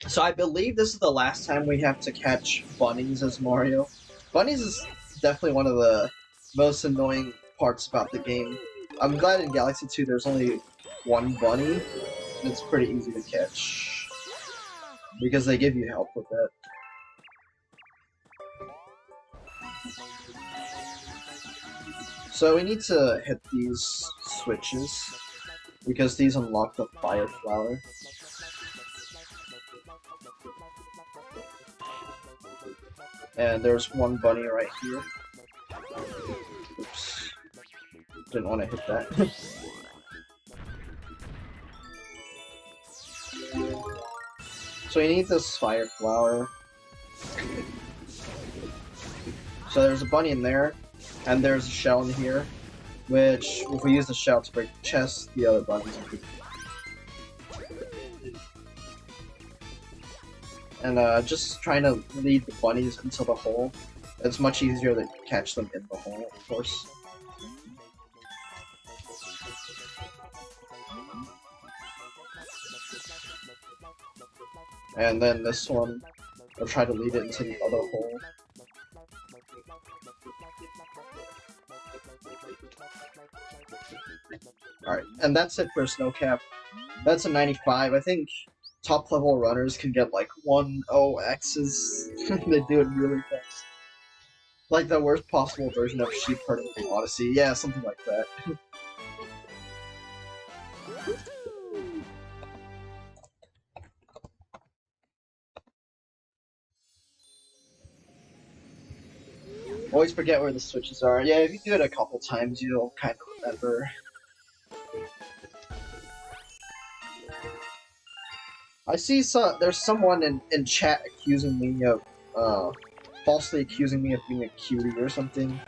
S1: So I believe this is the last time we have to catch bunnies as Mario. Bunnies is definitely one of the most annoying parts about the game. I'm glad in Galaxy 2 there's only one bunny, and it's pretty easy to catch. Because they give you help with it. So we need to hit these switches, because these unlock the fire flower. And there's one bunny right here. Oops. Didn't want to hit that. So you need this fire flower. So there's a bunny in there, and there's a shell in here, which, if we use the shell to break the chest, the other bunnies will be. And just trying to lead the bunnies into the hole. It's much easier to catch them in the hole, of course. And then this one, I'll try to lead it into the other hole. Alright, and that's it for Snowcap. That's a 95. I think top level runners can get like 1-0-X's. They do it really fast. Like the worst possible version of Sheep Herding from Odyssey. Yeah, something like that. Always forget where the switches are. Yeah, if you do it a couple times, you'll kind of remember. I see there's someone in chat accusing me of, falsely accusing me of being a cutie or something.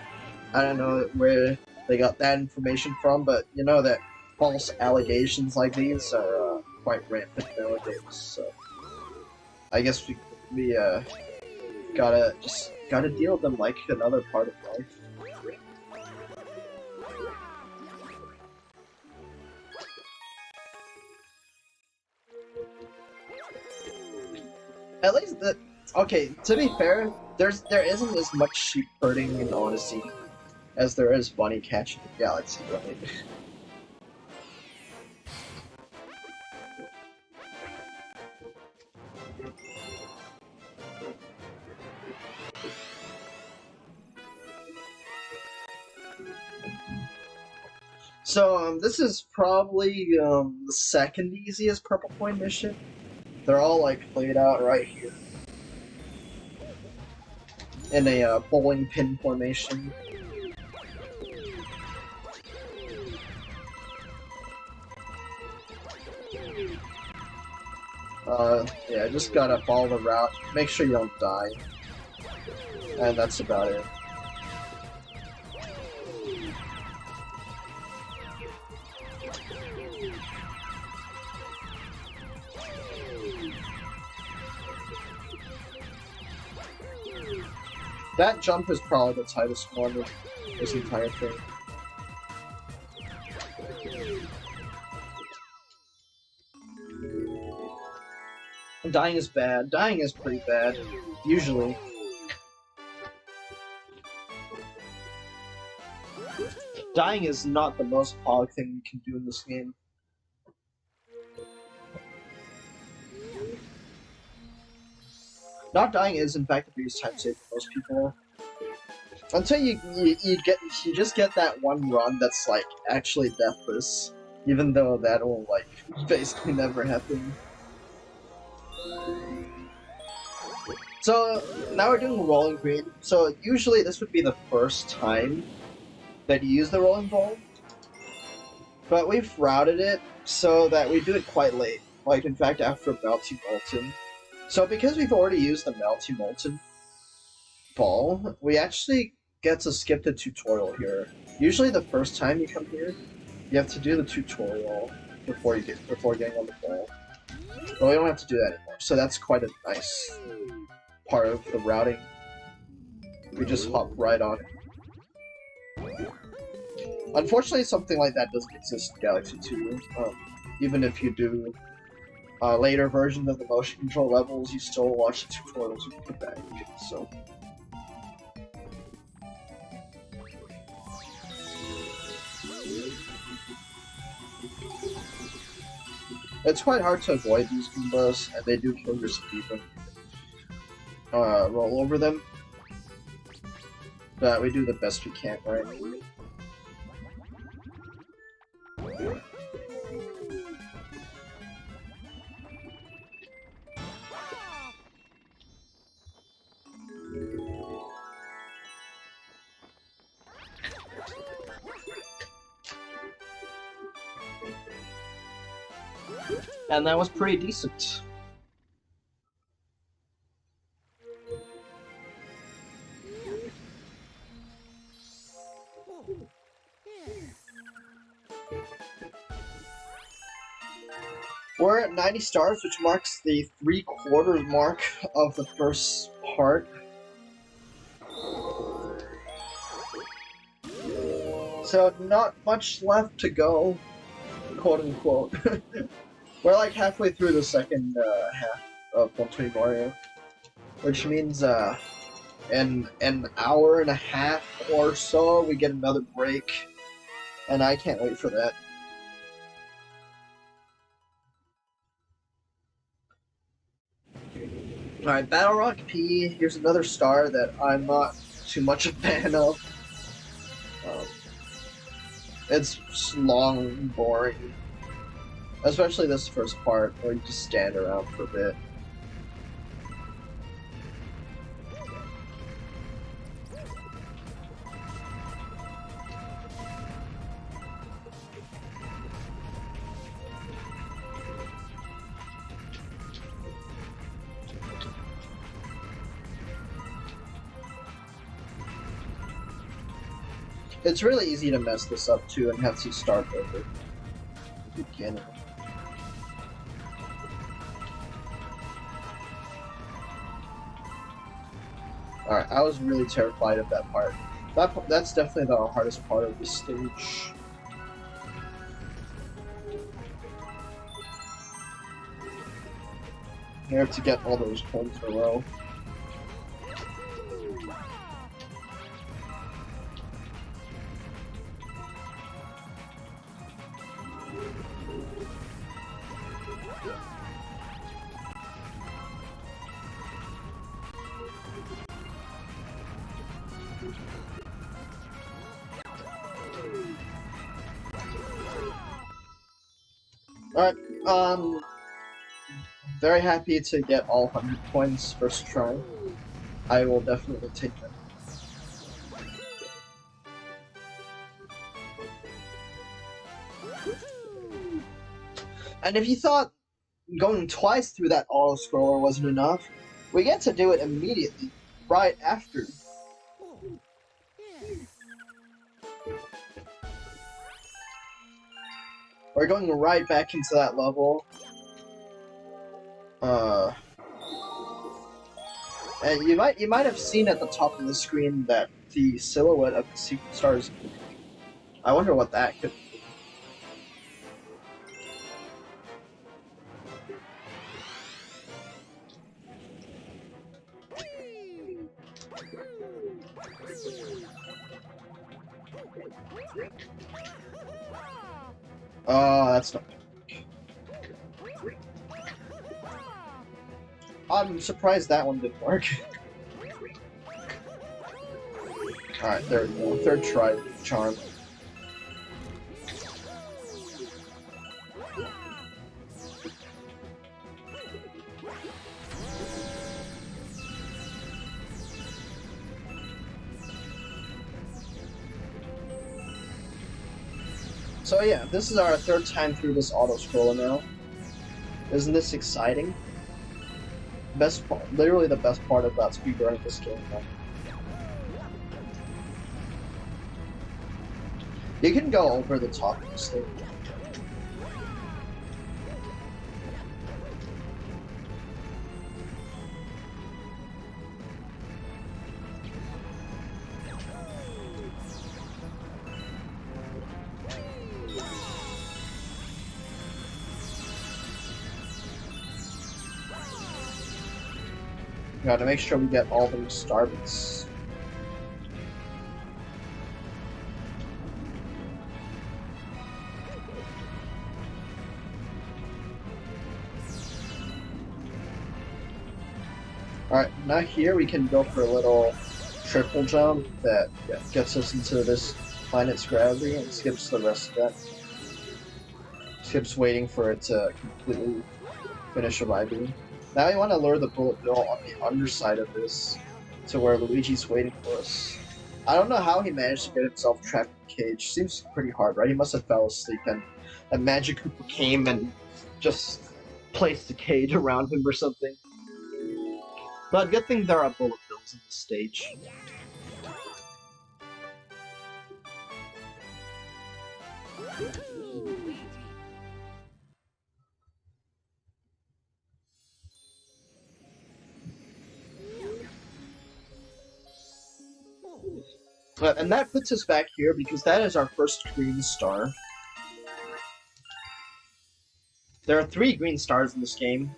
S1: I don't know where they got that information from, but you know that false allegations like these are quite rampant nowadays, so I guess we gotta deal with them like another part of life. At least okay, to be fair, there isn't as much sheep herding in Odyssey as there is bunny catching in Galaxy, right? So, this is probably the second easiest purple coin mission. They're all like played out right here in a bowling pin formation. Yeah, just gotta follow the route. Make sure you don't die, and that's about it. That jump is probably the tightest one of this entire thing. Dying is bad. Dying is pretty bad, usually. Dying is not the most pog thing you can do in this game. Not dying is, in fact, the biggest time save for most people. Until you just get that one run that's like actually deathless, even though that'll like basically never happen. So now we're doing rolling green. So usually this would be the first time that you use the rolling ball, but we've routed it so that we do it quite late. Like in fact after Melty Molten. So because we've already used the Melty Molten ball, we actually get to skip the tutorial here. Usually the first time you come here, you have to do the tutorial before getting on the ball. But we don't have to do that anymore. So that's quite a nice part of the routing. We just hop right on it. Unfortunately, something like that doesn't exist in Galaxy 2. Even if you do later versions of the motion control levels, you still watch the tutorials and put that in. So. It's quite hard to avoid these Goombas, and they do kill your speed when you roll over them. But we do the best we can, right? And that was pretty decent. We're at 90 stars, which marks the 3/4 mark of the first part. So not much left to go, quote unquote. We're like halfway through the second half of 120 Mario, which means in an hour and a half or so we get another break, and I can't wait for that. Alright, Battle Rock P, here's another star that I'm not too much a fan of. It's long and boring. Especially this first part, where you just stand around for a bit. It's really easy to mess this up too and have to start over at the beginning. Alright, I was really terrified of that part. That's definitely the hardest part of this stage. You have to get all those points in a row. Alright, very happy to get all 100 points first try. I will definitely take them. And if you thought going twice through that auto-scroller wasn't enough, we get to do it immediately, right after. We're going right back into that level. And you might have seen at the top of the screen that the silhouette of the secret stars. I wonder what that could be. That's not. I'm surprised that one didn't work. Alright, there we go. Third try, charm. So yeah, this is our third time through this auto-scroller now. Isn't this exciting? Best part, literally the best part about speedrunning this game now. You can go over the top of this thing. Gotta make sure we get all the star bits. Alright, now here we can go for a little triple jump that gets us into this planet's gravity and skips the rest of that. Skips waiting for it to completely finish arriving. Now we want to lure the bullet bill on the underside of this to where Luigi's waiting for us. I don't know how he managed to get himself trapped in the cage. Seems pretty hard, right? He must have fell asleep and a Magic Koopa came and just placed a cage around him or something. But good thing there are bullet bills in this stage. And that puts us back here because that is our first green star. There are 3 green stars in this game,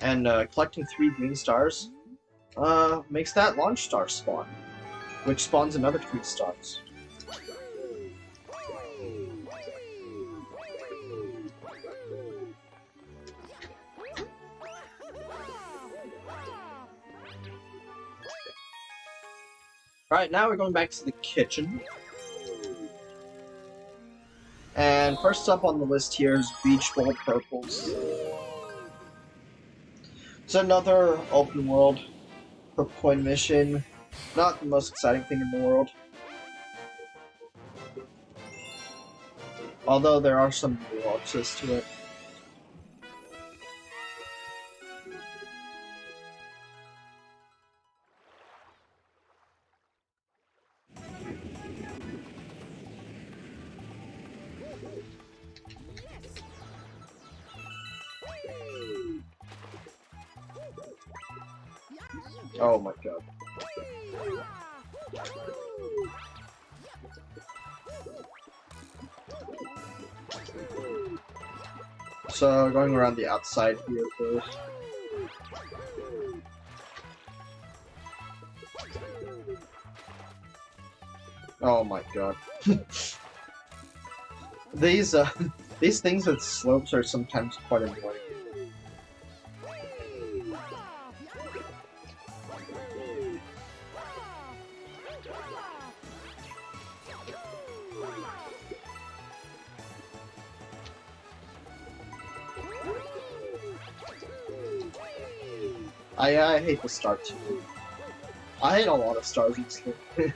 S1: and collecting 3 green stars makes that launch star spawn, which spawns another 3 stars. Alright, now we're going back to the kitchen. And first up on the list here is Beach Bowl Purples. It's another open world purple coin mission. Not the most exciting thing in the world. Although there are some nuances to it. Oh my god. So, going around the outside here first. Oh my god. These things with slopes are sometimes quite annoying. I hate the star too. I hate a lot of stars in this game.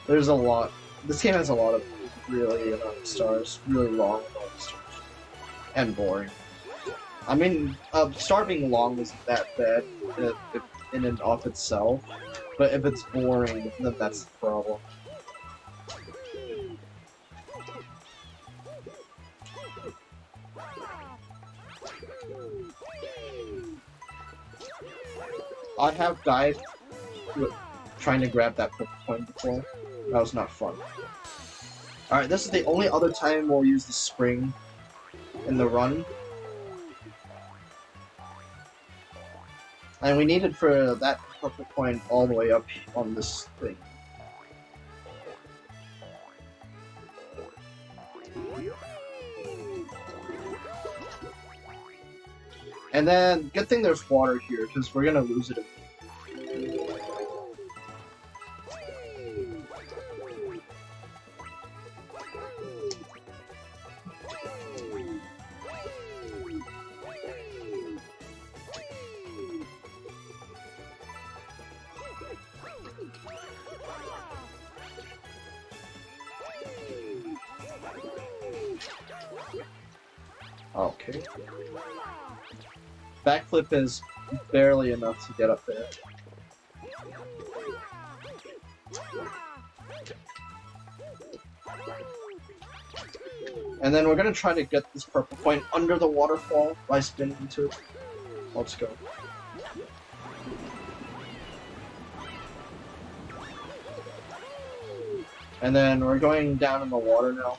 S1: There's a lot. This game has a lot of really annoying stars. Really long annoying stars. And boring. I mean, star being long isn't that bad in and of itself. But if it's boring, then that's the problem. I have died trying to grab that purple coin before. That was not fun. Alright, this is the only other time we'll use the spring in the run. And we needed for that purple coin all the way up on this thing. And then, good thing there's water here, because we're gonna lose it. Okay. Backflip is barely enough to get up there. And then we're gonna try to get this purple point under the waterfall by spinning into it. Let's go. And then we're going down in the water now.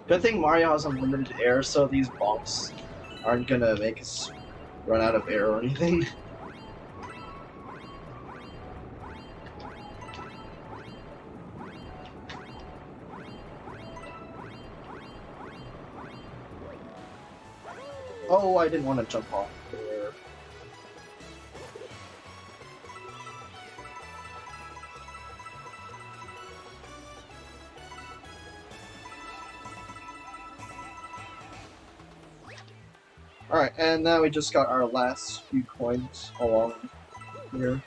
S1: Good thing Mario has unlimited air, so these bonks aren't gonna make us run out of air or anything. Oh, I didn't want to jump off there. Alright, and now we just got our last few coins along here.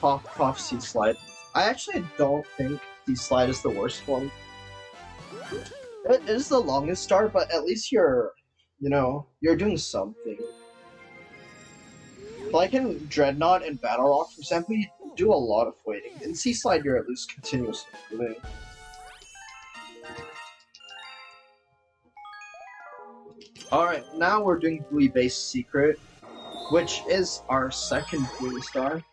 S1: Cough, Sea Slide. I actually don't think Sea Slide is the worst one. It is the longest star, but at least you're doing something. Like in Dreadnought and Battle Rock, for example, you do a lot of waiting. In Sea Slide, you're at least continuously moving. Alright, now we're doing Buoy Base Secret, which is our second Buoy Star.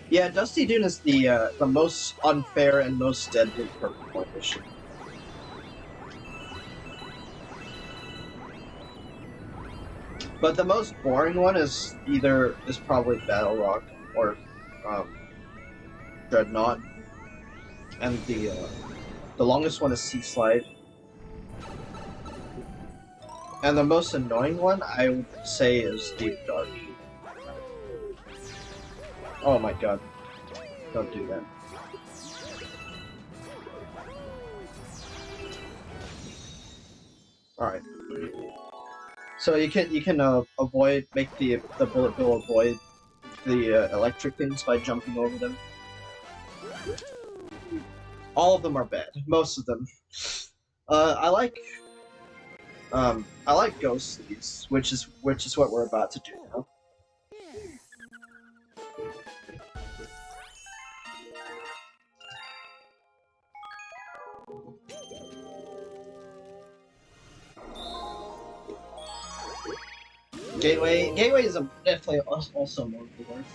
S1: Yeah, Dusty Dune is the most unfair and most deadly purple point mission. But the most boring one is probably Battle Rock or Dreadnought, and the longest one is Sea Slide. And the most annoying one, I would say, is Deep Dark. Oh my god. Don't do that. Alright. So you can make the bullet bill avoid the electric things by jumping over them. All of them are bad. Most of them. I like Ghostlies, which is what we're about to do now. Gateway is definitely also one of the worst.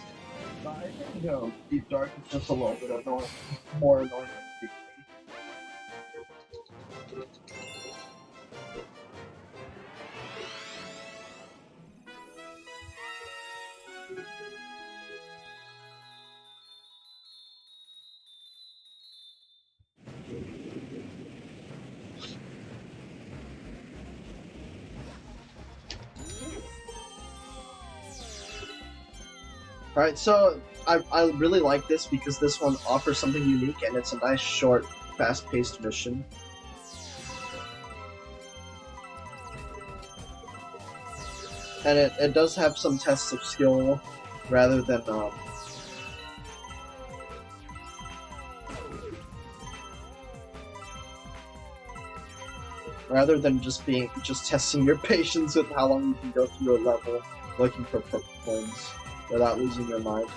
S1: But I think Deep Dark is just a little bit annoying, more annoying than Gateway. Alright, so I really like this because this one offers something unique and it's a nice, short, fast-paced mission. And it does have some tests of skill rather than just testing your patience with how long you can go through a level looking for purple coins without losing your mind.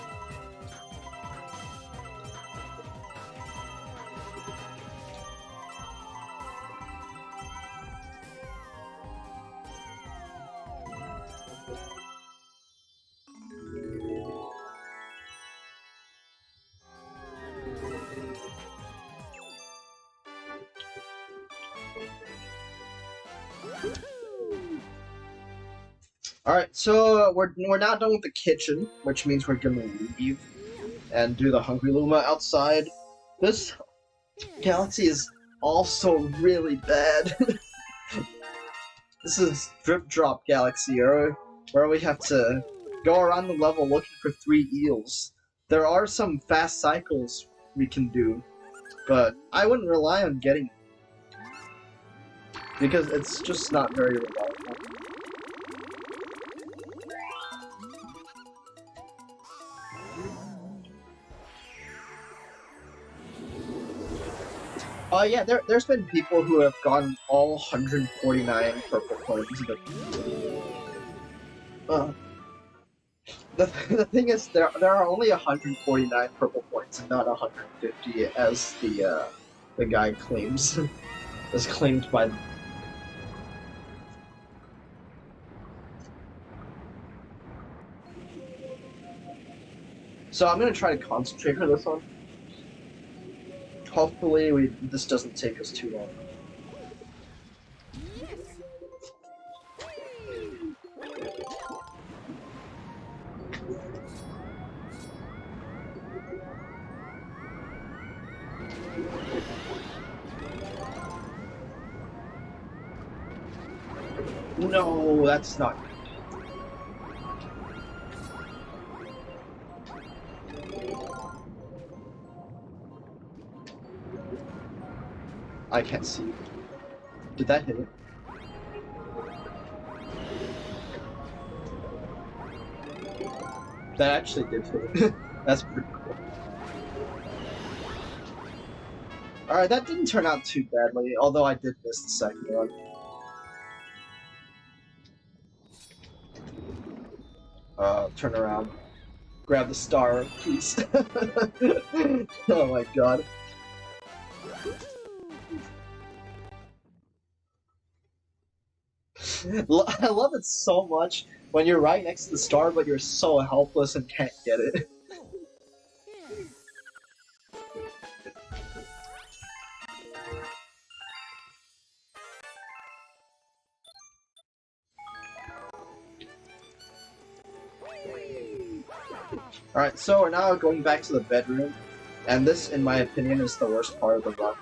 S1: Alright, so we're now done with the kitchen, which means we're gonna leave and do the Hungry Luma outside. This galaxy is also really bad. This is Drip Drop Galaxy, where we have to go around the level looking for 3 eels. There are some fast cycles we can do, but I wouldn't rely on getting them, because it's just not very reliable. Yeah, there's been people who have gotten all 149 purple coins, but the thing is, there are only 149 purple points and not 150, as the guy claims, as claimed by. So I'm gonna try to concentrate for this one. Hopefully, this doesn't take us too long. No, that's not good. I can't see. Did that hit it? That actually did hit it. That's pretty cool. Alright, that didn't turn out too badly, although I did miss the second one. Turn around. Grab the star, please. Oh my god. I love it so much when you're right next to the star, but you're so helpless and can't get it. Alright, so we're now going back to the bedroom, and this, in my opinion, is the worst part of the run.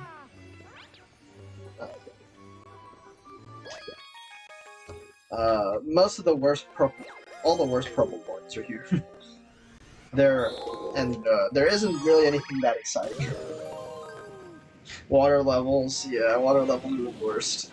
S1: Most of the worst purple, all the worst purple points are here. There isn't really anything that exciting. Water levels, yeah, water levels are the worst.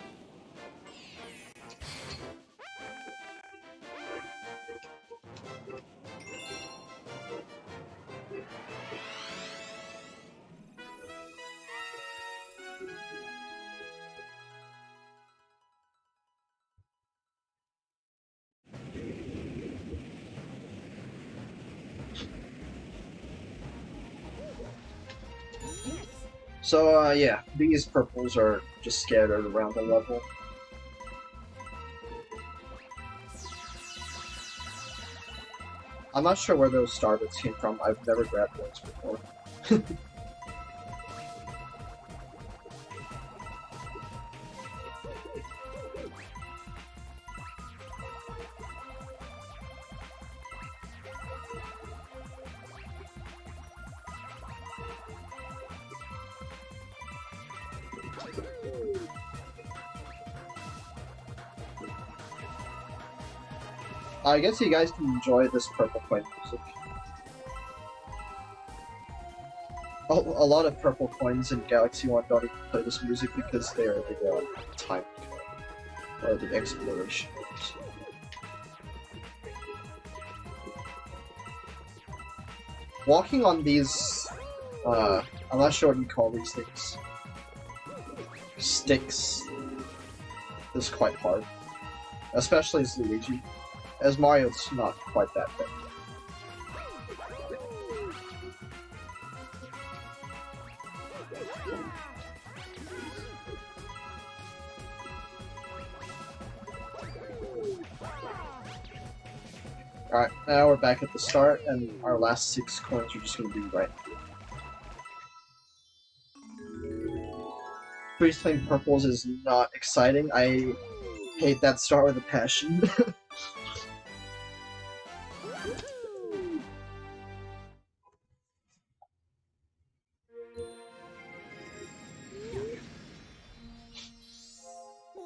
S1: So, yeah, these purples are just scattered around the level. I'm not sure where those starbits came from. I've never grabbed those before. I guess you guys can enjoy this purple coin music. A lot of purple coins in Galaxy 1 don't even play this music because they are the time or the exploration. Walking on these, I'm not sure what you call these things, sticks, is quite hard. Especially as Luigi. As Mario, it's not quite that bad. Alright, now we're back at the start, and our last 6 coins are just going to be right here. Freeze Flame Purples is not exciting. I hate that star with a passion.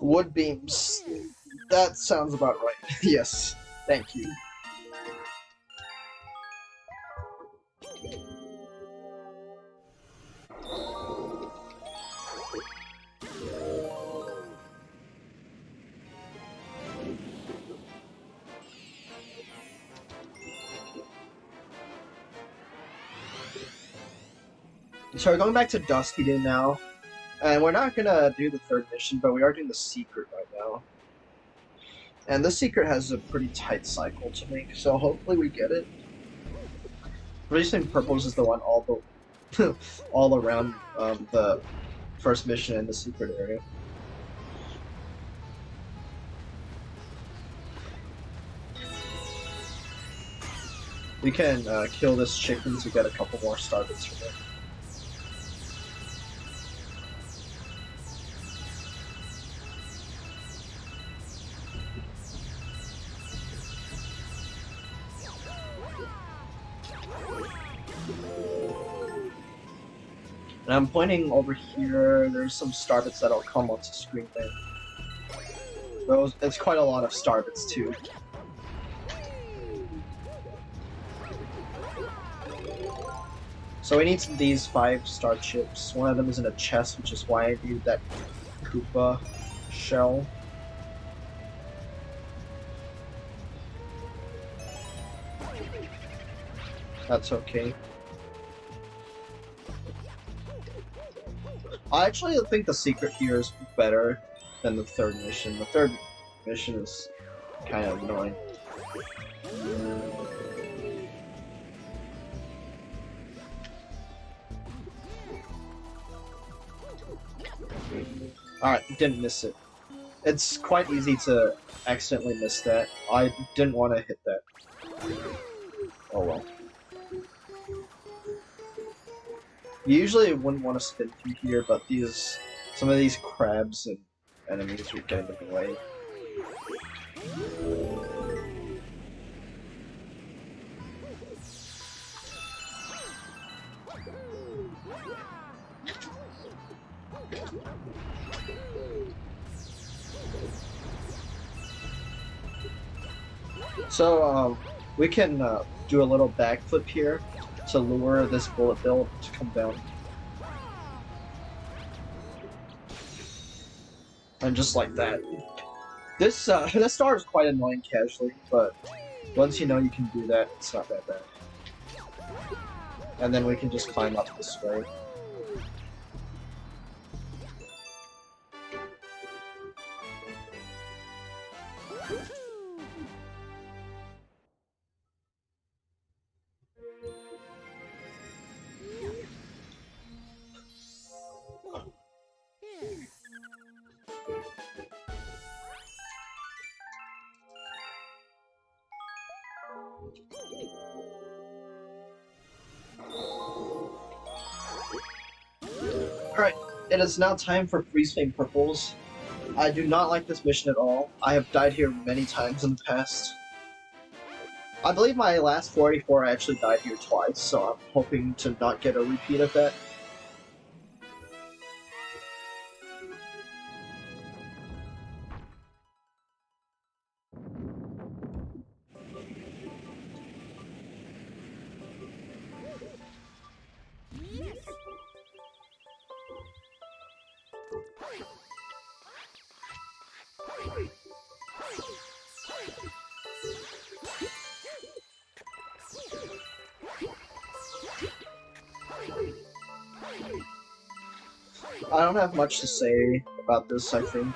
S1: Wood beams. That sounds about right. Yes. Thank you. So we're going back to Dusty Day now, and we're not gonna do the third mission, but we are doing the secret right now. And the secret has a pretty tight cycle to make, so hopefully we get it. Racing Purples is the one all the all around the first mission in the secret area. We can kill this chicken to get a couple more starbits from it. And I'm pointing over here. There's some starbits that'll come onto screen there. Those, it's quite a lot of starbits too. So we need these 5-star chips. One of them is in a chest, which is why I need that Koopa shell. That's okay. I actually think the secret here is better than the third mission. The third mission is kind of annoying. Alright, didn't miss it. It's quite easy to accidentally miss that. I didn't want to hit that. Oh well. You usually wouldn't want to spin through here, but some of these crabs and enemies would get in the way. So, we can do a little backflip here to lure this bullet bill to come down. And just like that. This this star is quite annoying casually, but once you know you can do that, it's not that bad. And then we can just climb up this way. Alright, it is now time for Freeze Flame Purples. I do not like this mission at all. I have died here many times in the past. I believe my last 484 I actually died here twice, so I'm hoping to not get a repeat of that. I don't have much to say about this, I think,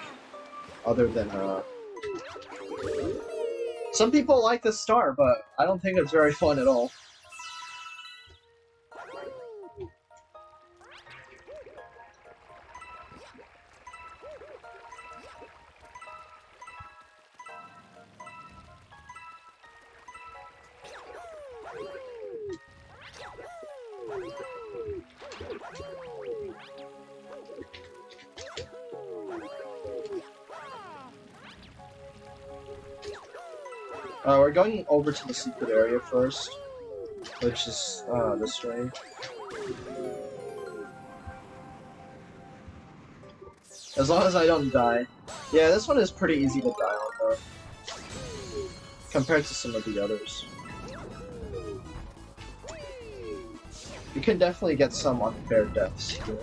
S1: other than, some people like this star, but I don't think it's very fun at all. We're going over to the secret area first, which is this way. As long as I don't die. Yeah, this one is pretty easy to die on though. Compared to some of the others. You can definitely get some unfair deaths here.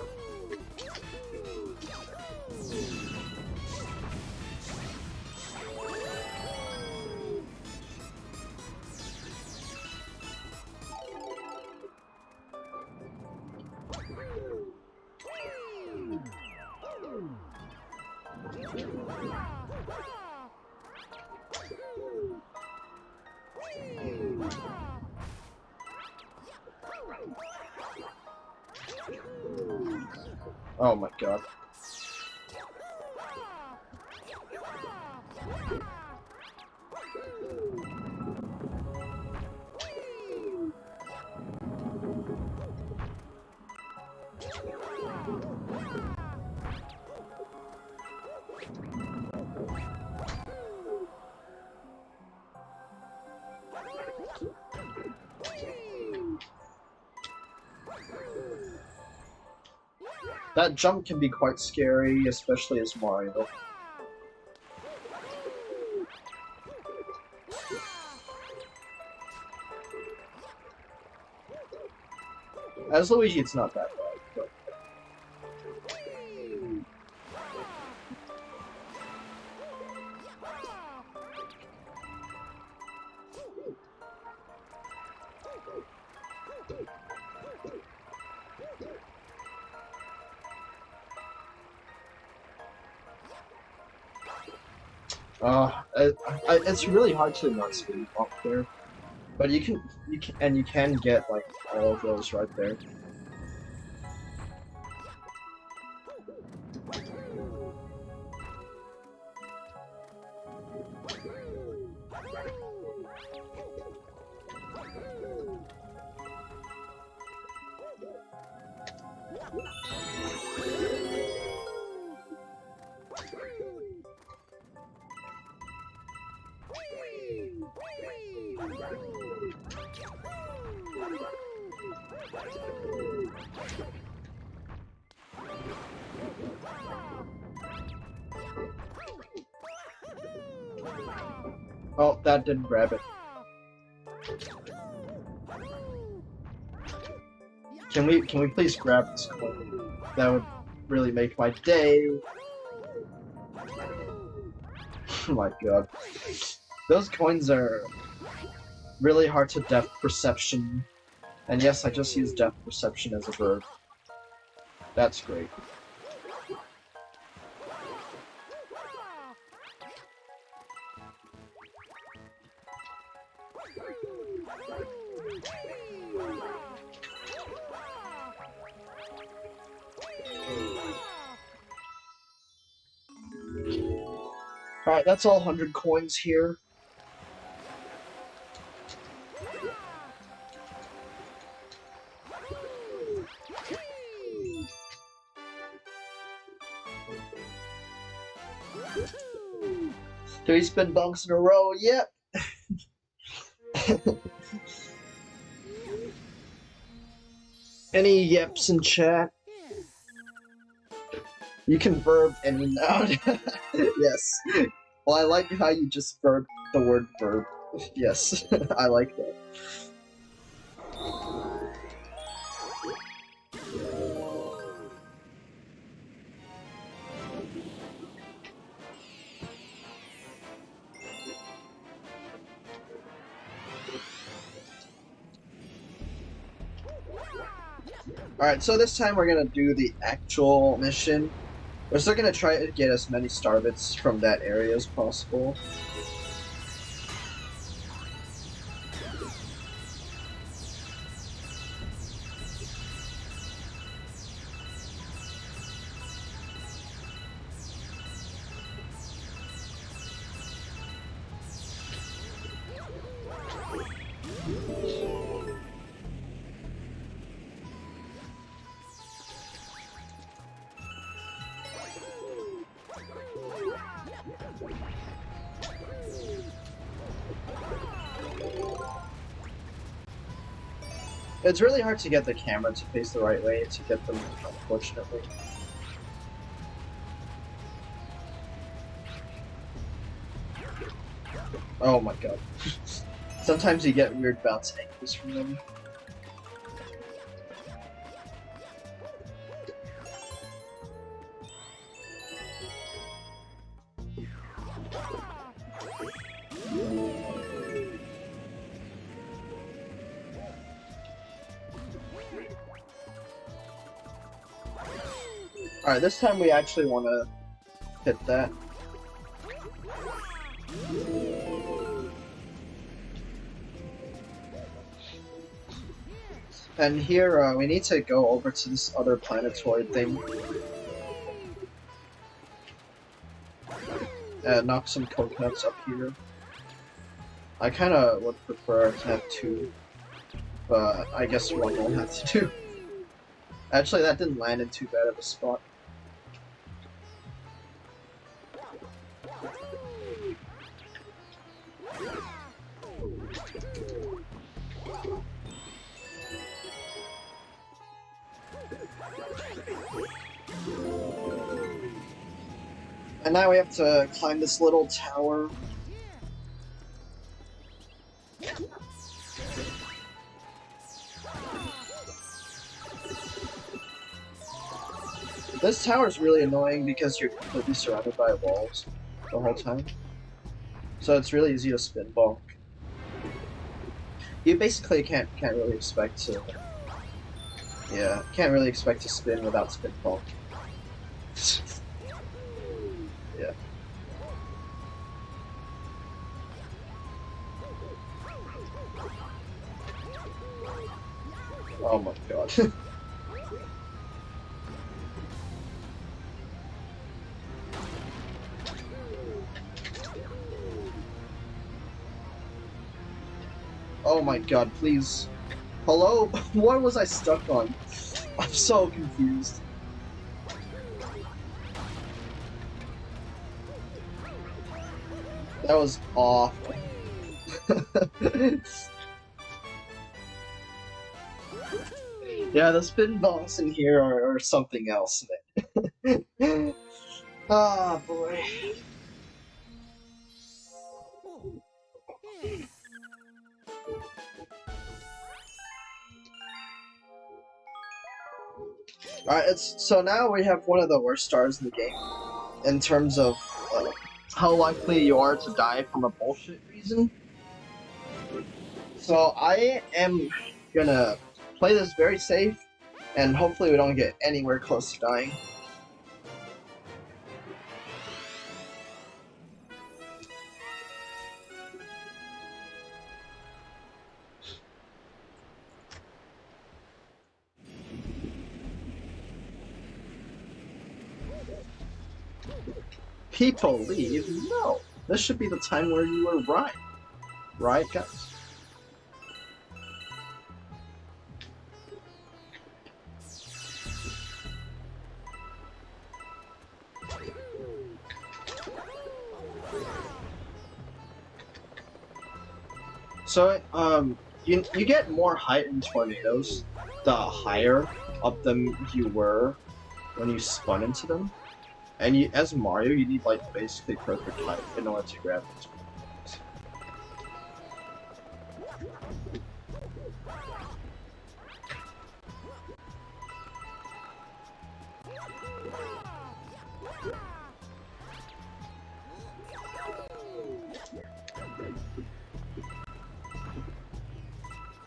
S1: Oh my god. That jump can be quite scary, especially as Mario. As Luigi, it's not that bad, but... it's really hard to not speed up there, but you can get like all of those right there. Oh, that didn't grab it. Can we please grab this coin? That would really make my day. Oh my god. Those coins are really hard to depth perception. And yes, I just used depth perception as a verb. That's great. Alright, that's all 100 coins here. Three spin bonks in a row, yep! Any yeps in chat? You can verb any noun. Yes. Well, I like how you just verb the word verb. Yes, I like that. Alright, so this time we're gonna do the actual mission. We're still gonna try to get as many star bits from that area as possible. It's really hard to get the camera to face the right way to get them, unfortunately. Oh my god. Sometimes you get weird bounce angles from them. Alright, this time we actually want to hit that. And here, we need to go over to this other planetoid thing. Knock some coconuts up here. I kinda would prefer to have two, but I guess one will have to do. Actually, that didn't land in too bad of a spot. And now we have to climb this little tower. This tower is really annoying because you're completely surrounded by walls the whole time. So it's really easy to spinball. You basically can't really expect to. Yeah, can't really expect to spin without spinball. Yeah. Oh my god. Oh my god, please. Hello? What was I stuck on? I'm so confused. That was awful. Yeah, the spinballs in here are something else, man. Ah, boy. Alright, so now we have one of the worst stars in the game in terms of how likely you are to die from a bullshit reason. So I am gonna play this very safe, and hopefully we don't get anywhere close to dying. People leave? No. This should be the time where you were right. Right, guys? So, you get more height in tornadoes the higher up them you were when you spun into them. And you, as Mario, you need like basically perfect height in order to grab these things.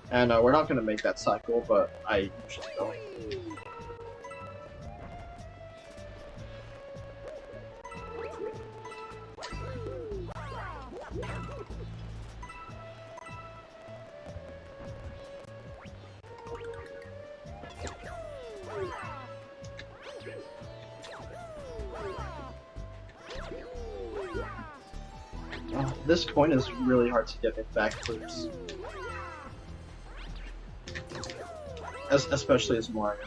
S1: And we're not going to make that cycle, but I usually don't. Oh, this point is really hard to get it backwards. Especially as Mario.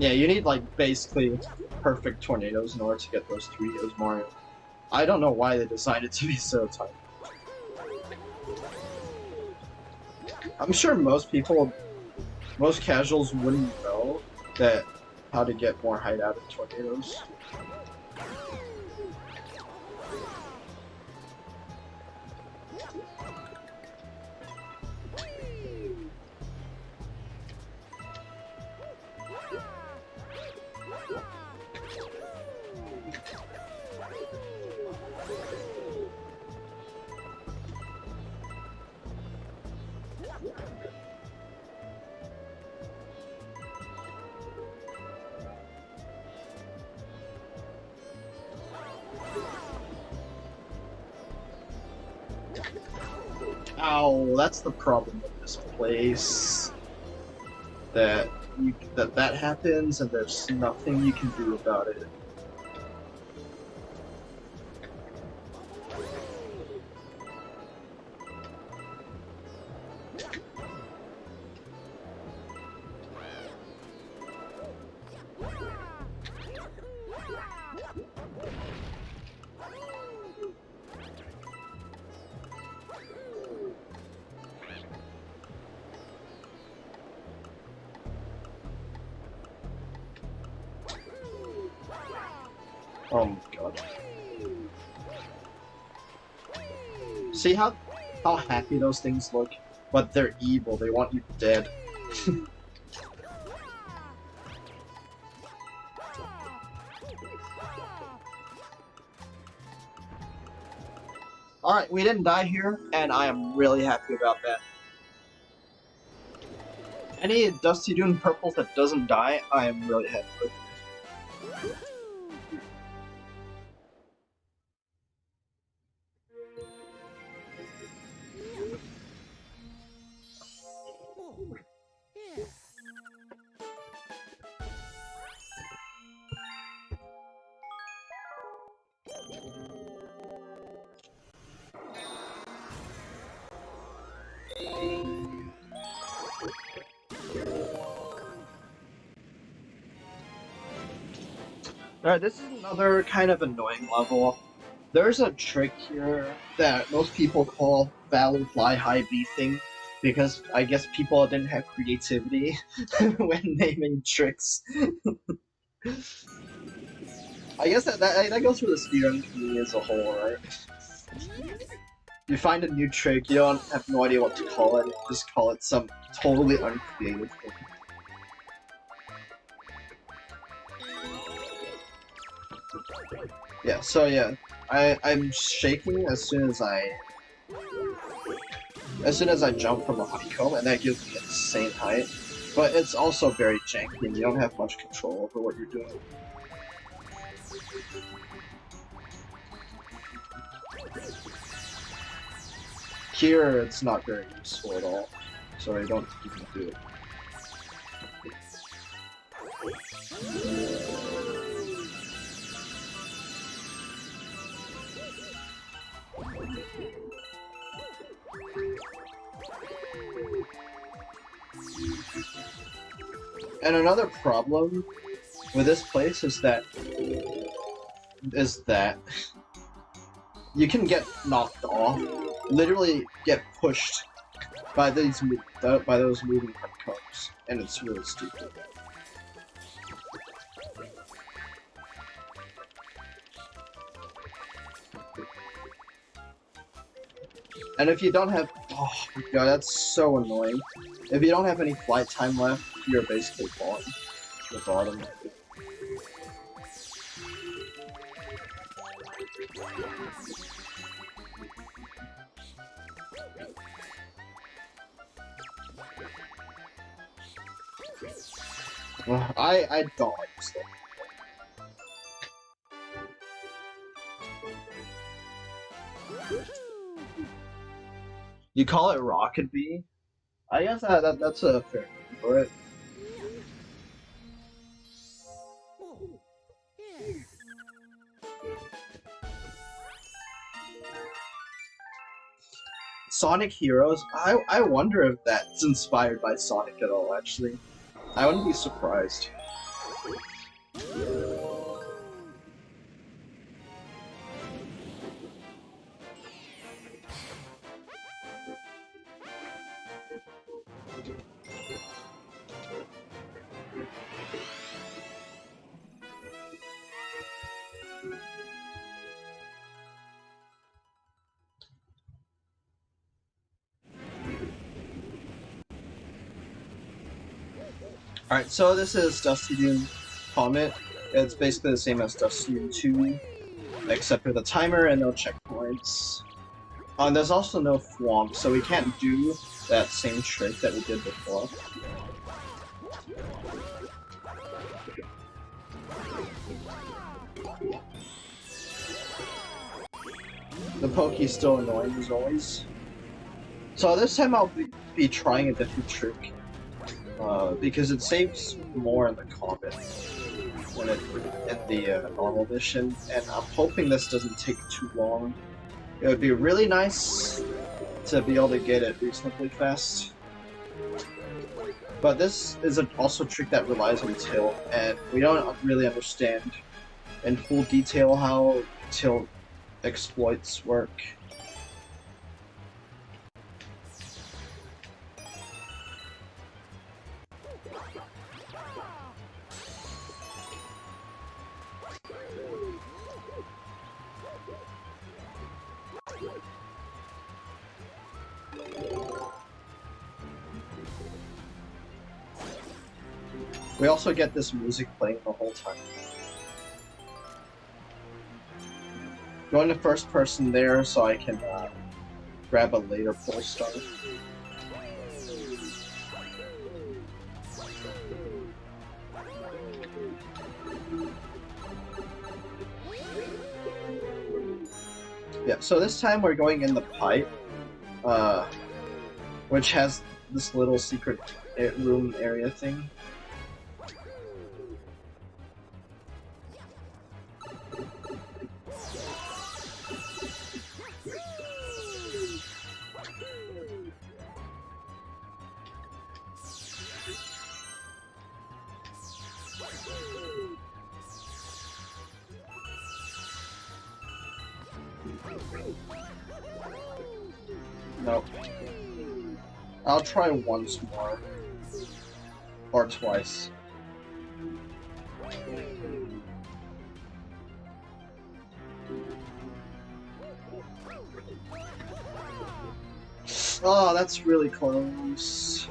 S1: Yeah, you need like basically perfect tornadoes in order to get those 3 heroes, Mario. I don't know why they designed it to be so tight. I'm sure most casuals wouldn't know that how to get more height out of tornadoes. Ow, that's the problem with this place. That happens and there's nothing you can do about it. Oh my god. See how happy those things look? But they're evil, they want you dead. Alright, we didn't die here, and I am really happy about that. Any Dusty Dune purple that doesn't die, I am really happy with. Alright, this is another kind of annoying level. There's a trick here that most people call valid fly high beefing, because I guess people didn't have creativity when naming tricks. I guess that goes for the speedrun community as a whole, right? You find a new trick, you don't have no idea what to call it, just call it some totally uncreative thing. Yeah, so yeah, I'm shaking as soon as I jump from a honeycomb, and that gives me insane height. But it's also very janky, and you don't have much control over what you're doing. Here, it's not very useful at all, so I don't even do it. And another problem with this place is that you can get knocked off, literally get pushed by those moving honeycombs, and it's really stupid. And if you don't have, oh my god, that's so annoying. If you don't have any flight time left, you're basically falling to the bottom. I don't like this thing. You call it Rocket Bee? I guess that's a fair name for it. Sonic Heroes? I wonder if that's inspired by Sonic at all, actually. I wouldn't be surprised. Alright, so this is Dusty Dune Comet. It's basically the same as Dusty Dune 2, except for the timer and no checkpoints. There's also no Thwomp, so we can't do that same trick that we did before. The Poke's still annoying as always. So this time I'll be trying a different trick. Because it saves more in the Comet than in the normal mission, and I'm hoping this doesn't take too long. It would be really nice to be able to get it reasonably fast. But this is also a trick that relies on tilt, and we don't really understand in full detail how tilt exploits work. We also get this music playing the whole time. Going to first person there so I can grab a later pull star. Yeah, so this time we're going in the pipe, which has this little secret room area thing. Nope. I'll try once more. Or twice. Oh, that's really close.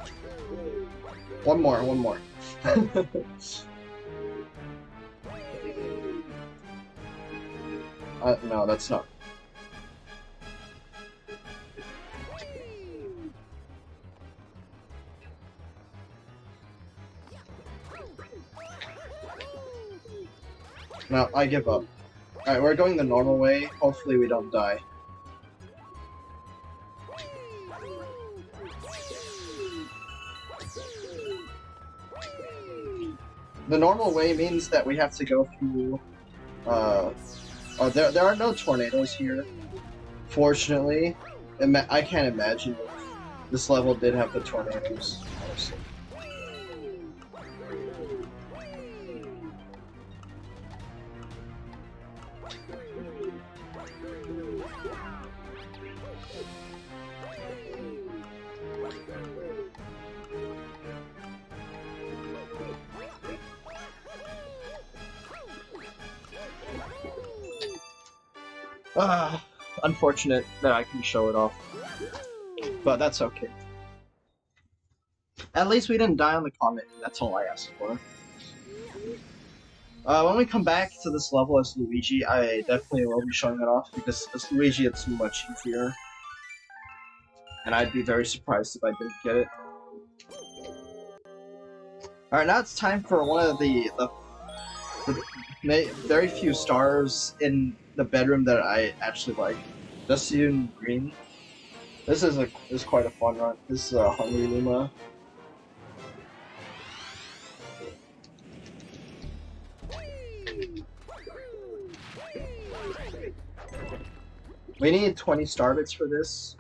S1: One more. No, that's not. No, I give up. Alright, we're going the normal way. Hopefully we don't die. The normal way means that we have to go through, there are no tornadoes here. Fortunately, I can't imagine if this level did have the tornadoes, honestly. Unfortunate that I can show it off. But that's okay. At least we didn't die on the Comet, that's all I asked for. When we come back to this level as Luigi, I definitely will be showing it off, because as Luigi it's much easier. And I'd be very surprised if I didn't get it. Alright, now it's time for one of the very few stars in the bedroom that I actually like. Dusty Dune Green. This is quite a fun run. This is Hungry Luma. We need 20 star bits for this.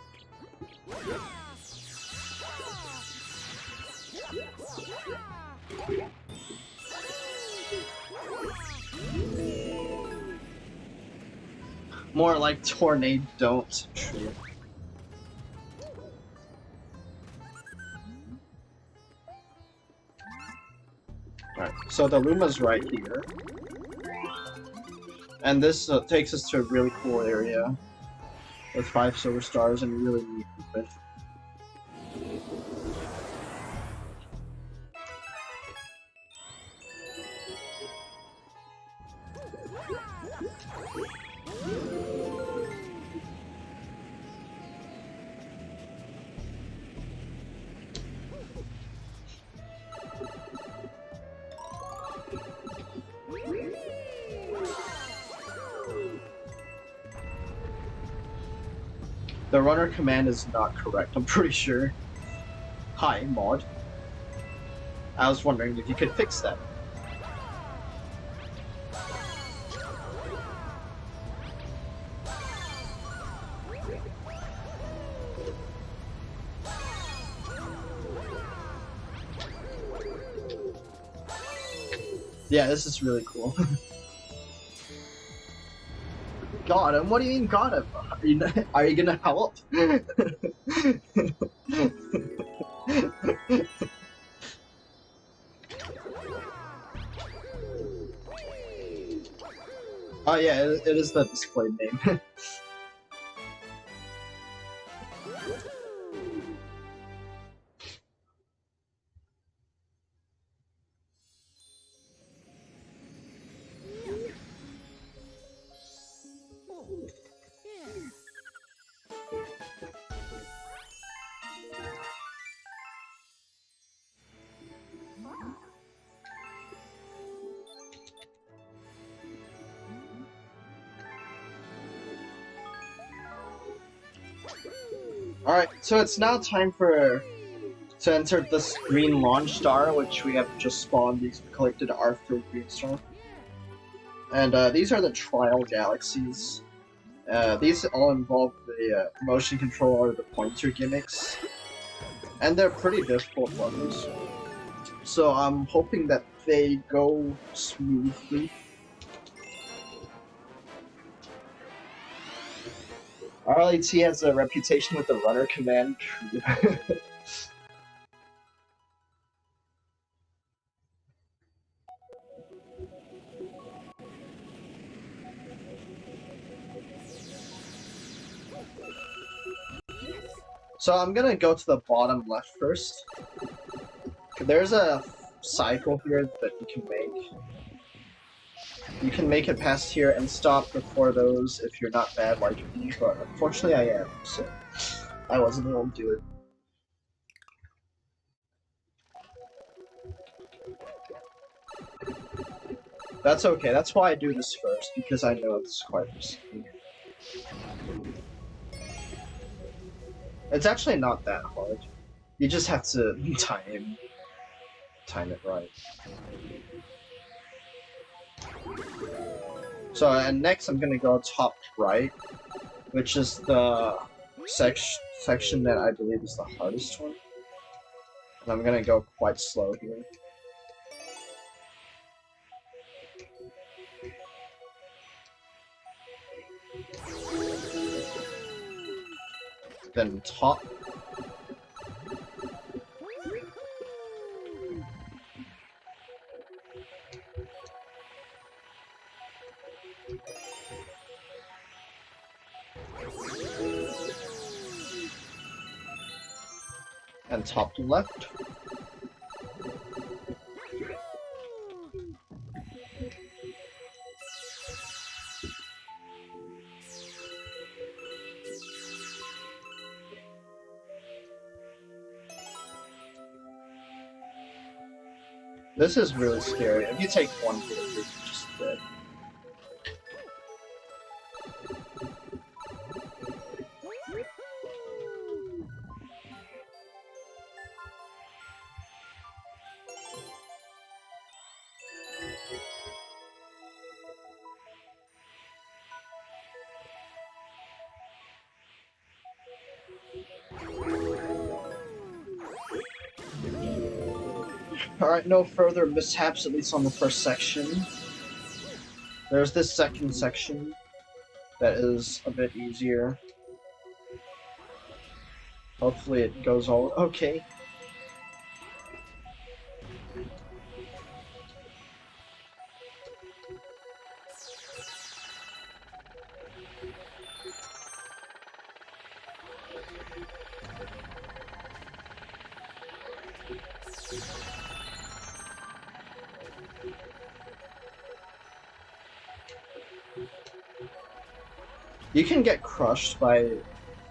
S1: More like tornado don't. True. Alright, so the Luma's right here. And this takes us to a really cool area with 5 silver stars and really neat movement. The runner command is not correct, I'm pretty sure. Hi, mod. I was wondering if you could fix that. Yeah, this is really cool. Got him? What do you mean got him? Are you gonna help? Oh yeah, it is the display name. Alright, so it's now time to enter this green launch star, which we have just spawned these collected R-filled green star. And these are the trial galaxies. These all involve the motion control or the pointer gimmicks. And they're pretty difficult levels. So I'm hoping that they go smoothly. RLAT has a reputation with the runner command. So I'm gonna go to the bottom left first. There's a cycle here that you can make. You can make it past here and stop before those if you're not bad like me, but unfortunately I am, so I wasn't able to do it. That's okay, that's why I do this first, because I know it's quite risky. It's actually not that hard. You just have to time it right. So, and next I'm gonna go top right, which is the section that I believe is the hardest one. And I'm gonna go quite slow here. Then top. And top to left. This is really scary. If you take one hit, you're just dead. Alright, no further mishaps, at least on the first section. There's this second section that is a bit easier. Hopefully it goes all okay. You can get crushed by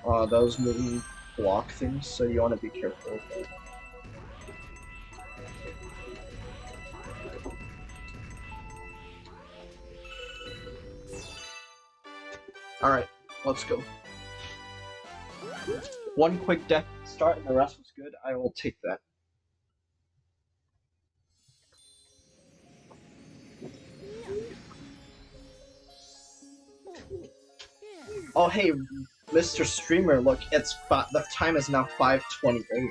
S1: those moving block things, so you want to be careful with that. Alright, let's go. One quick death start and the rest was good. I will take that. Oh hey, Mr. Streamer, look, the time is now 5:28.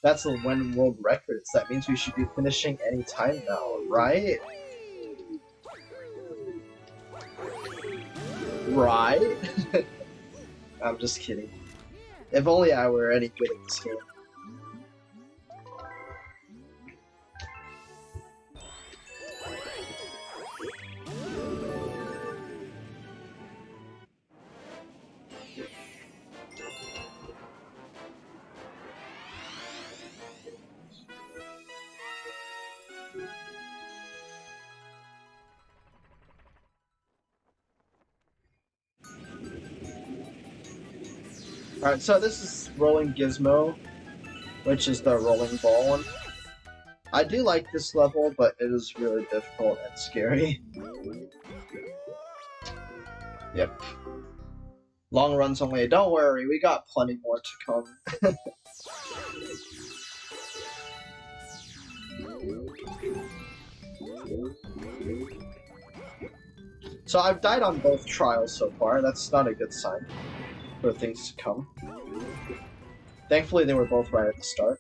S1: That's a win world record. So that means we should be finishing any time now, right? Right? I'm just kidding. If only I were any good at this game. Alright, so this is Rolling Gizmo, which is the rolling ball one. I do like this level, but it is really difficult and scary. Yep. Long runs only. Don't worry, we got plenty more to come. So I've died on both trials so far. That's not a good sign for things to come. Thankfully, they were both right at the start.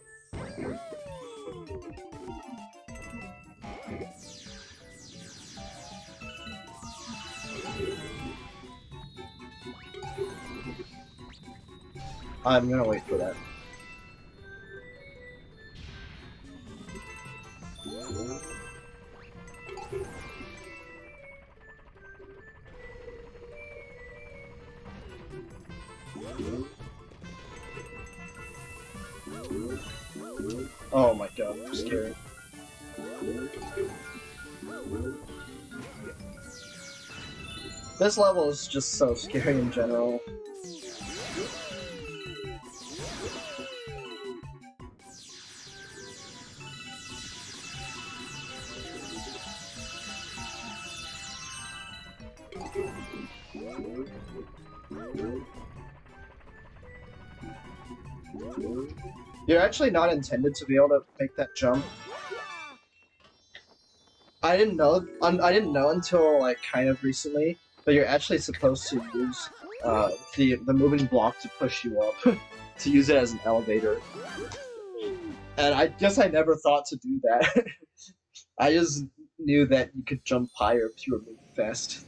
S1: I'm gonna wait for that. Oh my god, I'm scared. This level is just so scary in general. You're actually not intended to be able to make that jump. I didn't know until like kind of recently, but you're actually supposed to use the moving block to push you up, to use it as an elevator. And I guess I never thought to do that. I just knew that you could jump higher if you were moving fast.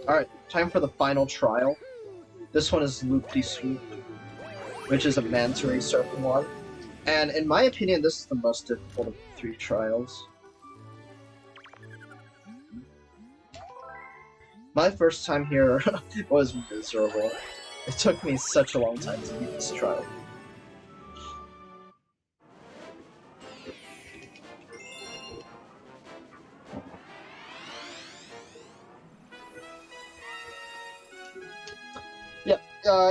S1: Alright, time for the final trial. This one is Loop-de-Swoop, which is a manta ray surfing one. And in my opinion, this is the most difficult of the 3 trials. My first time here was miserable. It took me such a long time to beat this trial.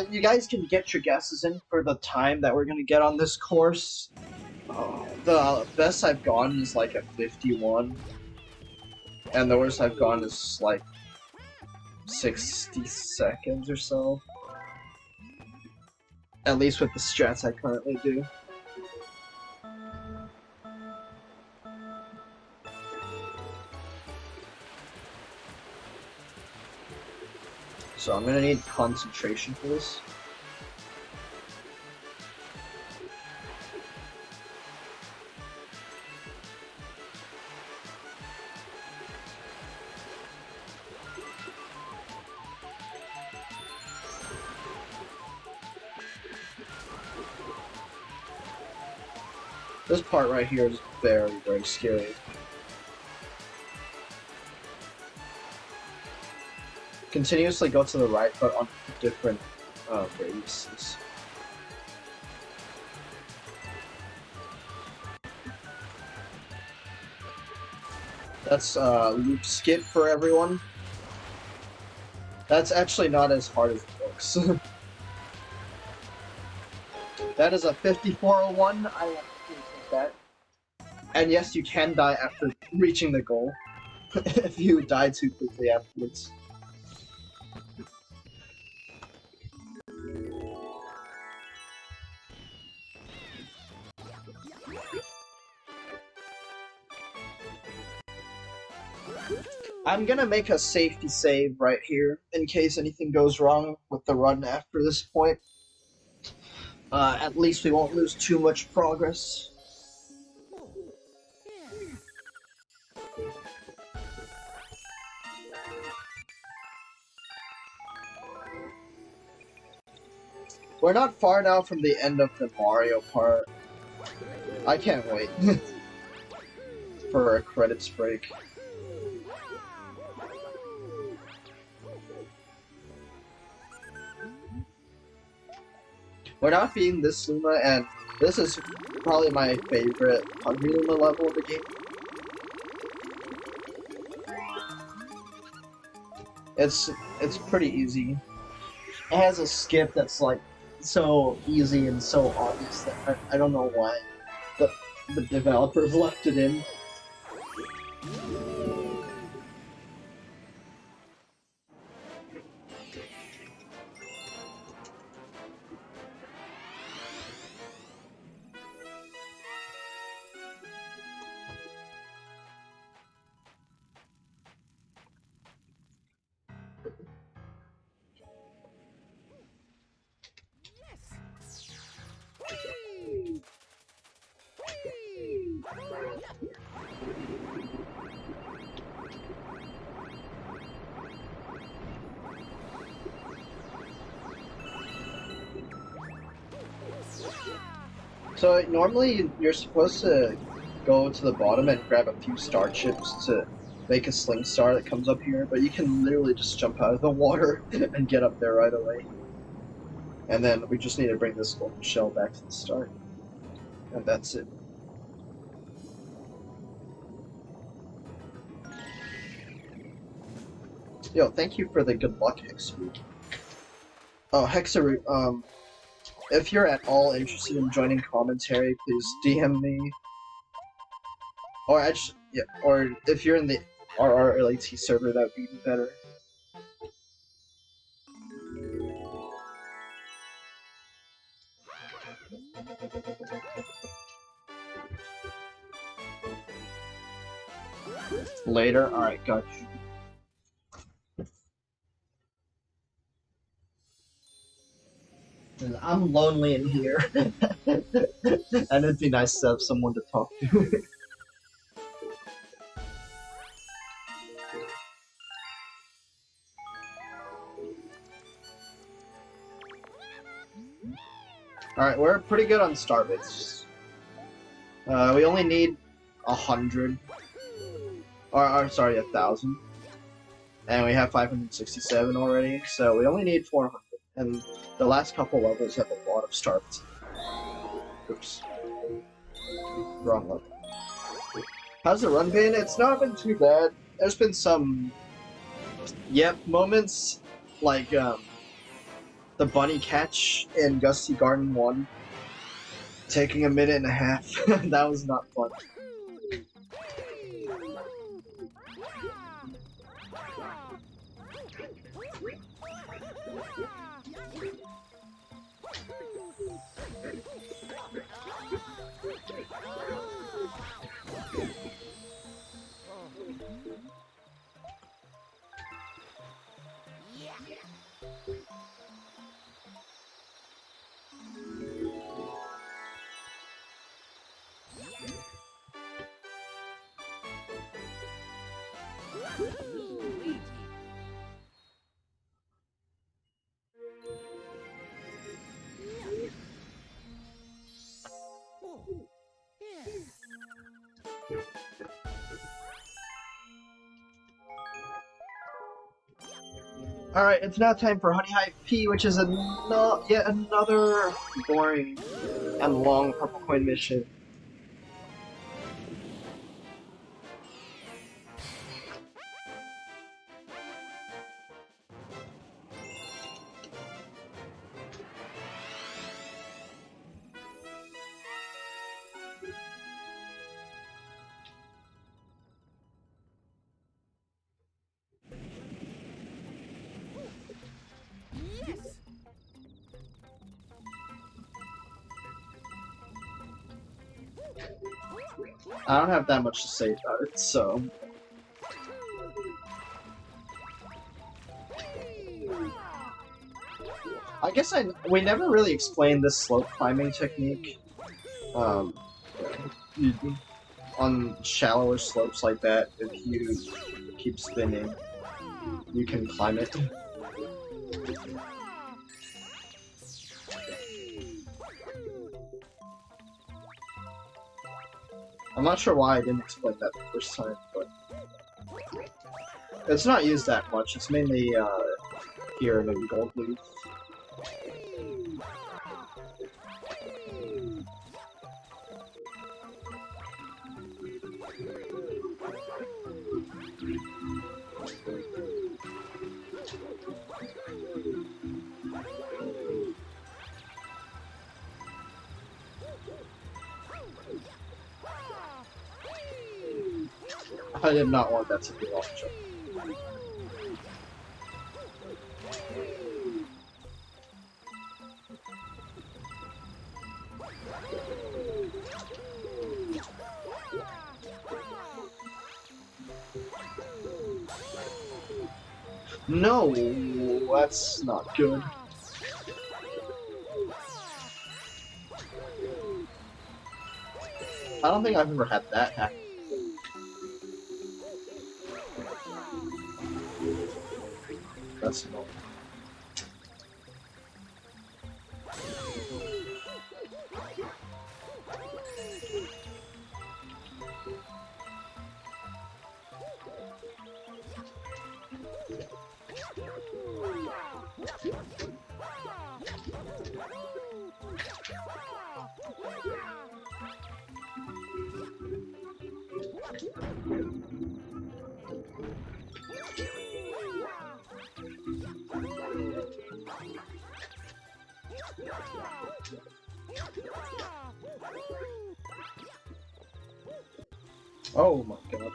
S1: You guys can get your guesses in for the time that we're gonna get on this course. The best I've gone is like a 51, and the worst I've gone is like 60 seconds or so. At least with the strats I currently do. So I'm gonna need concentration for this. This part right here is very, very scary. Continuously go to the right, but on different Oh, very useless. That's loop skip for everyone. That's actually not as hard as it looks. That is a 5401. I will take that. And yes, you can die after reaching the goal. If you die too quickly afterwards. I'm gonna make a safety save right here in case anything goes wrong with the run after this point. At least we won't lose too much progress. We're not far now from the end of the Mario part. I can't wait for a credits break. We're not beating this Luma, and this is probably my favorite Hungry Luma level of the game. It's pretty easy. It has a skip that's like so easy and so obvious that I don't know why the developers left it in. So normally you're supposed to go to the bottom and grab a few star chips to make a sling star that comes up here, but you can literally just jump out of the water and get up there right away. And then we just need to bring this golden shell back to the start. And that's it. Yo, thank you for the good luck XP. Oh, Hexaroot, if you're at all interested in joining commentary, please DM me. Or actually, yeah, or if you're in the RRLAT server, that would be even better. Later? Alright, got you. I'm lonely in here. And it'd be nice to have someone to talk to. Alright, we're pretty good on star bits. We only need 100. Or sorry, 1,000. And we have 567 already, so we only need 400. And the last couple levels have a lot of star bits. Oops. Wrong level. How's the run been? It's not been too bad. There's been some moments, like the bunny catch in Gusty Garden 1 taking a minute and a half. That was not fun. Alright, it's now time for Honeyhive P, which is yet another boring and long purple coin mission.
S3: Yes!
S1: I don't have that much to say about it, so... I guess we never really explained this slope climbing technique. On shallower slopes like that, if you keep spinning, you can climb it. I'm not sure why I didn't explain that the first time, but it's not used that much. It's mainly here in Gold Leaf. I did not want that to be long jump. No, that's not good. I don't think I've ever had that happen. That's annoying. Oh my god.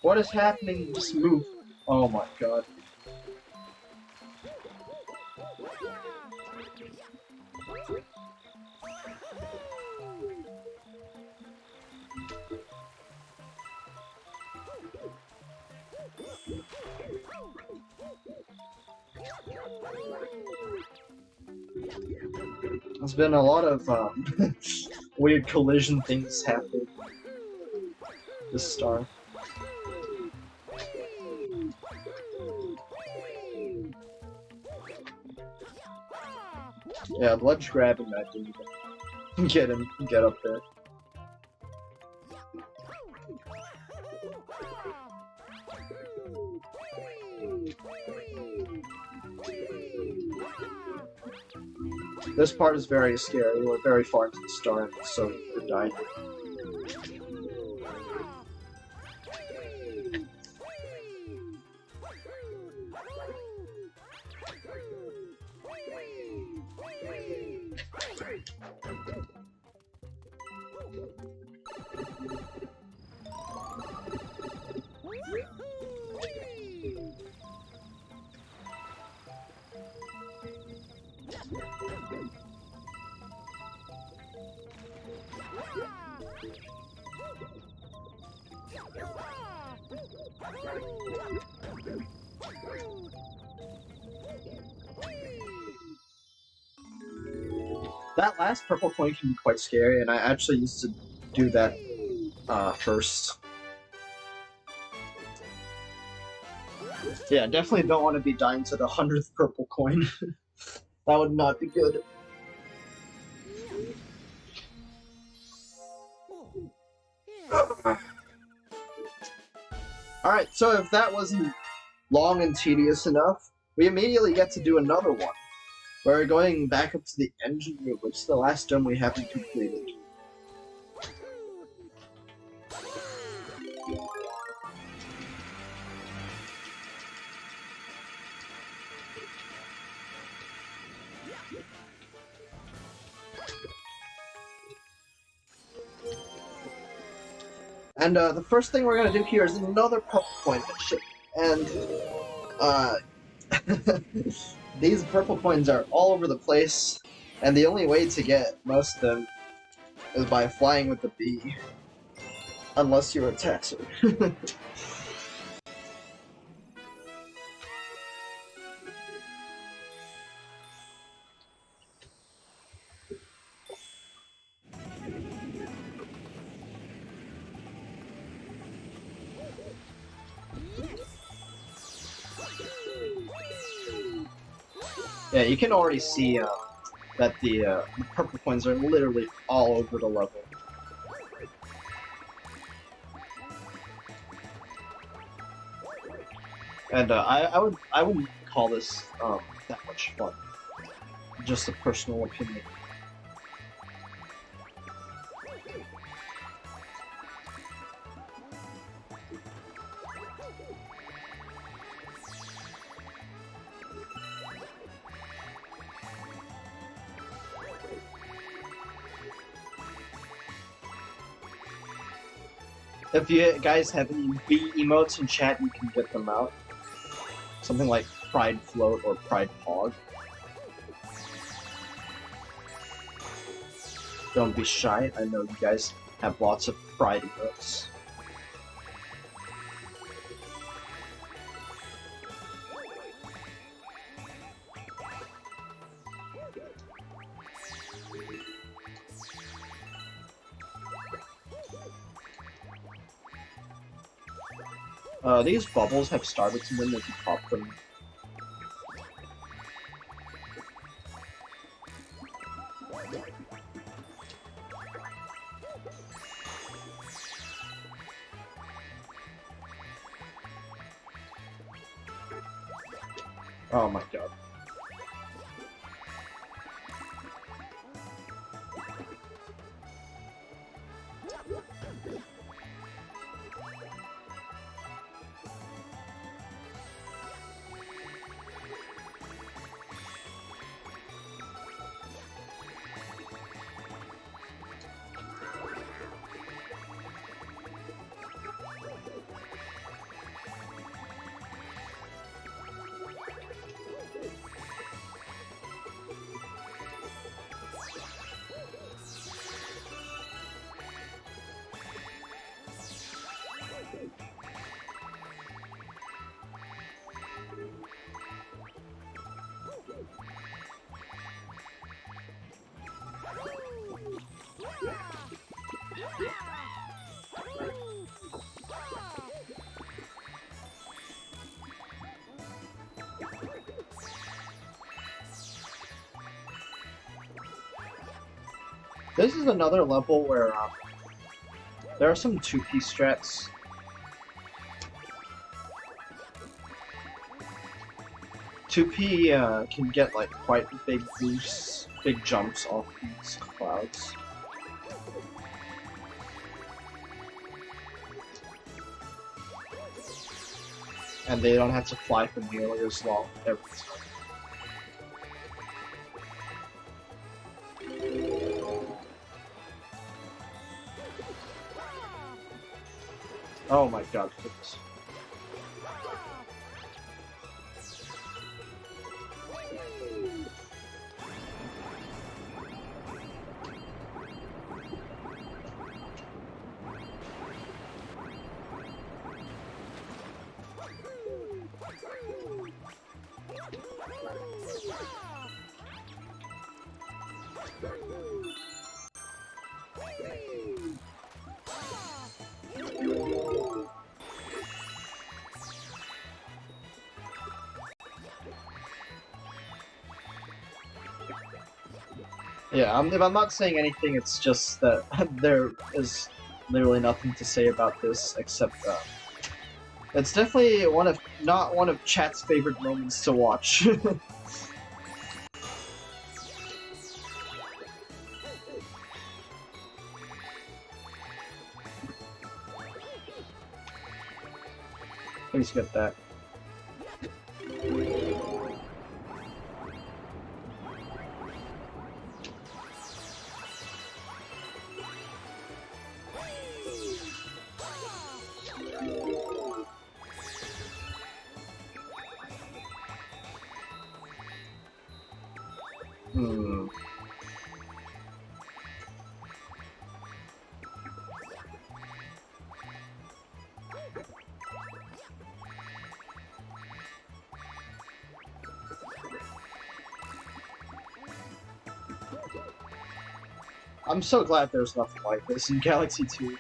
S1: What is happening? Just move. Oh my god. There's been a lot of weird collision things happening this star. Yeah, ledge grabbing that didn't even get up there. This part is very scary. We're very far into the star, so we could die. That last purple coin can be quite scary, and I actually used to do that first. Yeah, definitely don't want to be dying to the 100th purple coin. That would not be good.
S3: Oh, yeah.
S1: Alright, so if that wasn't long and tedious enough, we immediately get to do another one. We're going back up to the engine room, which is the last dome we haven't completed. And the first thing we're gonna do here is another purple point mission. And these purple coins are all over the place, and the only way to get most of them is by flying with the bee. Unless you're a taxer. Yeah, you can already see that the purple coins are literally all over the level. And I wouldn't call this that much fun. Just a personal opinion. If you guys have any B emotes in chat, you can get them out. Something like Pride Float or Pride Pog. Don't be shy, I know you guys have lots of Pride emotes. These bubbles have starbits in them if you pop them. Oh my god. This is another level where there are some 2P strats. P can get like quite big boosts, big jumps off these clouds. And they don't have to fly for nearly as long every time. Oh my god, goodness. Yeah, if I'm not saying anything, it's just that there is literally nothing to say about this except it's definitely not one of chat's favorite moments to watch. Please get that. I'm so glad there's nothing like this in Galaxy 2.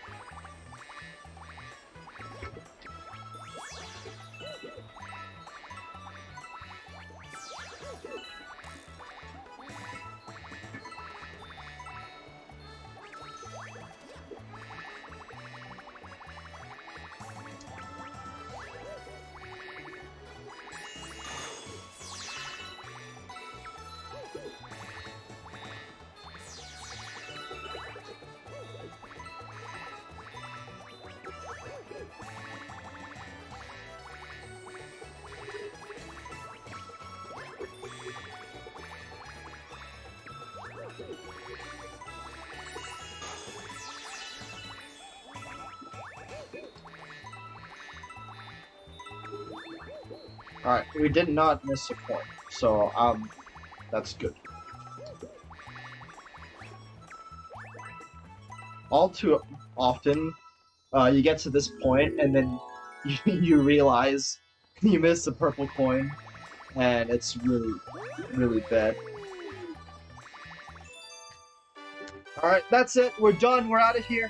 S1: Alright, we did not miss a coin, so, that's good. All too often, you get to this point, and then you realize you missed a purple coin, and it's really, really bad. Alright, that's it, we're done, we're out of here.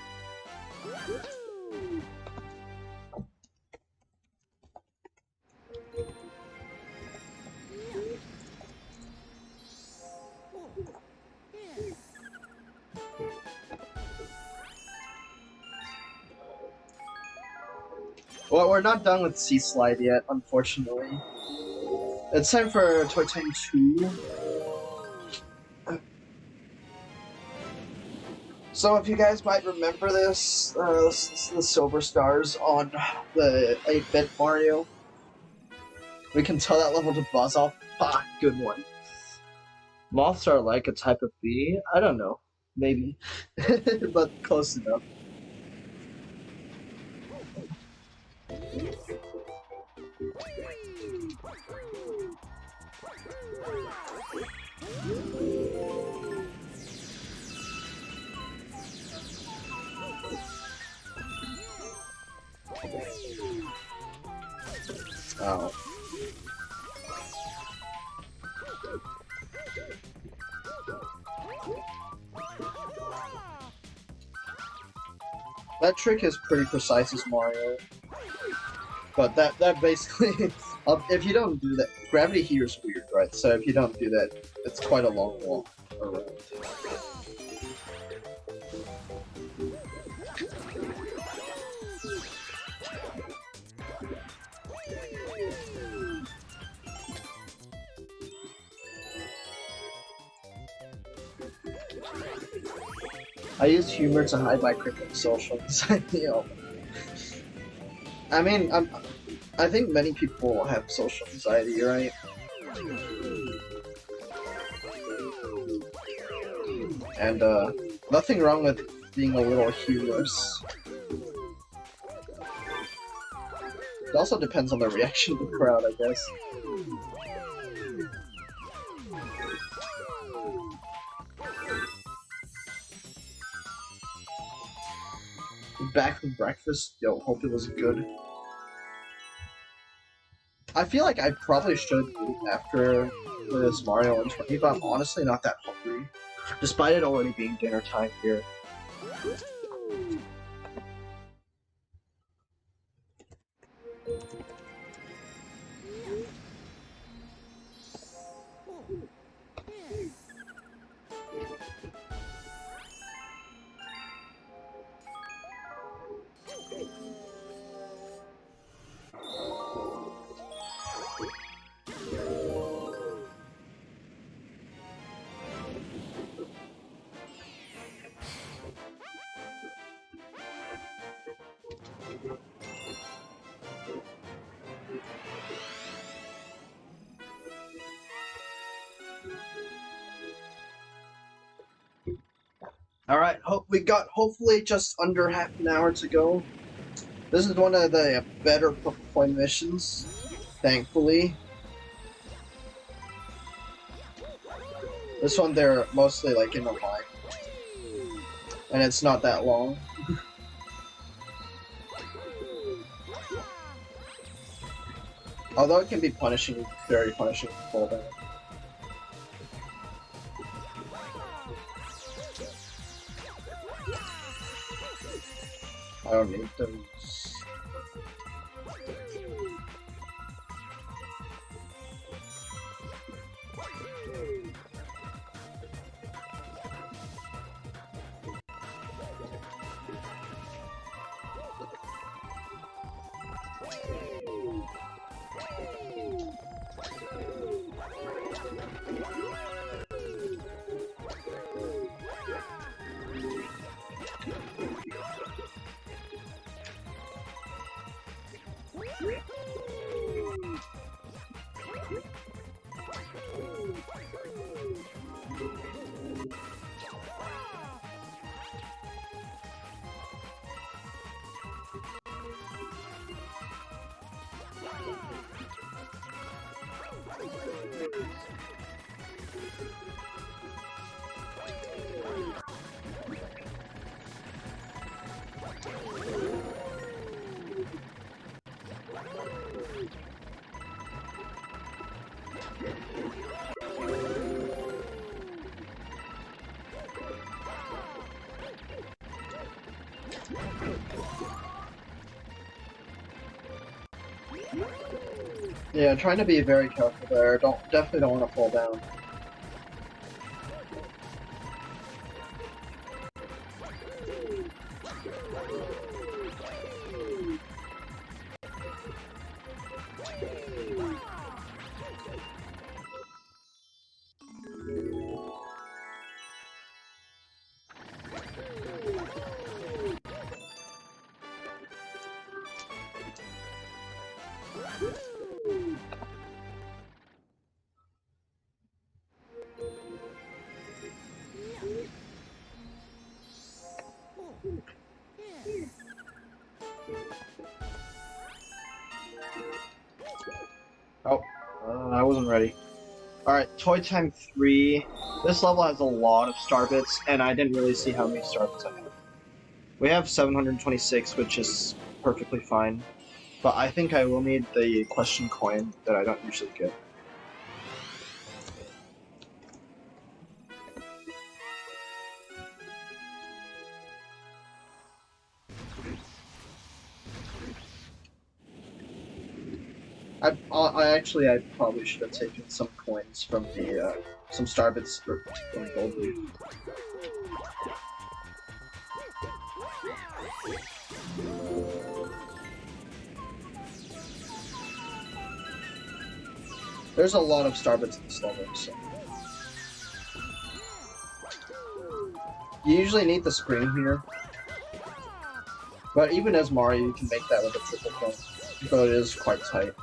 S1: Well, we're not done with Sea Slide yet, unfortunately. It's time for Toy Time 2. So if you guys might remember this, this is the silver stars on the 8-bit Mario. We can tell that level to buzz off. Ah, good one. Moths are like a type of bee? I don't know. Maybe. But close enough. Oh. That trick is pretty precise as Mario. But that basically, if you don't do that, gravity here is weird, right? So if you don't do that, it's quite a long walk around. I use humor to hide my crippling social anxiety. I mean, I think many people have social anxiety, right? And, nothing wrong with being a little humorous. It also depends on the reaction of the crowd, I guess. Back from breakfast? Yo, hope it was good. I feel like I probably should eat after this Mario and 20, but I'm honestly not that hungry. Despite it already being dinner time here. Alright, we got hopefully just under half an hour to go. This is one of the better performed missions, thankfully. This one they're mostly like in a line. And it's not that long. Although it can be punishing, very punishing to fall down. I don't need those. Yeah, trying to be very careful there. Definitely don't want to fall down. Oh, I wasn't ready. Alright, Toy Time 3. This level has a lot of star bits, and I didn't really see how many star bits I have. We have 726, which is perfectly fine. But I think I will need the question coin that I don't usually get. I probably should have taken some coins from the, some star bits from Gold Leaf. There's a lot of star bits in this level, so. You usually need the screen here. But even as Mario, you can make that with a triple jump, but it is quite tight.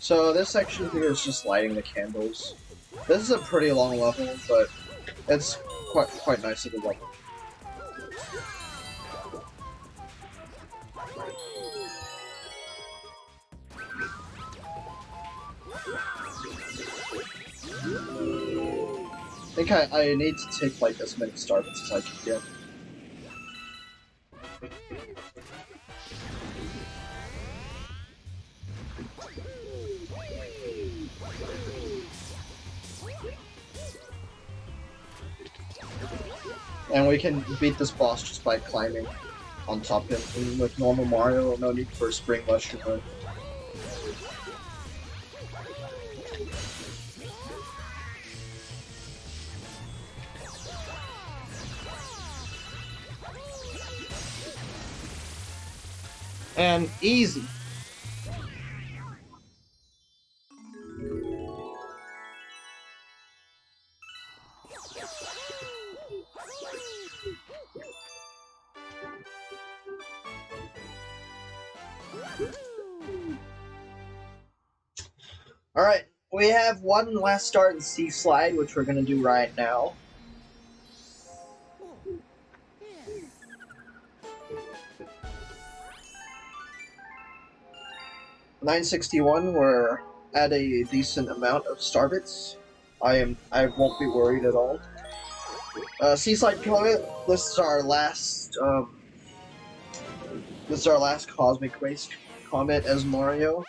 S1: So this section here is just lighting the candles. This is a pretty long level, but it's quite nice of a level. I think I need to take like as many star bits as I can get. And we can beat this boss just by climbing on top of him. And with normal Mario, no need for Spring Mushroom. And easy. Alright, we have one last start in Sea Slide, which we're gonna do right now. $961, we're at a decent amount of starbits. I won't be worried at all. Seaside Comet, this is our last cosmic race comet as Mario.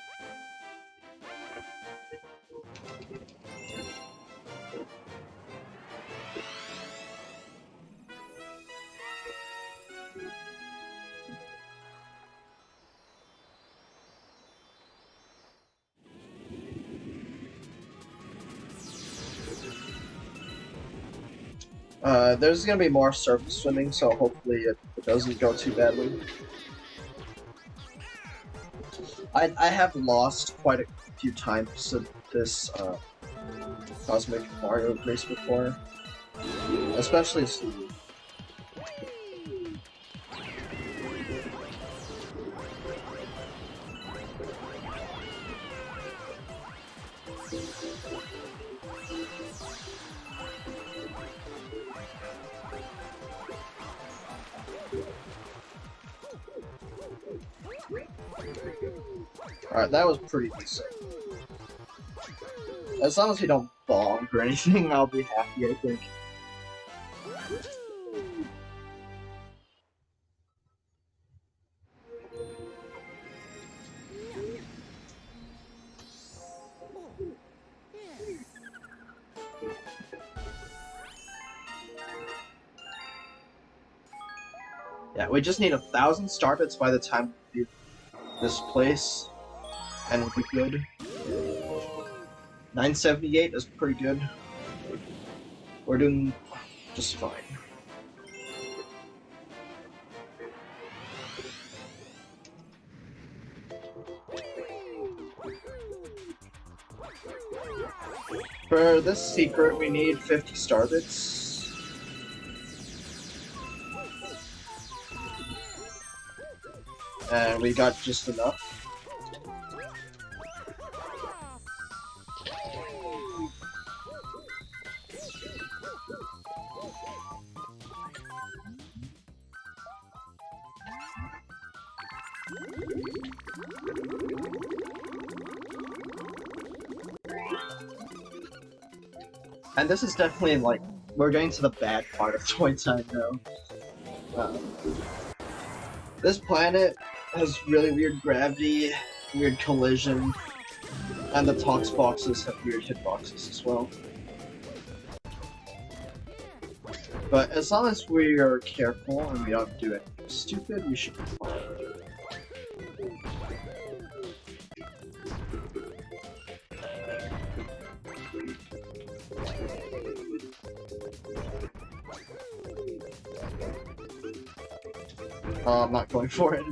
S1: There's gonna be more surface swimming, so hopefully it doesn't go too badly. I have lost quite a few times at this Cosmic Mario race before, especially Alright, that was pretty decent. As long as we don't bonk or anything, I'll be happy, I think. Yeah, we just need 1,000 starbits by the time we beat this place, and we'll be good. 978 is pretty good. We're doing just fine. For this secret, we need 50 starbits. And we got just enough. And this is definitely like, we're getting to the bad part of Toy Time now. This planet has really weird gravity, weird collision, and the Tox boxes have weird hitboxes as well. But as long as we are careful and we don't do anything stupid, we should be fine. I'm not going for it.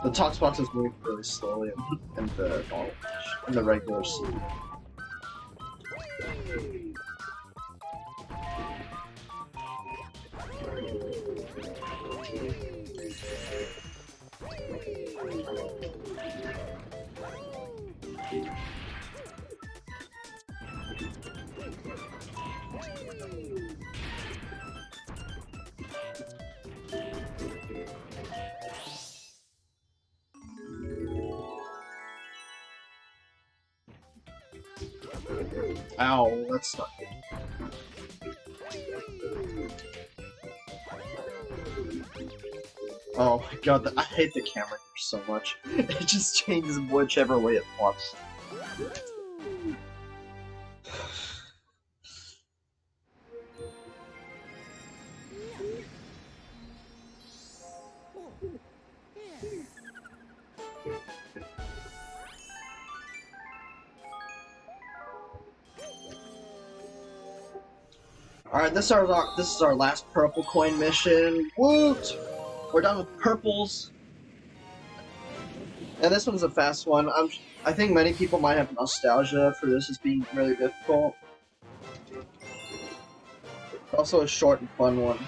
S1: The Tox boxes move really slowly in the knowledge, in the regular sea. Ow, that's not good. Oh my god, I hate the camera here so much. It just changes whichever way it wants. Alright, this is our last purple coin mission. Woot! We're done with purples. And this one's a fast one. I think many people might have nostalgia for this as being really difficult. Also a short and fun one.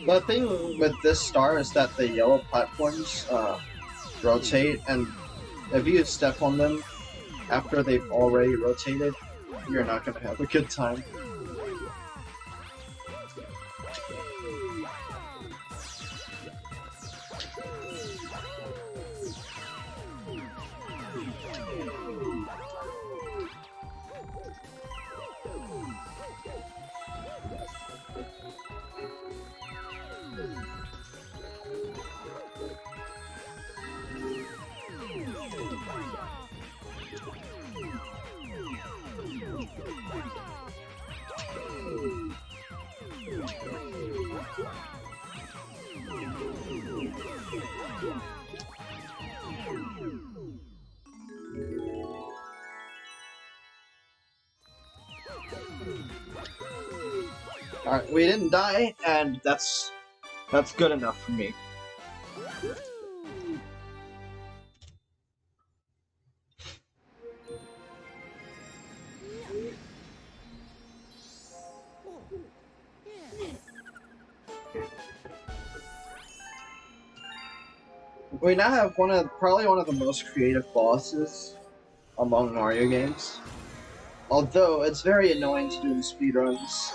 S1: The thing with this star is that the yellow platforms rotate, and if you step on them after they've already rotated, you're not going to have a good time. Alright, we didn't die, and that's good enough for me. We now have probably one of the most creative bosses among Mario games. Although it's very annoying to do in speedruns.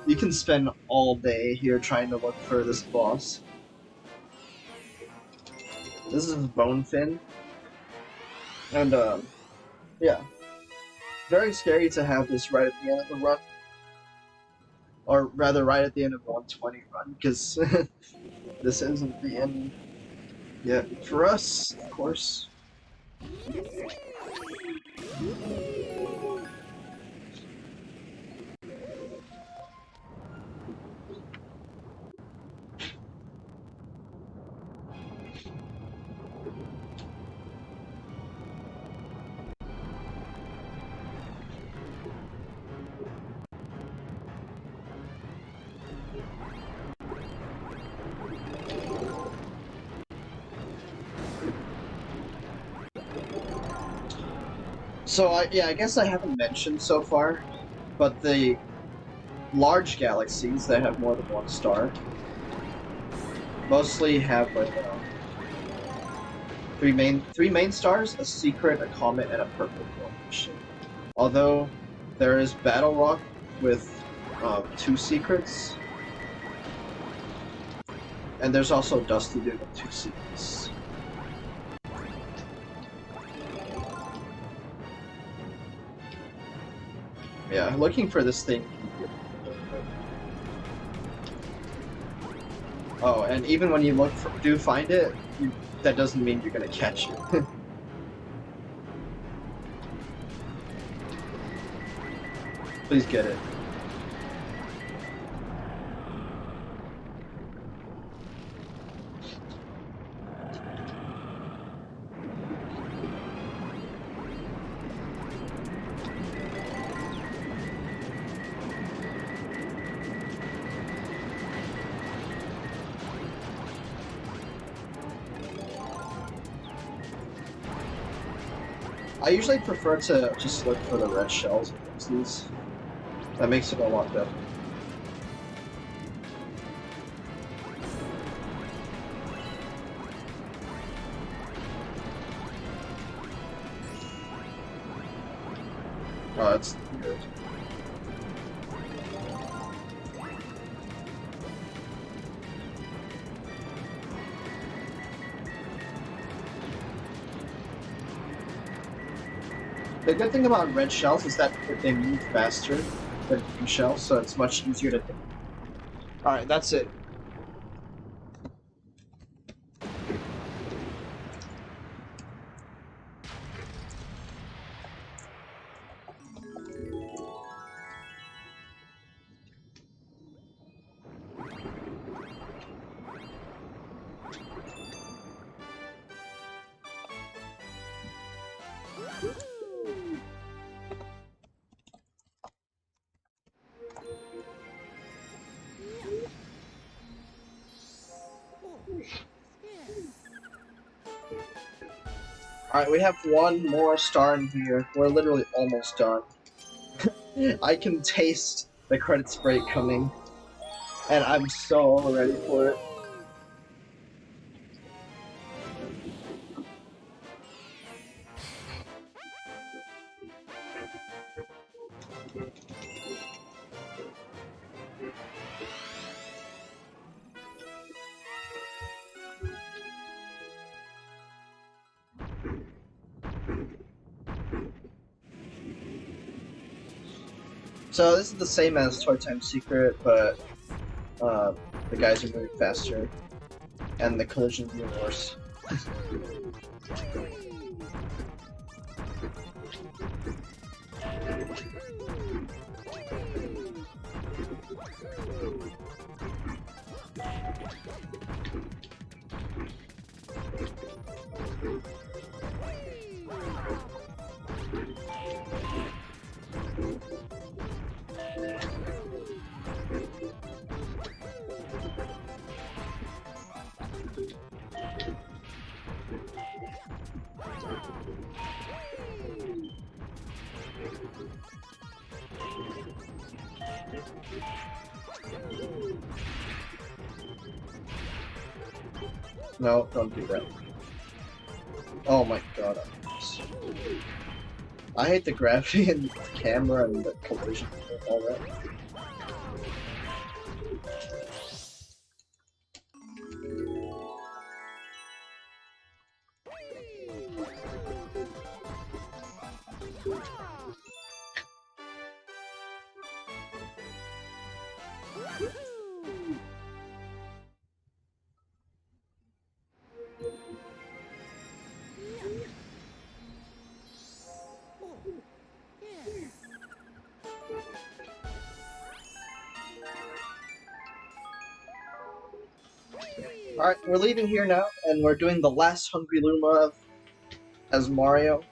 S1: You can spend all day here trying to look for this boss. This is Bonefin. And yeah. Very scary to have this right at the end of the run. Or rather right at the end of the 120 run, because this isn't the end yet. For us, of course. So, I guess I haven't mentioned so far, but the large galaxies that have more than one star mostly have like three main stars, a secret, a comet, and a purple formation. Although there is Battle Rock with 2 secrets, and there's also Dusty Dune with 2 secrets. Yeah, looking for this thing. Oh, and even when you do find it, that doesn't mean you're gonna catch it. Please get it. I usually prefer to just look for the red shells against these. That makes it a lot better. Oh, that's weird. The good thing about red shells is that they move faster than blue shells, so it's much easier to hit. Alright, that's it. Alright, we have one more star in here. We're literally almost done. I can taste the credits break coming. And I'm so ready for it. So this is the same as Toy Time Secret, but the guys are moving faster, and the collisions are worse. No, don't do that. Oh my god, I hate the gravity and the camera and the collision and all that. Alright, we're leaving here now, and we're doing the last Hungry Luma as Mario.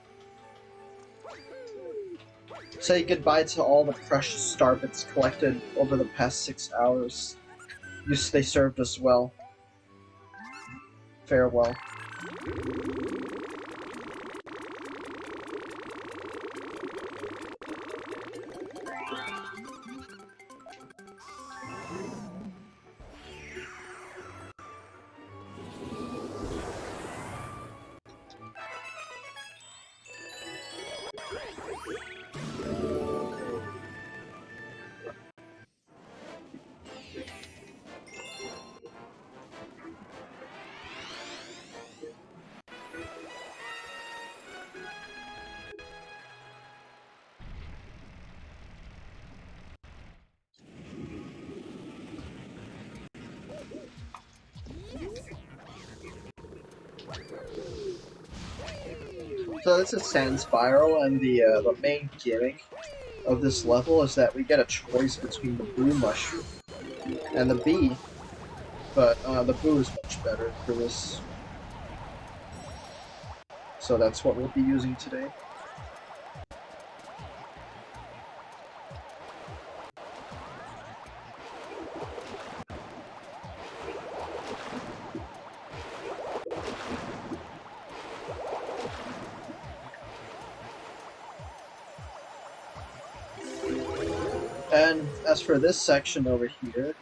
S1: Say goodbye to all the precious star bits collected over the past 6 hours. They served us well. Farewell. So this is Sand Spiral, and the main gimmick of this level is that we get a choice between the blue mushroom and the bee, but the blue is much better for this. So that's what we'll be using today. And as for this section over here,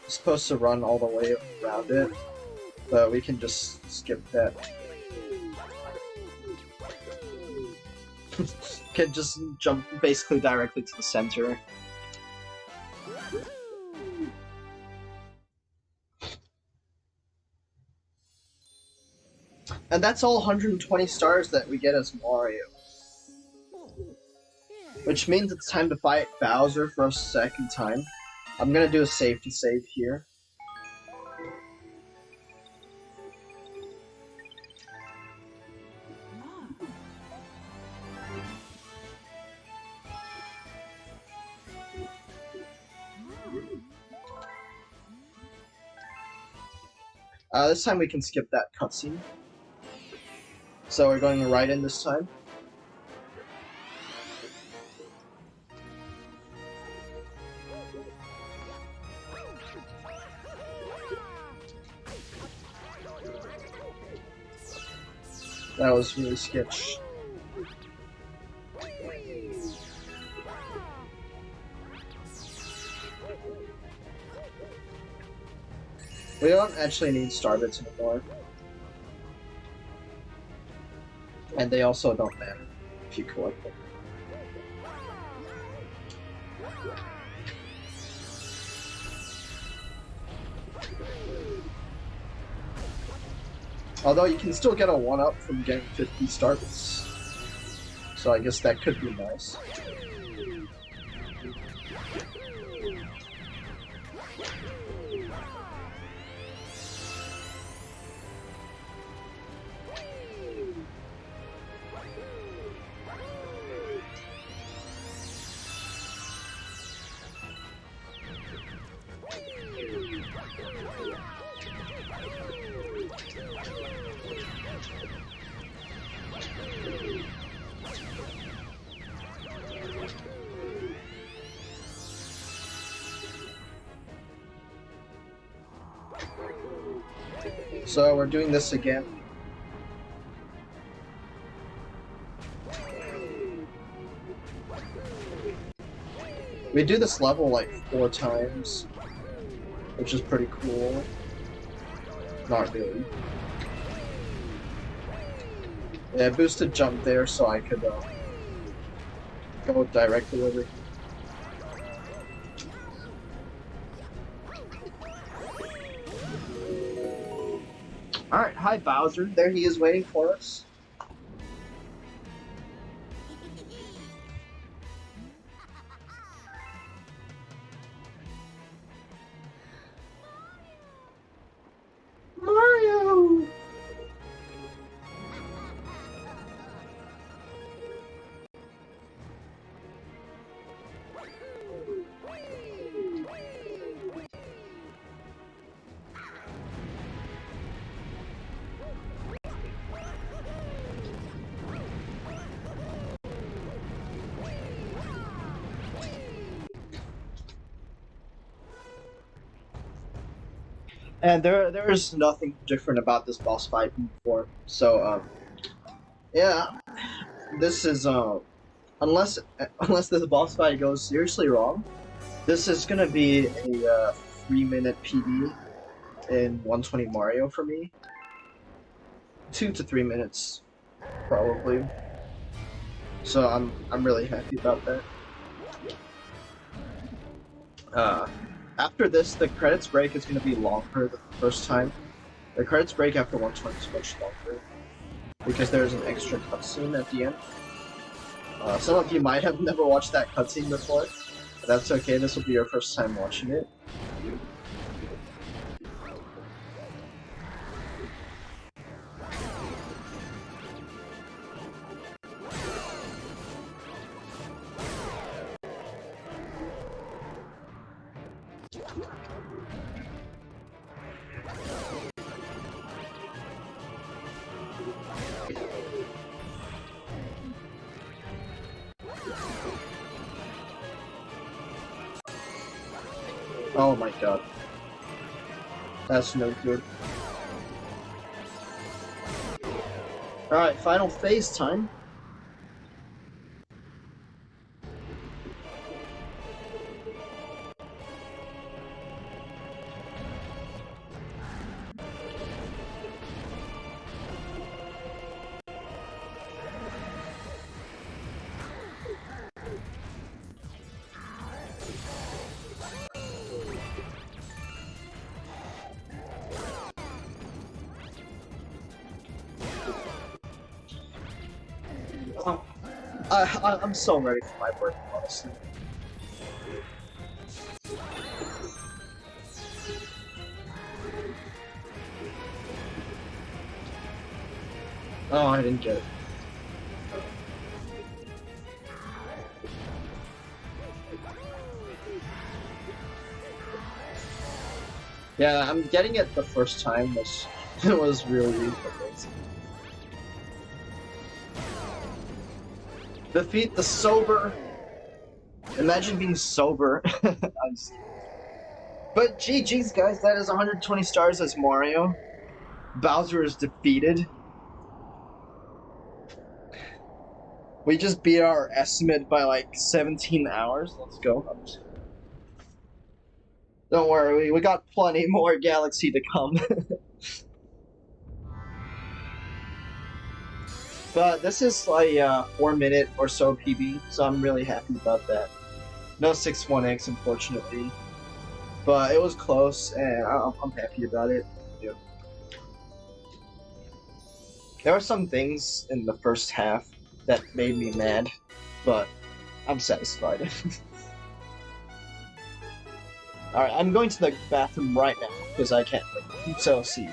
S1: it's supposed to run all the way around it, but we can just skip that. Can just jump basically directly to the center. And that's all 120 stars that we get as Mario. Which means it's time to fight Bowser for a second time. I'm gonna do a safety save here. This time we can skip that cutscene. So we're going right in this time. That was really sketch. We don't actually need starbits anymore. And they also don't matter if you collect them. Although you can still get a 1-up from getting 50 starbits. So I guess that could be nice. So we're doing this again. We do this level like 4 times, which is pretty cool. Not really. Yeah, boosted jump there so I could go directly over. Alright, hi Bowser. There he is waiting for us. Mario! And there's nothing different about this boss fight from before. So yeah, this is unless this boss fight goes seriously wrong, this is gonna be a 3-minute PB in 120 Mario for me. 2 to 3 minutes, probably. So I'm really happy about that. After this, the credits break is going to be longer the first time. The credits break after 120 is much longer, because there's an extra cutscene at the end. Some of you might have never watched that cutscene before, but that's okay, this will be your first time watching it. Oh my god. That's no good. Alright, final phase time. I'm so ready for my birthday, honestly. Oh, I didn't get it. Yeah, I'm getting it the first time, which was really ridiculous. Defeat the sober. Imagine being sober. But GG's, guys, that is 120 stars as Mario. Bowser is defeated. We just beat our estimate by like 17 hours. Let's go. Don't worry, we got plenty more Galaxy to come. But this is like 4-minute or so PB, so I'm really happy about that. No 6-1X, unfortunately. But it was close, and I'm happy about it. Yeah. There were some things in the first half that made me mad, but I'm satisfied. Alright, I'm going to the bathroom right now, because I can't wait. So, see you.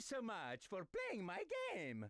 S5: so much for playing my game.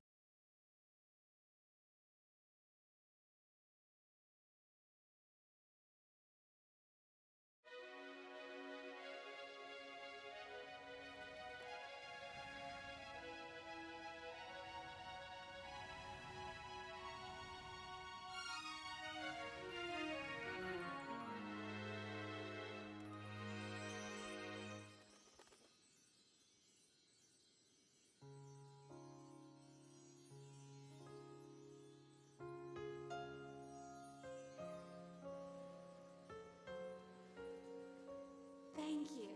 S3: Thank you.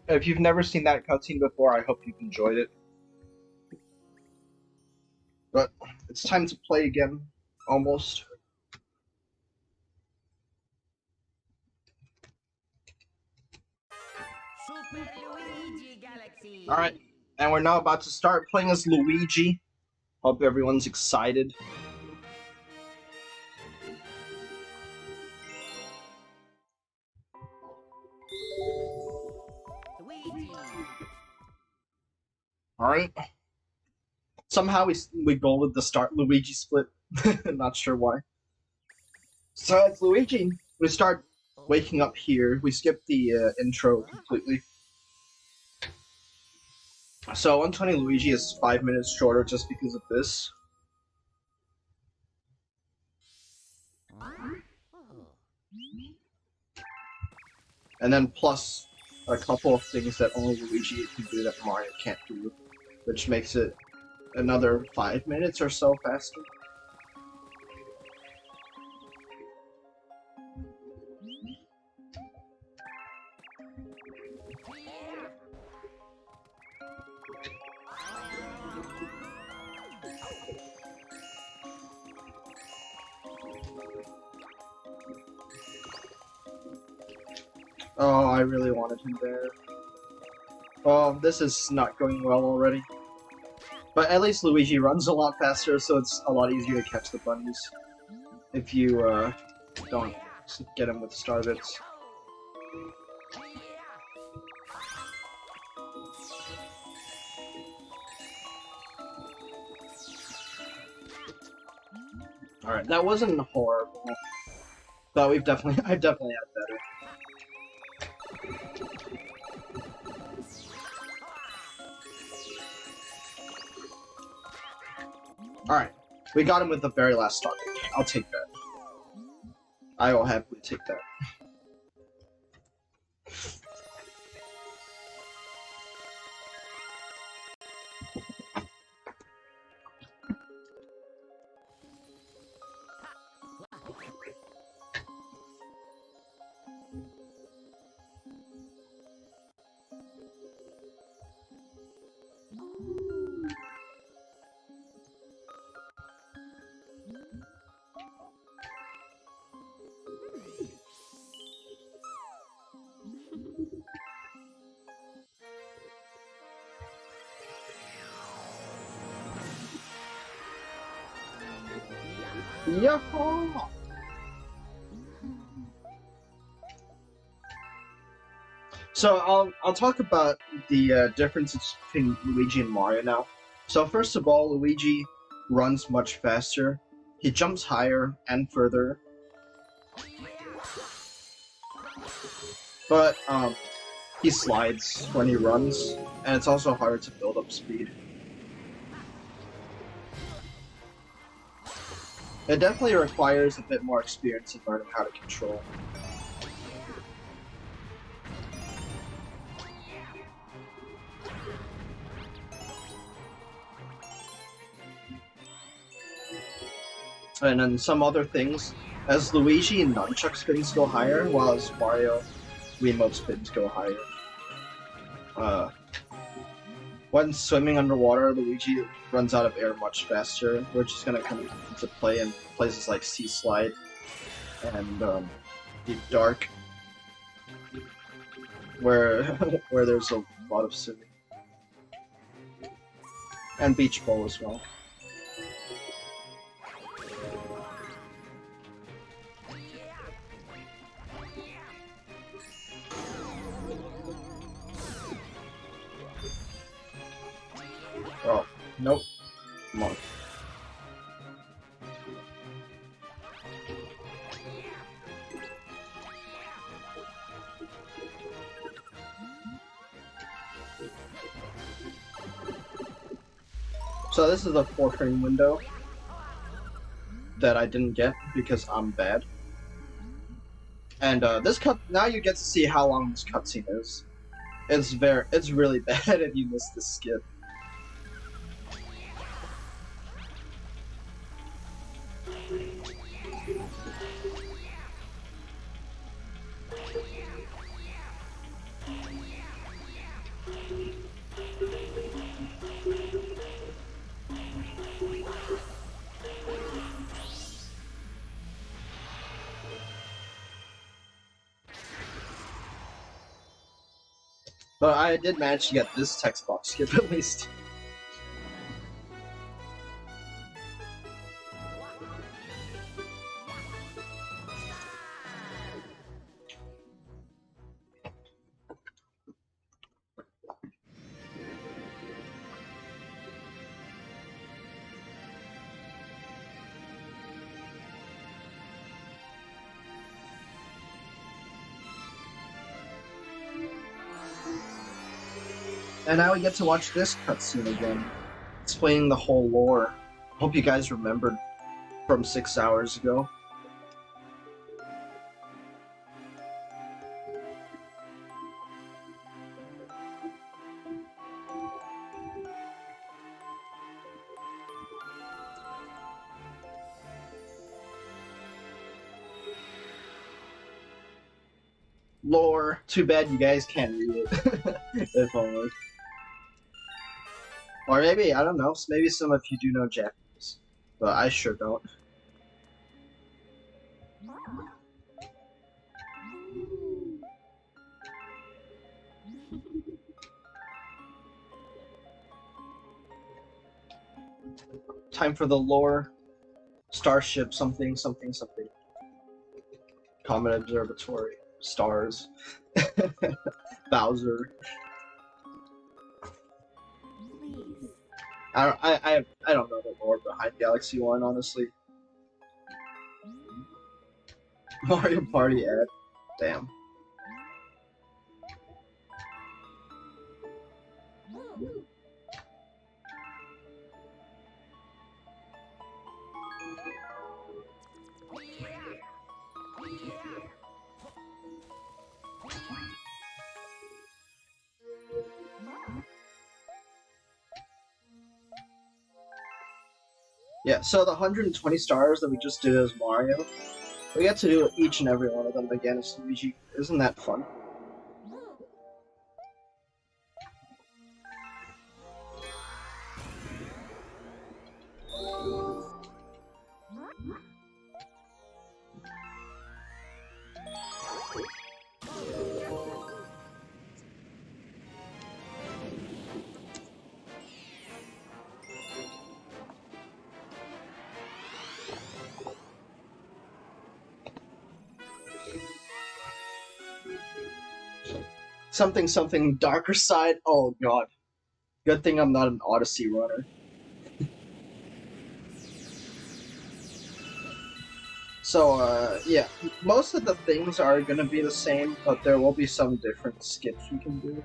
S1: If you've never seen that cutscene before, I hope you've enjoyed it. But it's time to play again, almost.
S6: Super Luigi Galaxy.
S1: Alright, and we're now about to start playing as Luigi. Hope everyone's excited.
S6: Luigi.
S1: Alright. Somehow we golded the start Luigi split. Not sure why. So it's Luigi. We start waking up here. We skip the intro completely. So 120 Luigi is 5 minutes shorter just because of this. And then plus a couple of things that only Luigi can do that Mario can't do, which makes it another 5 minutes or so faster. Oh, I really wanted him there. Oh, this is not going well already. But at least Luigi runs a lot faster, so it's a lot easier to catch the bunnies. If you, don't get him with star bits. Alright, that wasn't horrible. But I've definitely had better. Alright, we got him with the very last start. I'll take that. I will happily take that. Yahoo! So I'll talk about the differences between Luigi and Mario now. So first of all, Luigi runs much faster. He jumps higher and further. But he slides when he runs, and it's also harder to build up speed. It definitely requires a bit more experience in learning how to control. And then some other things, as Luigi and Nunchuck spins go higher, while as Mario Wiimote spins go higher. When swimming underwater, Luigi runs out of air much faster, which is going to come into play in places like Sea Slide and Deep Dark, where where there's a lot of swimming, and Beach Bowl as well. Oh, nope. Come on. So this is a 4-frame window that I didn't get because I'm bad. And this now you get to see how long this cutscene is. It's really bad if you miss this skip. But I did manage to get this text box skip at least. And now we get to watch this cutscene again, explaining the whole lore. Hope you guys remembered from 6 hours ago. Lore. Too bad you guys can't read it. If only. Or maybe, I don't know, maybe some of you do know Japanese. But I sure don't. Time for the lore. Starship something, something, something. Comet Observatory. Stars. Bowser.
S3: Please.
S1: I don't know the lore behind Galaxy 1, honestly. Mario Party ad. Damn. Yeah, so the 120 stars that we just did as Mario, we get to do each and every one of them again as Luigi. Isn't that fun? Something, something, darker side. Oh god. Good thing I'm not an Odyssey runner. So, yeah, most of the things are gonna be the same, but there will be some different skips you can do.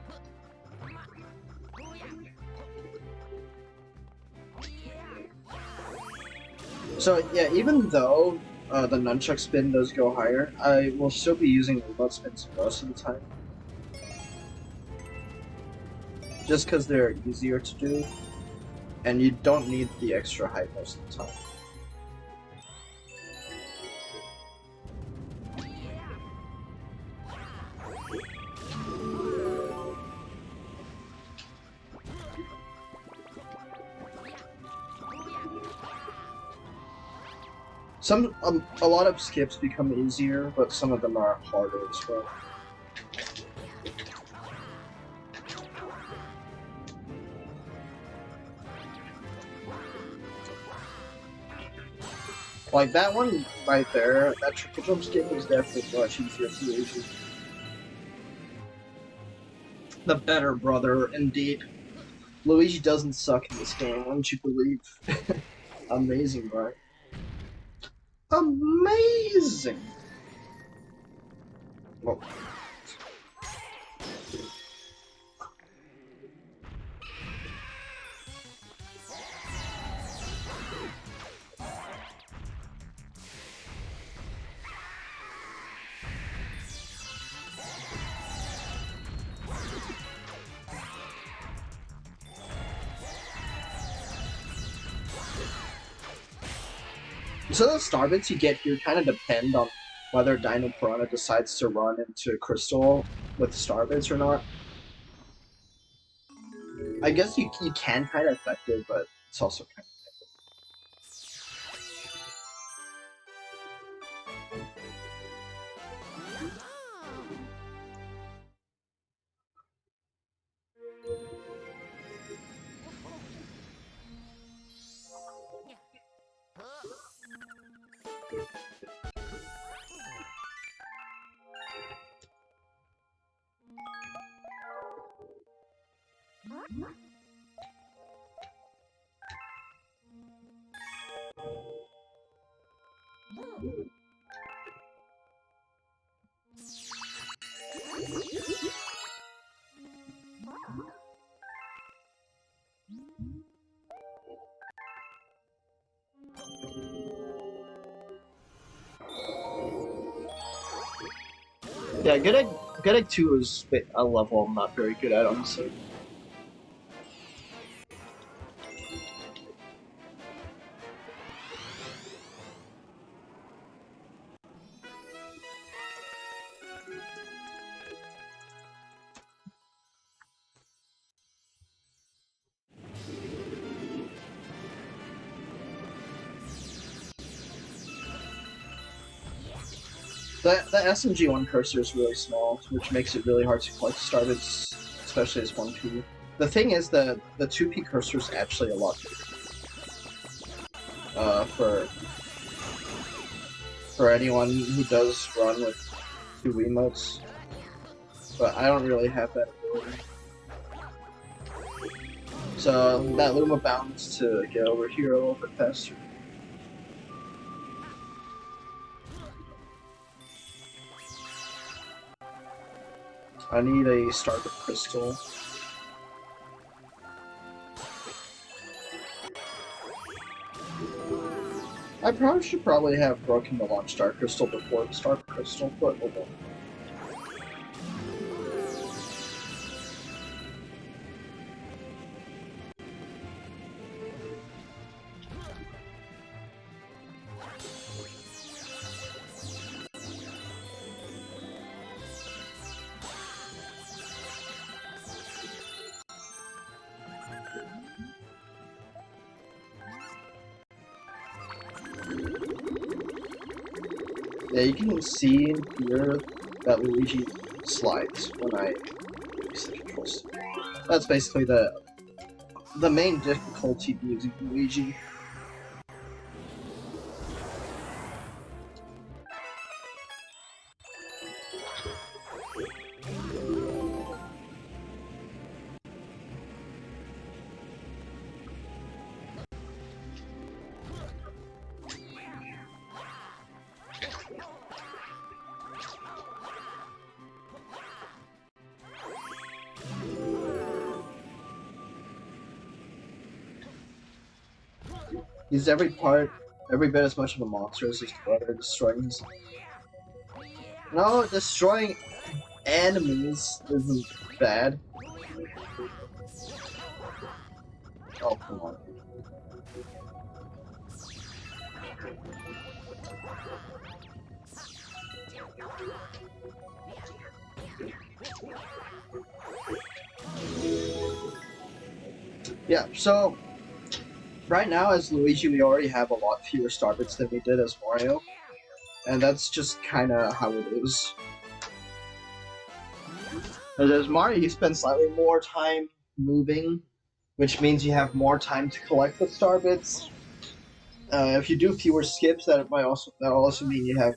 S1: So, yeah, even though the nunchuck spin does go higher, I will still be using remote spins most of the time. Just because they're easier to do, and you don't need the extra height most of the time. A lot of skips become easier, but some of them are harder as well. Like that one right there, that triple jump skip is definitely much easier to use. The better brother, indeed. Luigi doesn't suck in this game, wouldn't you believe? Amazing, right? Amazing! Whoa. So the star bits you get here kind of depend on whether Dino Piranha decides to run into Crystal with star bits or not. I guess you can kind of affect it, but it's also kind of... Yeah, Good Egg 2 is a level I'm not very good at, honestly. The SMG1 cursor is really small, which makes it really hard to collect starbits, especially as 1P. The thing is that the 2P cursor is actually a lot bigger. For anyone who does run with 2 Wiimotes. But I don't really have that ability. So that Luma bounds to get over here a little bit faster. I need a Starbit Crystal. I should probably have broken the Launch Star Crystal before the Star Crystal, but oh well. Yeah, you can see here that Luigi slides when I release the control stick. That's basically the main difficulty using Luigi. He's every bit as much of a monster as his brother, destroying his... No, destroying enemies isn't bad. Oh, come on. Yeah, so right now as Luigi we already have a lot fewer star bits than we did as Mario. And that's just kinda how it is. As Mario you spend slightly more time moving, which means you have more time to collect the star bits. If you do fewer skips, that'll also mean you have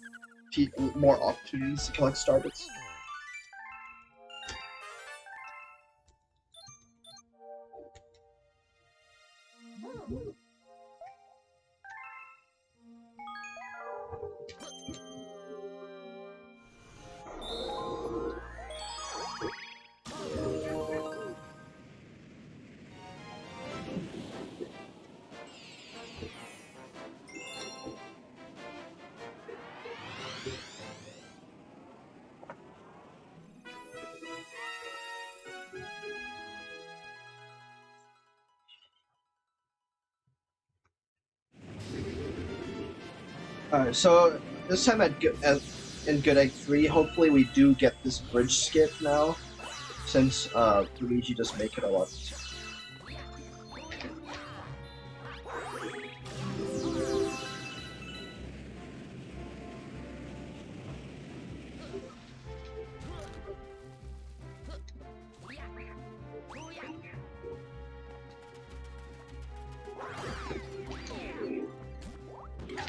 S1: more opportunities to collect star bits. Alright, so this time in Good Egg 3, hopefully we do get this bridge skip now, since Luigi just make it a lot easier.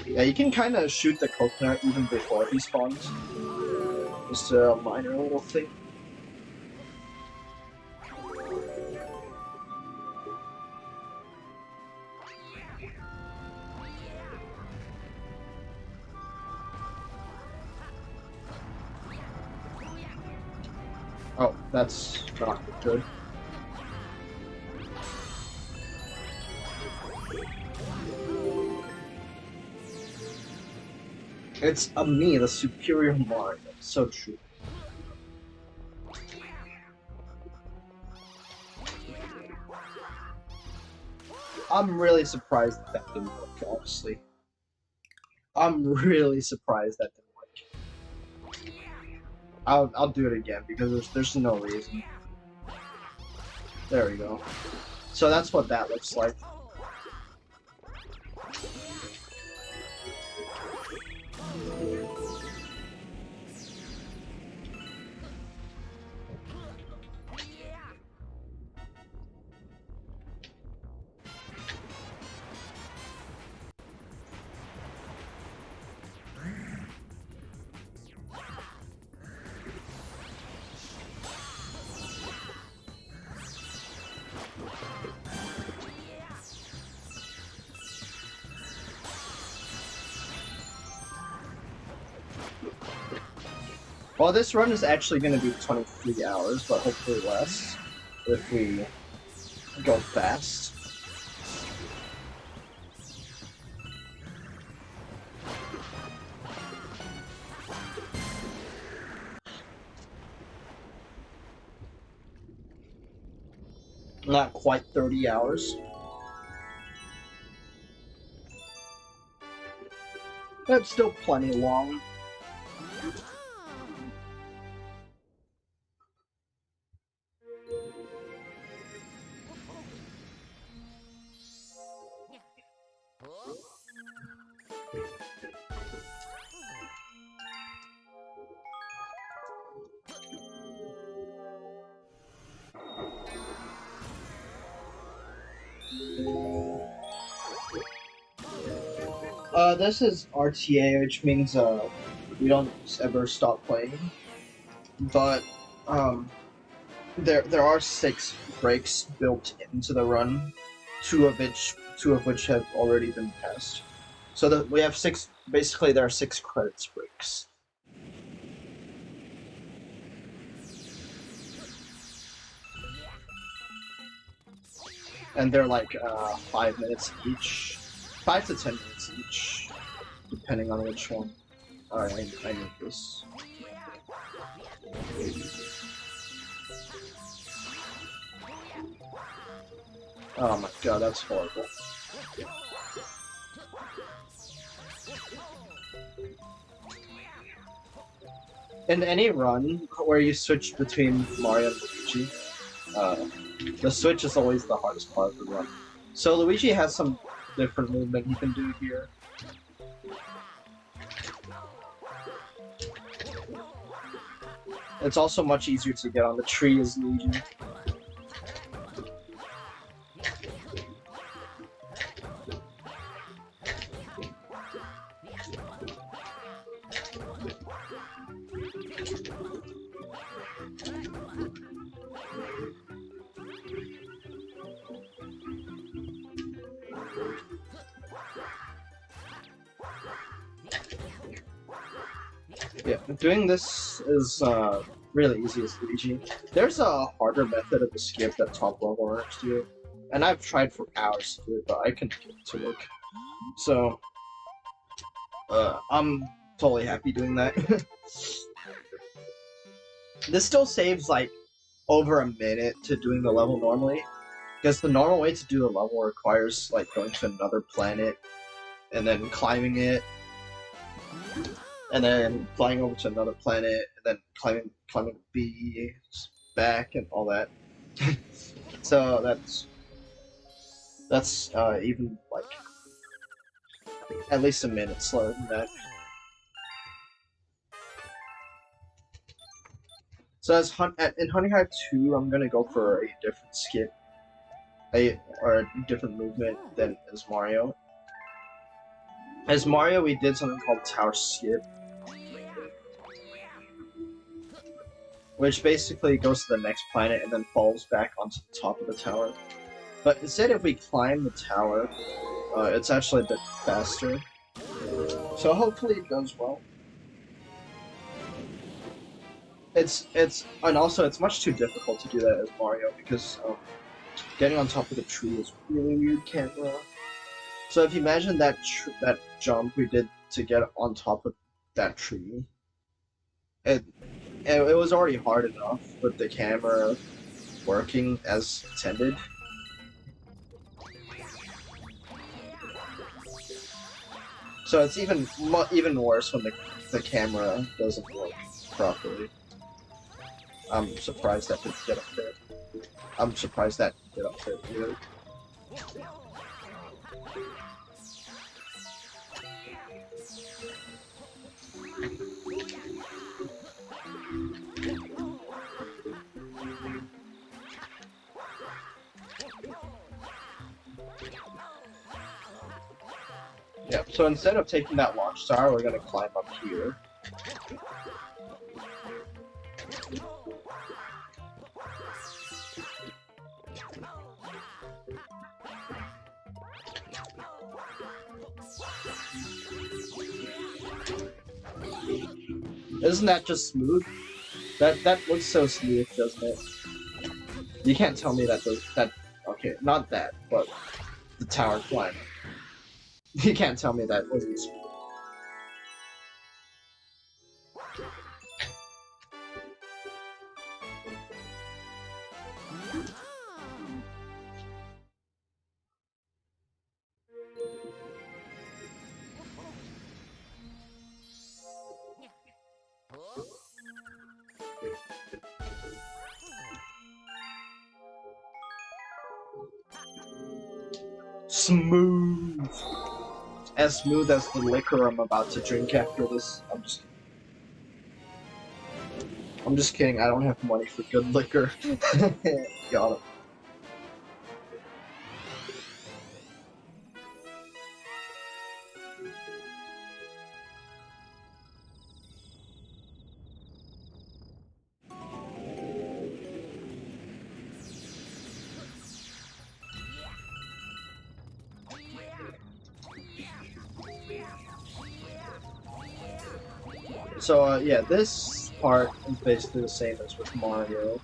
S1: Yeah, you can kind of shoot the coconut even before he spawns. Just a minor little thing. Oh, that's not good. It's me, the superior Mario. So true. I'm really surprised that didn't work, honestly. I'm really surprised that didn't work. I'll do it again because there's no reason. There we go. So that's what that looks like. Well, this run is actually going to be 23 hours, but hopefully less if we go fast. Not quite 30 hours. That's still plenty long. This is RTA, which means we don't ever stop playing. But there are 6 breaks built into the run, two of which have already been passed. So that we have 6. Basically, there are 6 credits breaks. And they're like 5 minutes each. 5 to 10 minutes each, depending on which one. Alright, I need this. Oh my god, that's horrible. In any run where you switch between Mario and Luigi, the switch is always the hardest part of the run. So Luigi has some different movement he can do here. It's also much easier to get on the tree as Luigi. Yeah, doing this is really easy as Luigi. There's a harder method of escape that top level runners do, and I've tried for hours to do it, but I couldn't get it to work. So, I'm totally happy doing that. This still saves like over a minute to doing the level normally, because the normal way to do the level requires like going to another planet and then climbing it, and then flying over to another planet, and then climbing B back and all that. So that's even like at least a minute slower than that. So as in Honeyhive 2, I'm gonna go for a different skip, or a different movement than as Mario. As Mario, we did something called Tower Skip, which basically goes to the next planet and then falls back onto the top of the tower. But instead, if we climb the tower, it's actually a bit faster. So hopefully it goes well. And also it's much too difficult to do that as Mario because getting on top of the tree is really weird camera. So if you imagine that jump we did to get on top of that tree, it was already hard enough with the camera working as intended. So it's even worse when the camera doesn't work properly. I'm surprised that didn't get up there. I'm surprised that didn't get up there either. Yeah, so instead of taking that launch star, we're gonna climb up here. Isn't that just smooth? That looks so smooth, doesn't it? You can't tell me that okay, not that, but the tower climb. You can't tell me that wasn't smooth. Smooth! As smooth as the liquor I'm about to drink after this. I'm just kidding, I don't have money for good liquor. Got it. So yeah, this part is basically the same as with Mario.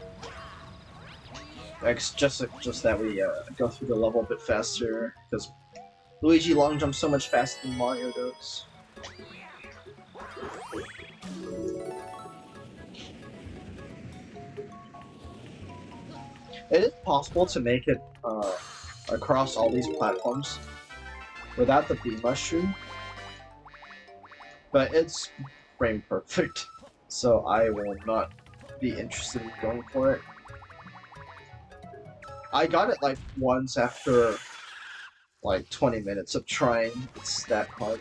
S1: It's just that we go through the level a bit faster because Luigi long jumps so much faster than Mario does. It is possible to make it across all these platforms without the bee mushroom, but it's frame perfect, so I will not be interested in going for it. I got it like once after like 20 minutes of trying. It's that hard.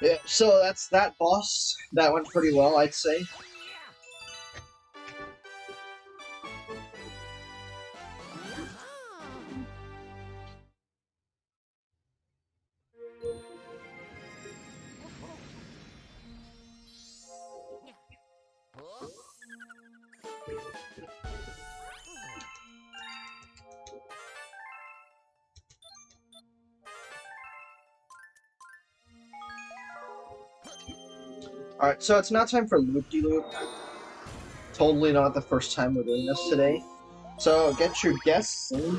S1: Yeah, so that's that boss. That went pretty well, I'd say. Alright, so it's now time for loop-de-loop. Totally not the first time we're doing this today. So get your guesses in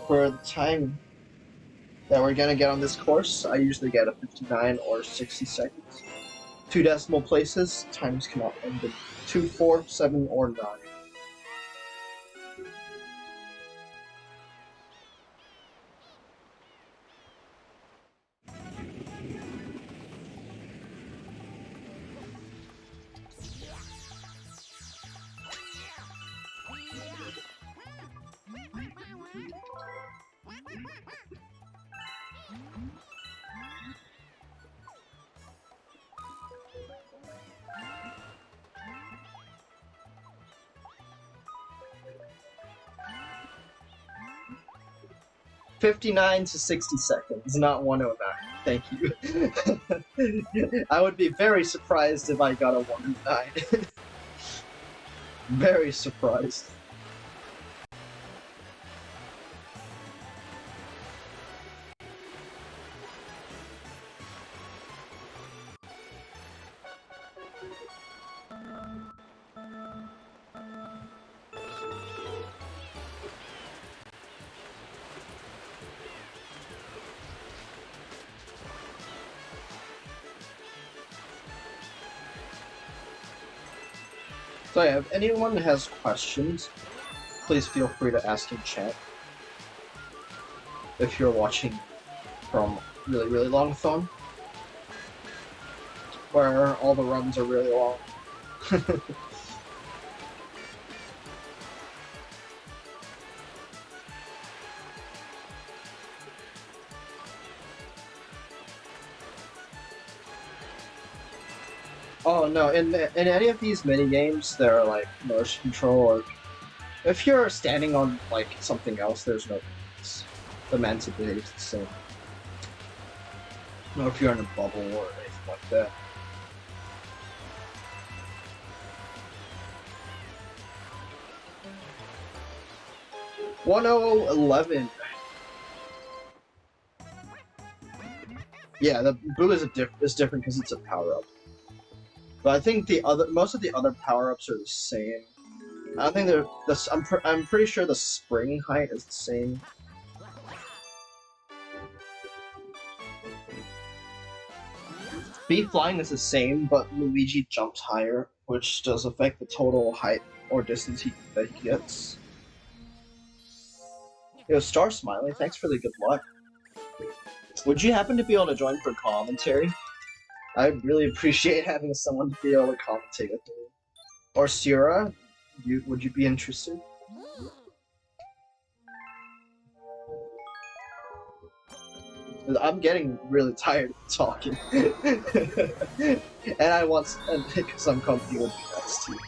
S1: for the time that we're gonna get on this course. I usually get a 59 or 60 seconds. 2 decimal places, times cannot end in 2, 4, 7, or 9. $59 to 60 seconds, not 109. Thank you. I would be very surprised if I got a 109. Very surprised. So yeah, if anyone has questions, please feel free to ask in chat. If you're watching from really long phone, where all the runs are really long. Oh no, in any of these mini games, there are like motion control, or if you're standing on like something else, there's no difference. The Manta behaves the same. Or if you're in a bubble or anything like that. $10011. Yeah, the boo is different because it's a power up. But I think most of the other power-ups are the same. I don't think they're I'm pretty sure the spring height is the same. Speed flying is the same, but Luigi jumps higher, which does affect the total height or distance that he gets. Yo, Star Smiley, thanks for the good luck. Would you happen to be able to join for commentary? I'd really appreciate having someone to be able to commentate with me. Or Sierra, would you be interested? I'm getting really tired of talking. And because I'm comfy with you guys too.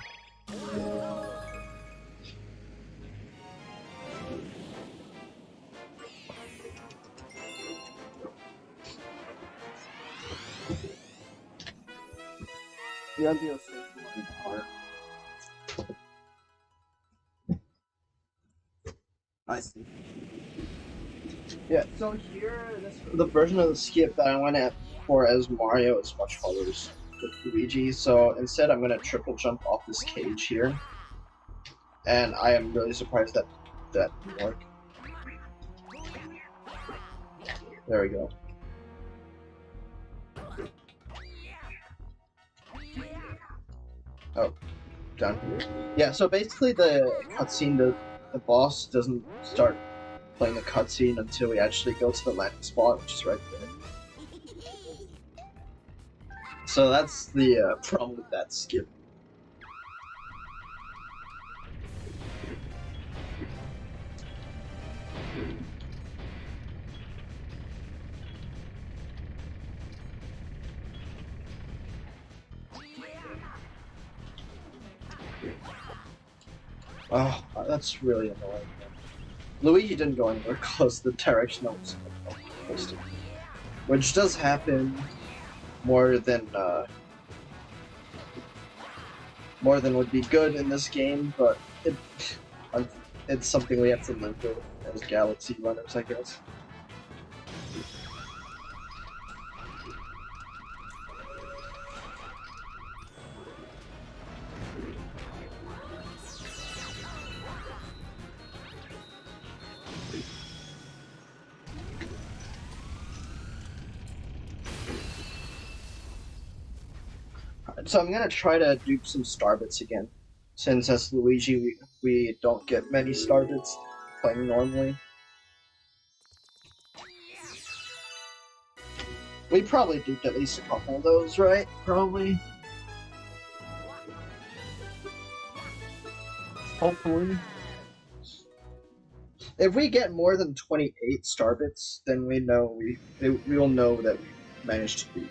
S1: Yeah, I'd be a safe one. I see. Yeah, so here, the version of the skip that I went for as Mario is much harder with Luigi, so instead I'm going to triple jump off this cage here. And I am really surprised that that didn't work. There we go. Oh, down here. Yeah, so basically the cutscene, the boss doesn't start playing the cutscene until we actually go to the landing spot, which is right there. So that's the problem with that skip. Oh, that's really annoying. Luigi didn't go anywhere close to the direction I was supposed to. Which does happen more than would be good in this game, but it's something we have to live with as Galaxy runners, I guess. So I'm gonna try to dupe some Starbits again, since as Luigi we don't get many Starbits playing normally. We probably duped at least a couple of those, right? Probably. Hopefully. If we get more than 28 Starbits, then we know we will know that we managed to beat.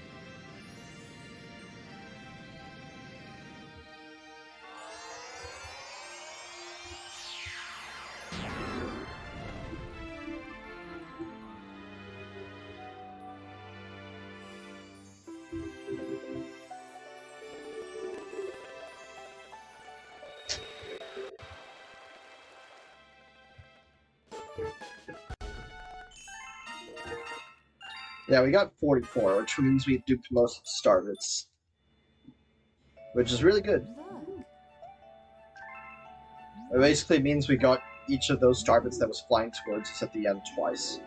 S1: Yeah, we got 44, which means we duped most of the Starbits. Which is really good. It basically means we got each of those Starbits that was flying towards us at the end twice.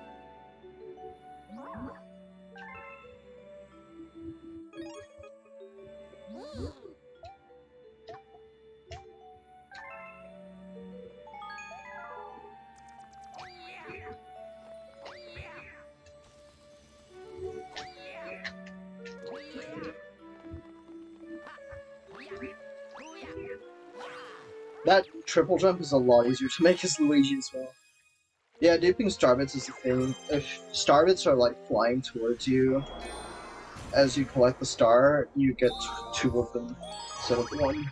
S1: That triple jump is a lot easier to make as Luigi as well. Yeah, duping Starbits is the thing. If Starbits are like flying towards you as you collect the star, you get two of them instead of one.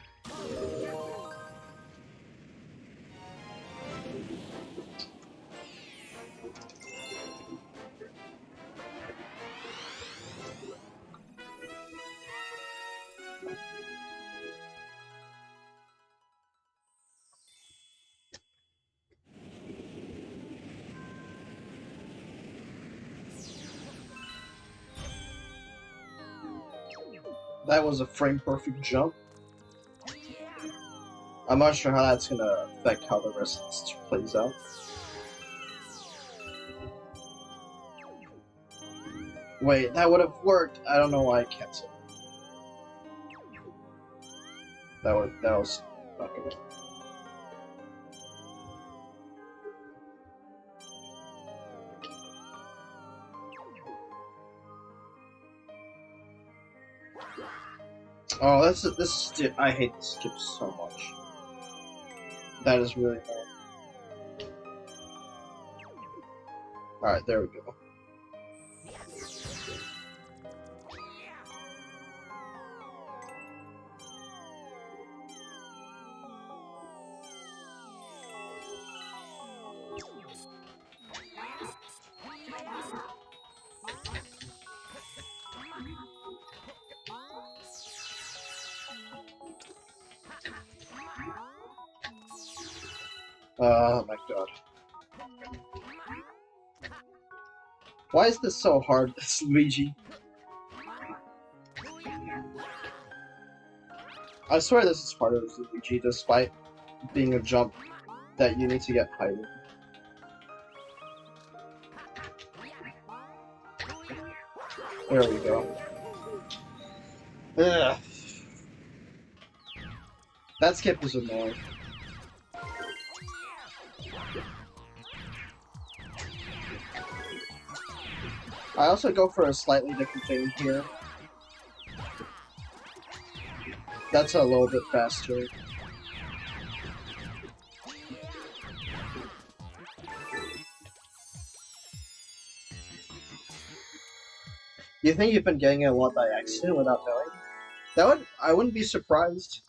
S1: That was a frame-perfect jump. I'm not sure how that's gonna affect how the rest of this plays out. Wait, that would have worked. I don't know why I canceled. That was not good. Oh, this I hate this skip so much. That is really bad. Alright, there we go. Oh my god. Why is this so hard, this Luigi? I swear this is part of Luigi, despite being a jump that you need to get hiding. There we go. Ugh. That skip was annoying. I also go for a slightly different thing here. That's a little bit faster. You think you've been getting it a lot by accident without knowing? I wouldn't be surprised.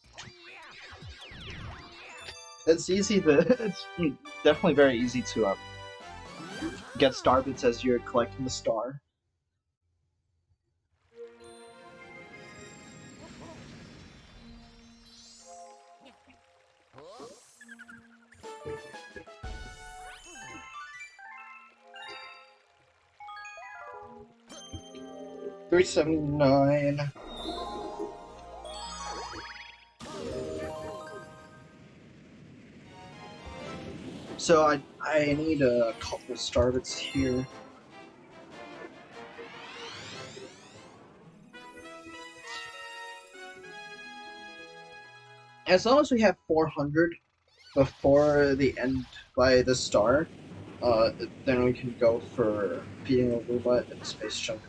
S1: It's easy to, it's definitely very easy to get star bits as you're collecting the star. $379. So I need a couple star bits here. As long as we have 400 before the end by the star, then we can go for beating a Luma and space jump.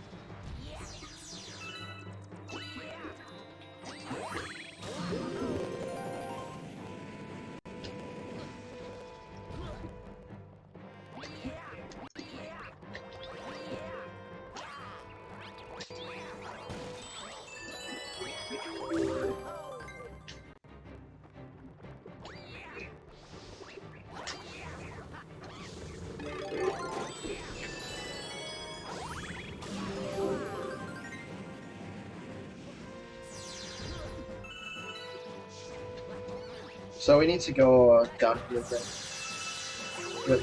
S1: So we need to go down here then.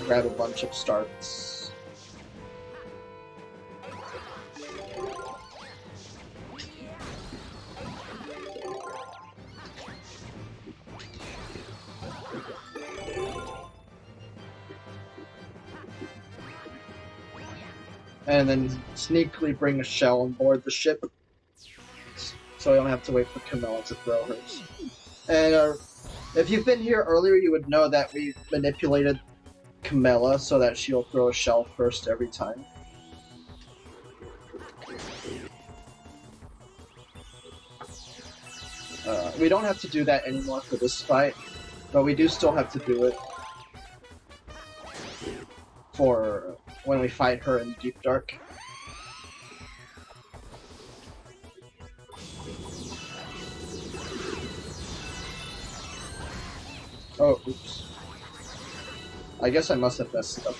S1: Grab a bunch of starts. And then sneakily bring a shell on board the ship, so we don't have to wait for Camilla to throw hers. And if you've been here earlier, you would know that we manipulated Camilla so that she'll throw a shell first every time. We don't have to do that anymore for this fight, but we do still have to do it for when we fight her in Deep Dark. Oh, oops. I guess I must have messed it up.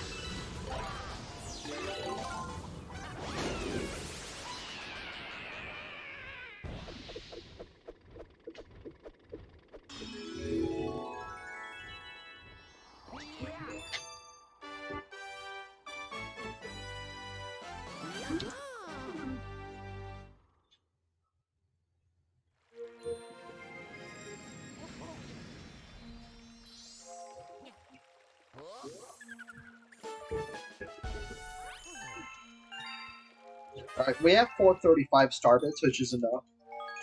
S1: Alright, we have 435 star bits, which is enough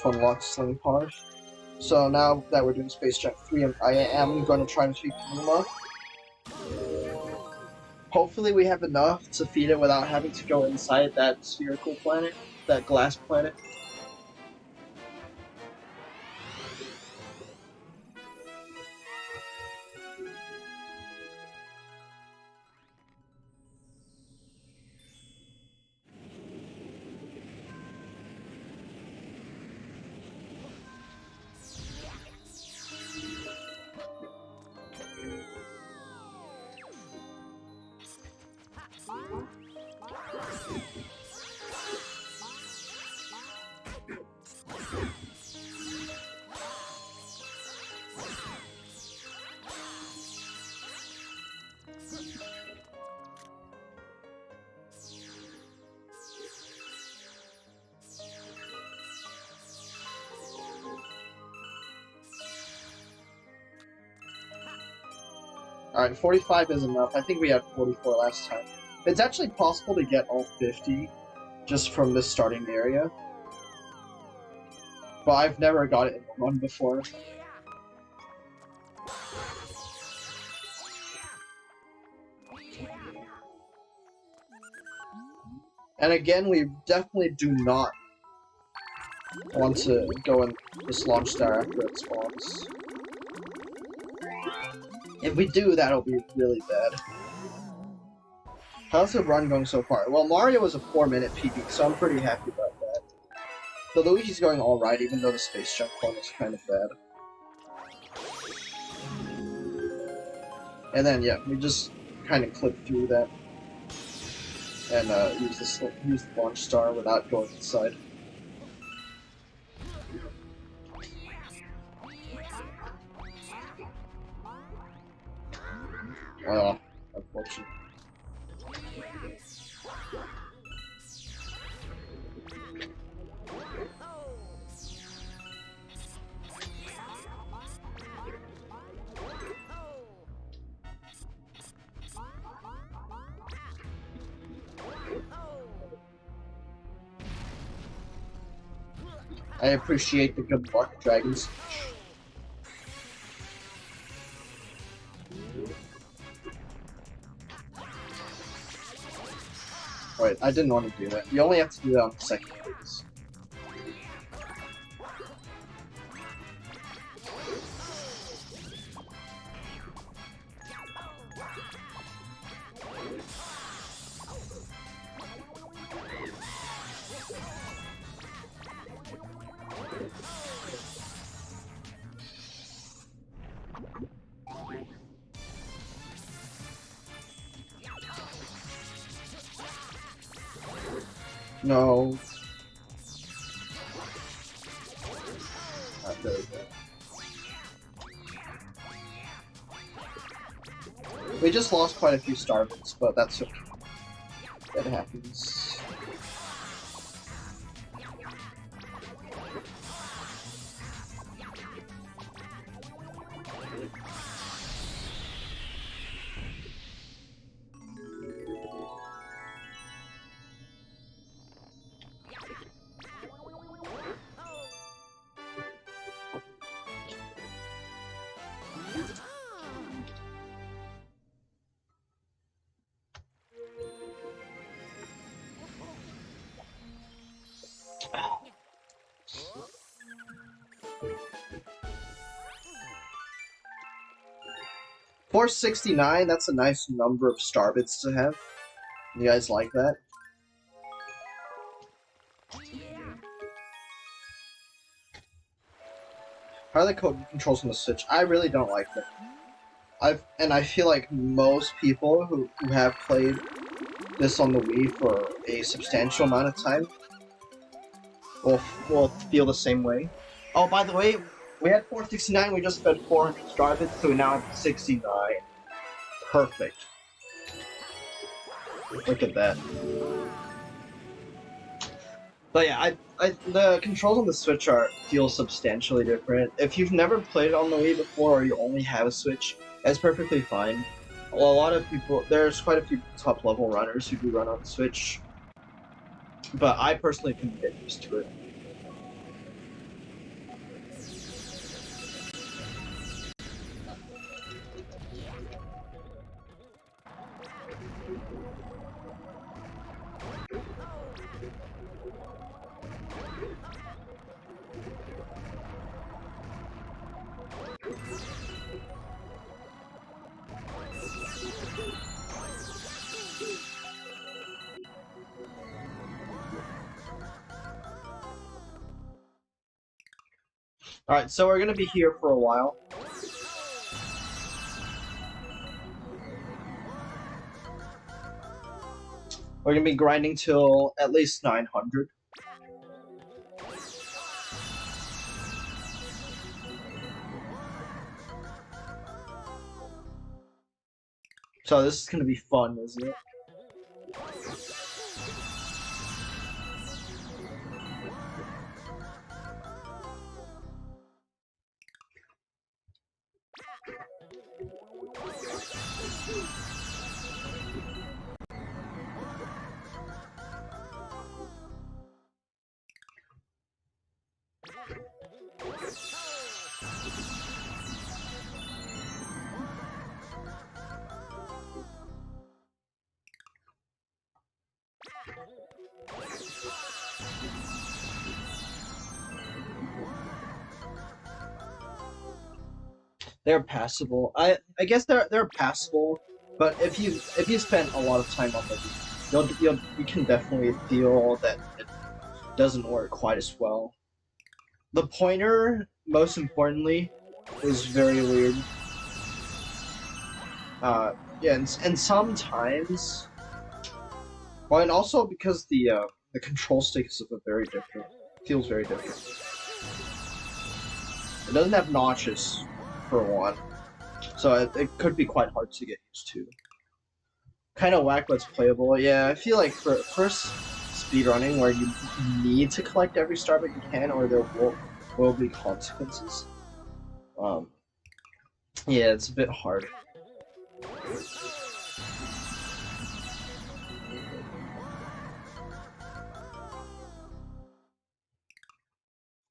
S1: to unlock Sling Pod. So now that we're doing Space Jump 3, I am going to try and feed Luma. Hopefully we have enough to feed it without having to go inside that spherical planet, that glass planet. Alright, 45 is enough. I think we had 44 last time. It's actually possible to get all 50 just from this starting area. But I've never got it in one before. And again, we definitely do not want to go in this launch star after it spawns. If we do, that'll be really bad. How's the run going so far? Well, Mario was a 4-minute PB, so I'm pretty happy about that. The Luigi's going alright, even though the space jump one was kind of bad. And then, yeah, we just kind of clip through that. And use the launch star without going inside. Oh, unfortunate. I appreciate the good luck, dragons. Wait, I didn't want to do that. You only have to do that on the second phase. No. Not really good. We just lost quite a few star bits, but that's okay. That happens. $469, that's a nice number of star bits to have. You guys like that? How are the code controls on the Switch? I really don't like them. I feel like most people who have played this on the Wii for a substantial amount of time will feel the same way. Oh, by the way, we had 469, we just spent 400 star bits, so we now have 69. Perfect. Look at that. But yeah, the controls on the Switch feel substantially different. If you've never played it on the Wii before, or you only have a Switch, that's perfectly fine. Well, a lot of people, there's quite a few top level runners who do run on the Switch, but I personally couldn't get used to it. Alright, so we're gonna be here for a while. We're gonna be grinding till at least 900. So this is gonna be fun, isn't it? They're passable. I guess they're passable, but if you spend a lot of time on them, you can definitely feel that it doesn't work quite as well. The pointer, most importantly, is very weird. Yeah, and sometimes, well, and also because the control stick is very different, feels very different. It doesn't have notches, for one, so it could be quite hard to get used to. Kind of whack, but it's playable. Yeah, I feel like for first speedrunning where you need to collect every star that you can, or there will be consequences. Yeah, it's a bit hard.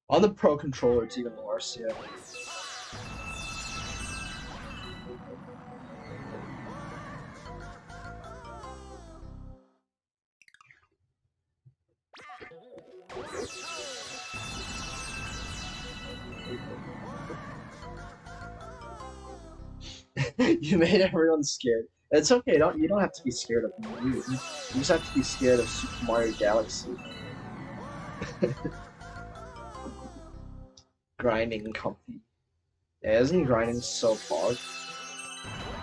S1: On the Pro controller, it's even worse. Yeah. You made everyone scared. It's okay. You don't have to be scared of me. You just have to be scared of Super Mario Galaxy. Grinding comfy. Yeah, isn't grinding so fun?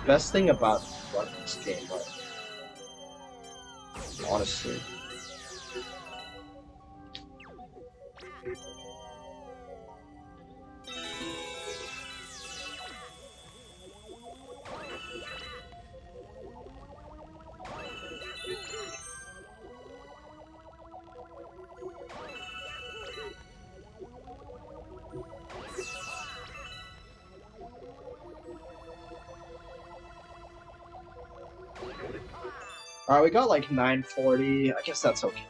S1: Best thing about running this game, like, honestly. Alright, we got like 940. I guess that's okay.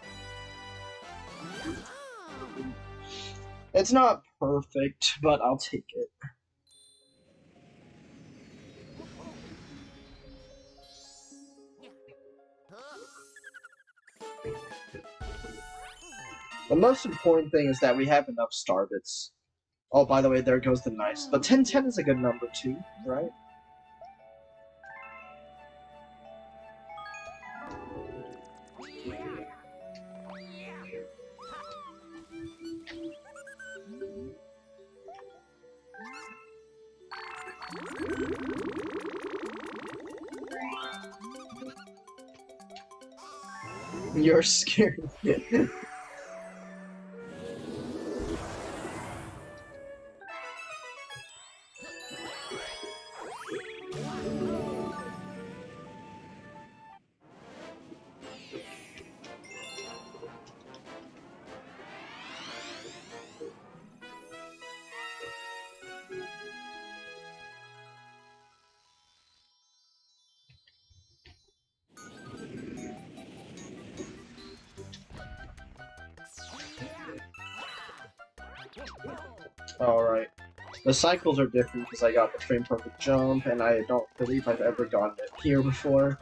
S1: It's not perfect, but I'll take it. The most important thing is that we have enough star bits. Oh, by the way, there goes the nice. But 1010 is a good number too, right? You're scared. Alright. The cycles are different because I got the frame perfect jump, and I don't believe I've ever gotten it here before.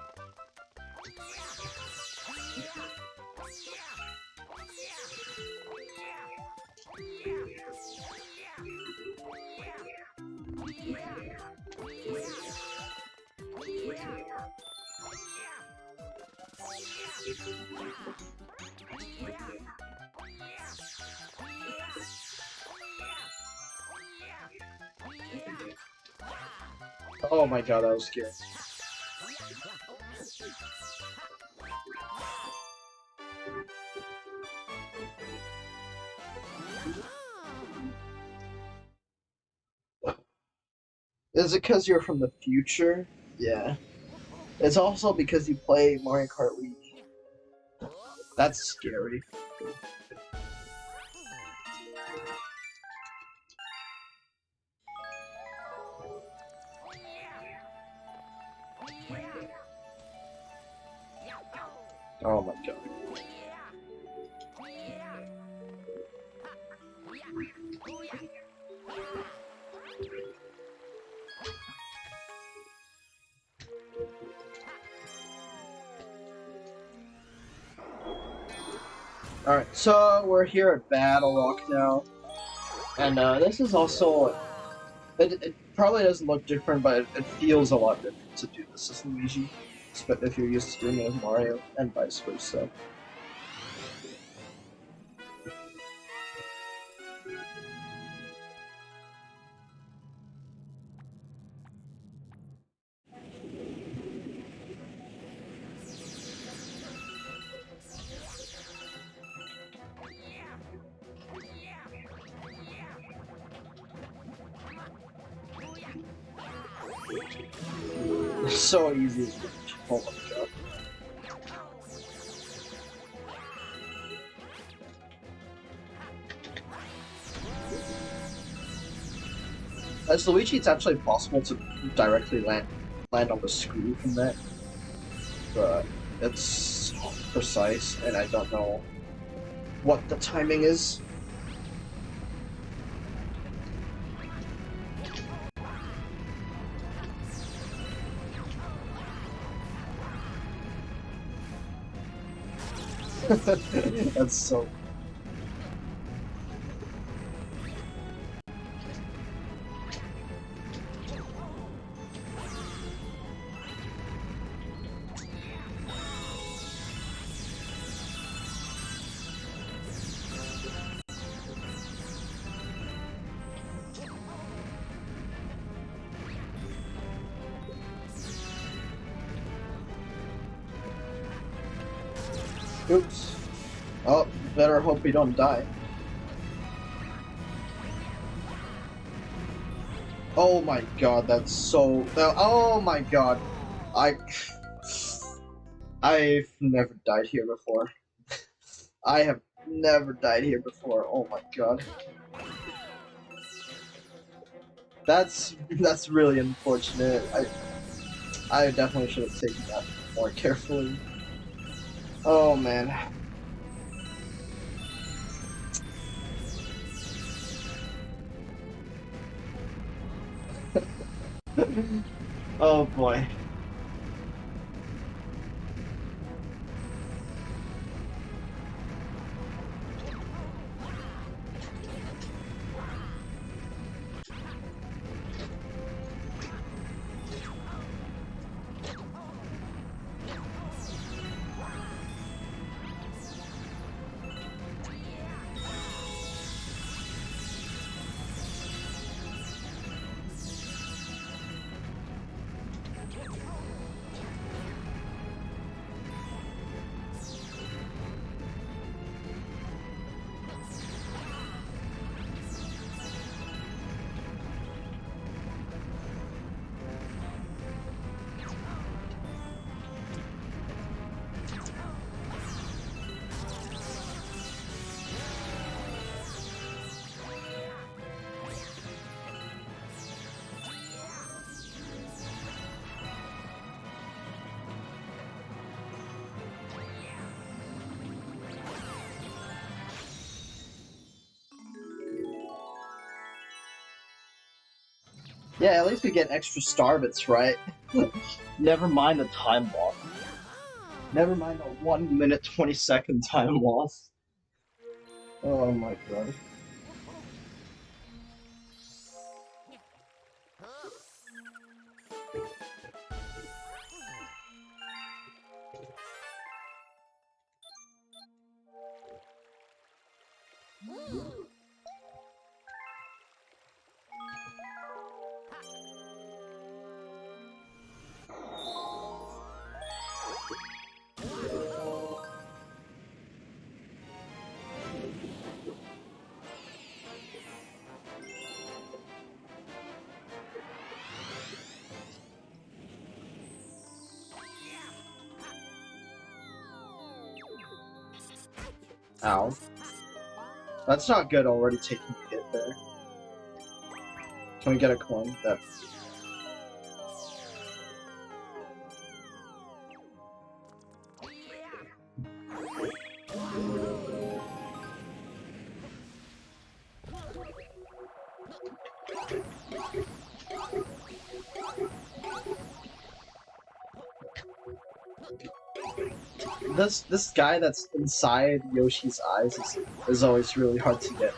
S1: Oh my god, that was scary. Is it because you're from the future? Yeah. It's also because you play Mario Kart League. That's scary. Oh my god. Alright, so we're here at Battle Rock now. And this is also... probably doesn't look different, but it feels a lot different to do this as Luigi, if you're used to doing it as Mario, and vice versa. So easy. Oh my god. As Luigi, it's actually possible to directly land on the screw from that, but it's precise, and I don't know what the timing is. That's so. Oops. Oh, better hope we don't die. Oh my god, that's so... Oh my god. I've never died here before. I have never died here before. Oh my god. That's really unfortunate. I definitely should have taken that more carefully. Oh man. Oh boy. Yeah, at least we get extra star bits, right? Never mind the time loss. Never mind the 1 minute 20-second time loss. Oh my god. Ow. That's not good already taking a hit there. Can we get a coin? That's... This guy that's inside Yoshi's eyes is always really hard to get.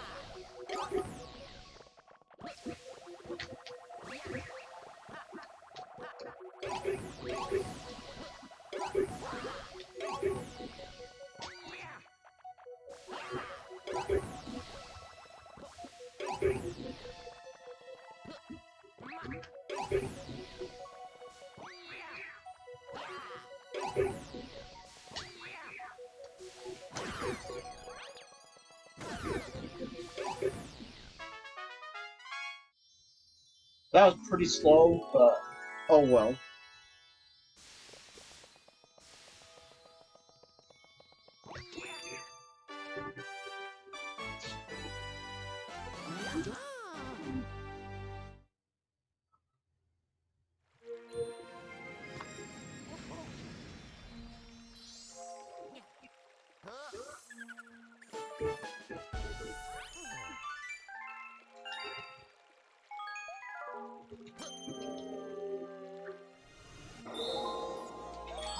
S1: That was pretty slow, but oh well.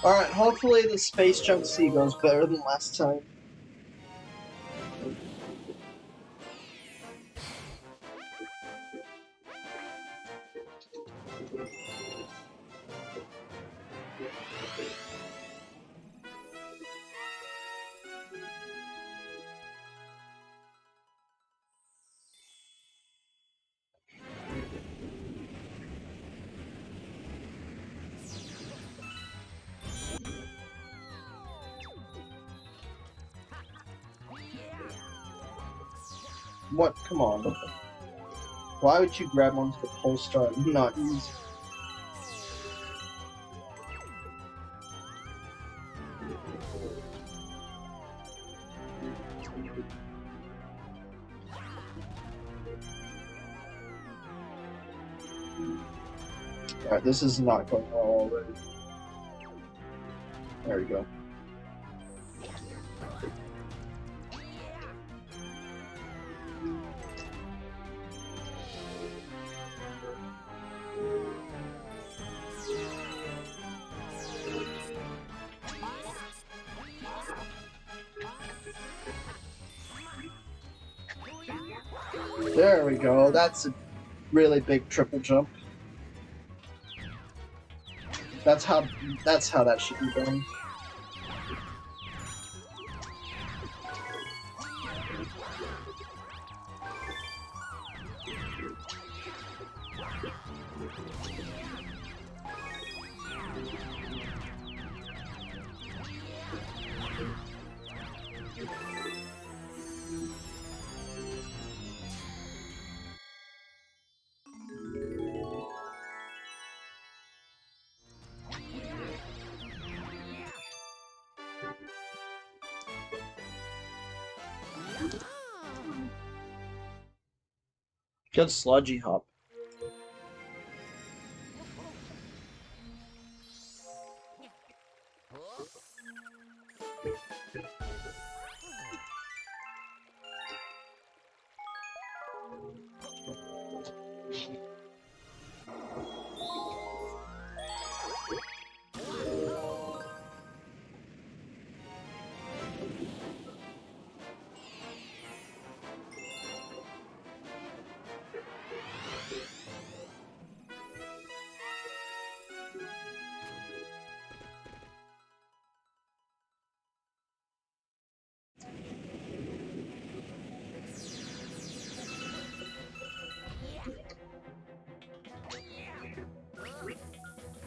S1: Alright, hopefully the Space Jump C goes better than last time. What? Come on. Why would you grab onto the pole star and not use it? Alright, this is not going well already. There we go. There we go. That's a really big triple jump. That's how that should be done. Good sludgy hop.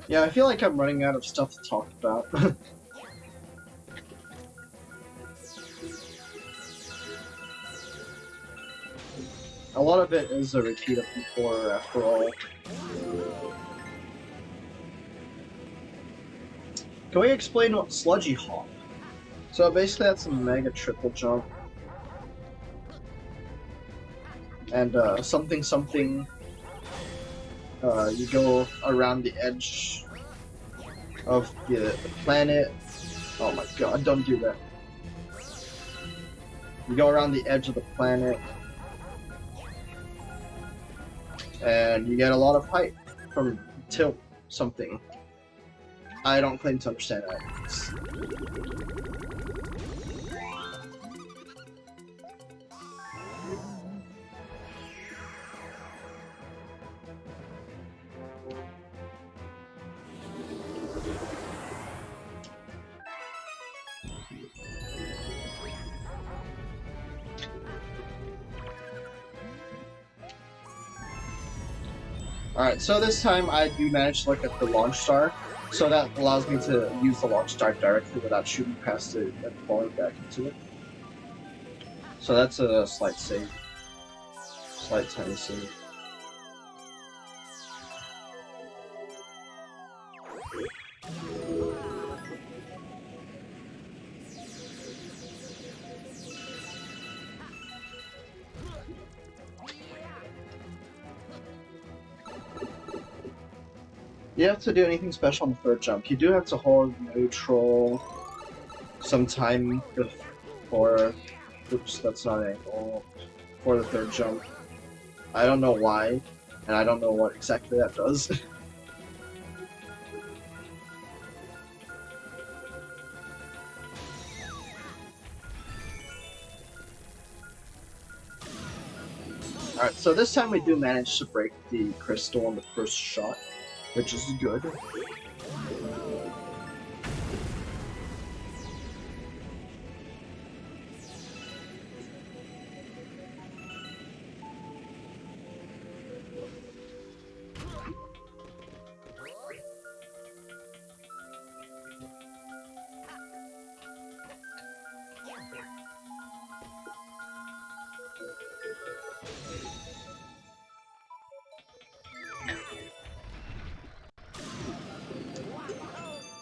S1: Yeah, I feel like I'm running out of stuff to talk about. A lot of it is a repeat of before, after all. Can we explain what sludgy hop? So basically that's a mega triple jump. And something something, you go around the edge of the planet. Oh my god, don't do that. You go around the edge of the planet, and you get a lot of height from tilt something. I don't claim to understand that. Alright, so this time I do manage to look at the launch star, so that allows me to use the launch star directly without shooting past it and falling back into it. So that's a slight save. Slight tiny save. You have to do anything special on the third jump. You do have to hold neutral some time before. Oops, that's not an angle. For the third jump. I don't know why, and I don't know what exactly that does. Alright, so this time we do manage to break the crystal on the first shot, which is good.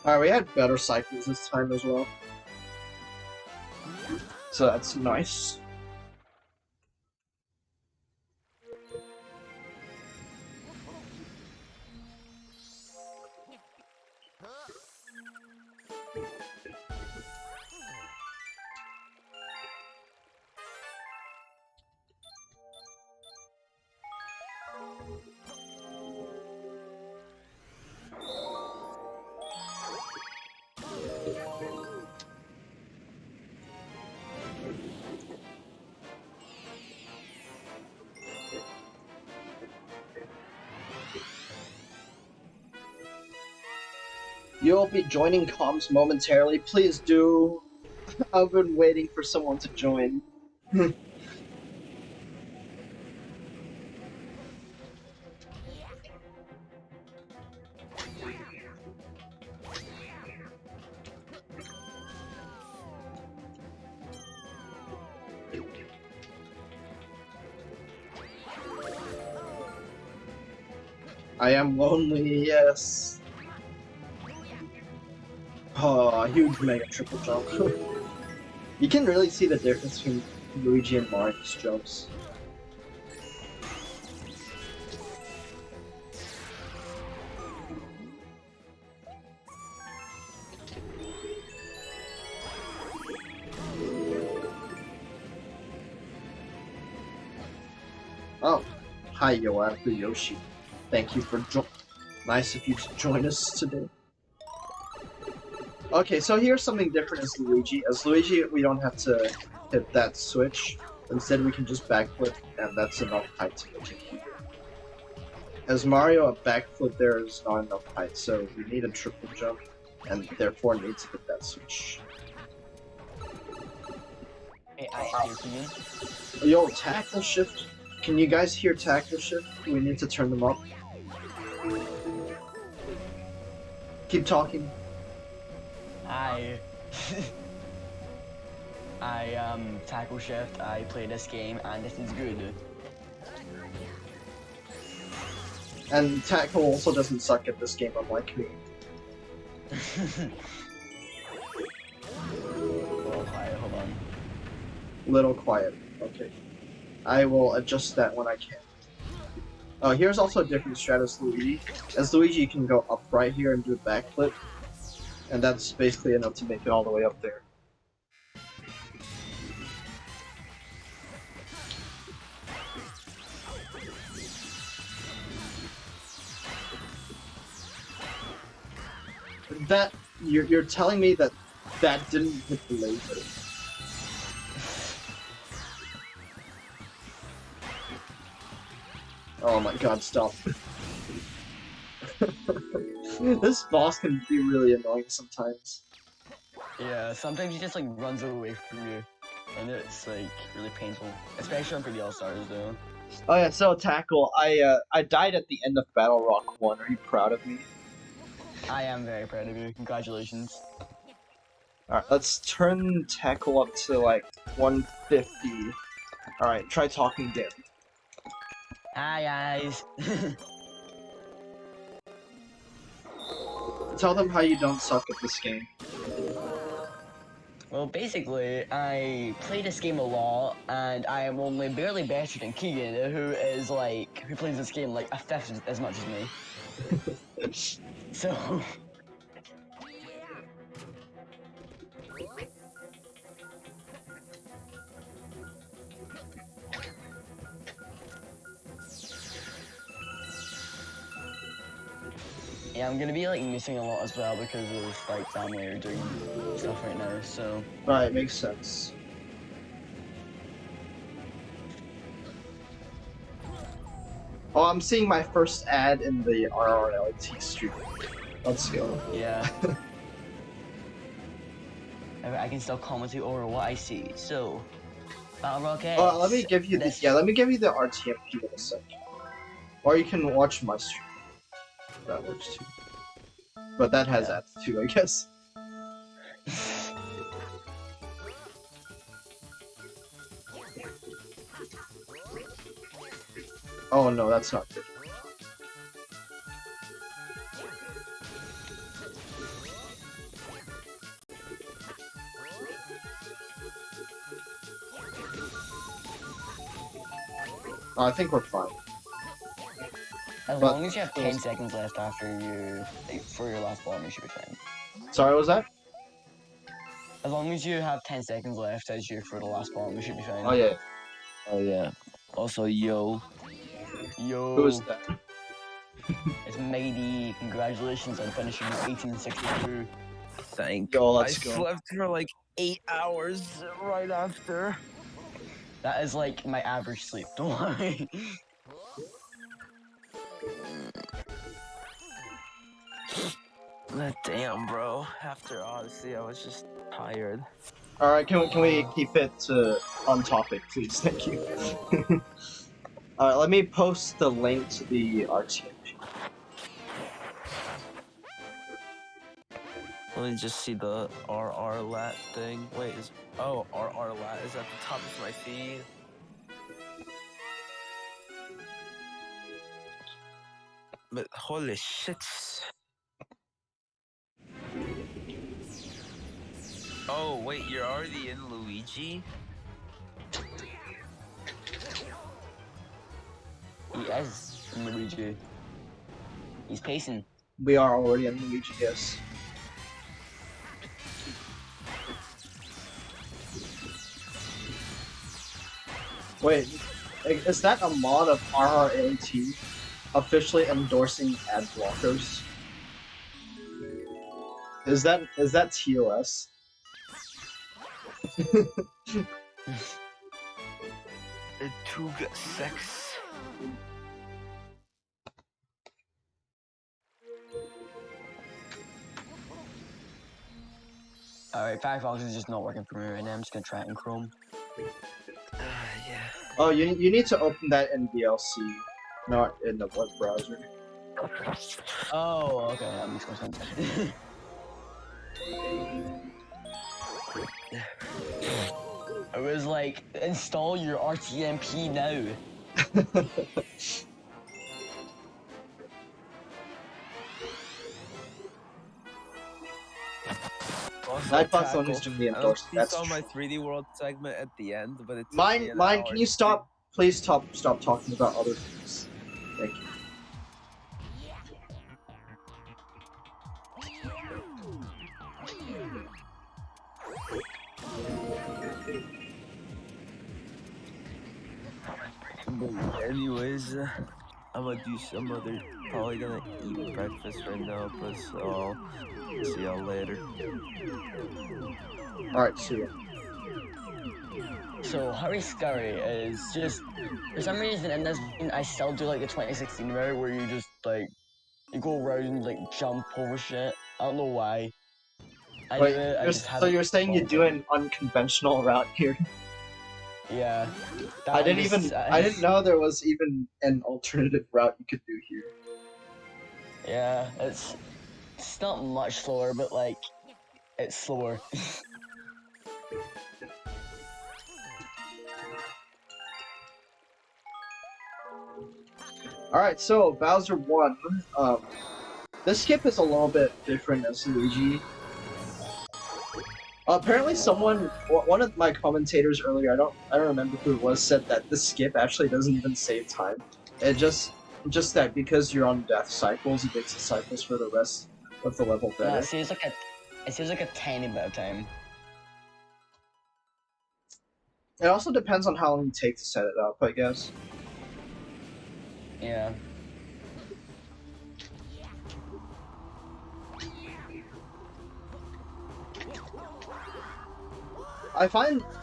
S1: Alright, we had better cycles this time as well. So that's nice. You'll be joining comms momentarily. Please do. I've been waiting for someone to join. I am lonely, yes. Oh, huge mega triple jump. You can really see the difference between Luigi and Mario's jumps. Oh, hi Yoaku Yoshi. Thank you for nice of you to join us today. Okay, so here's something different as Luigi. As Luigi, we don't have to hit that switch. Instead, we can just backflip, and that's enough height to get here. As Mario, a backflip there is not enough height, so we need a triple jump, and therefore need to hit that switch.
S7: Hey, I hear you.
S1: Yo, tackle shift. Can you guys hear tackle shift? We need to turn them up. Keep talking.
S7: I tackle shift. I play this game and this is good.
S1: And tackle also doesn't suck at this game, unlike me.
S7: Oh, hi, hold on.
S1: Little quiet. Okay. I will adjust that when I can. Oh, here's also a different strat as Luigi. As Luigi, you can go up right here and do a backflip. And that's basically enough to make it all the way up there. That you're telling me that that didn't hit the laser. Oh my god, stop. This boss can be really annoying sometimes.
S7: Yeah, sometimes he just like runs away from you. and it's like really painful, especially on pretty all stars though.
S1: Oh yeah, so tackle. I died at the end of Battle Rock 1. Are you proud of me?
S7: I am very proud of you. Congratulations.
S1: Alright, let's turn tackle up to like 150. Alright, try talking again.
S7: Hi guys.
S1: Tell them how you don't suck at this game.
S7: Well, basically, I play this game a lot, and I am only barely better than Keegan, who plays this game like a fifth as much as me. So. Yeah, I'm gonna be like missing a lot as well because of like family are doing stuff right now, so.
S1: Alright, makes sense. Oh, I'm seeing my first ad in the RRLAT stream. Let's go.
S7: Yeah. I can still commentate over what I see, so. Battle Rocket.
S1: Oh, let me give you the let me give you the RTMP in a second. Or you can watch my stream. That works too. But that has ads too, I guess. Oh no, that's not good. I think we're fine.
S7: As long as you have 10 seconds left after for your last bomb, you should be fine.
S1: Sorry, what was that?
S7: As long as you have 10 seconds left for the last bomb, you should be fine.
S1: Oh yeah.
S7: Oh yeah. Also, yo.
S1: Who is that?
S7: It's Mighty. Congratulations on finishing 1862.
S8: Thank
S1: Yo, let's
S8: I
S1: go.
S8: slept for like 8 hours right after.
S7: That is like my average sleep, don't worry.
S8: Damn, bro. After Odyssey, I was just tired.
S1: Alright, can we keep it on topic, please? Thank you. Alright, let me post the link to the RTMP.
S8: Let me just see the RRLAT thing. Wait, RRLAT is at the top of my feed. But holy shit. Oh, wait, you're already in Luigi?
S7: He is Luigi. He's pacing.
S1: We are already in Luigi, yes. Wait, is that a mod of RRLAT officially endorsing ad blockers? Is that TOS?
S8: It too good sex.
S7: Alright, Firefox is just not working for me right now. I'm just gonna try it in Chrome.
S8: Yeah.
S1: Oh, you need to open that in VLC, not in the web browser.
S7: Oh, okay, that makes more sense. I was like, install your RTMP now.
S1: Nightbot's one who's doing the endorsement. That's
S8: on
S1: true.
S8: my 3D World segment at the end, but it's
S1: Mine. Can you stop? Please stop talking about other things. Thank you.
S8: Anyways, I'm gonna do some other. Probably gonna eat breakfast right now, but so see y'all later.
S1: Alright, see ya.
S7: So Hurry Scurry is just, for some reason in this game, I still do like the 2016 route where you just like, you go around and like jump over shit. I don't know why. I
S1: Wait,
S7: do it. I just
S1: so you're saying you do an unconventional route here?
S7: Yeah.
S1: I didn't know there was even an alternative route you could do here.
S7: Yeah, it's not much slower, but like it's slower.
S1: Alright, so Bowser 1, this skip is a little bit different as Luigi. Apparently one of my commentators earlier, I don't remember who it was, said that the skip actually doesn't even save time. It just that because you're on death cycles, it makes the cycles for the rest of the level
S7: No,
S1: better.
S7: it saves like a tiny bit of time.
S1: It also depends on how long you take to set it up, I guess.
S7: Yeah.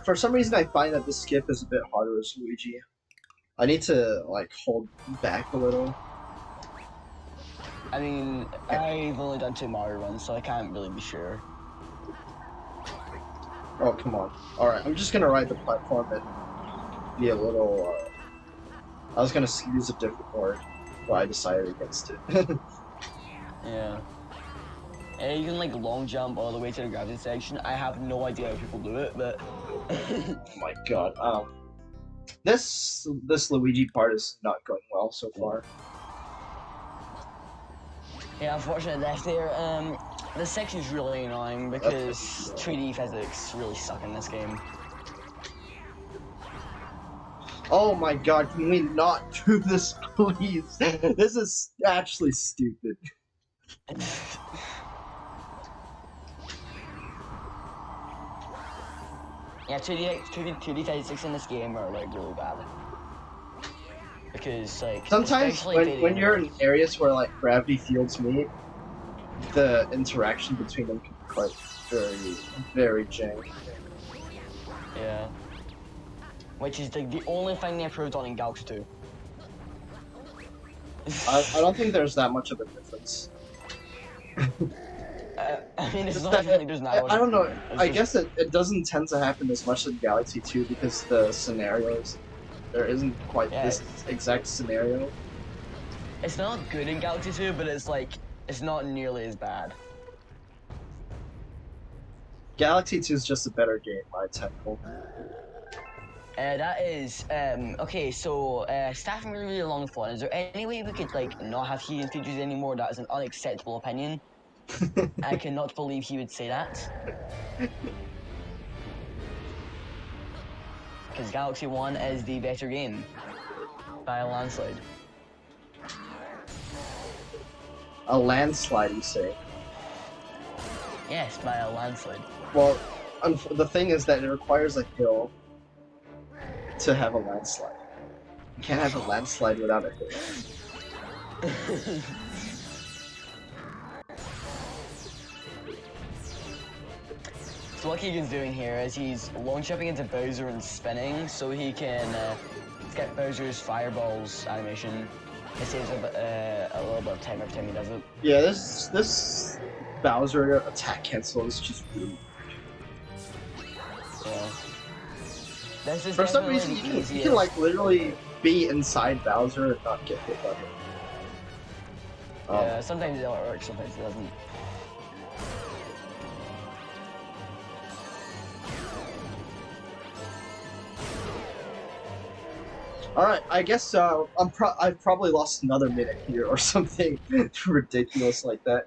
S1: For some reason, I find that the skip is a bit harder as Luigi. I need to, like, hold back a little.
S7: I mean, I've only done 2 Mario runs, so I can't really be sure.
S1: Oh, come on. Alright, I'm just gonna ride the platform and be a little, I was gonna use a different word, but I decided against it.
S7: Yeah. And you can like long jump all the way to the gravity section. I have no idea how people do it, but
S1: Oh my god. This Luigi part is not going well so far.
S7: yeah, unfortunately that's there. This section's really annoying because 3D physics really suck in this game.
S1: Oh my god, can we not do this, please? This is actually stupid.
S7: Yeah, 2D physics in this game are like really bad. Because like
S1: Sometimes when you're in areas where like gravity fields meet, the interaction between them can be quite very janky.
S7: Yeah. Which is like the only thing they improved on in Galaxy 2.
S1: I don't think there's that much of a difference.
S7: I mean, it's not
S1: That,
S7: even like there's not.
S1: I don't know. I guess it doesn't tend to happen as much in Galaxy 2 because the scenarios, there isn't quite this exact scenario.
S7: It's not good in Galaxy 2, but it's like it's not nearly as bad.
S1: Galaxy 2 is just a better game, right, Temple?
S7: That is okay. So staffing really along the phone. Is there any way we could like not have hidden features anymore? That is an unacceptable opinion. I cannot believe he would say that. Because Galaxy 1 is the better game by a landslide.
S1: A landslide, you say?
S7: Yes, by a landslide.
S1: Well, the thing is that it requires a hill to have a landslide. You can't have a landslide without a hill.
S7: So what Keegan's doing here is he's long jumping into Bowser and spinning so he can get Bowser's fireballs animation. It saves a little bit of time every time he does it.
S1: Yeah, this Bowser attack cancel is just really
S7: Yeah. This is
S1: for some
S7: definitely
S1: reason,
S7: the
S1: you can like literally be inside Bowser and not get hit by him.
S7: Yeah, sometimes it works, sometimes it doesn't.
S1: Alright, I guess I've probably lost another minute here or something ridiculous like that.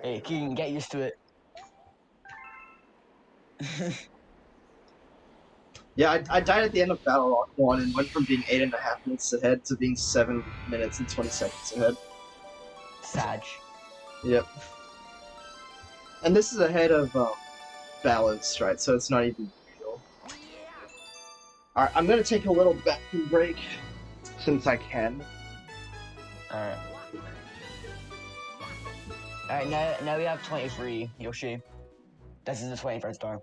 S7: Hey, Keegan, get used to it.
S1: Yeah, I died at the end of Battle Rock 1 and went from being 8.5 minutes ahead to being 7 minutes and 20 seconds ahead.
S7: Sag.
S1: Yep. And this is ahead of Balance, right? So it's not even real. Alright, I'm gonna take a little bathroom break since I can.
S7: Alright. Alright, now we have 23, Yoshi. This is the 23rd star.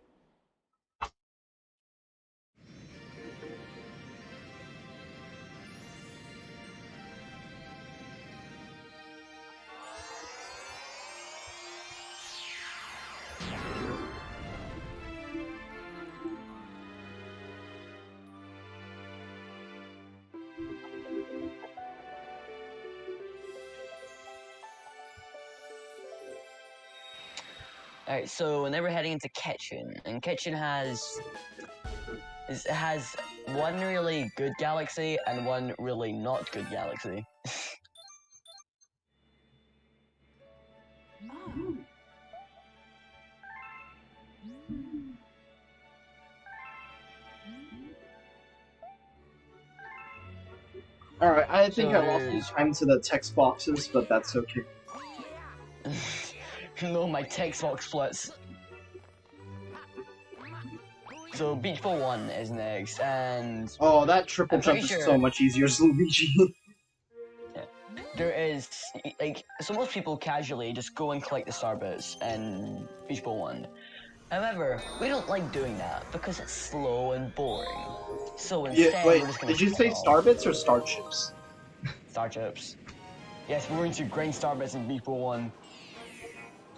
S7: Alright, so now we're heading into Kitchen, and Kitchen has one really good galaxy and one really not good galaxy.
S1: Alright, I think
S7: So
S1: I lost
S7: there's-
S1: time to the text boxes, but that's okay.
S7: No, my text box splits. So Beach Ball 1 is next, and
S1: Oh, that triple
S7: I'm
S1: jump
S7: pretty
S1: is
S7: sure-
S1: so much easier as Luigi.
S7: there is, like, so most people casually just go and collect the star bits in Beach Ball 1. However, we don't like doing that because it's slow and boring. So instead,
S1: Yeah, wait,
S7: we're just gonna
S1: did you
S7: spin
S1: say
S7: off
S1: star bits or star chips?
S7: Star Chips. Yes, we're going to grind star bits in Beach Ball 1.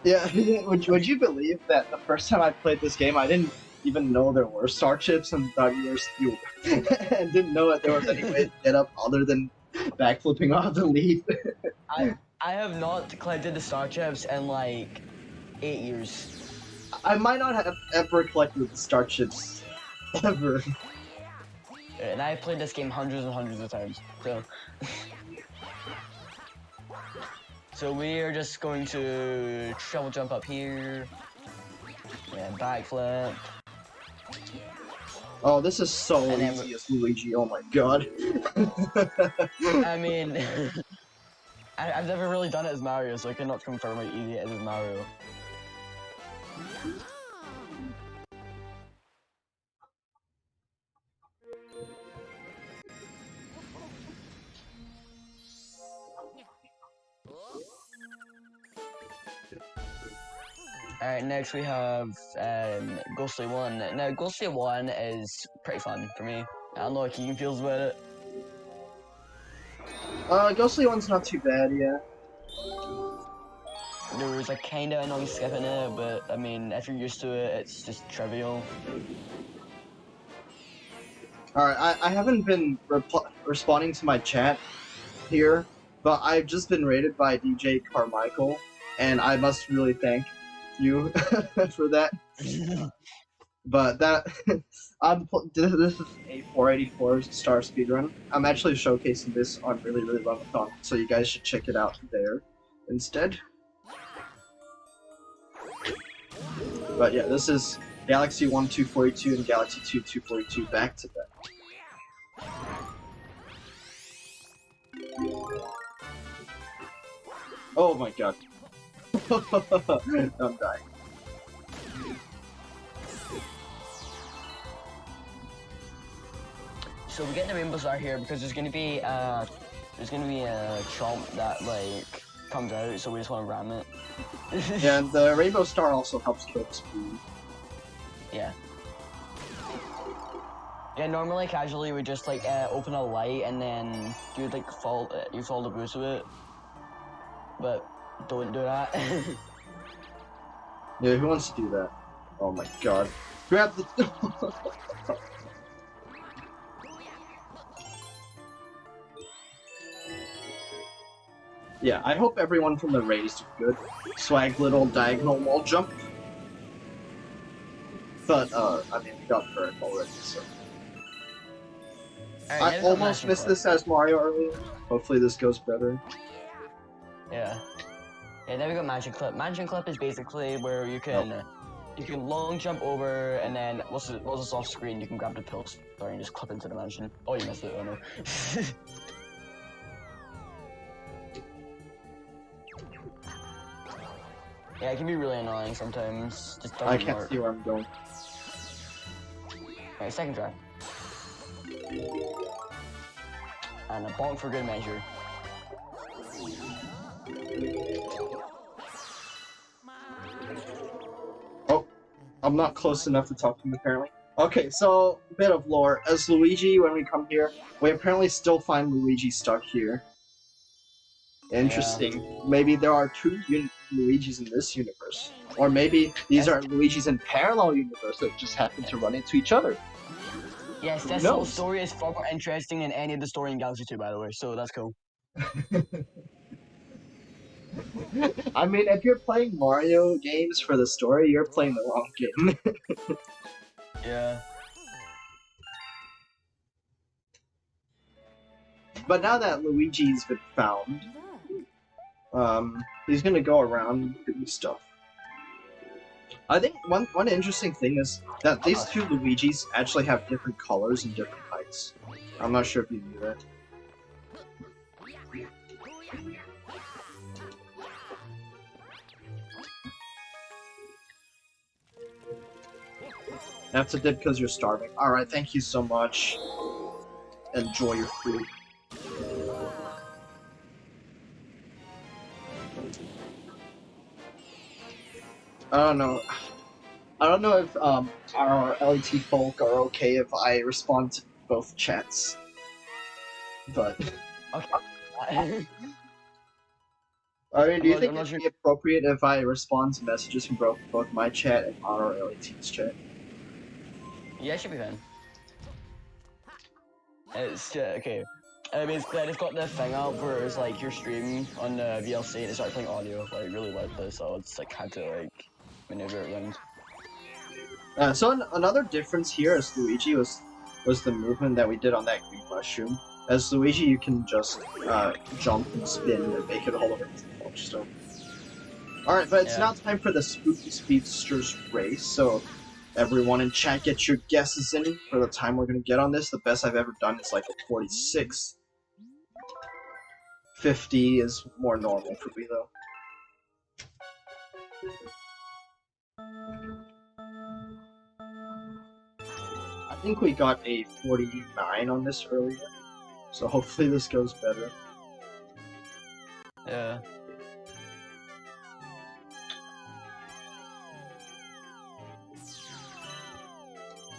S1: Yeah, would you believe that the first time I played this game, I didn't even know there were star chips and thought you and didn't know that there was any way to get up other than backflipping off the leaf.
S7: I have not collected the star chips in like 8 years.
S1: I might not have ever collected the star chips ever.
S7: And I've played this game hundreds and hundreds of times. So So we are just going to shovel jump up here. And backflip.
S1: Oh, this is so
S7: And then
S1: easy as Luigi. Oh my god.
S7: I mean, I've never really done it as Mario, so I cannot confirm how easy it is as Mario. Alright, next we have Ghostly 1. Now, Ghostly 1 is pretty fun for me. I don't know how Keegan feels about it.
S1: Ghostly one's not too bad, yeah.
S7: There was a kinda annoying skip in it, but I mean, if you're used to it, it's just trivial.
S1: Alright, I haven't been responding to my chat here, but I've just been rated by DJ Carmichael, and I must really thank you for that. But that this is a 484 star speedrun. I'm actually showcasing this on Really Lumathon, so you guys should check it out there instead. But yeah, this is Galaxy 1 242 and Galaxy 2 242 back to back. Oh my god. I'm dying.
S7: So we're getting the Rainbow Star here because there's gonna be a chomp that like comes out, so we just want to ram it.
S1: Yeah, and the Rainbow Star also helps kill the speed.
S7: Yeah. Yeah, normally casually we just like open a light and then you like follow the boost of it, but don't do that.
S1: Yeah, who wants to do that? Oh my god. Grab the... Yeah, I hope everyone from the raid is good. Swag little diagonal wall jump. But, I mean, we got burned already, so... I almost missed this as Mario earlier. Hopefully this goes better.
S7: Yeah. Yeah, then we got Mansion Clip. Mansion Clip is basically where you can long jump over and then once it's off screen you can grab the pill star and just clip into the mansion. Oh, you missed it, oh no. Yeah, it can be really annoying sometimes. Just
S1: I
S7: doesn't
S1: can't
S7: work.
S1: see where I'm going.
S7: Alright, second try. And a bonk for good measure.
S1: Oh, I'm not close enough to talk to him apparently. Okay, so, bit of lore. As Luigi, when we come here, we apparently still find Luigi stuck here. Interesting. Maybe there are two Luigis in this universe. Or maybe these are Luigis in parallel universe that just happen to run into each other.
S7: Yes, this
S1: Who
S7: whole
S1: knows?
S7: story is far more interesting than any of the story in Galaxy 2, by the way, so that's cool.
S1: I mean, if you're playing Mario games for the story, you're playing the wrong game.
S7: Yeah.
S1: But now that Luigi's been found, he's gonna go around doing stuff. I think one interesting thing is that these two Luigis actually have different colors and different heights. I'm not sure if you knew that. That's a dip because you're starving. Alright, thank you so much. Enjoy your food. I don't know. I don't know if our LET folk are okay if I respond to both chats. But
S7: Okay.
S1: I mean, do you
S7: I'm
S1: think
S7: not
S1: it'd
S7: sure.
S1: be appropriate if I respond to messages from both my chat and our LET's chat?
S7: Yeah, it should be fine. It's okay. Basically, I just got the thing up where it's like you're streaming on the VLC and it starts playing audio like really loudly, so it's like had to like maneuver it around.
S1: So another difference here as Luigi was the movement that we did on that green mushroom. As Luigi, you can just jump and spin and make it all over the stone. Alright, but it's now time for the Spooky Speedsters race, so everyone in chat, get your guesses in for the time we're gonna get on this. The best I've ever done is like a 46. 50 is more normal for me, though. I think we got a 49 on this earlier, so hopefully this goes better.
S7: Yeah.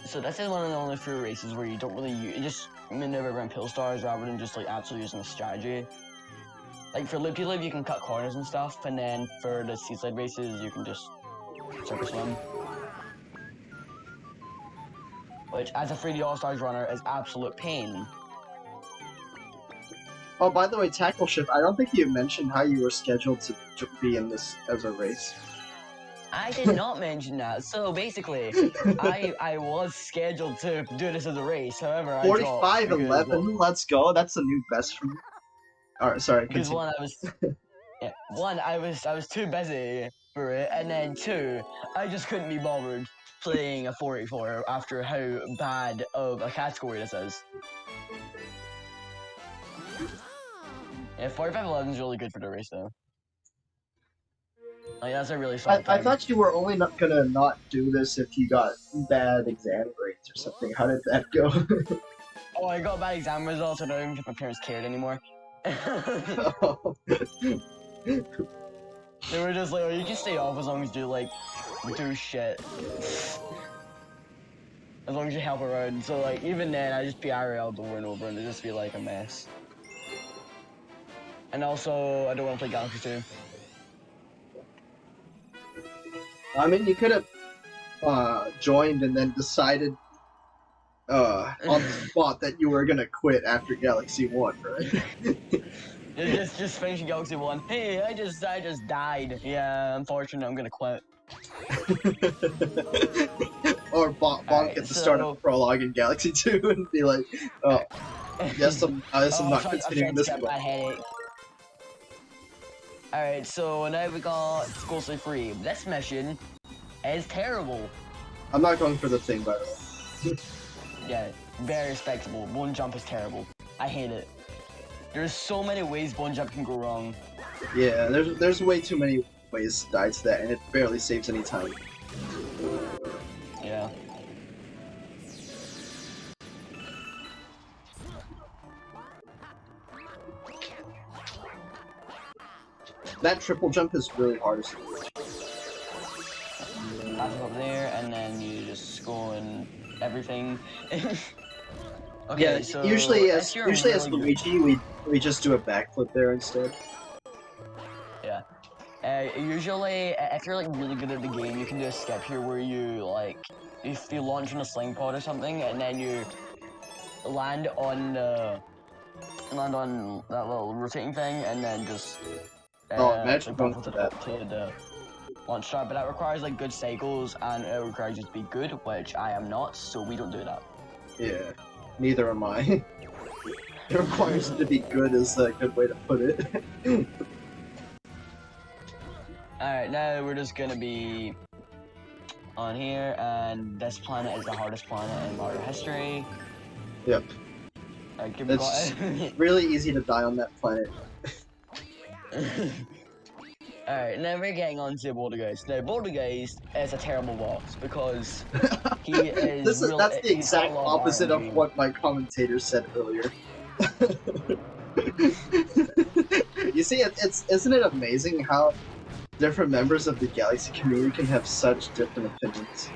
S7: So this is one of the only few races where you don't really you just maneuver around pill stars rather than just like actually using a strategy. Like for loop-de-loop, you can cut corners and stuff, and then for the seaside races, you can just circle swim. Which, as a 3D All-Stars runner, is absolute pain.
S1: Oh, by the way, Tackle Shift, I don't think you mentioned how you were scheduled to be in this as a race.
S7: I did not mention that. So basically, I was scheduled to do this as a race. However, I dropped
S1: 45-11, let's go. That's a new best for me. Alright, sorry,
S7: because
S1: continue.
S7: one, I was too busy for it, and then two, I just couldn't be bothered playing a 484 after how bad of a category this is. Yeah, 45-11 is really good for the race though. Like that's a really solid
S1: I
S7: time.
S1: thought you were only not gonna not do this if you got bad exam grades or something. How did that go?
S7: Oh, I got bad exam results, and I don't even think my parents cared anymore. They were just like, oh, you can stay off as long as you like do shit. As long as you help around. So like even then I just be IRL'd over and over and it'd just be like a mess. And also I don't want to play Galaxy 2.
S1: I mean, you could have joined and then decided on the spot that you were gonna quit after Galaxy 1, right?
S7: just finishing Galaxy 1. Hey, I just died. Yeah, unfortunately I'm gonna quit.
S1: Or bonk at the start of Prologue in Galaxy 2 and be like, oh, yes, I'm not continuing this one.
S7: Alright, so now we got Schoolsy Free. This mission is terrible.
S1: I'm not going for the thing, by the way.
S7: Yeah, very respectable. One jump is terrible. I hate it. There's so many ways one jump can go wrong.
S1: Yeah, there's way too many ways to die to that, and it barely saves any time.
S7: Yeah.
S1: That triple jump is really hard to do.
S7: Pass it up there, and then you just go and everything. Okay,
S1: Yeah,
S7: so
S1: usually
S7: if
S1: as
S7: you're
S1: Luigi, we just do a backflip there instead.
S7: Yeah. Usually, if you're like really good at the game, you can do a skip here where you like, if you launch in a sling pod or something, and then you land on that little rotating thing, and then just
S1: imagine
S7: like,
S1: going
S7: buff
S1: to
S7: to
S1: that.
S7: the launch star, but that requires like good cycles, and it requires you to be good, which I am not, so we don't do that.
S1: Yeah, neither am I. It requires you to be good is a good way to put it.
S7: Alright, now we're just gonna be on here, and this planet is the hardest planet in Mario history.
S1: Yep.
S7: Alright,
S1: It's really easy to die on that planet.
S7: Alright, now we're getting on to Bordergeist. Now, Bordergeist is a terrible boss because he is
S1: That's the
S7: he's got a
S1: exact
S7: lot
S1: opposite of
S7: RNG.
S1: what my commentator said earlier. You see, isn't it amazing how different members of the Galaxy community can have such different opinions?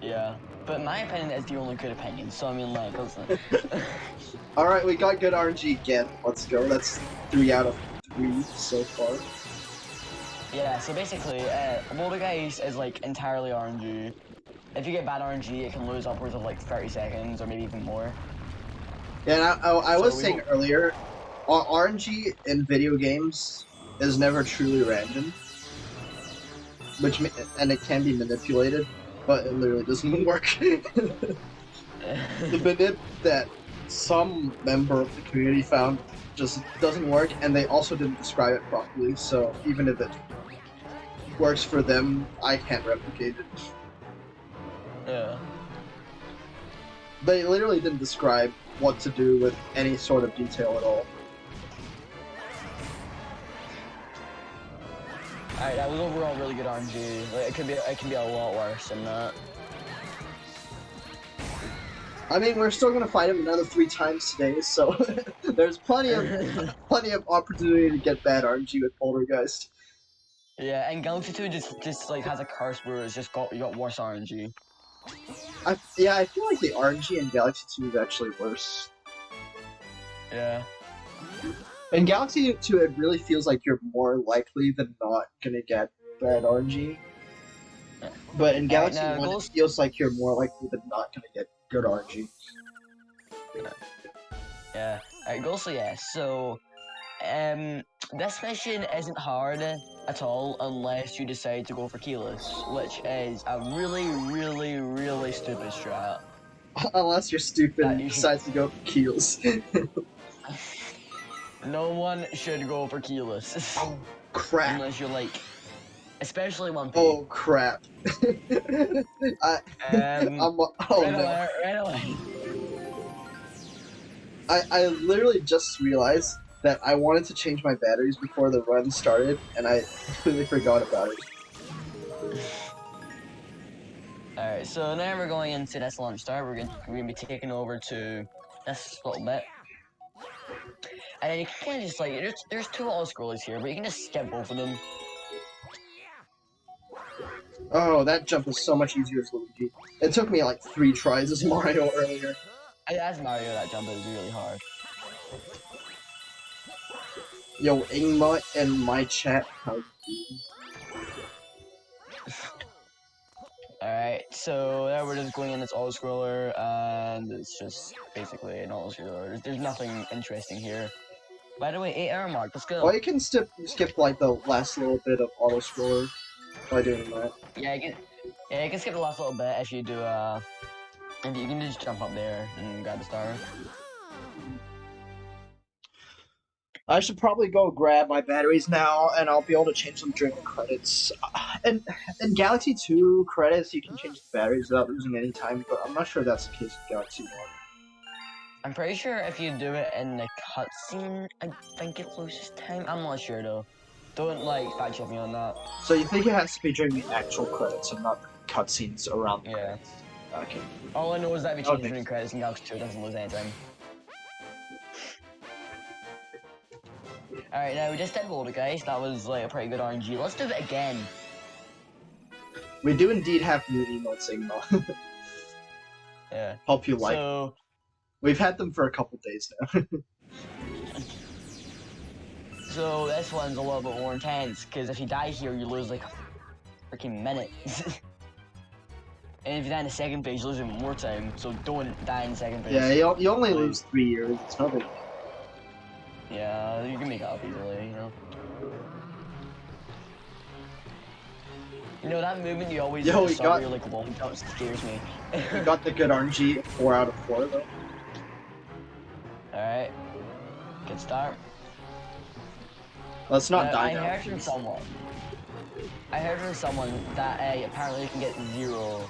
S7: Yeah, but my opinion is the only good opinion, so I mean, like, listen.
S1: Alright, we got good RNG again. Let's go. That's 3 out of 3 so far.
S7: Yeah, so basically, Bordergeist is like entirely RNG. If you get bad RNG, it can lose upwards of like 30 seconds or maybe even more.
S1: Yeah, and I
S7: So
S1: was
S7: we
S1: saying
S7: don't-
S1: earlier, RNG in video games is never truly random, and it can be manipulated, but it literally doesn't work. The manip that some member of the community found just doesn't work, and they also didn't describe it properly. So even if it works for them, I can't replicate it.
S7: Yeah.
S1: They literally didn't describe what to do with any sort of detail at all.
S7: Alright, that was overall really good RNG. Like, it can be a lot worse than that.
S1: I mean, we're still gonna fight him another 3 times today, so there's plenty of opportunity to get bad RNG with Poltergeist.
S7: Yeah, and Galaxy 2 just like has a curse where you got worse RNG.
S1: I feel like the RNG in Galaxy 2 is actually worse.
S7: Yeah.
S1: In Galaxy 2, it really feels like you're more likely than not gonna get bad RNG. But in Galaxy 1, it feels like you're more likely than not gonna get good RNG.
S7: Yeah. Alright, Ghostly, yeah. So, this mission isn't hard at all unless you decide to go for Keyless, which is a really, really, really stupid strat.
S1: Unless you're stupid and decides to go for Keels.
S7: No one should go for Keyless.
S1: Oh, crap.
S7: Unless you're like, especially 1P.
S1: Oh, crap.
S7: Red alert.
S1: I literally just realized that I wanted to change my batteries before the run started, and I completely forgot about it.
S7: Alright, so now we're going into this launch star. We're gonna be taking over to this little bit. And then you can kind of just like, there's 2 auto-scrollers here, but you can just skip both of them.
S1: Oh, that jump was so much easier as Luigi. It took me like 3 tries as Mario earlier.
S7: As Mario, that jump is really hard.
S1: Yo, Ingma in my chat, how do you?
S7: Alright, so now we're just going in this auto-scroller, and it's just basically an auto-scroller. There's nothing interesting here. By the way, 8-hour mark, let's go.
S1: Well, you can skip like the last little bit of auto scroller by doing that.
S7: Yeah, you can skip the last little bit if you do if you can just jump up there and grab the star.
S1: I should probably go grab my batteries now, and I'll be able to change them during the credits. And in Galaxy 2 credits, you can change the batteries without losing any time, but I'm not sure that's the case in Galaxy 1.
S7: I'm pretty sure if you do it in the cutscene, I think it loses time. I'm not sure though. Don't like fact check me on that.
S1: So you think it has to be during the actual credits and not the cutscenes around the
S7: Yeah.
S1: credits? Okay.
S7: All I know is that if you change
S1: Okay.
S7: during credits in Galaxy 2, it doesn't lose any time. Alright, now we just did Boulder, guys. That was like a pretty good RNG. Let's do it again.
S1: We do indeed have new emotes, Ingma.
S7: Yeah.
S1: Hope you like.
S7: So,
S1: We've had them for a couple days now.
S7: so this one's a little bit more intense, because if you die here, you lose like a freaking minute. And if you die in the second phase, you lose even more time, so don't die in the second phase.
S1: Yeah, you only lose 3 years. It's not big.
S7: Yeah, you can make it up easily, you know. You know, that movement you always
S1: Yo,
S7: do at
S1: we
S7: the start where
S1: got-
S7: you're like long jump scares me.
S1: You got the good RNG, 4 out of 4 though.
S7: Alright. Good start.
S1: Let's not
S7: Now,
S1: die
S7: I
S1: now.
S7: heard from someone. I heard from someone that apparently you can get 0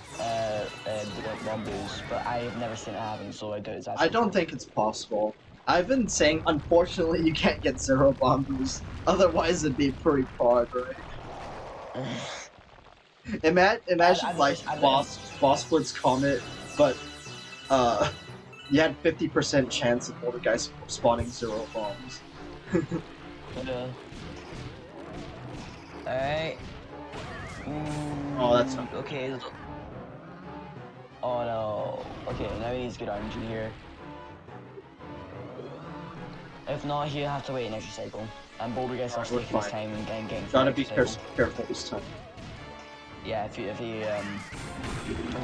S7: bomb boost, but I have never seen it happen, so I doubt it's actually
S1: I don't
S7: true.
S1: think it's possible. I've been saying, unfortunately, you can't get 0 bomb boost. Otherwise, it'd be pretty hard, right? Imagine
S7: I've
S1: like
S7: never-
S1: boss splits Comet, but you had 50% chance of older guys spawning 0 bombs.
S7: Alright.
S1: Oh, that's not-
S7: okay. Oh no. Okay, now he needs good RNG here. If not, he'll have to wait an extra cycle. And Boulder guys starts
S1: we're
S7: taking his
S1: fine.
S7: time and getting
S1: Gotta
S7: an
S1: be
S7: extra cycle.
S1: careful this time.
S7: Yeah, if he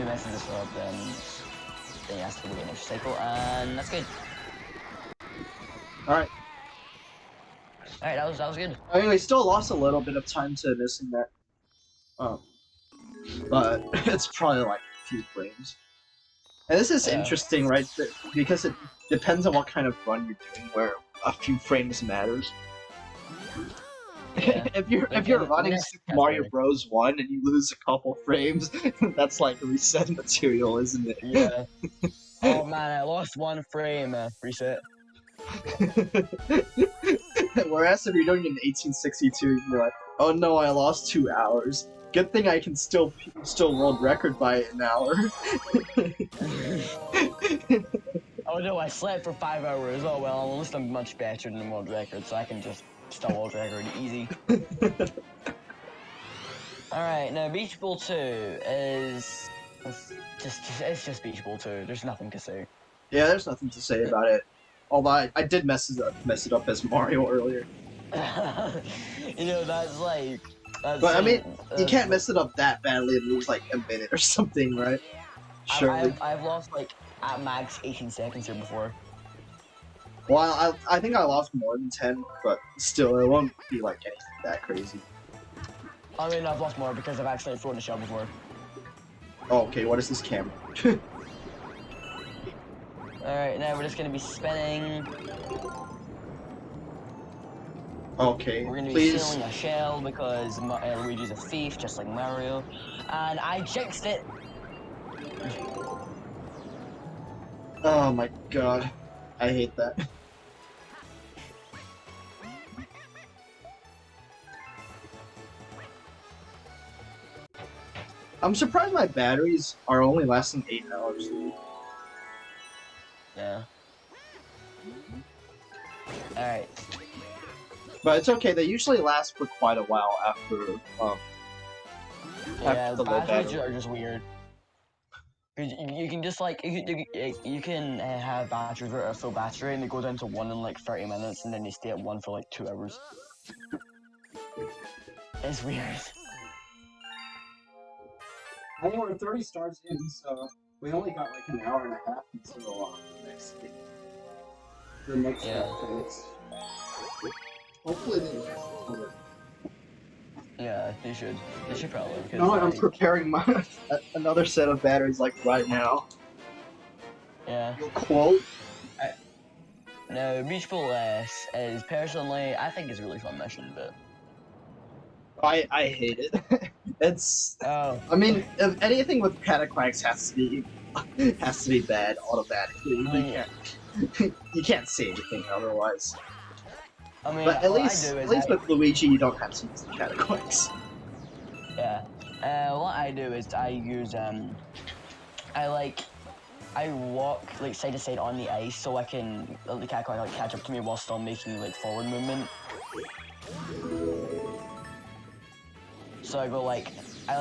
S7: messes this up, then he has to wait an extra cycle, and that's good.
S1: Alright.
S7: Alright, that was good.
S1: I mean, we still lost a little bit of time to missing that. But it's probably like a few frames. And this is
S7: Yeah.
S1: interesting, right? Because it depends on what kind of run you're doing, where a few frames matters.
S7: Yeah.
S1: if you're
S7: Yeah,
S1: running
S7: yeah,
S1: Super
S7: that's
S1: Mario
S7: weird.
S1: Bros. 1 and you lose a couple frames, that's like reset material, isn't it?
S7: Yeah. Oh man, I lost 1 frame. Reset.
S1: Whereas if you're doing it in 1862, you're like, oh no, I lost 2 hours. Good thing I can still world record by an hour.
S7: Oh no, I slept for 5 hours. Oh well, at least I'm much better than the world record, so I can just still world record easy. Alright, now Beach Ball 2 is it's just Beach Ball 2. There's nothing to say.
S1: Yeah, there's nothing to say about it. Although I did mess it up as Mario earlier.
S7: You know, that's like
S1: But I mean, you can't mess it up that badly and lose like a minute or something, right? Surely.
S7: I've lost like at max 18 seconds here before.
S1: Well, I think I lost more than 10, but still, it won't be like anything that crazy.
S7: I mean, I've lost more because I've actually thrown a shell before.
S1: Oh, okay, what is this camera?
S7: Alright, now we're just gonna be spinning.
S1: Okay,
S7: We're gonna be
S1: please.
S7: stealing a shell because Luigi's a thief, just like Mario. And I jinxed it!
S1: Oh my god, I hate that. I'm surprised my batteries are only lasting 8 hours.
S7: Yeah. Alright.
S1: But it's okay, they usually last for quite a while after,
S7: Yeah,
S1: after the low
S7: batteries
S1: battery.
S7: are just weird. 'Cause you can just like, you can have batteries that are full battery and they go down to 1 in like 30 minutes and then they stay at 1 for like 2 hours. It's weird.
S1: I think we're 30 stars in, so we only got like an hour and a half until the next
S7: Yeah.
S1: phase. Hopefully they last longer.
S7: Yeah, they should. They should probably. Because,
S1: No, I'm
S7: like,
S1: preparing my another set of batteries like right now.
S7: yeah.
S1: You'll quote.
S7: No, Beach Ball S is personally, I think it's a really fun mission, but.
S1: I hate it. It's.
S7: Oh.
S1: I mean, if anything with Cataquax has to be bad automatically. You can't say anything otherwise.
S7: I mean,
S1: But at
S7: what
S1: least
S7: I do is
S1: with Luigi, you don't have to use the Cataquax.
S7: Yeah. What I do is I use I walk like side to side on the ice so I can the cat can like catch up to me while still making like forward movement. So I go like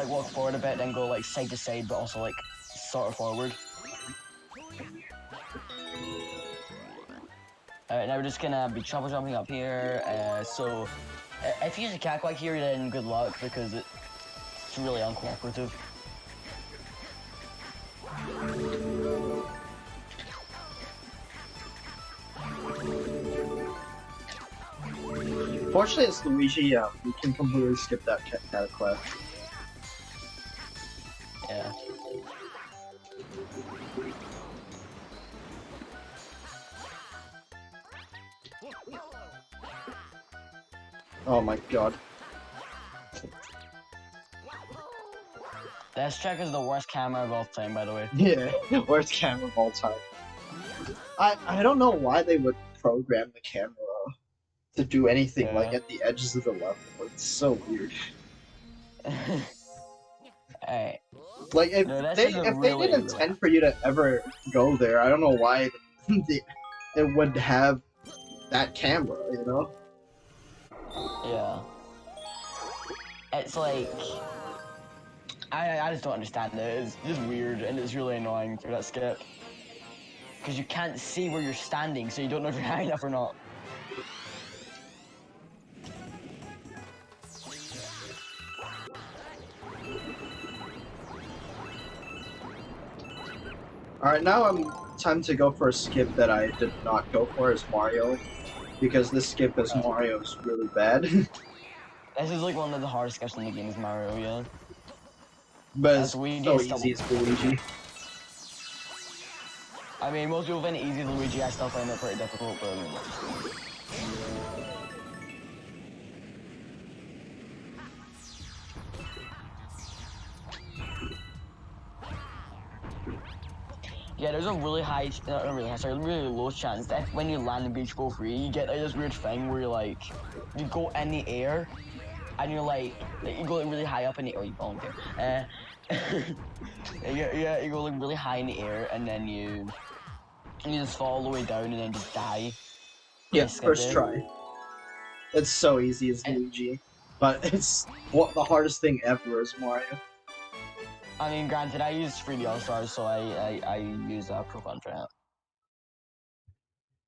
S7: walk forward a bit, then go like side to side, but also like sort of forward. Alright, now we're just gonna be triple jumping up here. So if you use a cat here, then good luck because it's really uncooperative.
S1: Fortunately, it's Luigi. We can completely skip that cataclash.
S7: Yeah.
S1: Oh my god.
S7: This trick is the worst camera of all time, by the way.
S1: Yeah, worst camera of all time. I don't know why they would program the camera to do anything like
S7: Yeah.
S1: at the edges of the level. It's so weird.
S7: Alright.
S1: Like if
S7: No, that's
S1: they
S7: just a
S1: if they
S7: really-
S1: didn't intend for you to ever go there, I don't know why it would have that camera, you know?
S7: Yeah. It's like I just don't understand it. It's just weird and it's really annoying for that skip. Because you can't see where you're standing, so you don't know if you're high enough or not.
S1: Alright, now time to go for a skip that I did not go for as Mario. Because this skip as Mario is really bad.
S7: This is like one of the hardest skips in the game is Mario, yeah.
S1: But
S7: That's
S1: it's
S7: Luigi,
S1: so
S7: it's
S1: easy as Luigi.
S7: I mean, most people find it easy as Luigi, I still find it pretty difficult, but I mean, yeah, there's a really high, not really high, sorry, really low chance that when you land and breach go free, you get like this weird thing where you're like, you go in the air, and you're like you go like, really high up in the air, you volunteer. You go like really high in the air, and then you just fall all the way down and then just die.
S1: Yeah,
S7: Skip
S1: first
S7: it.
S1: try. It's so easy as Luigi. But it's the hardest thing ever is Mario.
S7: I mean, granted, I used 3D All-Stars, so I use Pro Fun for that.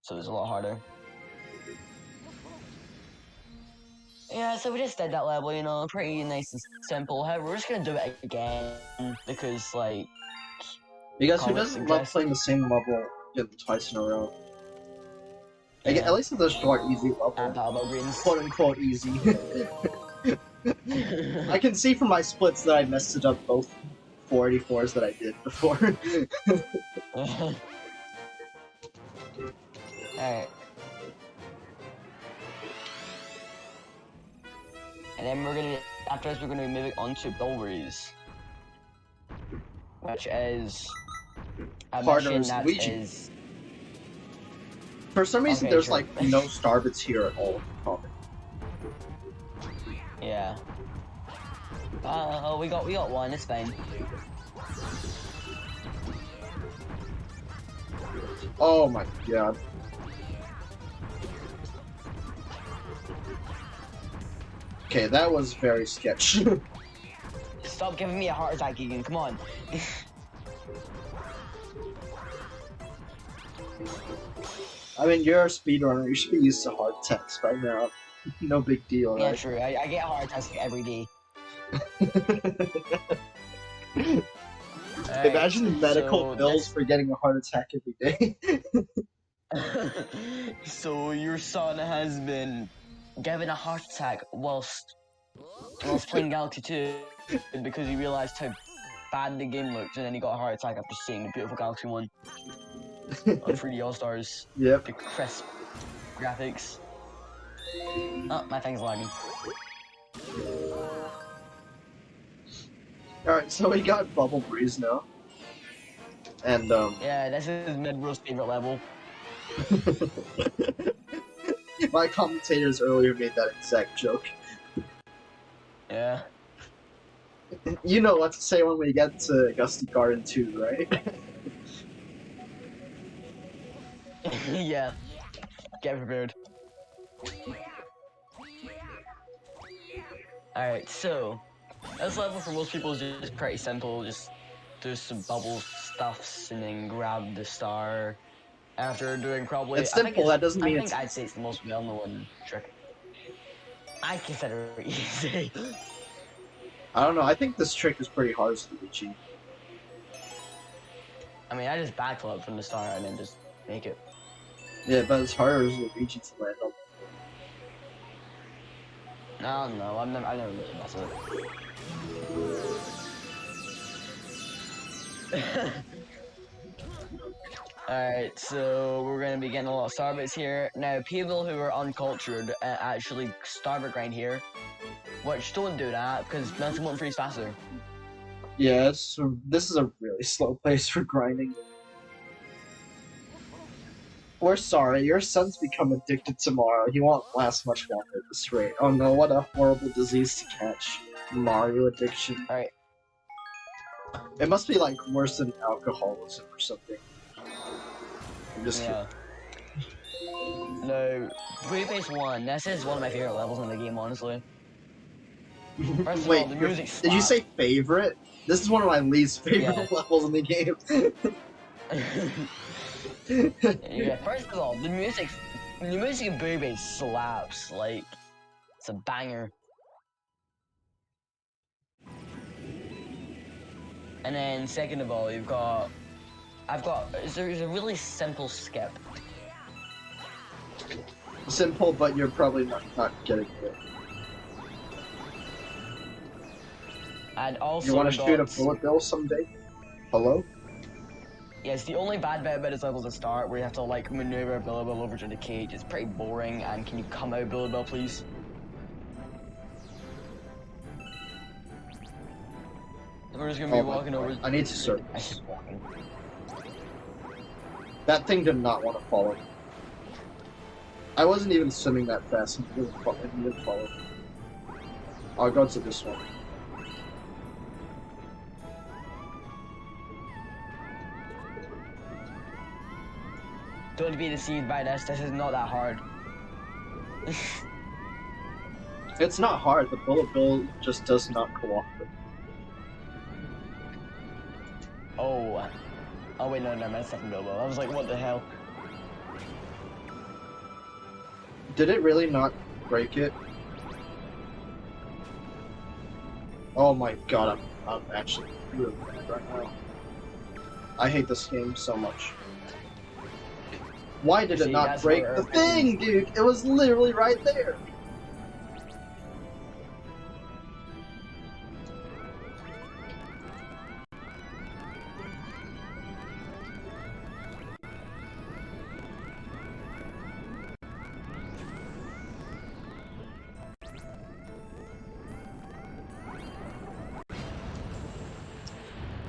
S7: So it's a lot harder. Yeah, so we just did that level, you know, pretty nice and simple. However, we're just gonna do it again, because, like...
S1: Because who
S7: Comet
S1: doesn't love
S7: suggests-
S1: playing the same level twice in a row?
S7: Yeah.
S1: At least it's a short, easy level.
S7: And Balbo Greens.
S1: Quote unquote easy. I can see from my splits that I messed it up both 484s that I did before.
S7: Alright. And then we're gonna, after this, we're gonna be moving on to Bilberries. Which is a
S1: Harder
S7: mission
S1: as
S7: that
S1: Luigi.
S7: is...
S1: For some reason,
S7: Okay,
S1: there's
S7: sure.
S1: like no starbits here at all.
S7: Yeah. We got one, it's fine.
S1: Oh my god. Okay, that was very sketch.
S7: Stop giving me a heart attack, Keegan, come on.
S1: I mean, you're a speedrunner, you should be used to heart attacks by now. No big deal,
S7: Yeah,
S1: right?
S7: true, I get heart attacks every day.
S1: Imagine medical
S7: so
S1: bills for getting a heart attack every day.
S7: So your son has been given a heart attack whilst playing Galaxy 2 because he realised how bad the game looked, and then he got a heart attack after seeing the beautiful Galaxy 1 on 3D All-Stars.
S1: Yep.
S7: The crisp graphics. Oh, my thing's lagging.
S1: Alright, so we got Bubble Breeze now. And,
S7: Yeah, this is Midro's favorite level.
S1: my commentators earlier made that exact joke.
S7: Yeah.
S1: You know what to say when we get to Gusty Garden 2, right?
S7: Yeah. Get prepared. Alright, so this level for most people is just pretty simple. Just do some bubble stuffs and then grab the star. After doing probably...
S1: It's
S7: I think
S1: simple, that doesn't mean
S7: I
S1: it's...
S7: think I'd say it's the most well-known trick. I consider it easy.
S1: I don't know, I think this trick is pretty hard as Luigi.
S7: I mean, I just backflip from the star and then just make it.
S1: Yeah, but it's harder as Luigi to land on.
S7: No, no, I never really mess with it. Alright, so we're gonna be getting a lot of starbits here. Now, people who are uncultured actually starbit grind here. Which, don't do that, because Melting won't freeze faster.
S1: Yeah, this is a really slow place for grinding. We're sorry, your son's become addicted tomorrow. He won't last much longer at this rate. Oh no, what a horrible disease to catch. Mario addiction.
S7: Alright.
S1: It must be like worse than alcoholism or something. I'm just
S7: Yeah. No, Blueface 1, this is one of my favorite levels in the game, honestly.
S1: kidding.
S7: First of
S1: Wait,
S7: all, the music
S1: did you say favorite? This is one of my least favorite
S7: Yeah.
S1: levels in the game.
S7: Yeah, first of all, the music in Blueface slaps, like, it's a banger. And then, second of all, there's a really simple skip.
S1: Simple, but you're probably not getting it.
S7: And also,
S1: You want to
S7: we
S1: shoot a
S7: got-
S1: bullet bill someday? Hello?
S7: Yes, the only bad bit about this level is the start, where you have to, like, maneuver Billabell over to the cage. It's pretty boring, and can you come out, Billabell, please? We're just gonna be
S1: Oh my
S7: walking
S1: God.
S7: over.
S1: I need to search.
S7: I keep walking.
S1: That thing did not want to follow me. I wasn't even swimming that fast and it didn't follow me. I'll go to this one.
S7: Don't be deceived by this. This is not that hard.
S1: It's not hard, the bullet bill just does not cooperate.
S7: Oh. Oh wait, no, my second Bilbo. I was like, what the hell?
S1: Did it really not break it? Oh my god, I'm actually really mad right now. I hate this game so much. Why did it
S7: See,
S1: not
S7: that's
S1: break
S7: where
S1: the thing, dude? It was literally right there.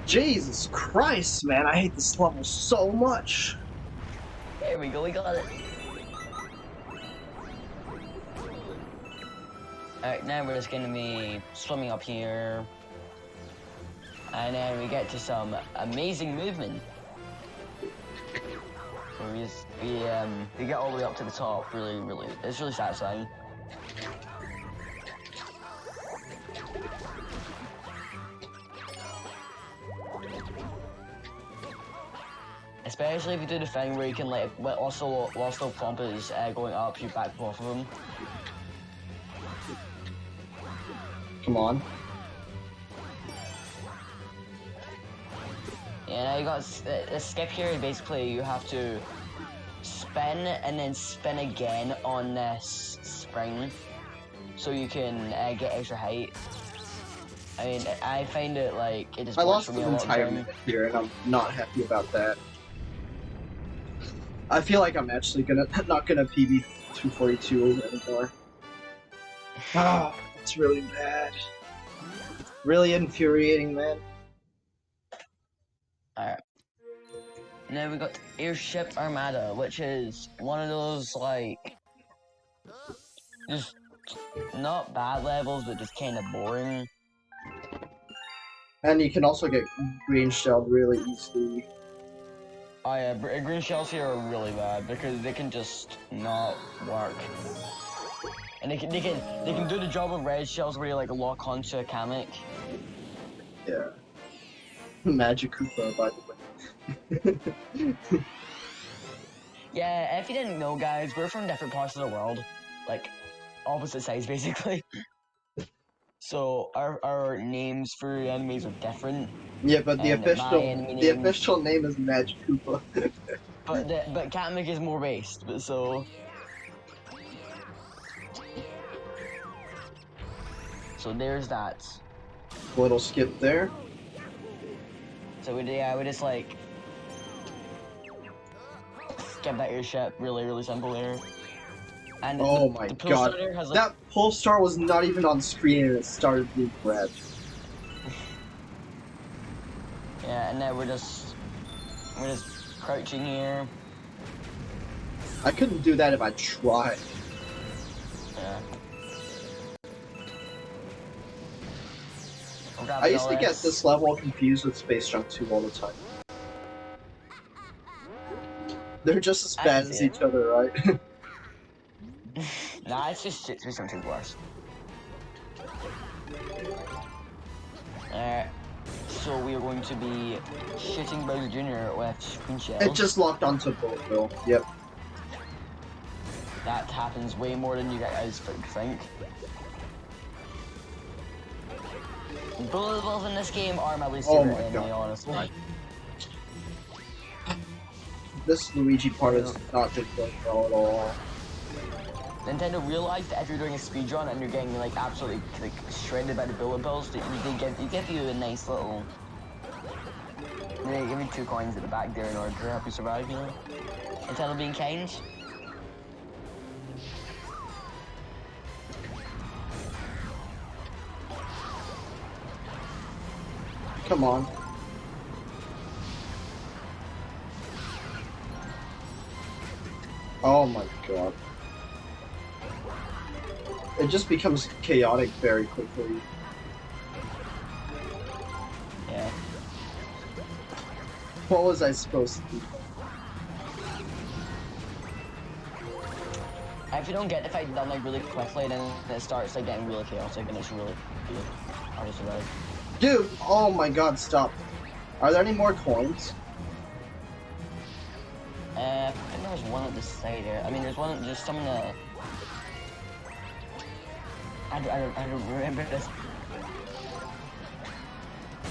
S1: Jesus Christ, man, I hate this level so much.
S7: There we go, we got it. Alright, now we're just gonna be swimming up here. And then we get to some amazing movement. Where we get all the way up to the top, it's really satisfying. Especially if you do the thing where you can like, whilst the pump is going up, you back off of them.
S1: Come on.
S7: Yeah, you got the skip here. Basically, you have to spin and then spin again on this spring, so you can get extra height. I mean, I find it like it just
S1: I
S7: works
S1: lost
S7: for
S1: the
S7: me a lot of
S1: entire
S7: time.
S1: minute here, and I'm not happy about that. I feel like I'm actually not gonna PB 242 anymore. Ah, it's really bad. Really infuriating, man.
S7: Alright. Now we got Airship Armada, which is one of those like just not bad levels, but just kind of boring.
S1: And you can also get green shelled really easily.
S7: Oh yeah, green shells here are really bad because they can just not work. And they can do the job of red shells where you like lock onto a Kamek.
S1: Yeah. Magic Koopa, by the way.
S7: Yeah, if you didn't know, guys, we're from different parts of the world, like opposite sides basically. So our names for enemies are different.
S1: Yeah, but the
S7: And my
S1: official name is Magic Koopa.
S7: But Kamek is more based, but so. So there's that.
S1: Little skip there.
S7: So we just like get that airship really simple there. And
S1: Oh my
S7: the pool
S1: god.
S7: starter has like
S1: That pole star was not even on screen and it started being grabbed.
S7: yeah, and then we're just crouching here.
S1: I couldn't do that if I tried.
S7: Yeah.
S1: I used to get this level confused with Space Junk 2 all the time. They're just as bad as each other, right?
S7: Nah, it's just something worse. So we are going to be shooting Bowser Jr. with screen shells.
S1: It just locked onto both, though. Yep.
S7: That happens way more than you guys think. Bullet balls in this game are my least favorite enemy, honestly.
S1: This Luigi part is not good well at all.
S7: Nintendo realized that if you're doing a speedrun and you're getting like absolutely like shredded by the bullet bills, they give you a nice little. They give me 2 coins at the back there in order to help you survive. You know, Nintendo being kind.
S1: Come on. Oh my god. It just becomes chaotic very quickly.
S7: Yeah.
S1: What was I supposed to do?
S7: If you don't get the fight done like really quickly, then it starts like getting really chaotic and it's really hard to survive.
S1: Dude! Oh my god, stop. Are there any more coins?
S7: I think there was one at the side here. I mean, there's some in the... I don't remember this.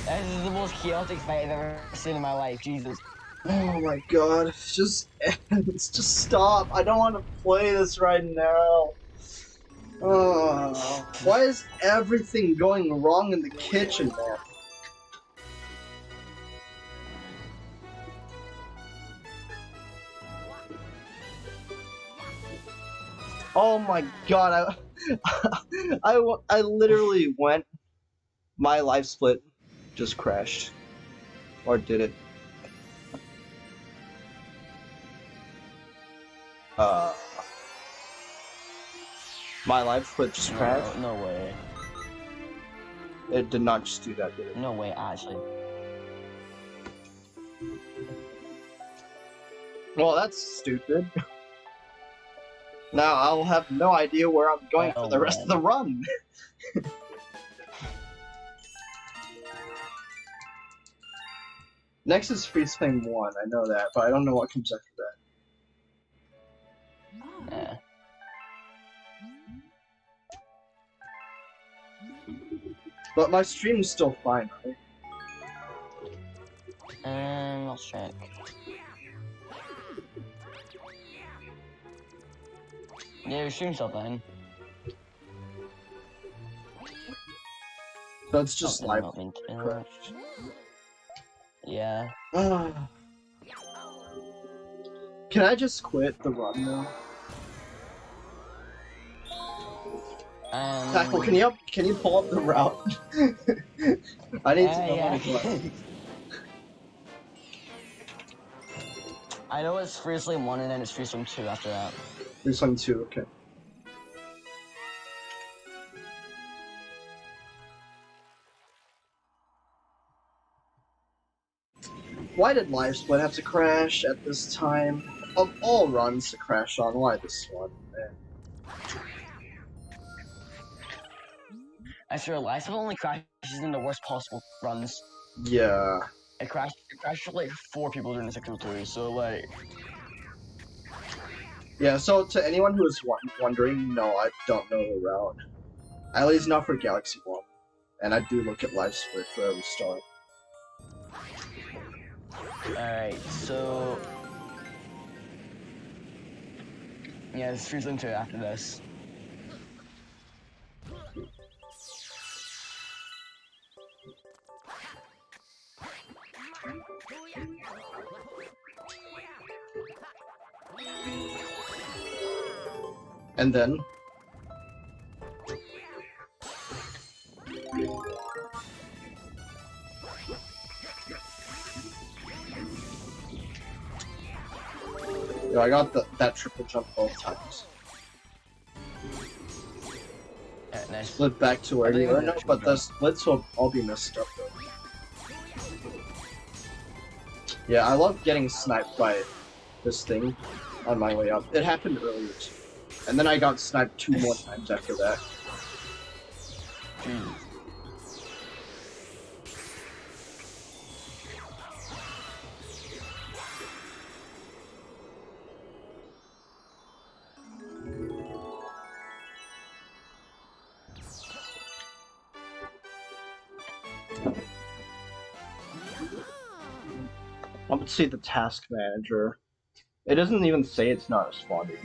S7: This is the most chaotic fight I've ever seen in my life, Jesus.
S1: Oh my god, just stop. I don't want to play this right now. Why is everything going wrong in the kitchen, man? Oh my god, I literally went, my life split just crashed. Or did it? My life split just crashed?
S7: No way.
S1: It did not just do that, did it?
S7: No way, actually.
S1: Well, that's stupid. Now I'll have no idea where I'm going for the rest of the run. Next is Freeze Flame 1, I know that, but I don't know what comes after that.
S7: Yeah.
S1: But my stream's still fine, right?
S7: Let's check. Yeah, your stream's still fine.
S1: So it's just live.
S7: Crashed. Yeah.
S1: Can I just quit the run now? Tackle, can you pull up the route? I need to know how to play.
S7: I know it's Freeze Flame 1 and then it's Freeze Flame 2 after that.
S1: Freeze Flame 2, okay. Why did Live Split have to crash at this time? Of all runs to crash on, why this one? Man.
S7: I swear, Live Split only crashes in the worst possible runs.
S1: Yeah.
S7: It crashed for like 4 people during the second tour, so like...
S1: Yeah, so to anyone who is wondering, no, I don't know the route. At least not for Galaxy 1. And I do look at Live Split for every star.
S7: Alright, so... Yeah, it's Freeze Flame 2 after this.
S1: And then yo, I got that triple jump both times.
S7: Alright, nice.
S1: Split back to where
S7: I think
S1: you
S7: I
S1: were,
S7: got
S1: no,
S7: that
S1: but
S7: triple
S1: the splits will all be messed up though. Yeah, I love getting sniped by this thing on my way up. It happened earlier too. And then I got sniped 2 more times after that.
S7: Jesus.
S1: Let's see the task manager. It doesn't even say it's not responding.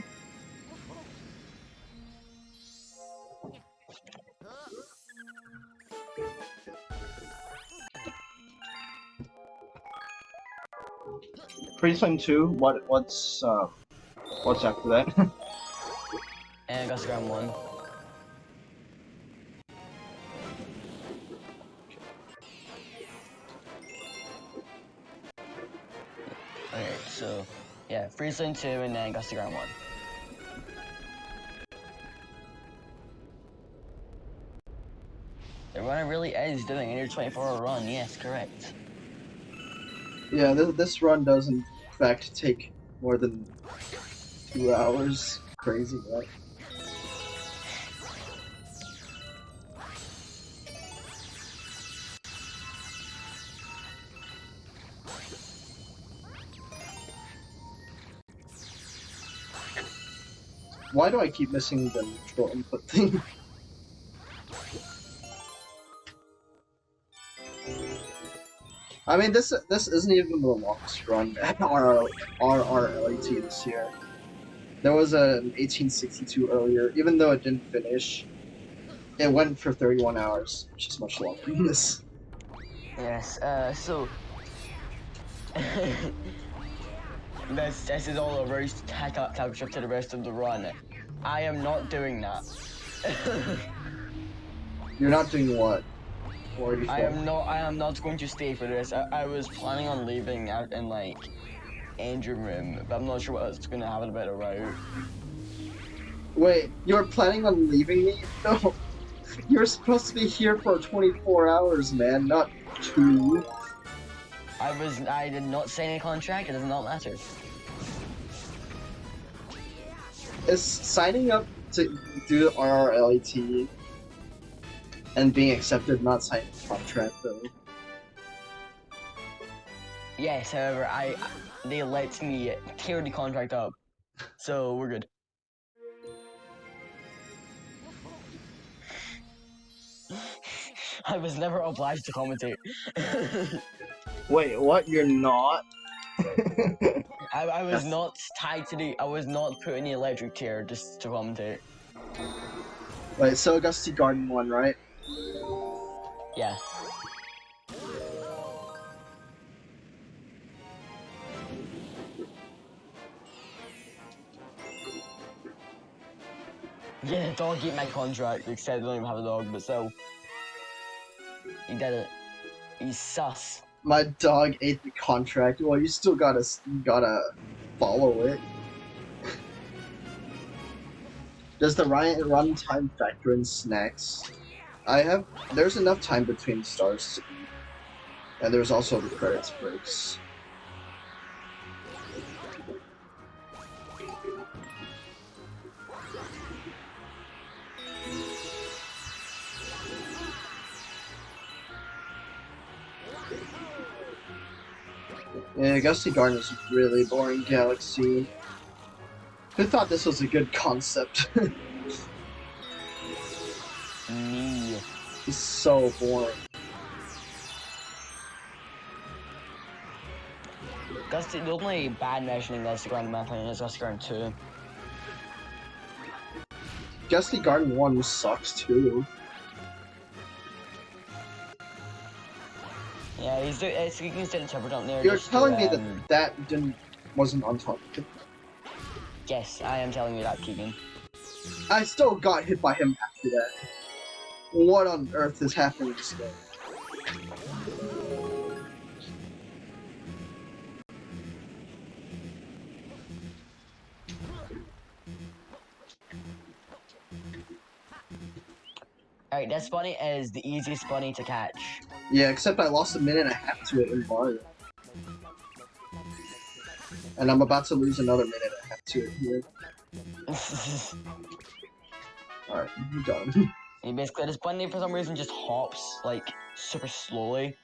S1: Free Sling 2, what's after that?
S7: And I got ground 1. Okay, so yeah, Freeze Lane 2 and then Gusty Ground 1. The runner really is doing a near 24-hour run, yes, correct.
S1: Yeah, this run does in fact take more than 2 hours. Crazy, right? Why do I keep missing the neutral input thing? I mean, this isn't even the longest run at RRLAT this year. There was an 1862 earlier, even though it didn't finish. It went for 31 hours, which is much longer than this.
S7: Yes, so... this is all a very catch up to the rest of the run. I am not doing that.
S1: You're not doing what?
S7: I am not going to stay for this. I was planning on leaving out in like engine room, but I'm not sure what's gonna happen about the route.
S1: Wait, you're planning on leaving me? No. You're supposed to be here for 24 hours, man, not 2.
S7: I did not sign a contract, it does not matter.
S1: Is signing up to do RRLAT and being accepted not signing a contract though?
S7: Yes, however, they let me tear the contract up, so we're good. I was never obliged to commentate.
S1: Wait, what? You're not?
S7: I was not tied to I was not put in the electric chair just to commentate.
S1: Wait, so Gusty Garden 1, right?
S7: Yeah. Yeah, the dog ate my contract, except I don't even have a dog, but still. He did it. He's sus.
S1: My dog ate the contract. Well, you still gotta follow it. Does the run time factor in snacks? There's enough time between stars to eat. And there's also the credits breaks. Yeah, Gusty Garden is a really boring galaxy. Who thought this was a good concept?
S7: Me.
S1: It's so boring.
S7: The only bad mentioning Gusty Garden map is Gusty Garden 2.
S1: Gusty Garden 1 sucks too.
S7: Yeah, you can sit in Temper Dump there.
S1: You're
S7: just
S1: telling
S7: to,
S1: me that wasn't on top of it?
S7: Yes, I am telling you that, Keegan.
S1: I still got hit by him after that. What on earth is happening still?
S7: Alright, this bunny is the easiest bunny to catch.
S1: Yeah, except I lost a minute and a half to it in Mario. And I'm about to lose another minute and a half to it here. Alright, I'm done.
S7: And basically, this bunny for some reason just hops, like, super slowly.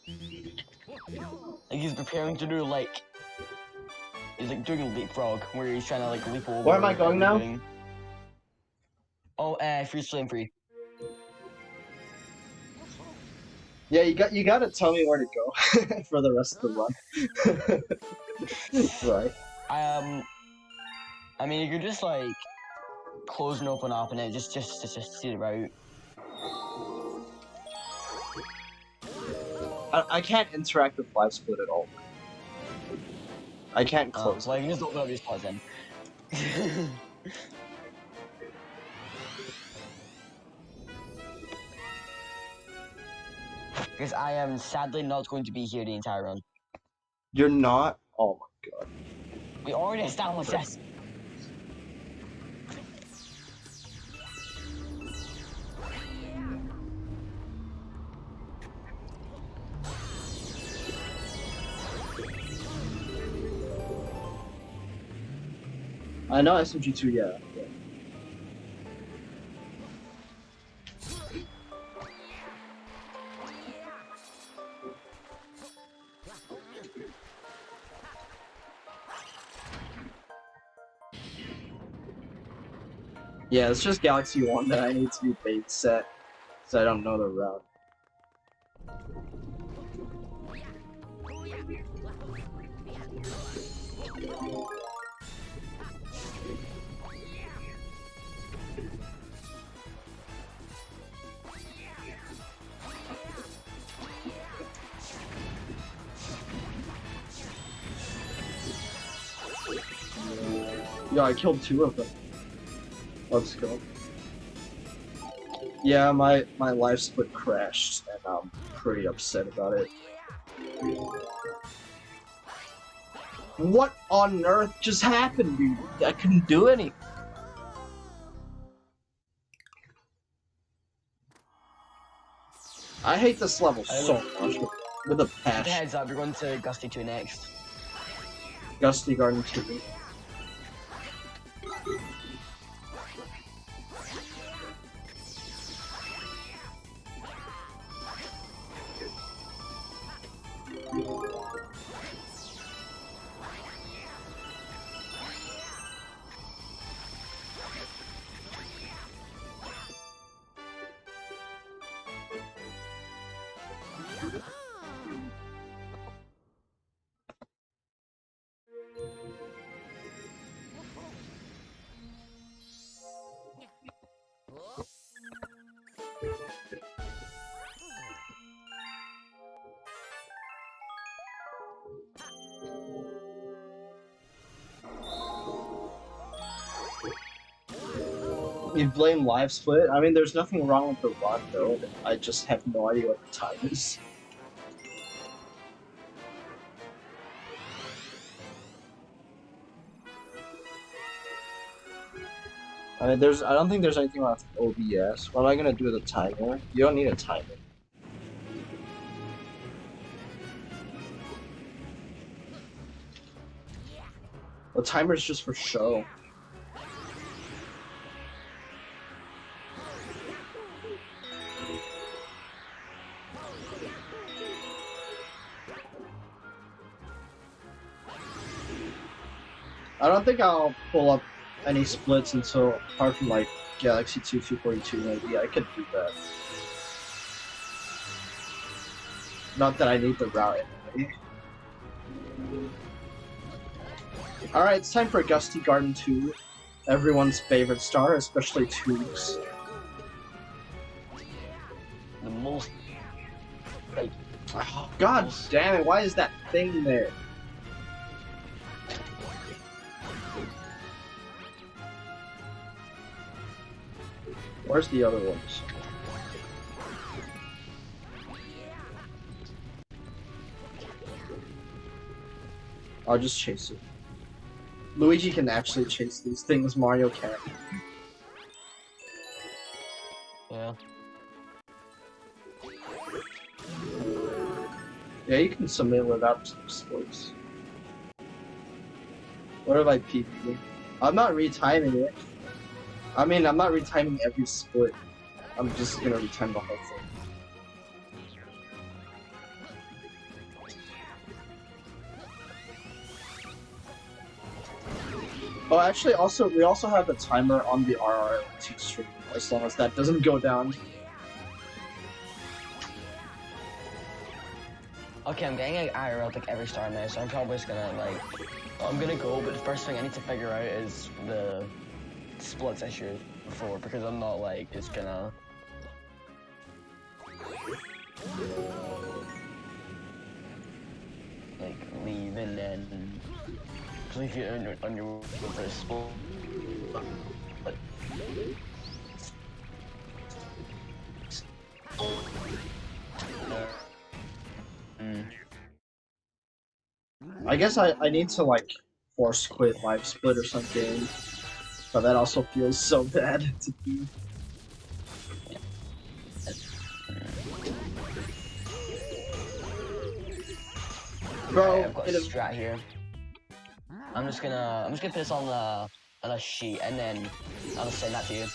S7: Like, he's preparing to do, like... He's, like, doing a leapfrog, where he's trying to, like, leap over...
S1: Where am I going now?
S7: everything. Oh, free swim free.
S1: Yeah, you gotta tell me where to go for the rest of the run. Right.
S7: I mean, you could just, like... close and open up and it just see the route.
S1: I can't interact with live split at all. I can't close.
S7: Like, you just don't know these spots in. Because I am sadly not going to be here the entire run.
S1: You're not? Oh my god.
S7: We already established this.
S1: I know SMG2, yeah. Yeah, it's just Galaxy 1 that I need to be bait set, so I don't know the route. Yeah, I killed 2 of them. Let's go. Yeah, my live split crashed, and I'm pretty upset about it. What on earth just happened, dude? I couldn't do anything. I hate this level so much with a passion.
S7: Heads up, we're going to Gusty 2 next.
S1: Gusty Garden 2. You blame live split? I mean, there's nothing wrong with the run, though. I just have no idea what the time is. I mean, I don't think there's anything wrong with OBS. What am I gonna do with a timer? You don't need a timer. The timer's just for show. I don't think I'll pull up any splits until, apart from like Galaxy 2 242 maybe, I could do that. Not that I need the route anyway. Alright, it's time for Gusty Garden 2. Everyone's favorite star, especially Tubes.
S7: The most... Like...
S1: Oh, God damn it, why is that thing there? Where's the other ones? I'll just chase it. Luigi can actually chase these things, Mario can't.
S7: Yeah.
S1: Yeah, you can submit without splits. What if I PP? I'm not retiming it. I mean, I'm not retiming every split. I'm just gonna retime the whole thing. Oh, actually, we also have a timer on the RRLAT5 stream, as long as that doesn't go down.
S7: Okay, I'm getting like IRL like every star now, so I'm probably just gonna like, I'm gonna go, but the first thing I need to figure out is the splits issue before, because I'm not like just gonna. Like leave and then leave you on your first split.
S1: I guess I need to like force quit live split or something, but that also feels so bad to do. Bro,
S7: I've got a strat here. I'm just gonna put this on a sheet and then I'll send that to you.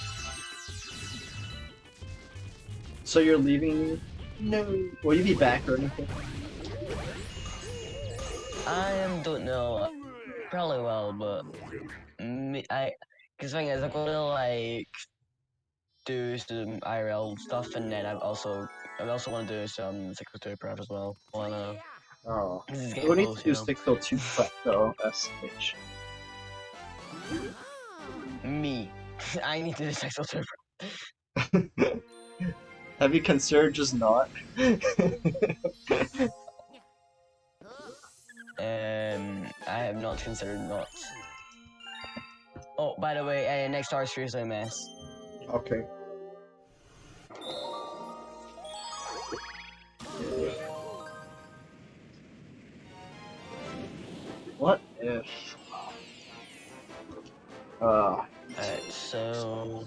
S1: So you're leaving me? No. Will you be back or anything?
S7: I don't know. Probably will, but cause the thing is, I'm gonna like do some IRL stuff, and then I also want to do some 602 prep as well.
S1: Oh.
S7: This is
S1: Who
S7: getting
S1: needs
S7: close,
S1: to do
S7: you know.
S1: 602 prep though? SH.
S7: Me, I need to do 602 prep.
S1: Have you considered just not?
S7: I have not considered not. Oh, by the way, next star is seriously a mess.
S1: Okay. What if...
S7: Alright, so...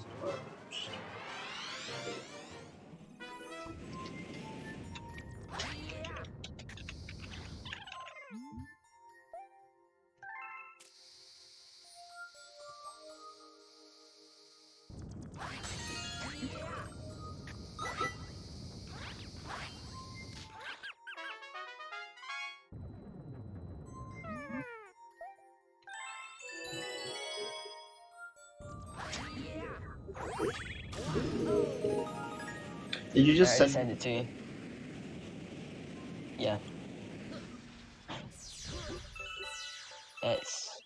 S1: Did you just
S7: send it to you? Yeah. It's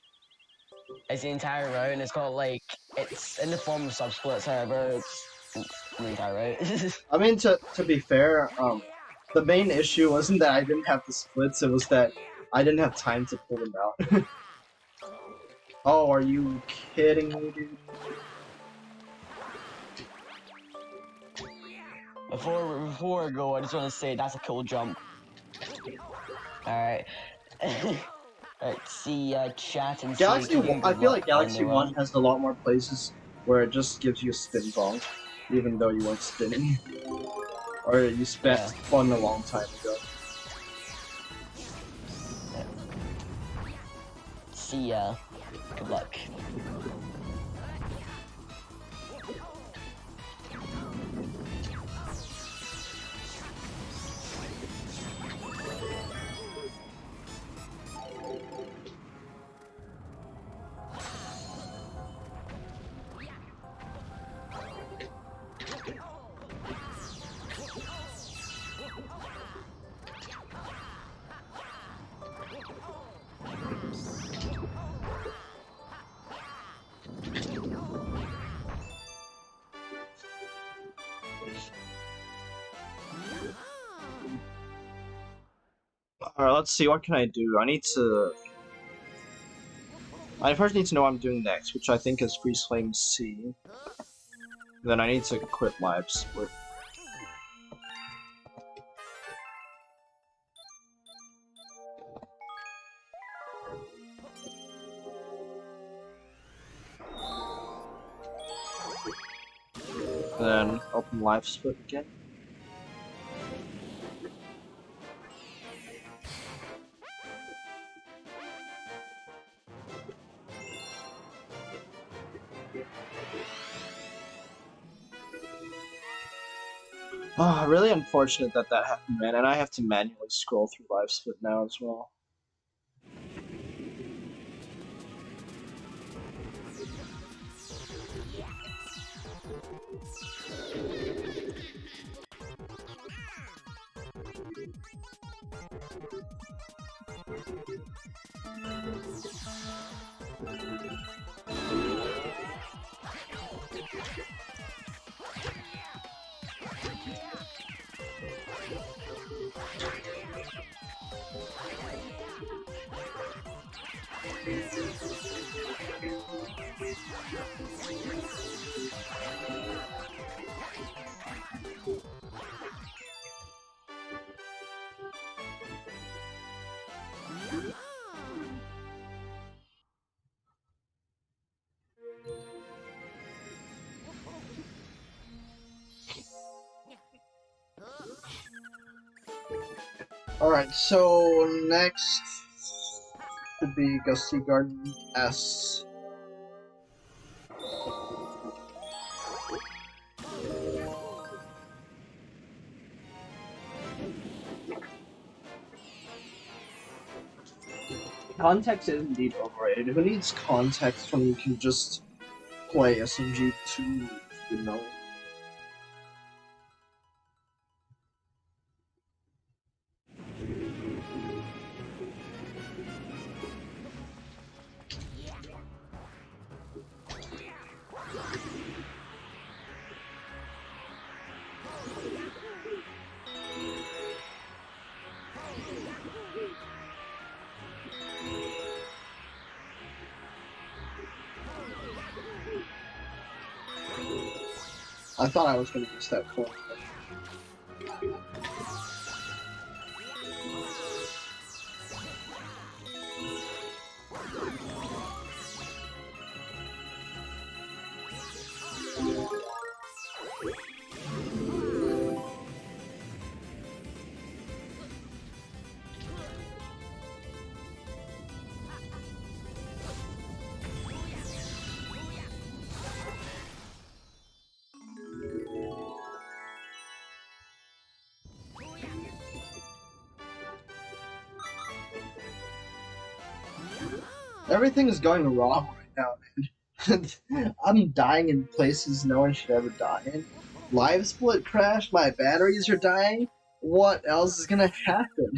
S7: the entire route, and it's got like, it's in the form of sub-splits, however, it's the entire route.
S1: I mean, to be fair, the main issue wasn't that I didn't have the splits, it was that I didn't have time to pull them out. Oh, are you kidding me, dude?
S7: Before I go, I just want to say that's a cool jump. Alright. Alright, see chat and
S1: Galaxy
S7: see.
S1: 1, I feel like Galaxy 1 has a lot more places where it just gives you a spin ball, even though you weren't spinning. Or you spent fun a long time ago.
S7: See ya. Good luck.
S1: Alright, let's see, what can I do? I first need to know what I'm doing next, which I think is Freeze Flame C. Then I need to quit live split. Then open live split again. Ah, really unfortunate that that happened, man. And I have to manually scroll through live split now as well. Alright, so next should be Gusty Garden S. Context is indeed overrated. Who needs context when you can just play SMG2, you know? I thought I was gonna miss that point. Everything is going wrong right now, man. I'm dying in places no one should ever die in. Live split crash, my batteries are dying. What else is gonna happen?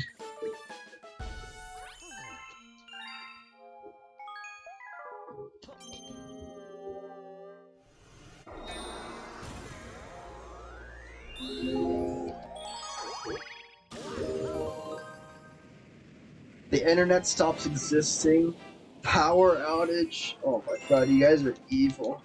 S1: The internet stops existing. Power outage. Oh my god, you guys are evil.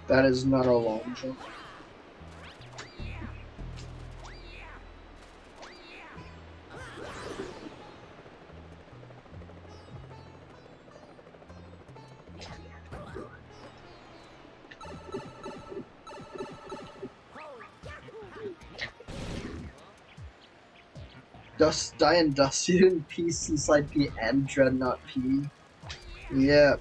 S1: That is not a long jump. Dust, die and dust. You didn't P since like the end, Dreadnought P. Yeah.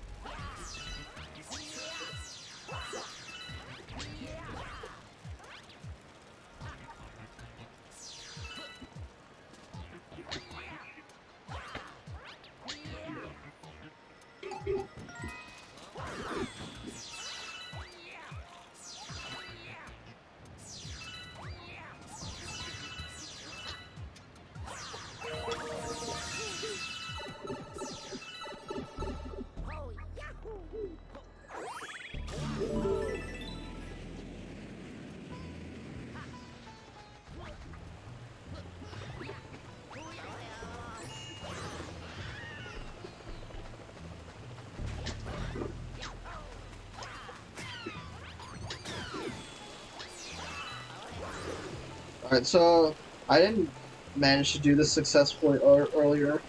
S1: Alright, so I didn't manage to do this successfully earlier,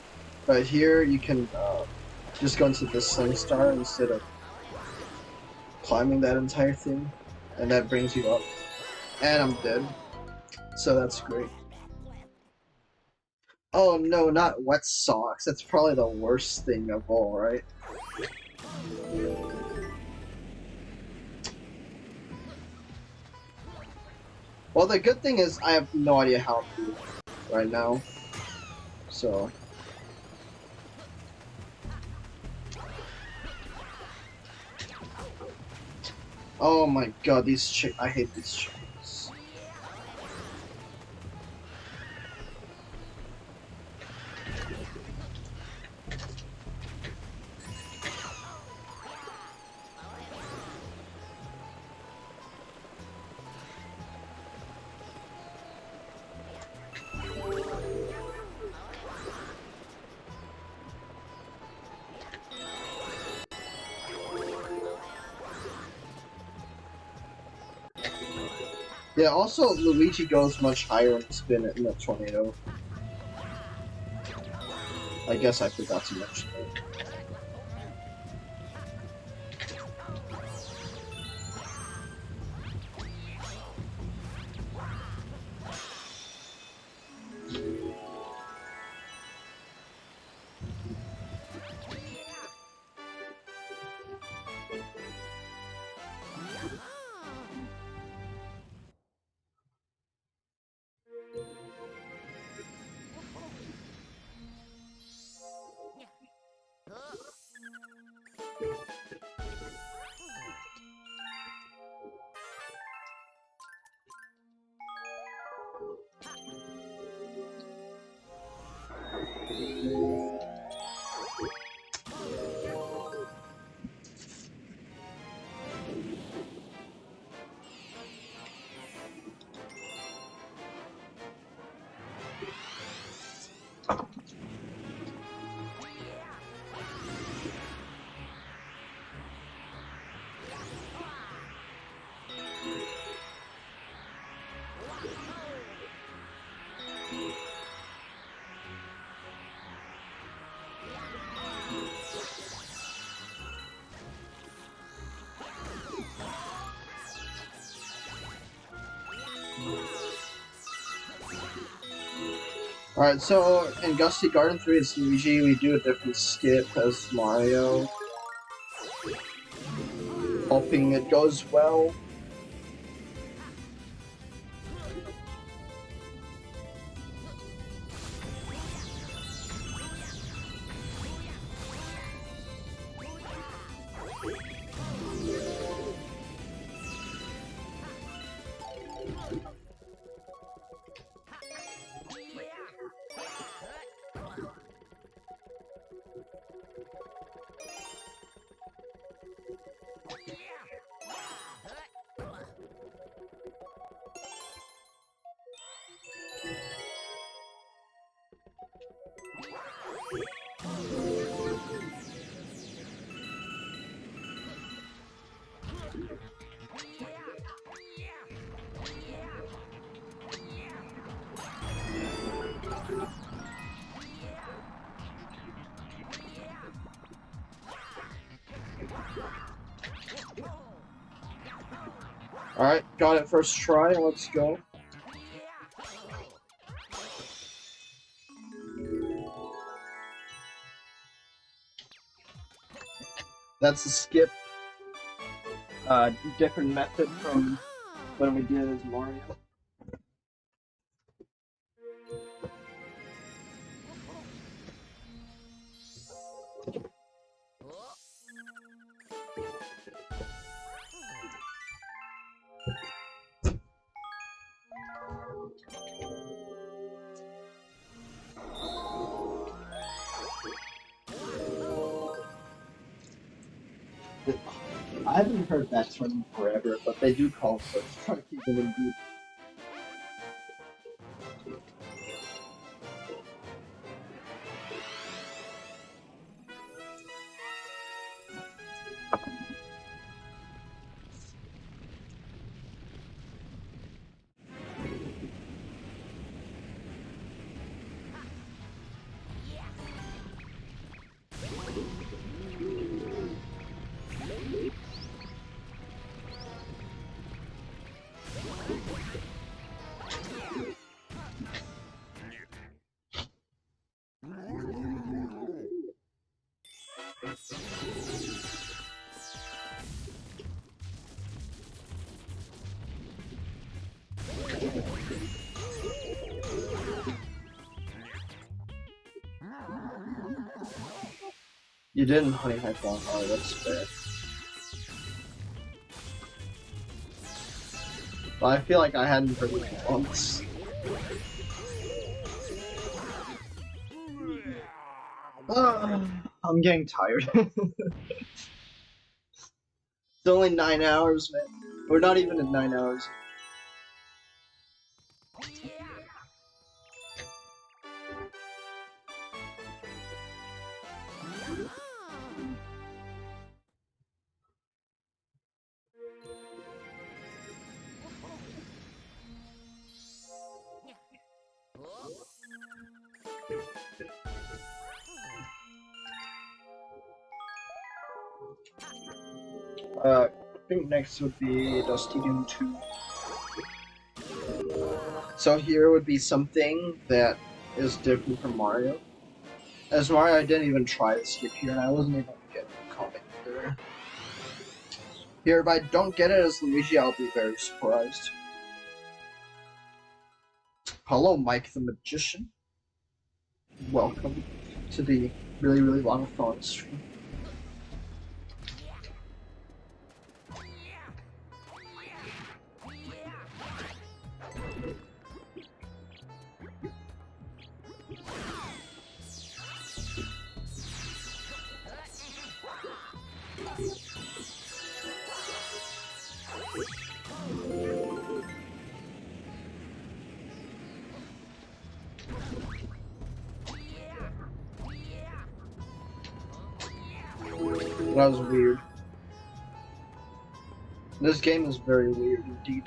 S1: but here you can just go into the Sling Star instead of climbing that entire thing, and that brings you up. And I'm dead, so that's great. Oh no, not wet socks. That's probably the worst thing of all, right? Well, the good thing is I have no idea how to do it right now, so. Oh my god, these I hate these chickens. Yeah, also Luigi goes much higher in spin in the tornado. I guess I forgot to mention it. Alright, so in Gusty Garden 3 as Luigi, we do a different skip as Mario. Hoping it goes well. Alright, got it first try, let's go. That's a skip. Different method from when we did as Mario. I haven't heard that term in forever, but they do call it Keegan indeed. You didn't Honeyhive long. Oh, that's fair. But I feel like I hadn't heard it once. I'm getting tired. It's only 9 hours, man. We're not even at 9 hours. I think next would be Dusty Doom 2. So here would be something that is different from Mario. As Mario, I didn't even try to skip here, and I wasn't able to get Comet either. Here, if I don't get it as Luigi, I'll be very surprised. Hello, Mike the Magician. Welcome to the really, really long phone stream. That was weird. This game is very weird indeed.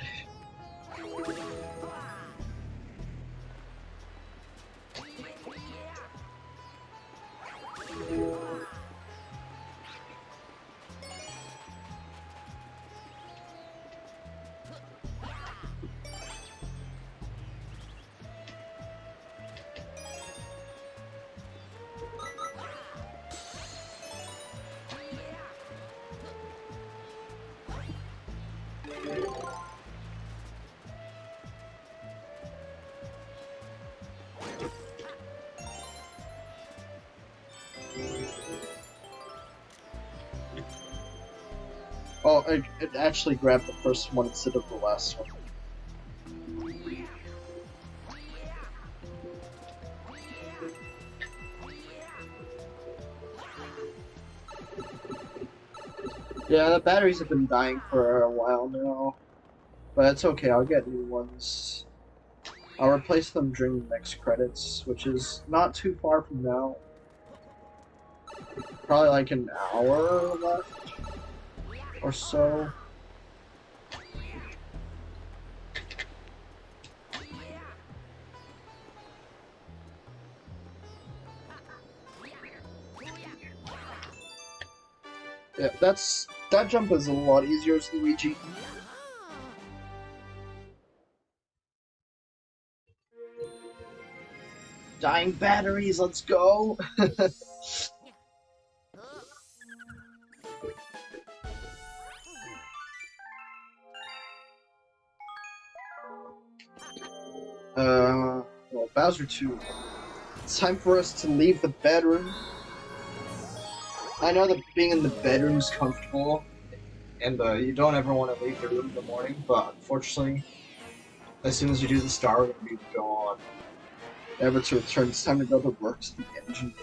S1: Oh, it actually grabbed the first one instead of the last one. Yeah, the batteries have been dying for a while now. But it's okay, I'll get new ones. I'll replace them during the next credits, which is not too far from now. Probably like an hour left or so. Yeah, that jump is a lot easier as Luigi. Dying batteries, let's go! Well, Bowser 2. It's time for us to leave the bedroom. I know that being in the bedroom is comfortable, and you don't ever want to leave the room in the morning, but unfortunately, as soon as you do the star, we're going to be gone. Never to return, it's time to go to work to the engine.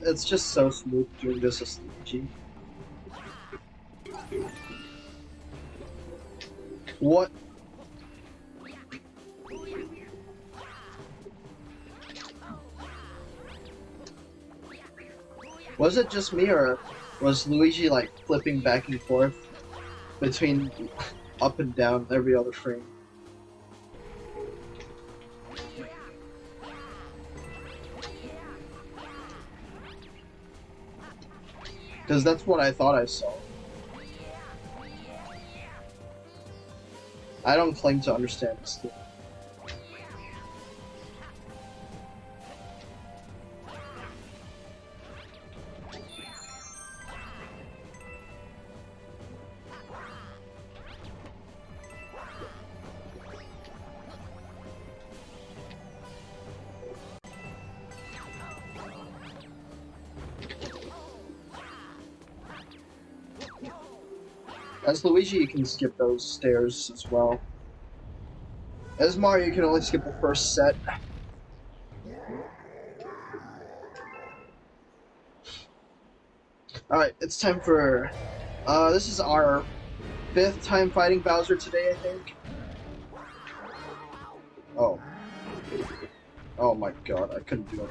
S1: It's just so smooth doing this as Luigi. What? Was it just me, or was Luigi like flipping back and forth between up and down every other frame? Because that's what I thought I saw. I don't claim to understand this thing. As Luigi, you can skip those stairs as well. As Mario, you can only skip the first set. Alright, it's time for... this is our 5th time fighting Bowser today, I think. Oh. Oh my god, I couldn't do it.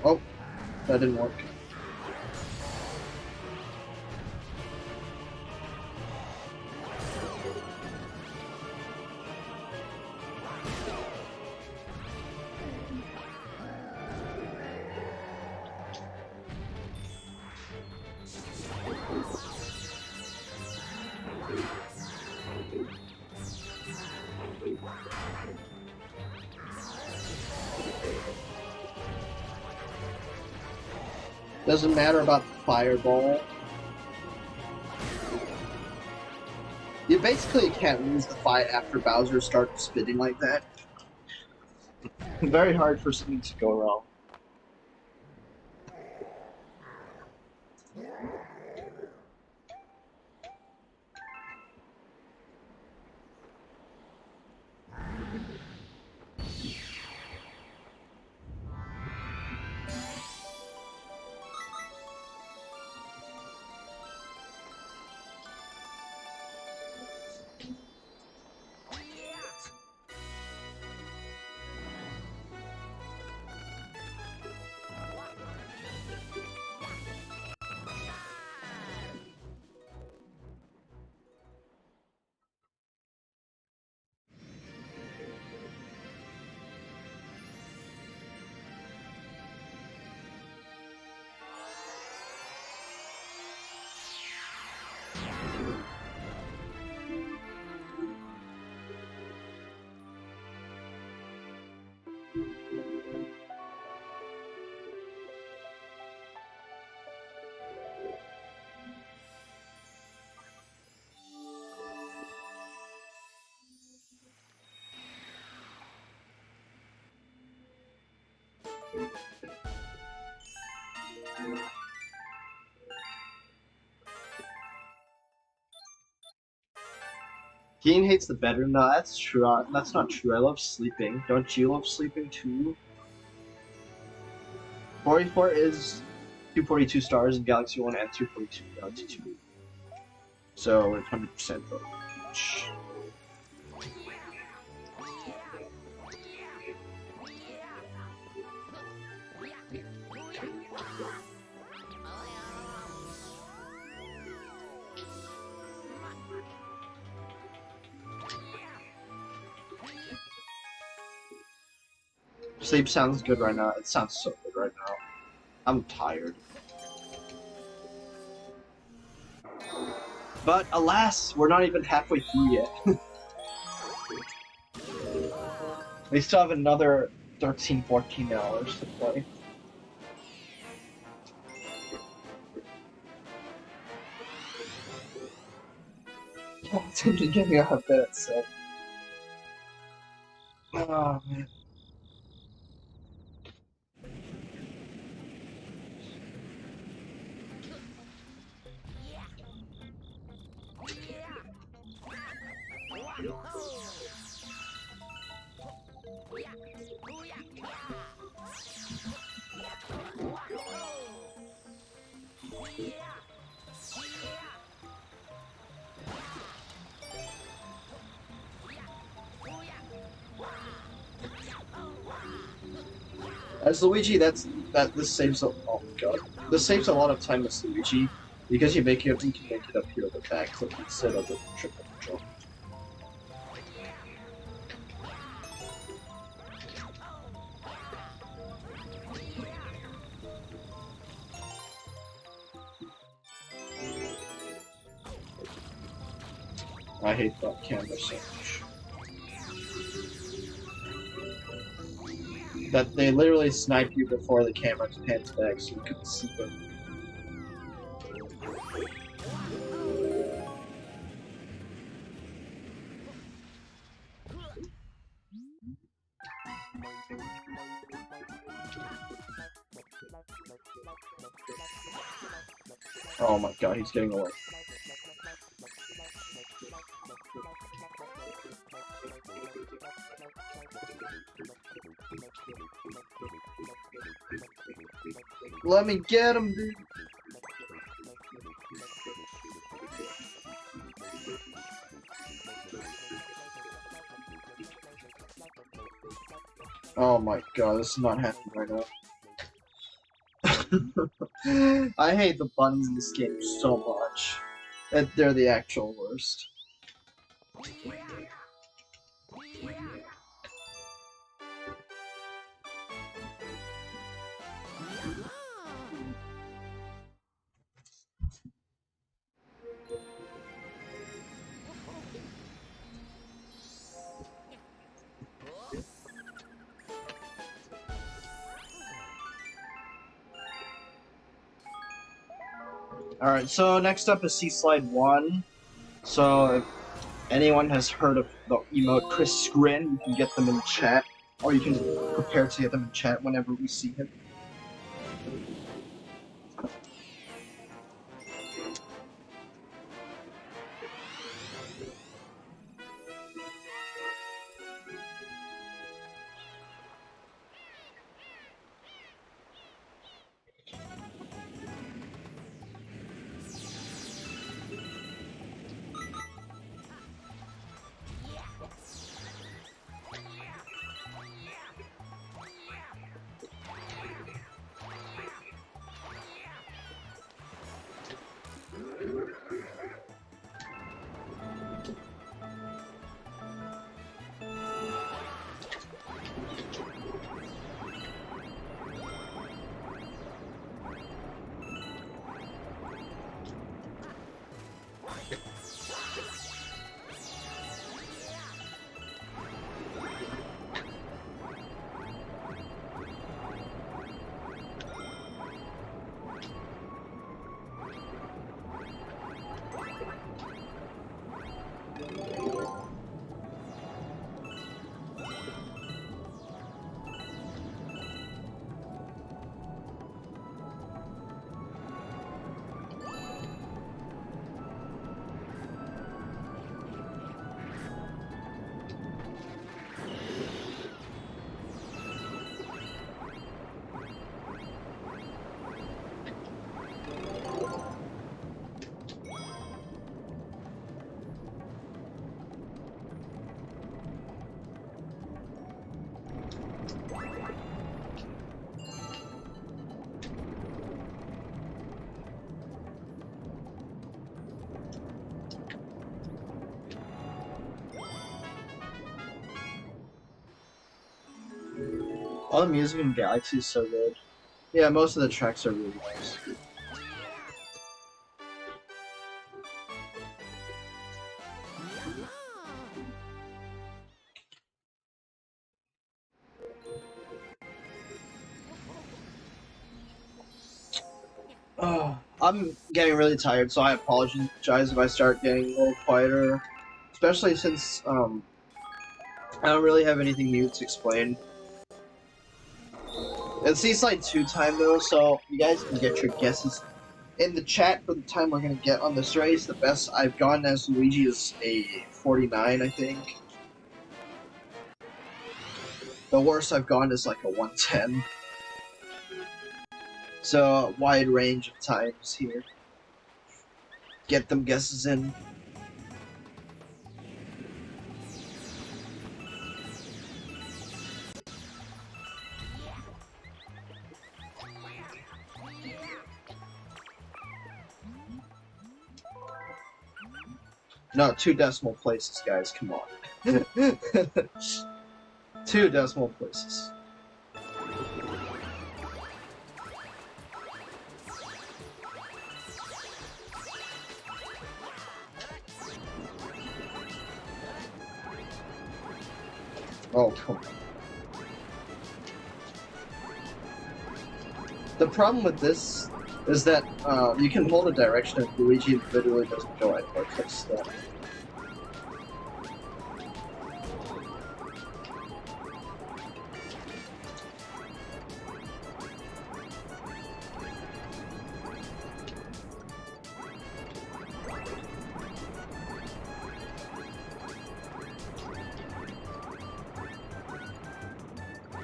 S1: Oh, that didn't work. Doesn't matter about the fireball. You basically can't lose the fight after Bowser starts spitting like that. Very hard for something to go wrong. Keane hates the bedroom. No, that's true. That's not true. I love sleeping. Don't you love sleeping too? 44 is 242 stars in Galaxy 1 and 242 in Galaxy 2. So it's 100% vote each. Sleep sounds good right now. It sounds so good right now. I'm tired. But alas, we're not even halfway through yet. We still have another 13-14 hours to play. I'm tempted to get me out of bed at 7. Oh man. As Luigi, this saves a oh my god. This saves a lot of time with Luigi because you can make it up here with the backflip instead of the triple jump. I hate that camera so much. That they literally snipe you before the camera pans back so you couldn't see them. Oh my god, he's getting away. Let me get him, dude. Oh my god, this is not happening right now. I hate the buttons in this game so much. They're the actual worst. Alright, so next up is Sea Slide 1. So if anyone has heard of the emote Chris Scrin, you can get them in chat, or you can prepare to get them in chat whenever we see him. All the music in Galaxy is so good. Yeah, most of the tracks are really nice. I'm getting really tired, so I apologize if I start getting a little quieter. Especially since, I don't really have anything new to explain. It's Seaside 2 time though, so you guys can get your guesses in the chat for the time we're gonna get on this race. The best I've gotten as Luigi is a 49, I think. The worst I've gone is like a 110. So, a wide range of times here. Get them guesses in. No, 2 decimal places, guys, come on. 2 decimal places. Oh, come on. The problem with this is that you can hold a direction and Luigi literally doesn't go anywhere close to that.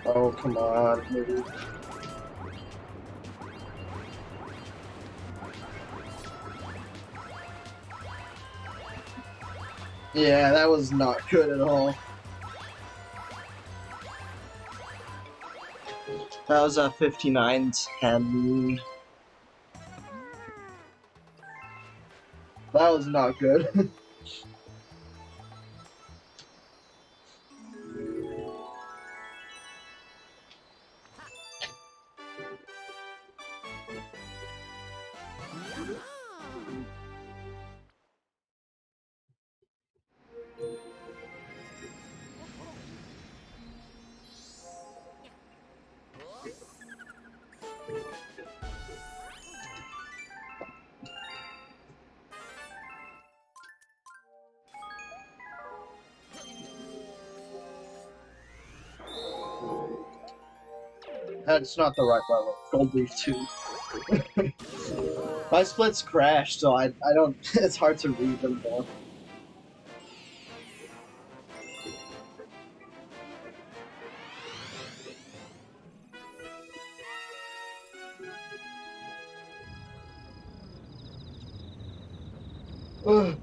S1: Oh, come on, maybe. Yeah, that was not good at all. That was a 59-10. That was not good. That's not the right level. Gold Leaf 2. My splits crashed, so I don't. It's hard to read them though. Ugh.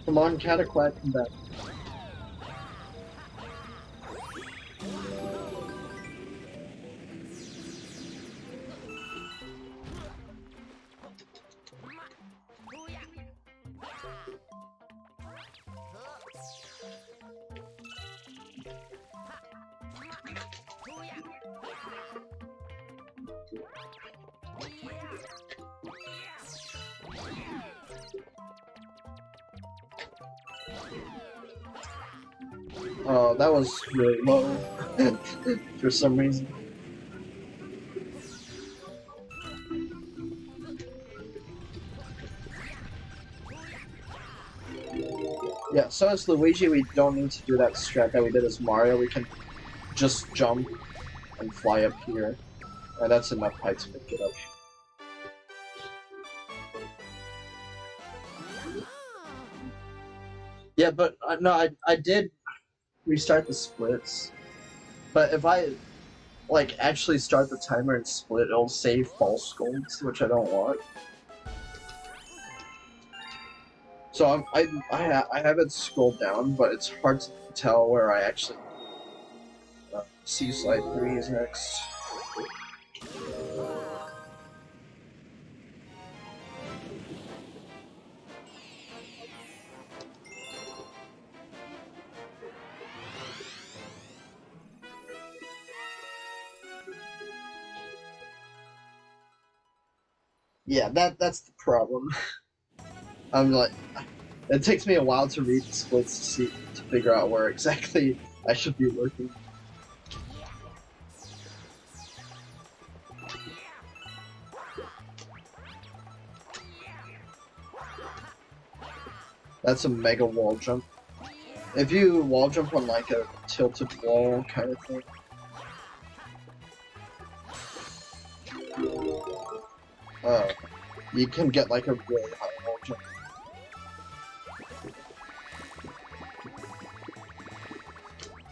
S1: Come on, Cataclysm, come back. Oh, that was really low for some reason. Yeah, so as Luigi, we don't need to do that strat that we did as Mario. We can just jump and fly up here. And that's enough height to pick it up. Yeah, but no, I did restart the splits. But if I like actually start the timer and split, it'll save false golds, which I don't want. So I have it scrolled down, but it's hard to tell where I actually see slide 3 is next. Yeah, that's the problem. I'm like, it takes me a while to read the splits to figure out where exactly I should be looking. That's a mega wall jump. If you wall jump on like a tilted wall kind of thing. You can get like a really high wall jump.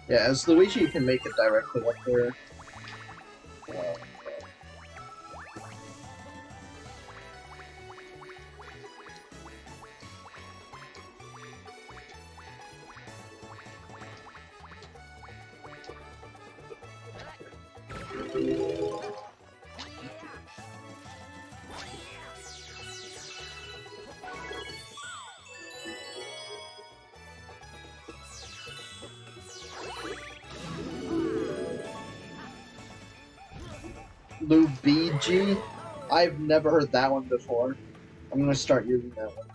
S1: Yeah, as Luigi you can make it directly up there. Luigi? I've never heard that one before. I'm gonna start using that one.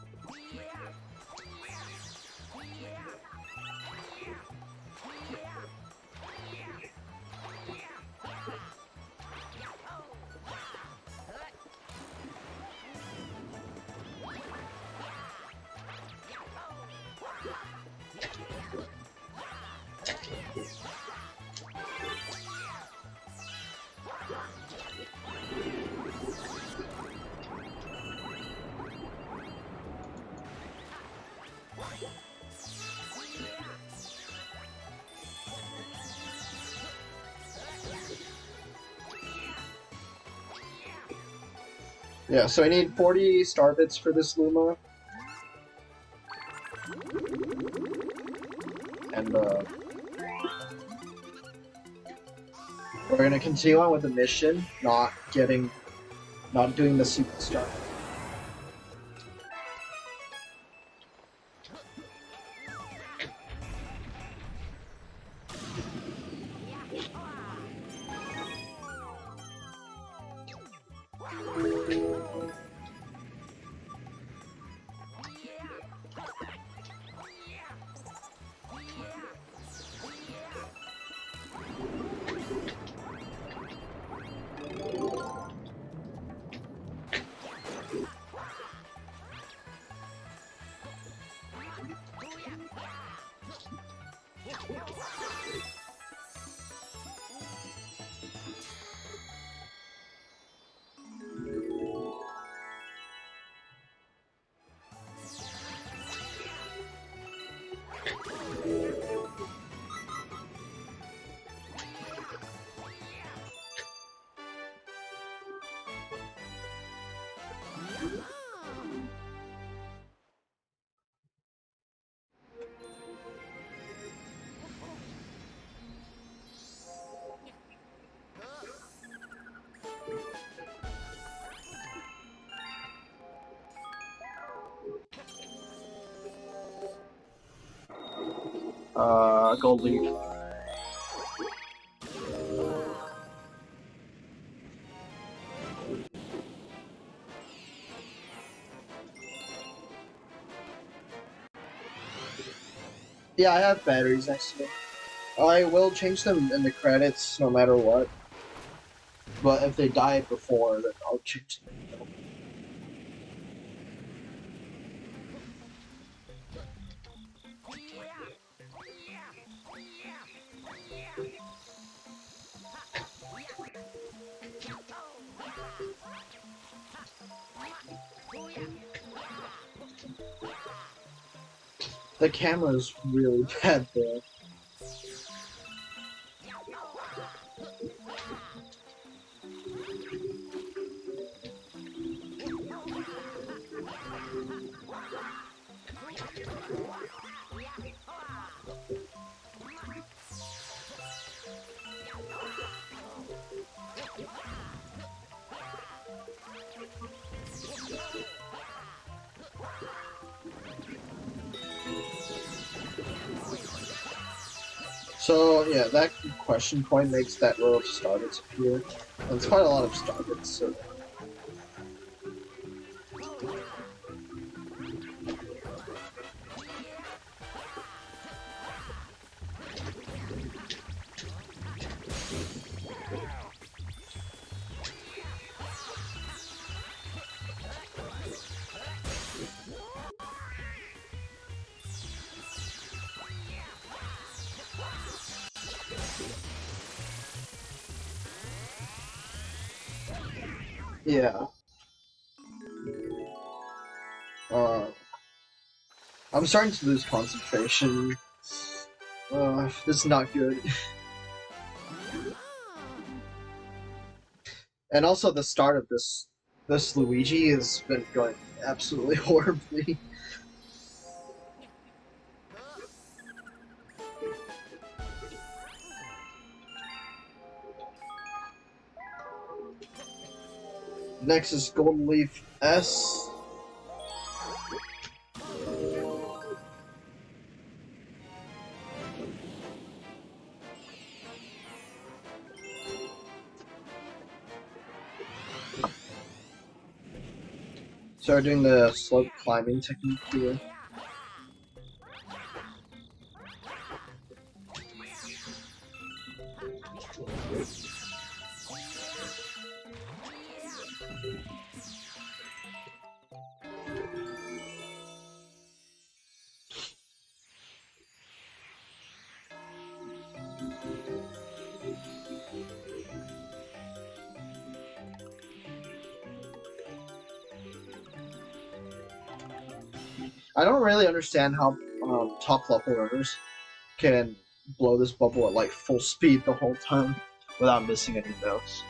S1: Yeah, so I need 40 star bits for this Luma. And we're gonna continue on with the mission, not doing the superstar. Gold leaf. Yeah, I have batteries next to me. I will change them in the credits no matter what. But if they die before, then I'll change them. The camera's really bad there. So yeah, that question point makes that row of starbits appear. And it's quite a lot of starbits, so yeah. I'm starting to lose concentration. This is not good. And also the start of this Luigi has been going absolutely horribly. Next is Golden Leaf S. Start doing the slope climbing technique here. I don't really understand how top level runners can blow this bubble at like full speed the whole time without missing any notes.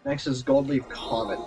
S1: Next is Gold Leaf Comet.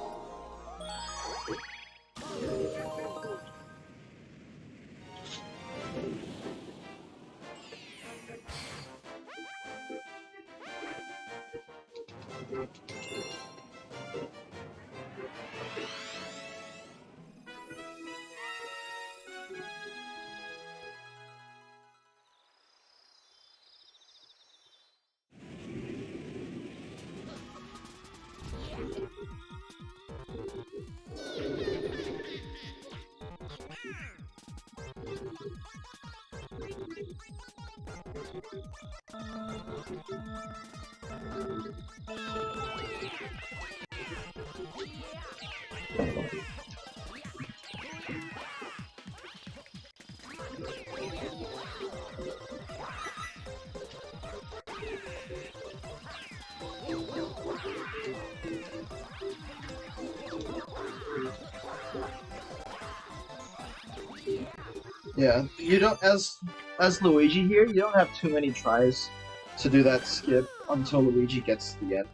S1: Yeah, you don't as Luigi here, you don't have too many tries to do that skip until Luigi gets to the end.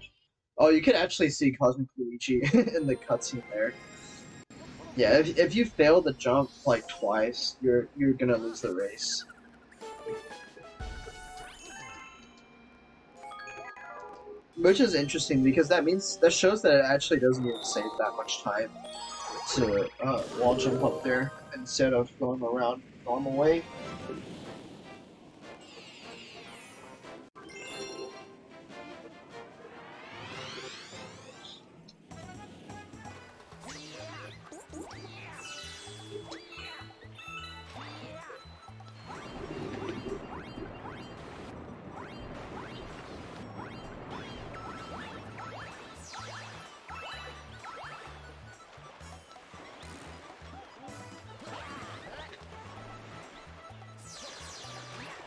S1: Oh, you can actually see Cosmic Luigi in the cutscene there. Yeah, if you fail the jump like twice, you're gonna lose the race. Which is interesting because that shows that it actually doesn't even save that much time to wall jump up there instead of going around normal way.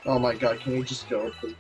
S1: Oh my god, can you just go, please?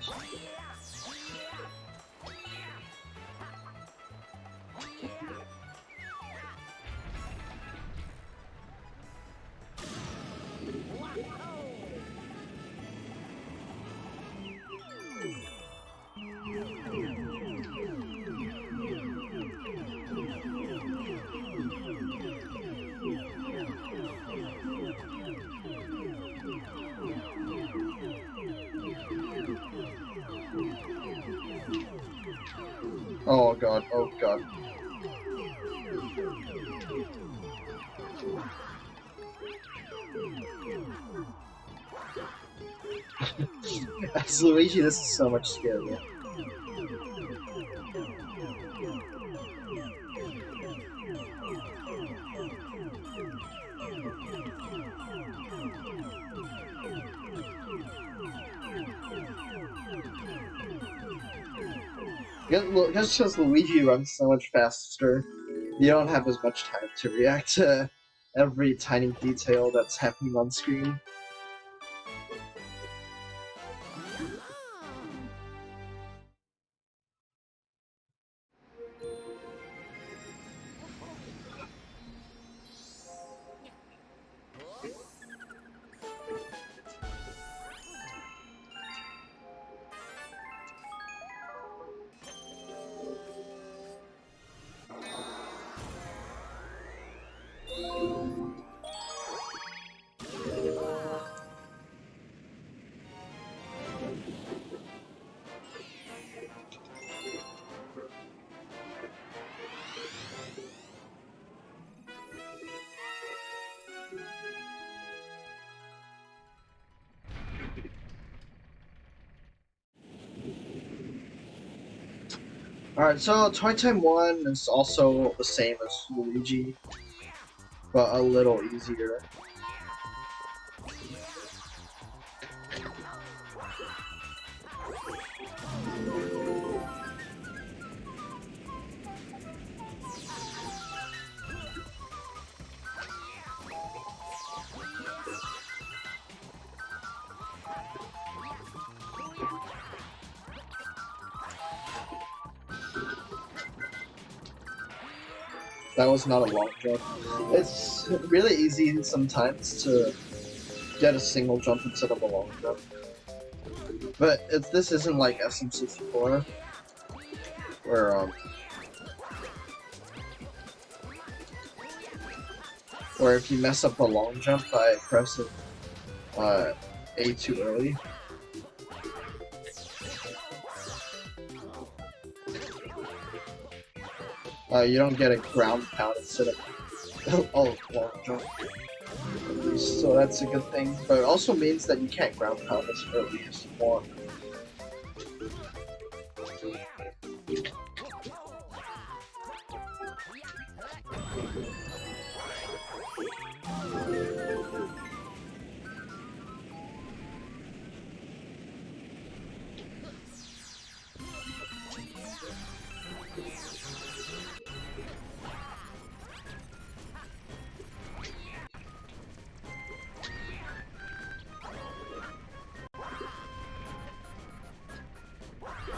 S1: Oh god, oh god. As Luigi, this is so much scarier. Because Luigi runs so much faster, you don't have as much time to react to every tiny detail that's happening on screen. Alright, so Toy Time 1 is also the same as Luigi, but a little easier. That was not a long jump. It's really easy sometimes to get a single jump instead of a long jump. But this isn't like SM64, where if you mess up a long jump by pressing A too early, you don't get a ground pound instead of a long jump. So that's a good thing, but it also means that you can't ground pound as early as you want.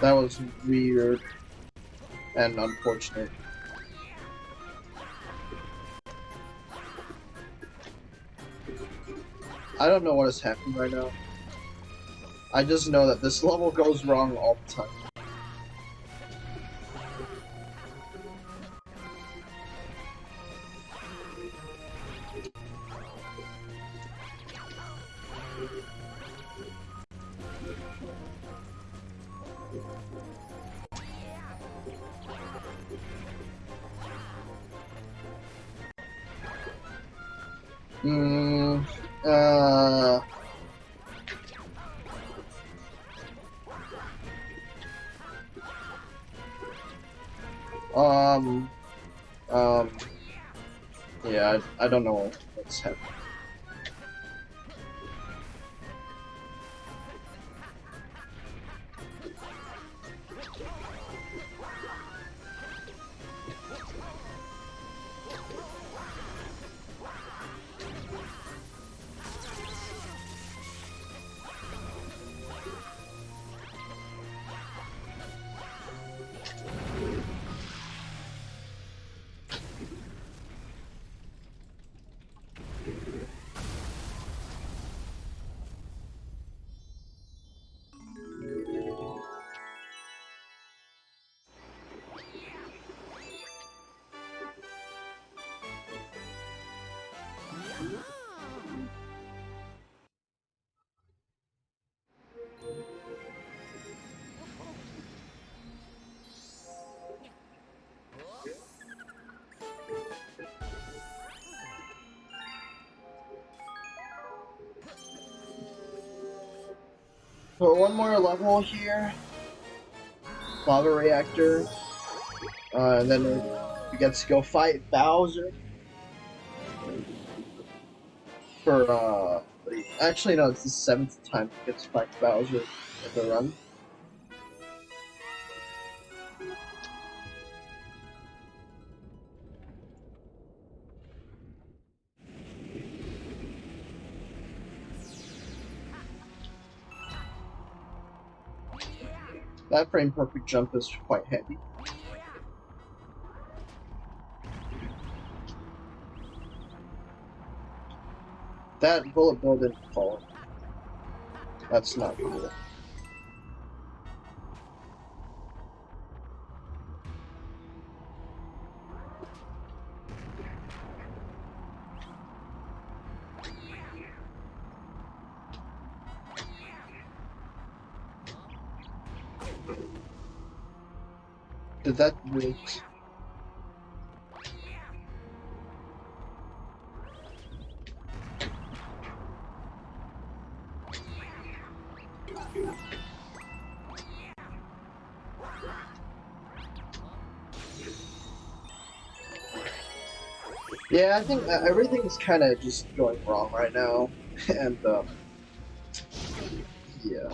S1: That was weird and unfortunate. I don't know what is happening right now. I just know that this level goes wrong all the time. Yeah, I don't know what's happening. So one more level here, Lava Reactor, and then we get to go fight Bowser for, actually no, it's the 7th time we get to fight Bowser in the run. That frame perfect jump is quite handy. That bullet bill didn't fall. That's not cool. Did that work? Yeah, I think everything's kind of just going wrong right now, and yeah.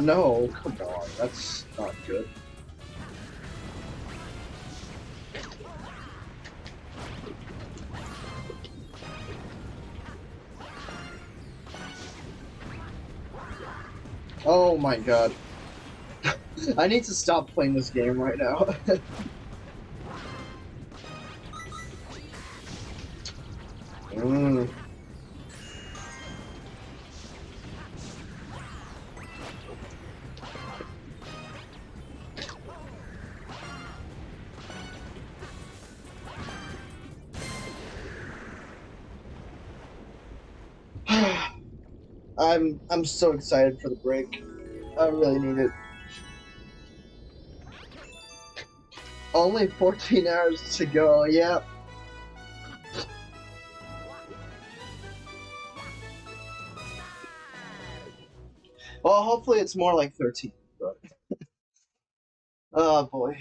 S1: No, come on, that's not good. Oh my god. I need to stop playing this game right now. mm. I'm so excited for the break. I really need it. Only 14 hours to go, yeah. Well, hopefully it's more like 13, but... oh boy.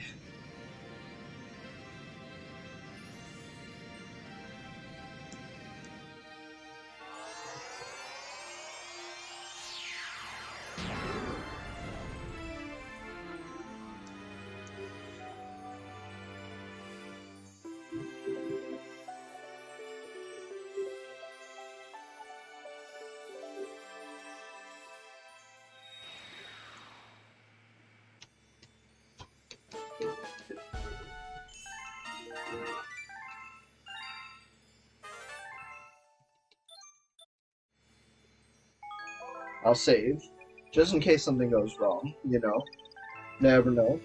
S1: I'll save, just in case something goes wrong, you know. Never know.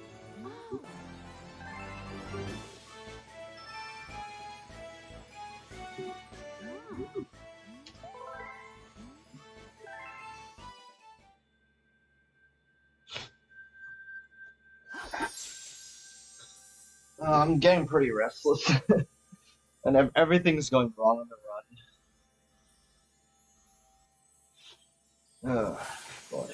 S1: I'm getting pretty restless, and everything's going wrong on the run. Boy.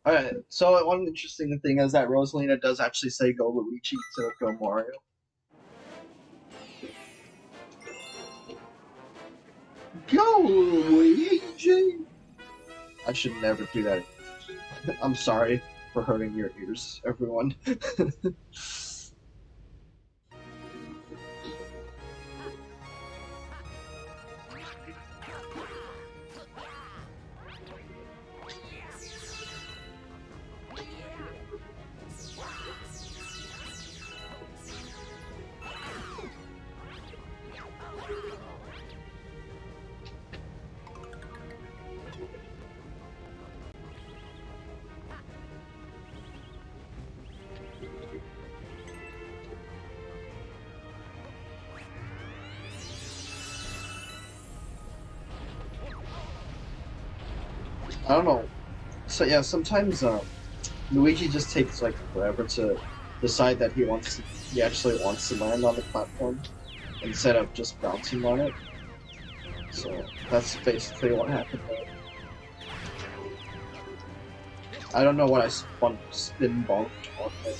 S1: Alright, so one interesting thing is that Rosalina does actually say go Luigi instead of go Mario. Go Luigi! I should never do that. I'm sorry for hurting your ears, everyone. I don't know. So yeah, sometimes Luigi just takes like forever to decide that he actually wants to land on the platform instead of just bouncing on it. So that's basically what happened there. I don't know what I spin bonked on it.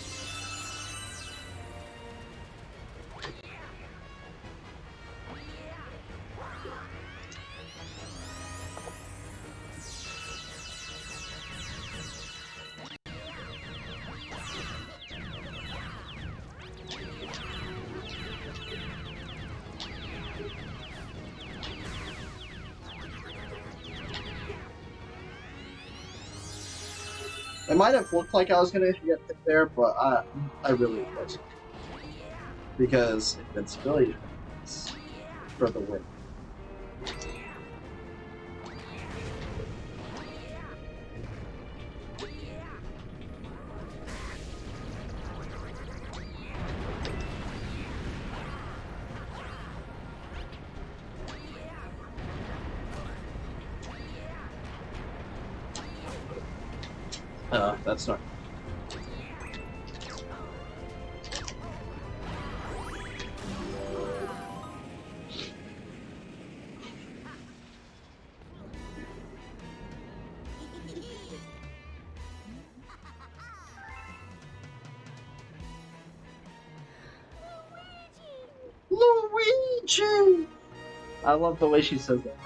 S1: It might have looked like I was gonna get hit there, but I really wasn't. Because invincibility is for the win. That's not. Luigi! I love the way she says that.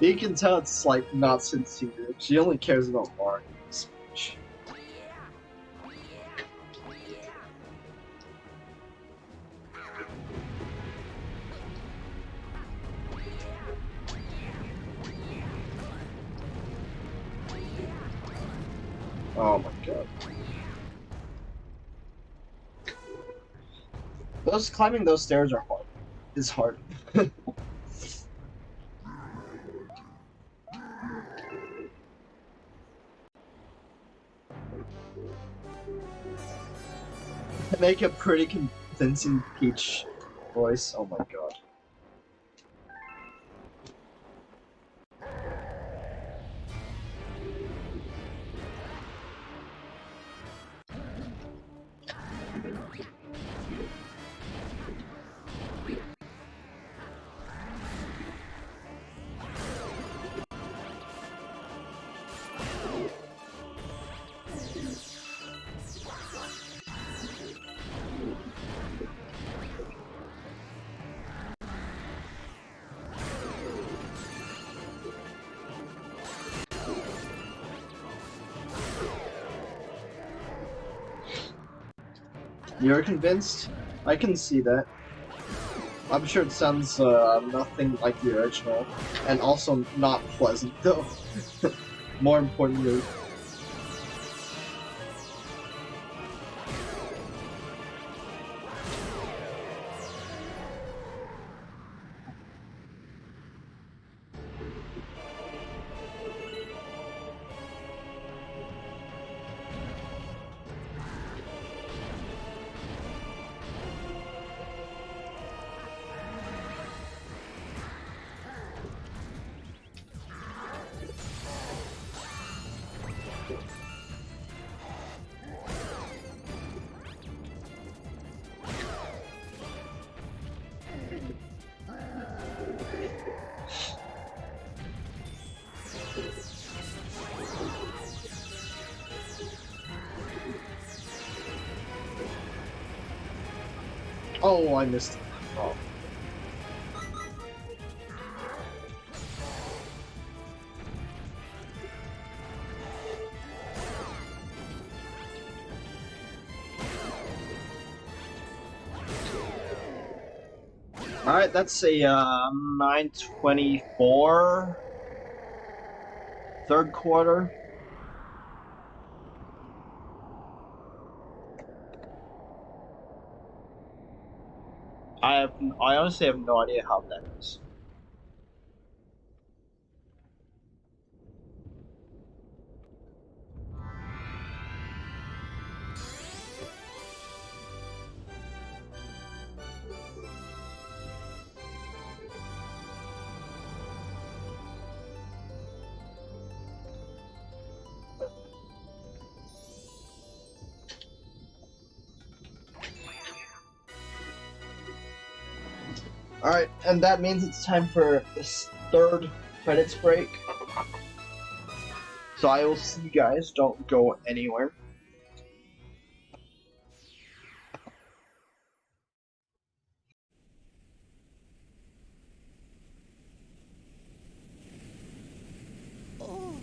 S1: You can tell it's like not sincere. She only cares about Mario in this speech. Oh my god. Climbing those stairs are hard. It's hard. Make a pretty convincing Peach voice. Oh my god. You're convinced? I can see that. I'm sure it sounds nothing like the original, and also not pleasant though. More importantly. Oh, I missed it. Oh. Alright, that's a 9:24 third quarter. I honestly have no idea how that is. Alright, and that means it's time for this third credits break. So I will see you guys. Don't go anywhere.
S3: Oh.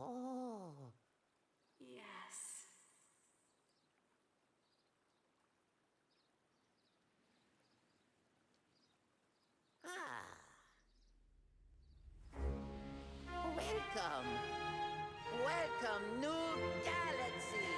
S3: Oh.
S6: Yes.
S3: Ah. Welcome. Welcome, new galaxy.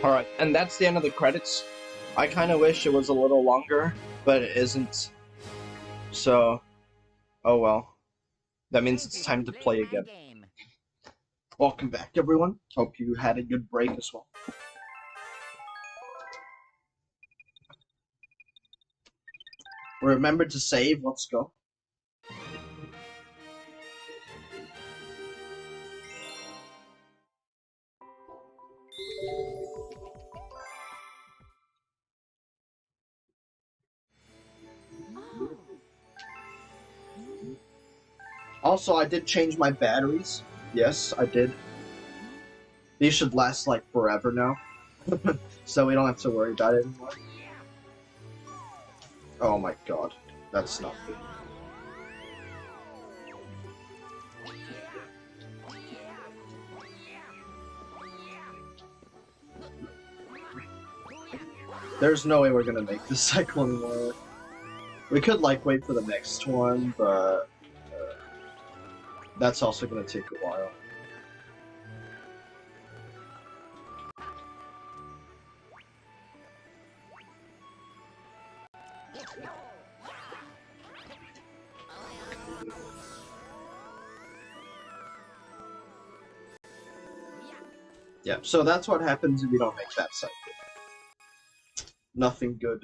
S1: Alright, and that's the end of the credits. I kind of wish it was a little longer, but it isn't. So, oh well. That means
S6: Thank
S1: it's
S6: you
S1: time
S6: for
S1: to
S6: playing
S1: play
S6: my
S1: again.
S6: game.
S1: Welcome back, everyone. Hope you had a good break as well. Remember to save. Let's go. Also, I did change my batteries. Yes, I did. These should last like forever now. So we don't have to worry about it anymore. Oh my god. That's not good. There's no way we're gonna make this cycle anymore. We could like wait for the next one, but that's also gonna take a while. Yeah, so that's what happens if you don't make that cycle. Nothing good.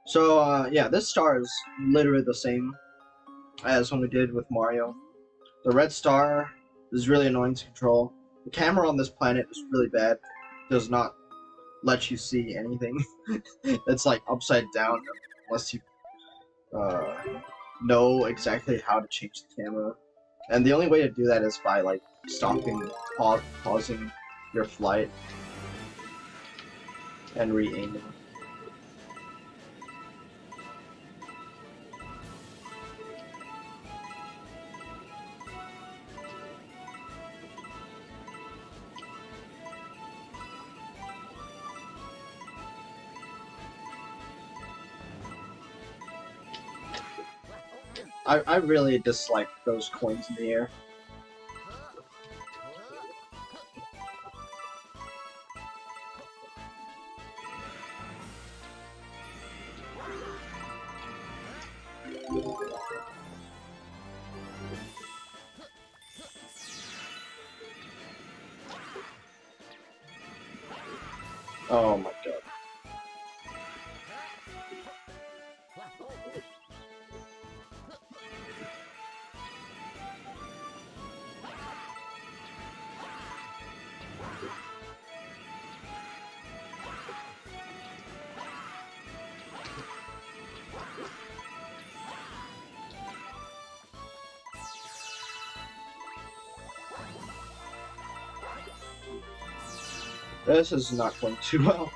S1: So, yeah, this star is literally the same as when we did with Mario. The red star is really annoying to control. The camera on this planet is really bad. Does not let you see anything. It's like upside down unless you know exactly how to change the camera. And the only way to do that is by like stopping, pausing your flight and re-aiming. I really dislike those coins in the air. Oh my god. This is not going too well.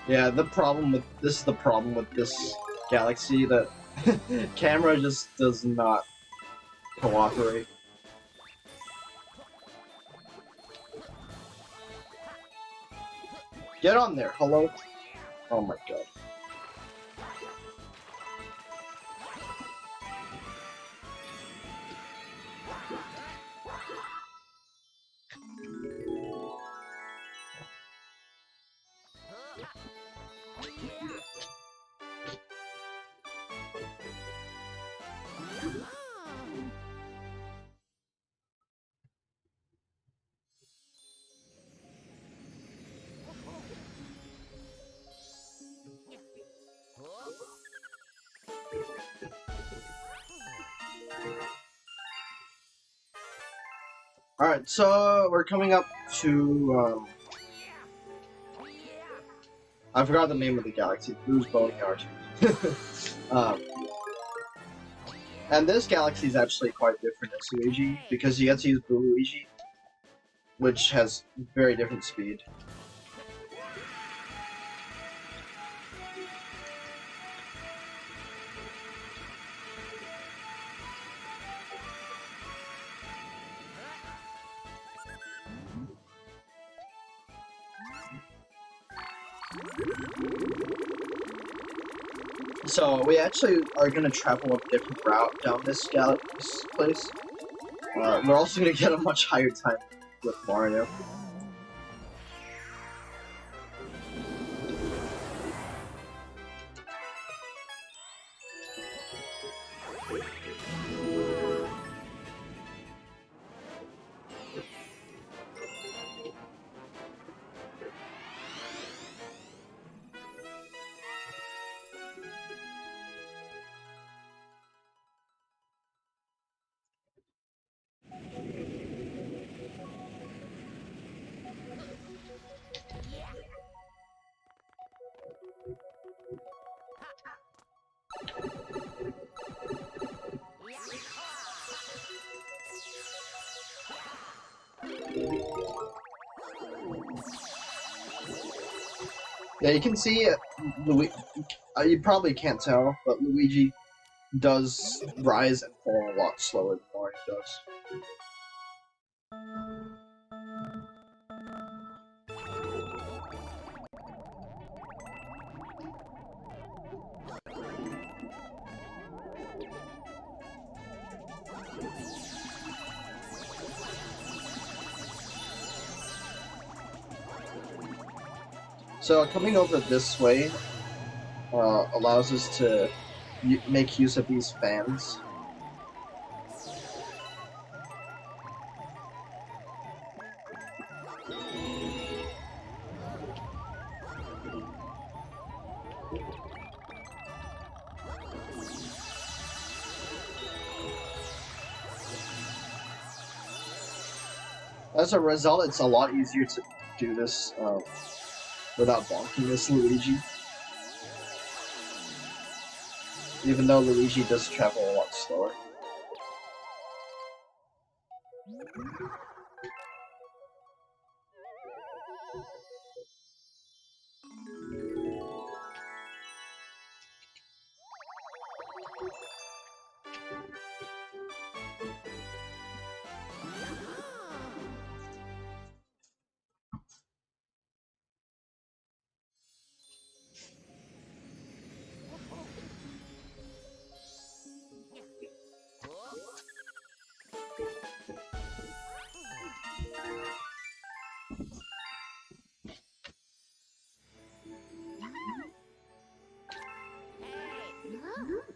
S1: Yeah, the problem with this is the problem with this Galaxy, that camera just does not cooperate. Get on there, hello? Oh my god. Alright, so we're coming up to, I forgot the name of the galaxy, Blue's Boneyard. And this galaxy is actually quite different as Luigi, because you get to use Blue Luigi, which has very different speed. So we actually are going to travel a different route down this place. We're also going to get a much higher time with Mario. Yeah, you can see you probably can't tell, but Luigi does rise and fall a lot slower than Mario does. So coming over this way allows us to make use of these fans. As a result, it's a lot easier to do this without bonking this Luigi. Even though Luigi does travel a lot slower.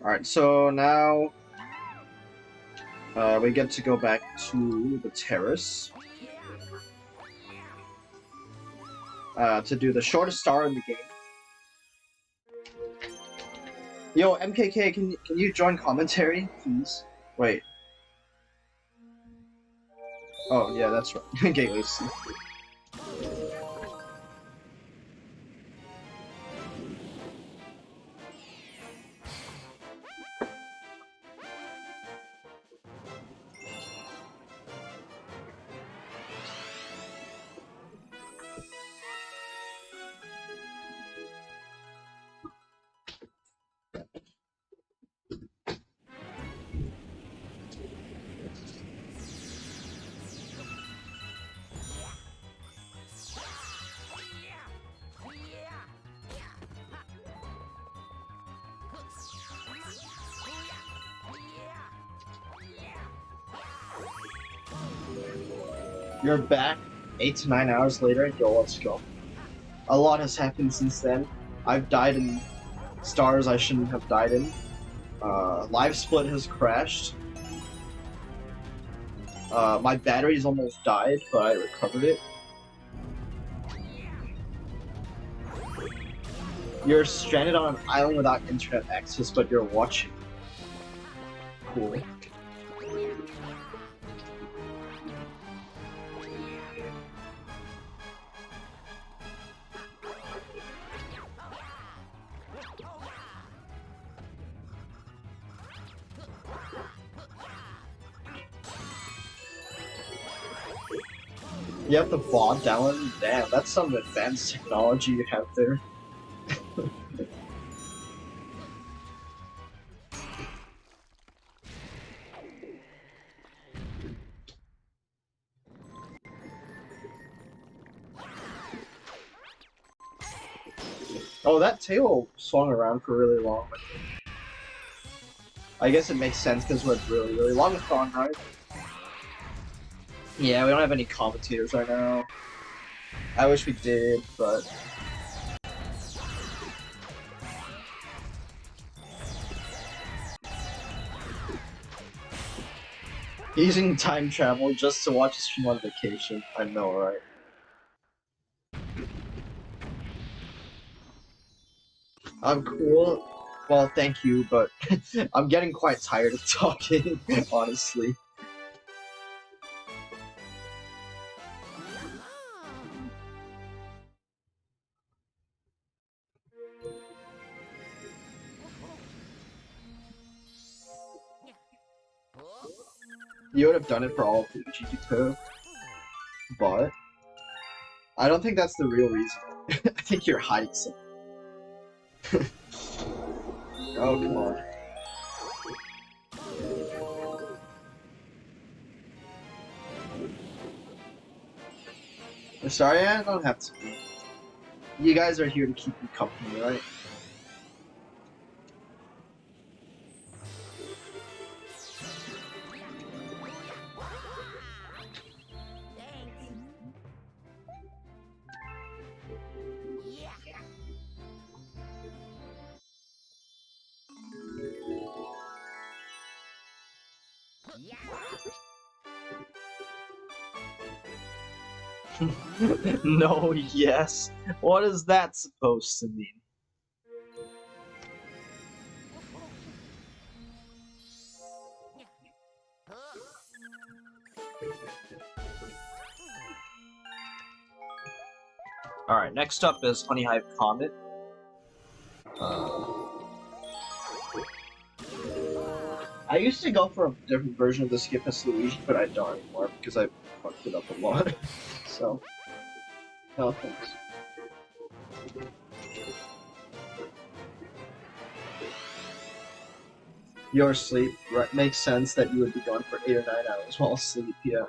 S1: Alright, so now we get to go back to the Terrace to do the shortest star in the game. Yo, MKK, can you join commentary, please? Wait. Oh, yeah, that's right. Gateway C. You're back 8 to 9 hours later. Yo, let's go. A lot has happened since then. I've died in stars I shouldn't have died in. Live Split has crashed. My batteries almost died, but I recovered it. You're stranded on an island without internet access, but you're watching. Cool. You have the bot down? Damn, that's some advanced technology you have there. Oh, that tail swung around for really long. I guess it makes sense because we're really, really long-thon, right? Yeah, we don't have any commentators right now. I wish we did, but... Using time travel just to watch a stream on vacation. I know, right? I'm cool. Well, thank you, but I'm getting quite tired of talking, honestly. You would have done it for all of the GG, but I don't think that's the real reason. I think you're hiding something. Oh, come on. I'm sorry, I don't have to be. You guys are here to keep me company, right? No, yes. What is that supposed to mean? Alright, next up is Honeyhive Comet. I used to go for a different version of the skip as Luigi, but I don't anymore because I fucked it up a lot. So, no thanks. You're asleep, right? Makes sense that you would be gone for 8 or 9 hours while asleep, yeah.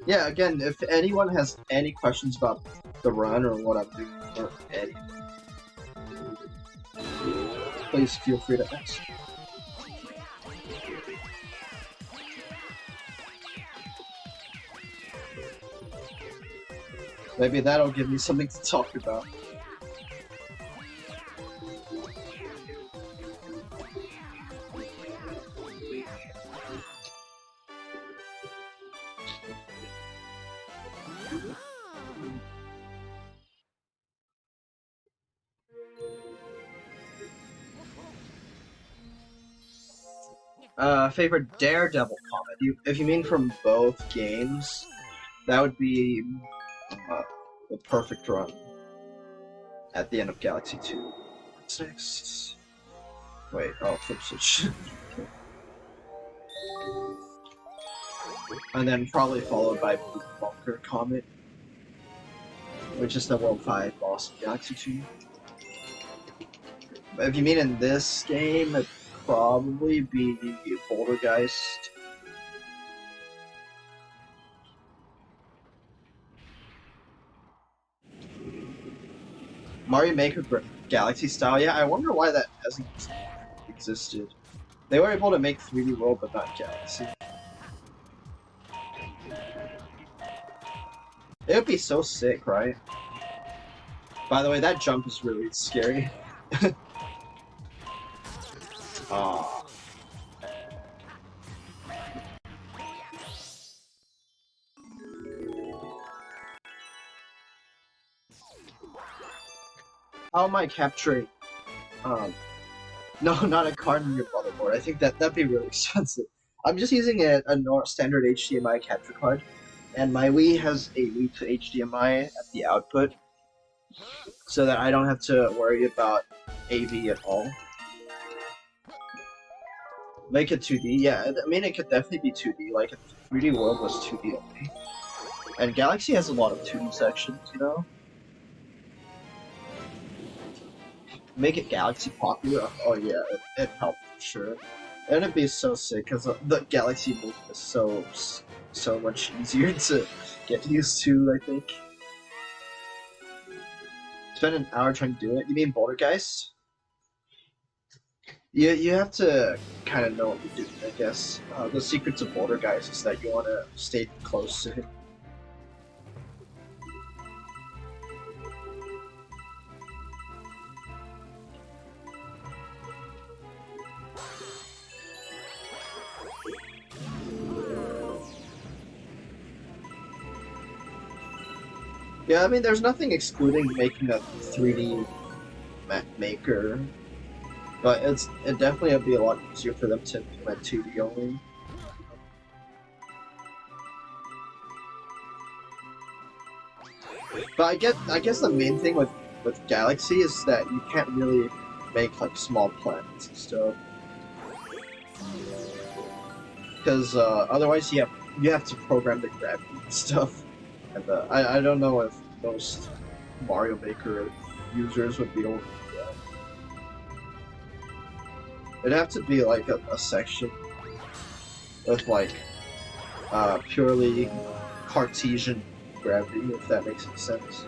S1: Yeah, again, if anyone has any questions about the run or what I'm doing or anything, please feel free to ask. Maybe that'll give me something to talk about. Favorite Daredevil comic? If you mean from both games, that would be the perfect run at the end of Galaxy 2. What's next? Wait, oh, flip switch. And then probably followed by Blue Bunker Comet, which is the World 5 boss of Galaxy 2. But if you mean in this game, it'd probably be Bouldergeist. Mario Maker Galaxy style, yeah, I wonder why that hasn't existed. They were able to make 3D World, but not Galaxy. It would be so sick, right? By the way, that jump is really scary. Aww. How am I capturing? No, not a card in your motherboard. I think that'd be really expensive. I'm just using a standard HDMI capture card, and my Wii has a Wii to HDMI at the output, so that I don't have to worry about AV at all. Make it 2D, yeah. I mean, it could definitely be 2D. Like, if 3D World was 2D only, and Galaxy has a lot of 2D sections, you know. Make it Galaxy popular. Oh yeah, it helped for sure. And it'd be so sick because the Galaxy move is so much easier to get used to. I think. Spend an hour trying to do it. You mean Bouldergeist? You have to kind of know what you're doing, I guess. The secrets of Bouldergeist is that you want to stay close to him. Yeah, I mean, there's nothing excluding making a 3D map maker, but it definitely would be a lot easier for them to implement 2D only. But I guess the main thing with with Galaxy is that you can't really make like small planets and stuff. Because otherwise you have to program the gravity and stuff. And I don't know if most Mario Maker users would be able to do that. It'd have to be like a section with like purely Cartesian gravity, if that makes any sense.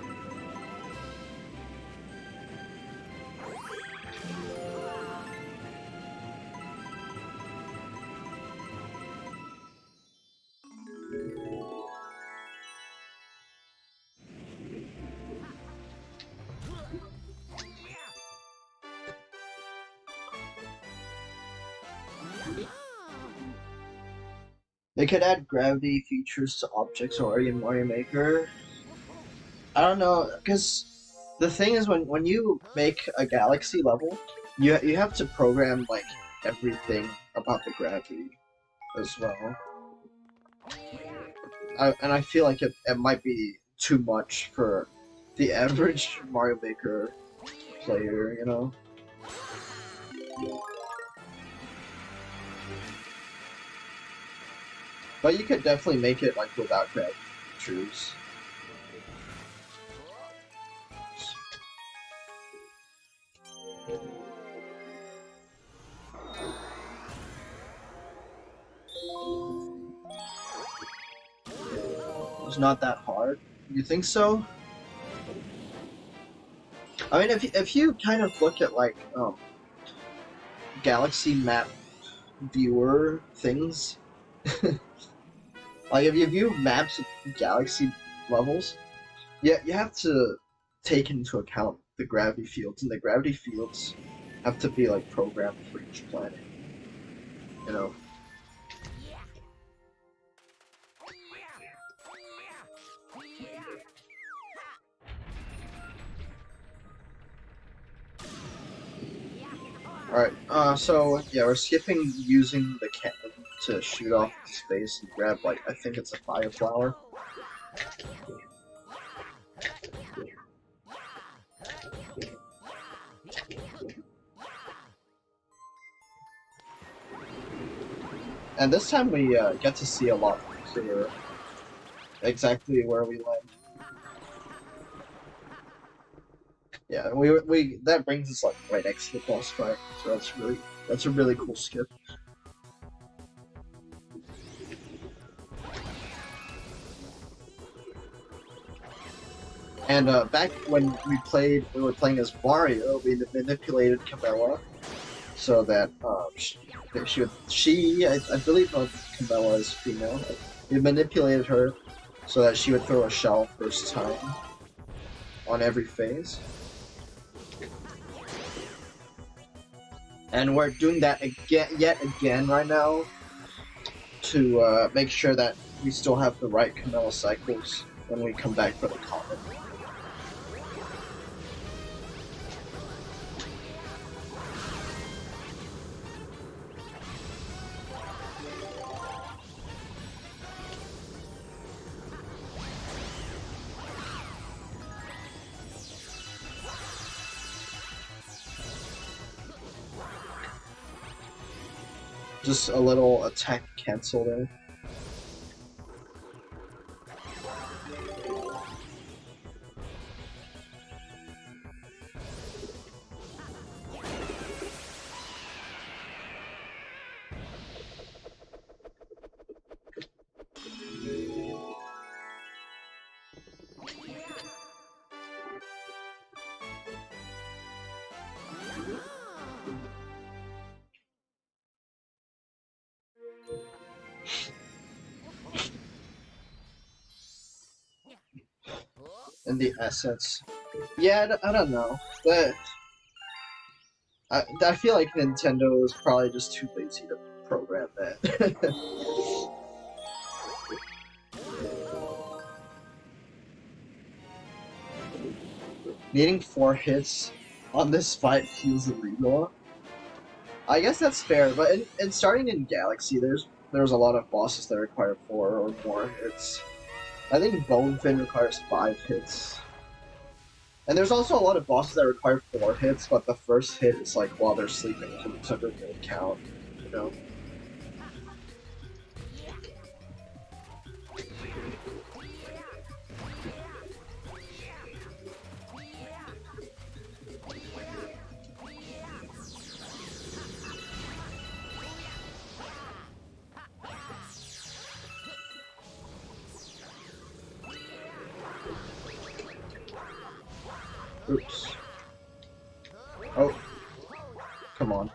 S1: They could add gravity features to objects already in Mario Maker. I don't know, because the thing is when you make a Galaxy level, you have to program like everything about the gravity as well. And I feel like it might be too much for the average Mario Maker player, you know? But you could definitely make it like without gravity features. It's not that hard. You think so? I mean, if you kind of look at like Galaxy map viewer things, like if you view maps of Galaxy levels, yeah, you have to take into account the gravity fields, and the gravity fields have to be like programmed for each planet. You know. Alright, so yeah, we're skipping using the cannon to shoot off into space and grab, like, I think it's a fire flower. And this time we get to see a lot clearer exactly where we land. Yeah, we that brings us like right next to the boss fight, so that's a really cool skip. And back when we were playing as Mario, we manipulated Camilla so that I believe Camilla is female. We manipulated her so that she would throw a shell first time on every phase. And we're doing that yet again right now to make sure that we still have the right Camilla cycles when we come back for the Comet. Just a little attack cancel there. And the assets. Yeah, I don't know. I feel like Nintendo is probably just too lazy to program that. Needing 4 hits on this fight feels illegal. I guess that's fair, but in starting in Galaxy, there's a lot of bosses that require 4 or more hits. I think Bonefin requires 5 hits. And there's also a lot of bosses that require 4 hits, but the first hit is like while they're sleeping, so it doesn't really count, you know? Oops. Oh. Come on.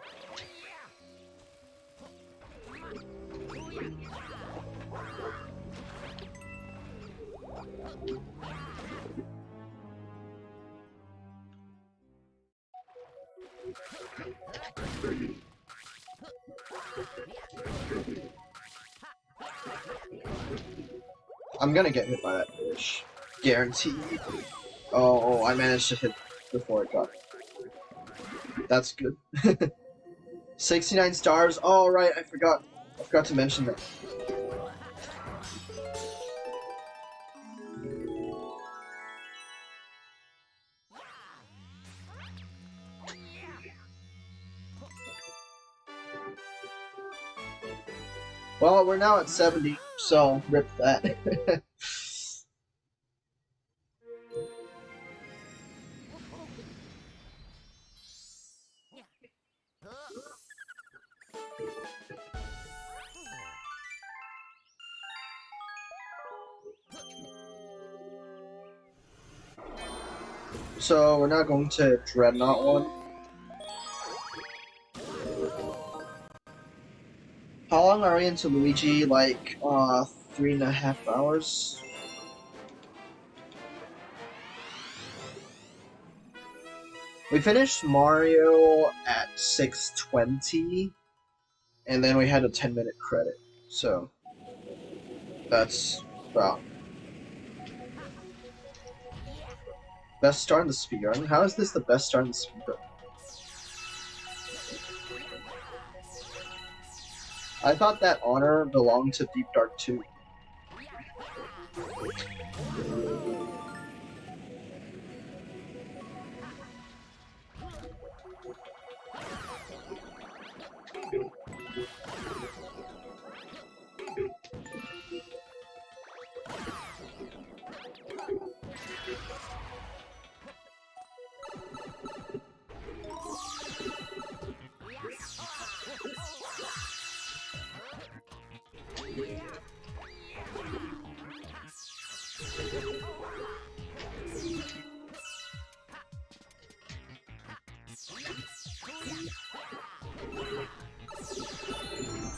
S1: I'm gonna get hit by that fish. Guaranteed. Oh, I managed to hit before it got. That's good. 69 stars. Oh, right, I forgot to mention that. Well, we're now at 70, so rip that. So we're now going to Dreadnought one. How long are we into Luigi? Like 3.5 hours. We finished Mario at 6:20, and then we had a 10-minute credit. So that's about best start in the speedrun. How is this the best start in the speedrun? I thought that honor belonged to Deep Dark 2.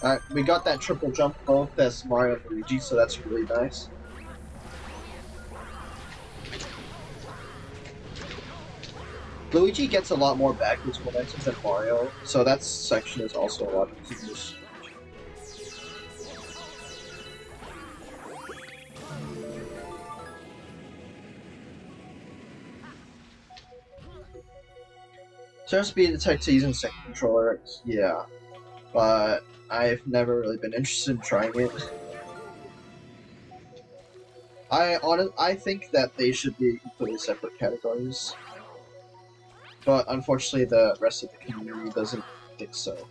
S1: Alright, we got that triple jump both as Mario and Luigi, so that's really nice. Luigi gets a lot more backwards momentum than Mario, so that section is also a lot easier. Turn speed detects using second controller, yeah, but I've never really been interested in trying it. I think that they should be completely separate categories, but unfortunately the rest of the community doesn't think so.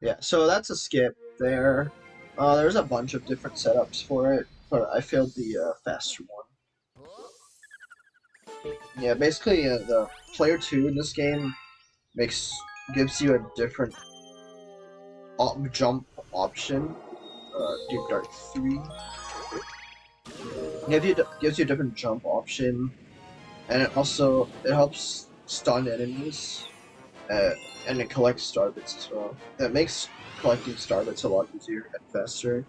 S1: Yeah, so that's a skip there. There's a bunch of different setups for it, but I failed the faster one. Yeah, basically the player 2 in this game gives you a different jump option. Deep Dark 3 gives you a different jump option, and it helps stun enemies. And it collects star bits as well. That makes collecting star bits a lot easier and faster.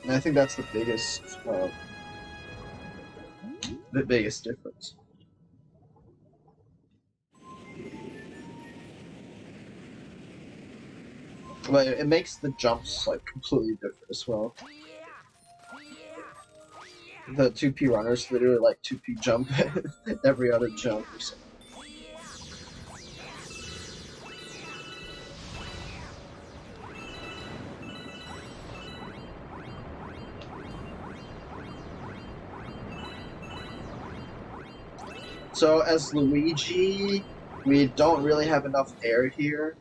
S1: And I think that's the biggest difference. But it makes the jumps like completely different as well. The 2P runners literally like 2P jump every other jump or something. So as Luigi, we don't really have enough air here.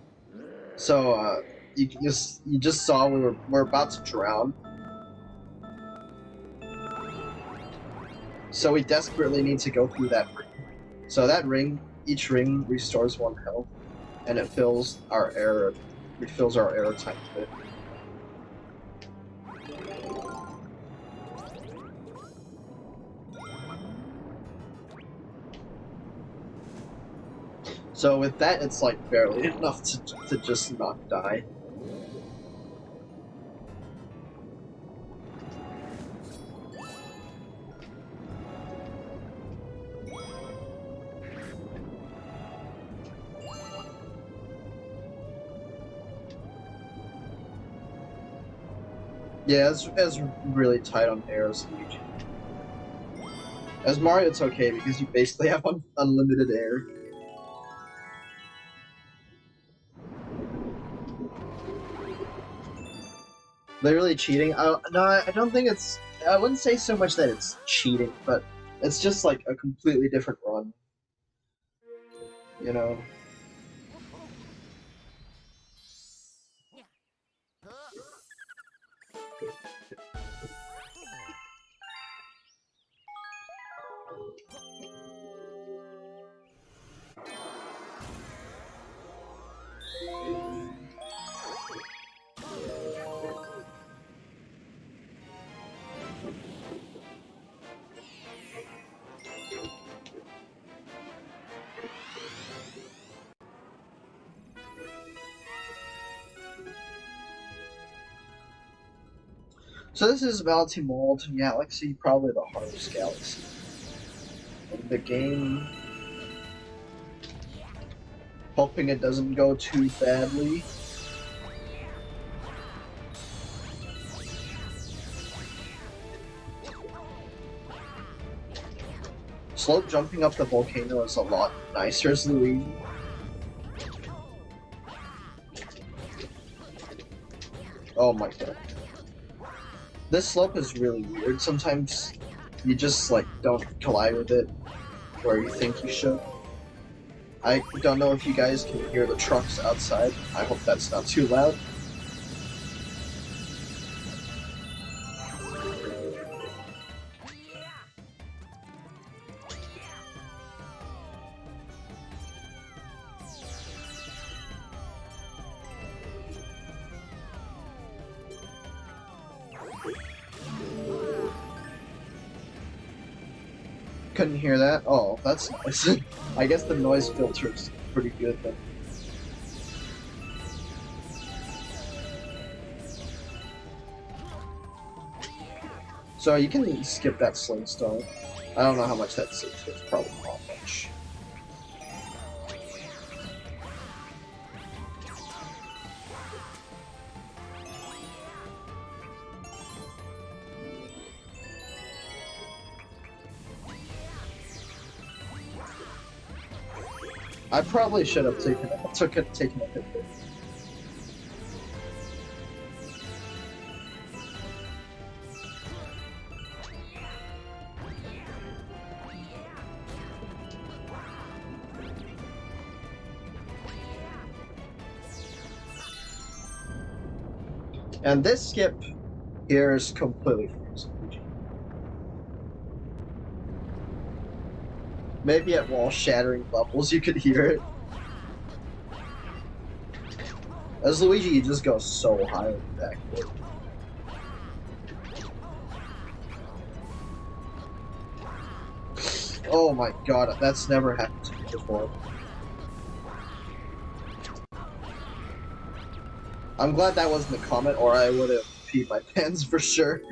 S1: So you just saw we're about to drown. So we desperately need to go through that ring. So that ring, each ring restores 1 health, and it refills our air a tiny bit. So with that, it's like barely enough to just not die. Yeah, it's really tight on air as Luigi. As Mario, it's okay because you basically have unlimited air. Literally cheating? No, I don't think it's... I wouldn't say so much that it's cheating, but it's just like a completely different run. You know? So this is Valentine Molten Galaxy, probably the hardest galaxy in the game. Hoping it doesn't go too badly. Slope jumping up the volcano is a lot nicer as Luigi. Oh my god. This slope is really weird. Sometimes you just like don't collide with it where you think you should. I don't know if you guys can hear the trucks outside. I hope that's not too loud. Couldn't hear that? Oh, that's nice. I guess the noise filter is pretty good then. So you can skip that Sling Star. I don't know how much that saves, it's probably not much. I probably should have taken a hit there. And this skip here is completely frozen. Maybe at wall-shattering levels you could hear it. As Luigi, you just go so high with the backboard. Oh my god, that's never happened to me before. I'm glad that wasn't a Comet, or I would have peed my pants for sure.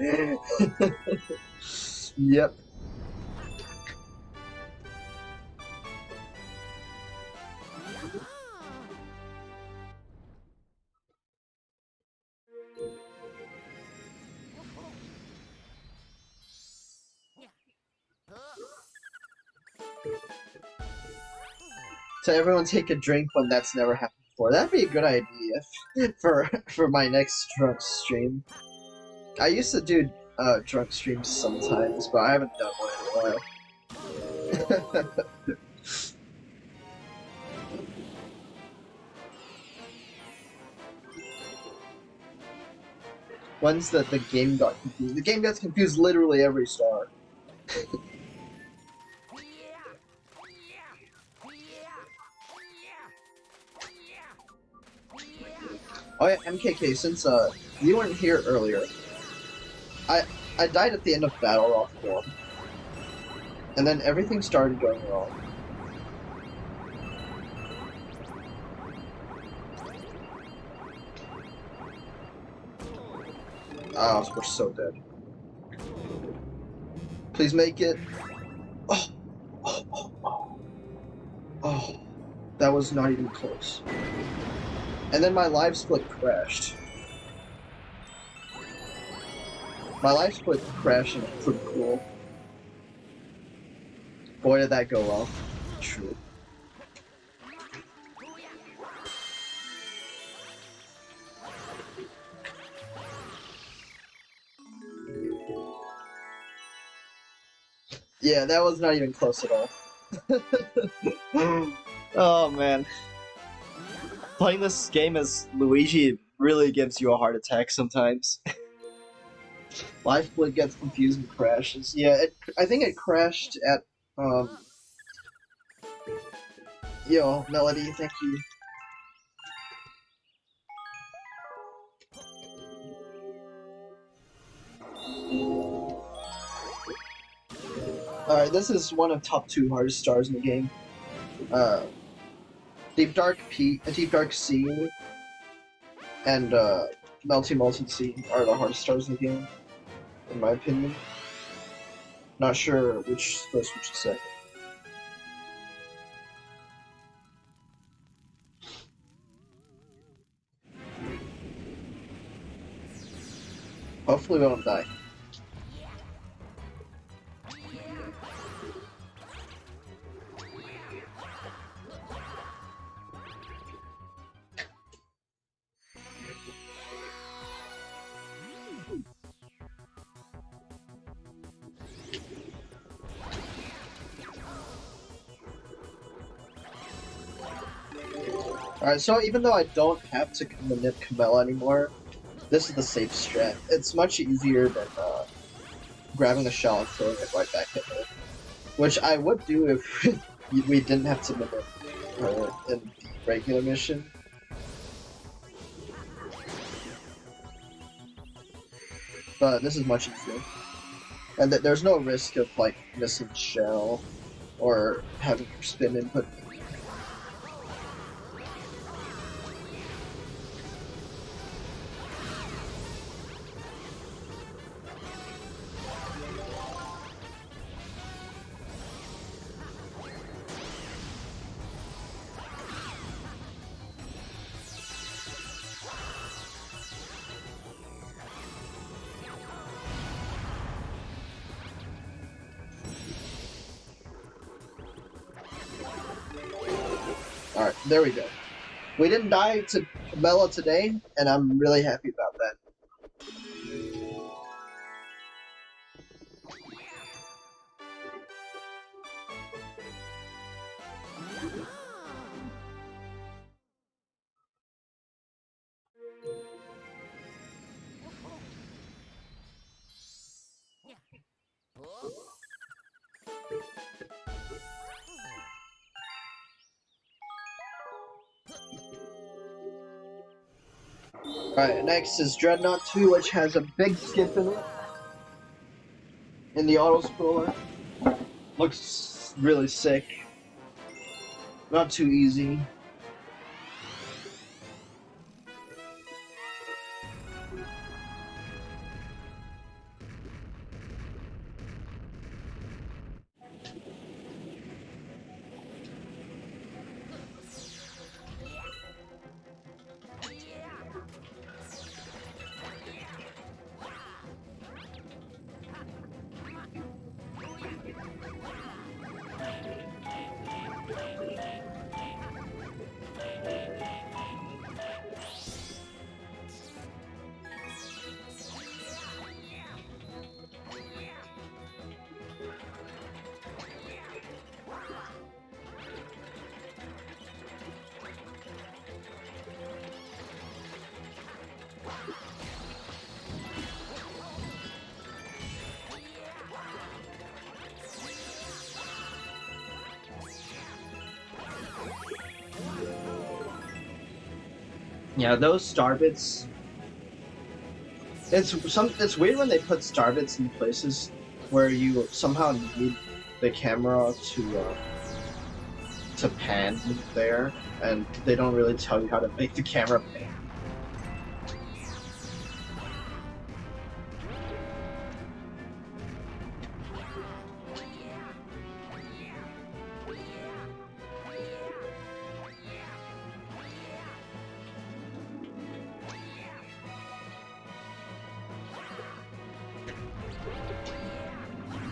S1: Yep. So everyone take a drink when that's never happened before. That'd be a good idea for my next drunk stream. I used to do drunk streams sometimes, but I haven't done one in a Once the game got confused. The game gets confused literally every star. Oh yeah, MKK, since you weren't here earlier, I died at the end of Battle Rock 1. And then everything started going wrong. Oh, we're so dead. Please make it. Oh, oh, oh, oh. Oh, that was not even close. And then my live split crashed. My live split crashing is pretty cool. Boy, did that go well. True. Yeah, that was not even close at all. Oh man. Playing this game as Luigi really gives you a heart attack sometimes. Life Split gets confused and crashes. Yeah, I think it crashed at, Yo, Melody, thank you. Alright, this is one of top 2 hardest stars in the game. Deep Dark Sea, and Melty Molten Sea are the hardest stars in the game, in my opinion. Not sure which first which to say. Hopefully we don't die. Alright, so even though I don't have to manip Camilla anymore, this is the safe strat. It's much easier than grabbing the shell and throwing it right back at her. Which I would do if we didn't have to manip her in the regular mission. But this is much easier. And there's no risk of like missing shell or having her spin input. Alright, there we go. We didn't die to Bella today, and I'm really happy about that. Alright, next is Dreadnought 2, which has a big skip in it. In the auto-scroller. Looks really sick. Not too easy. Yeah, those star bits. It's weird when they put star bits in places where you somehow need the camera to pan there, and they don't really tell you how to make the camera pan.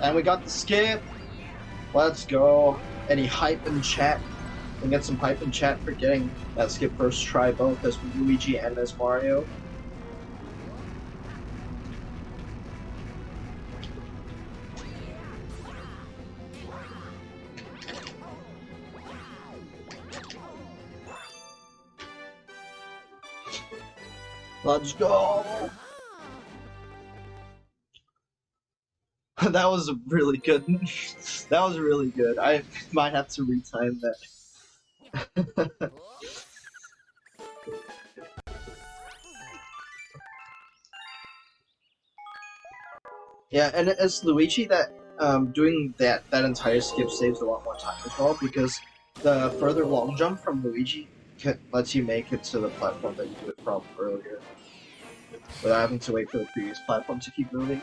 S1: And we got the skip. Let's go. Any hype in chat? We get some hype in chat for getting that skip first try both as Luigi and as Mario. Let's go. That was really good. That was really good. I might have to retime that. Yeah, and as Luigi, that doing that entire skip saves a lot more time as well, because the further long jump from Luigi lets you make it to the platform that you did it from earlier, without having to wait for the previous platform to keep moving.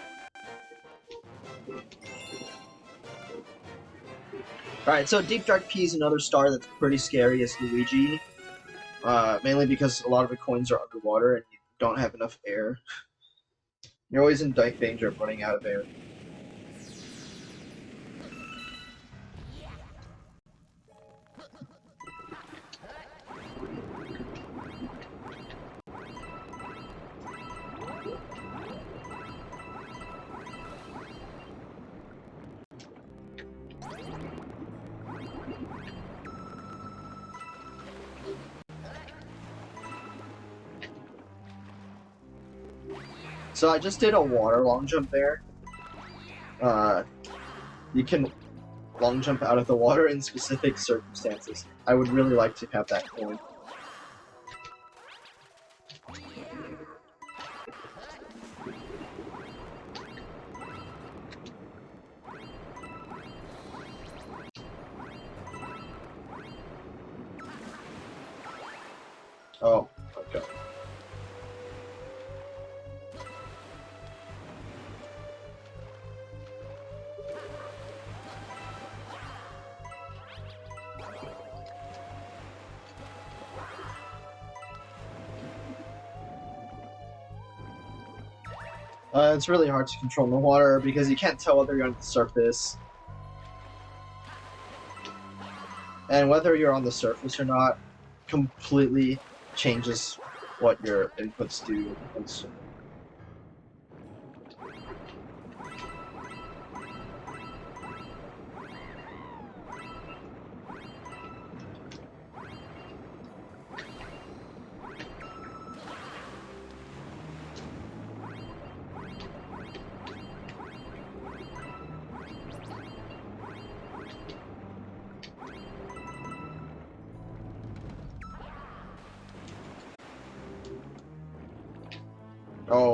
S1: Alright, so Deep Dark P is another star that's pretty scary as Luigi, mainly because a lot of the coins are underwater and you don't have enough air. You're always in danger of running out of air. So I just did a water long jump there. You can long jump out of the water in specific circumstances. I would really like to have that coin. Oh, okay. It's really hard to control in the water because you can't tell whether you're on the surface. And whether you're on the surface or not completely changes what your inputs do. Oh.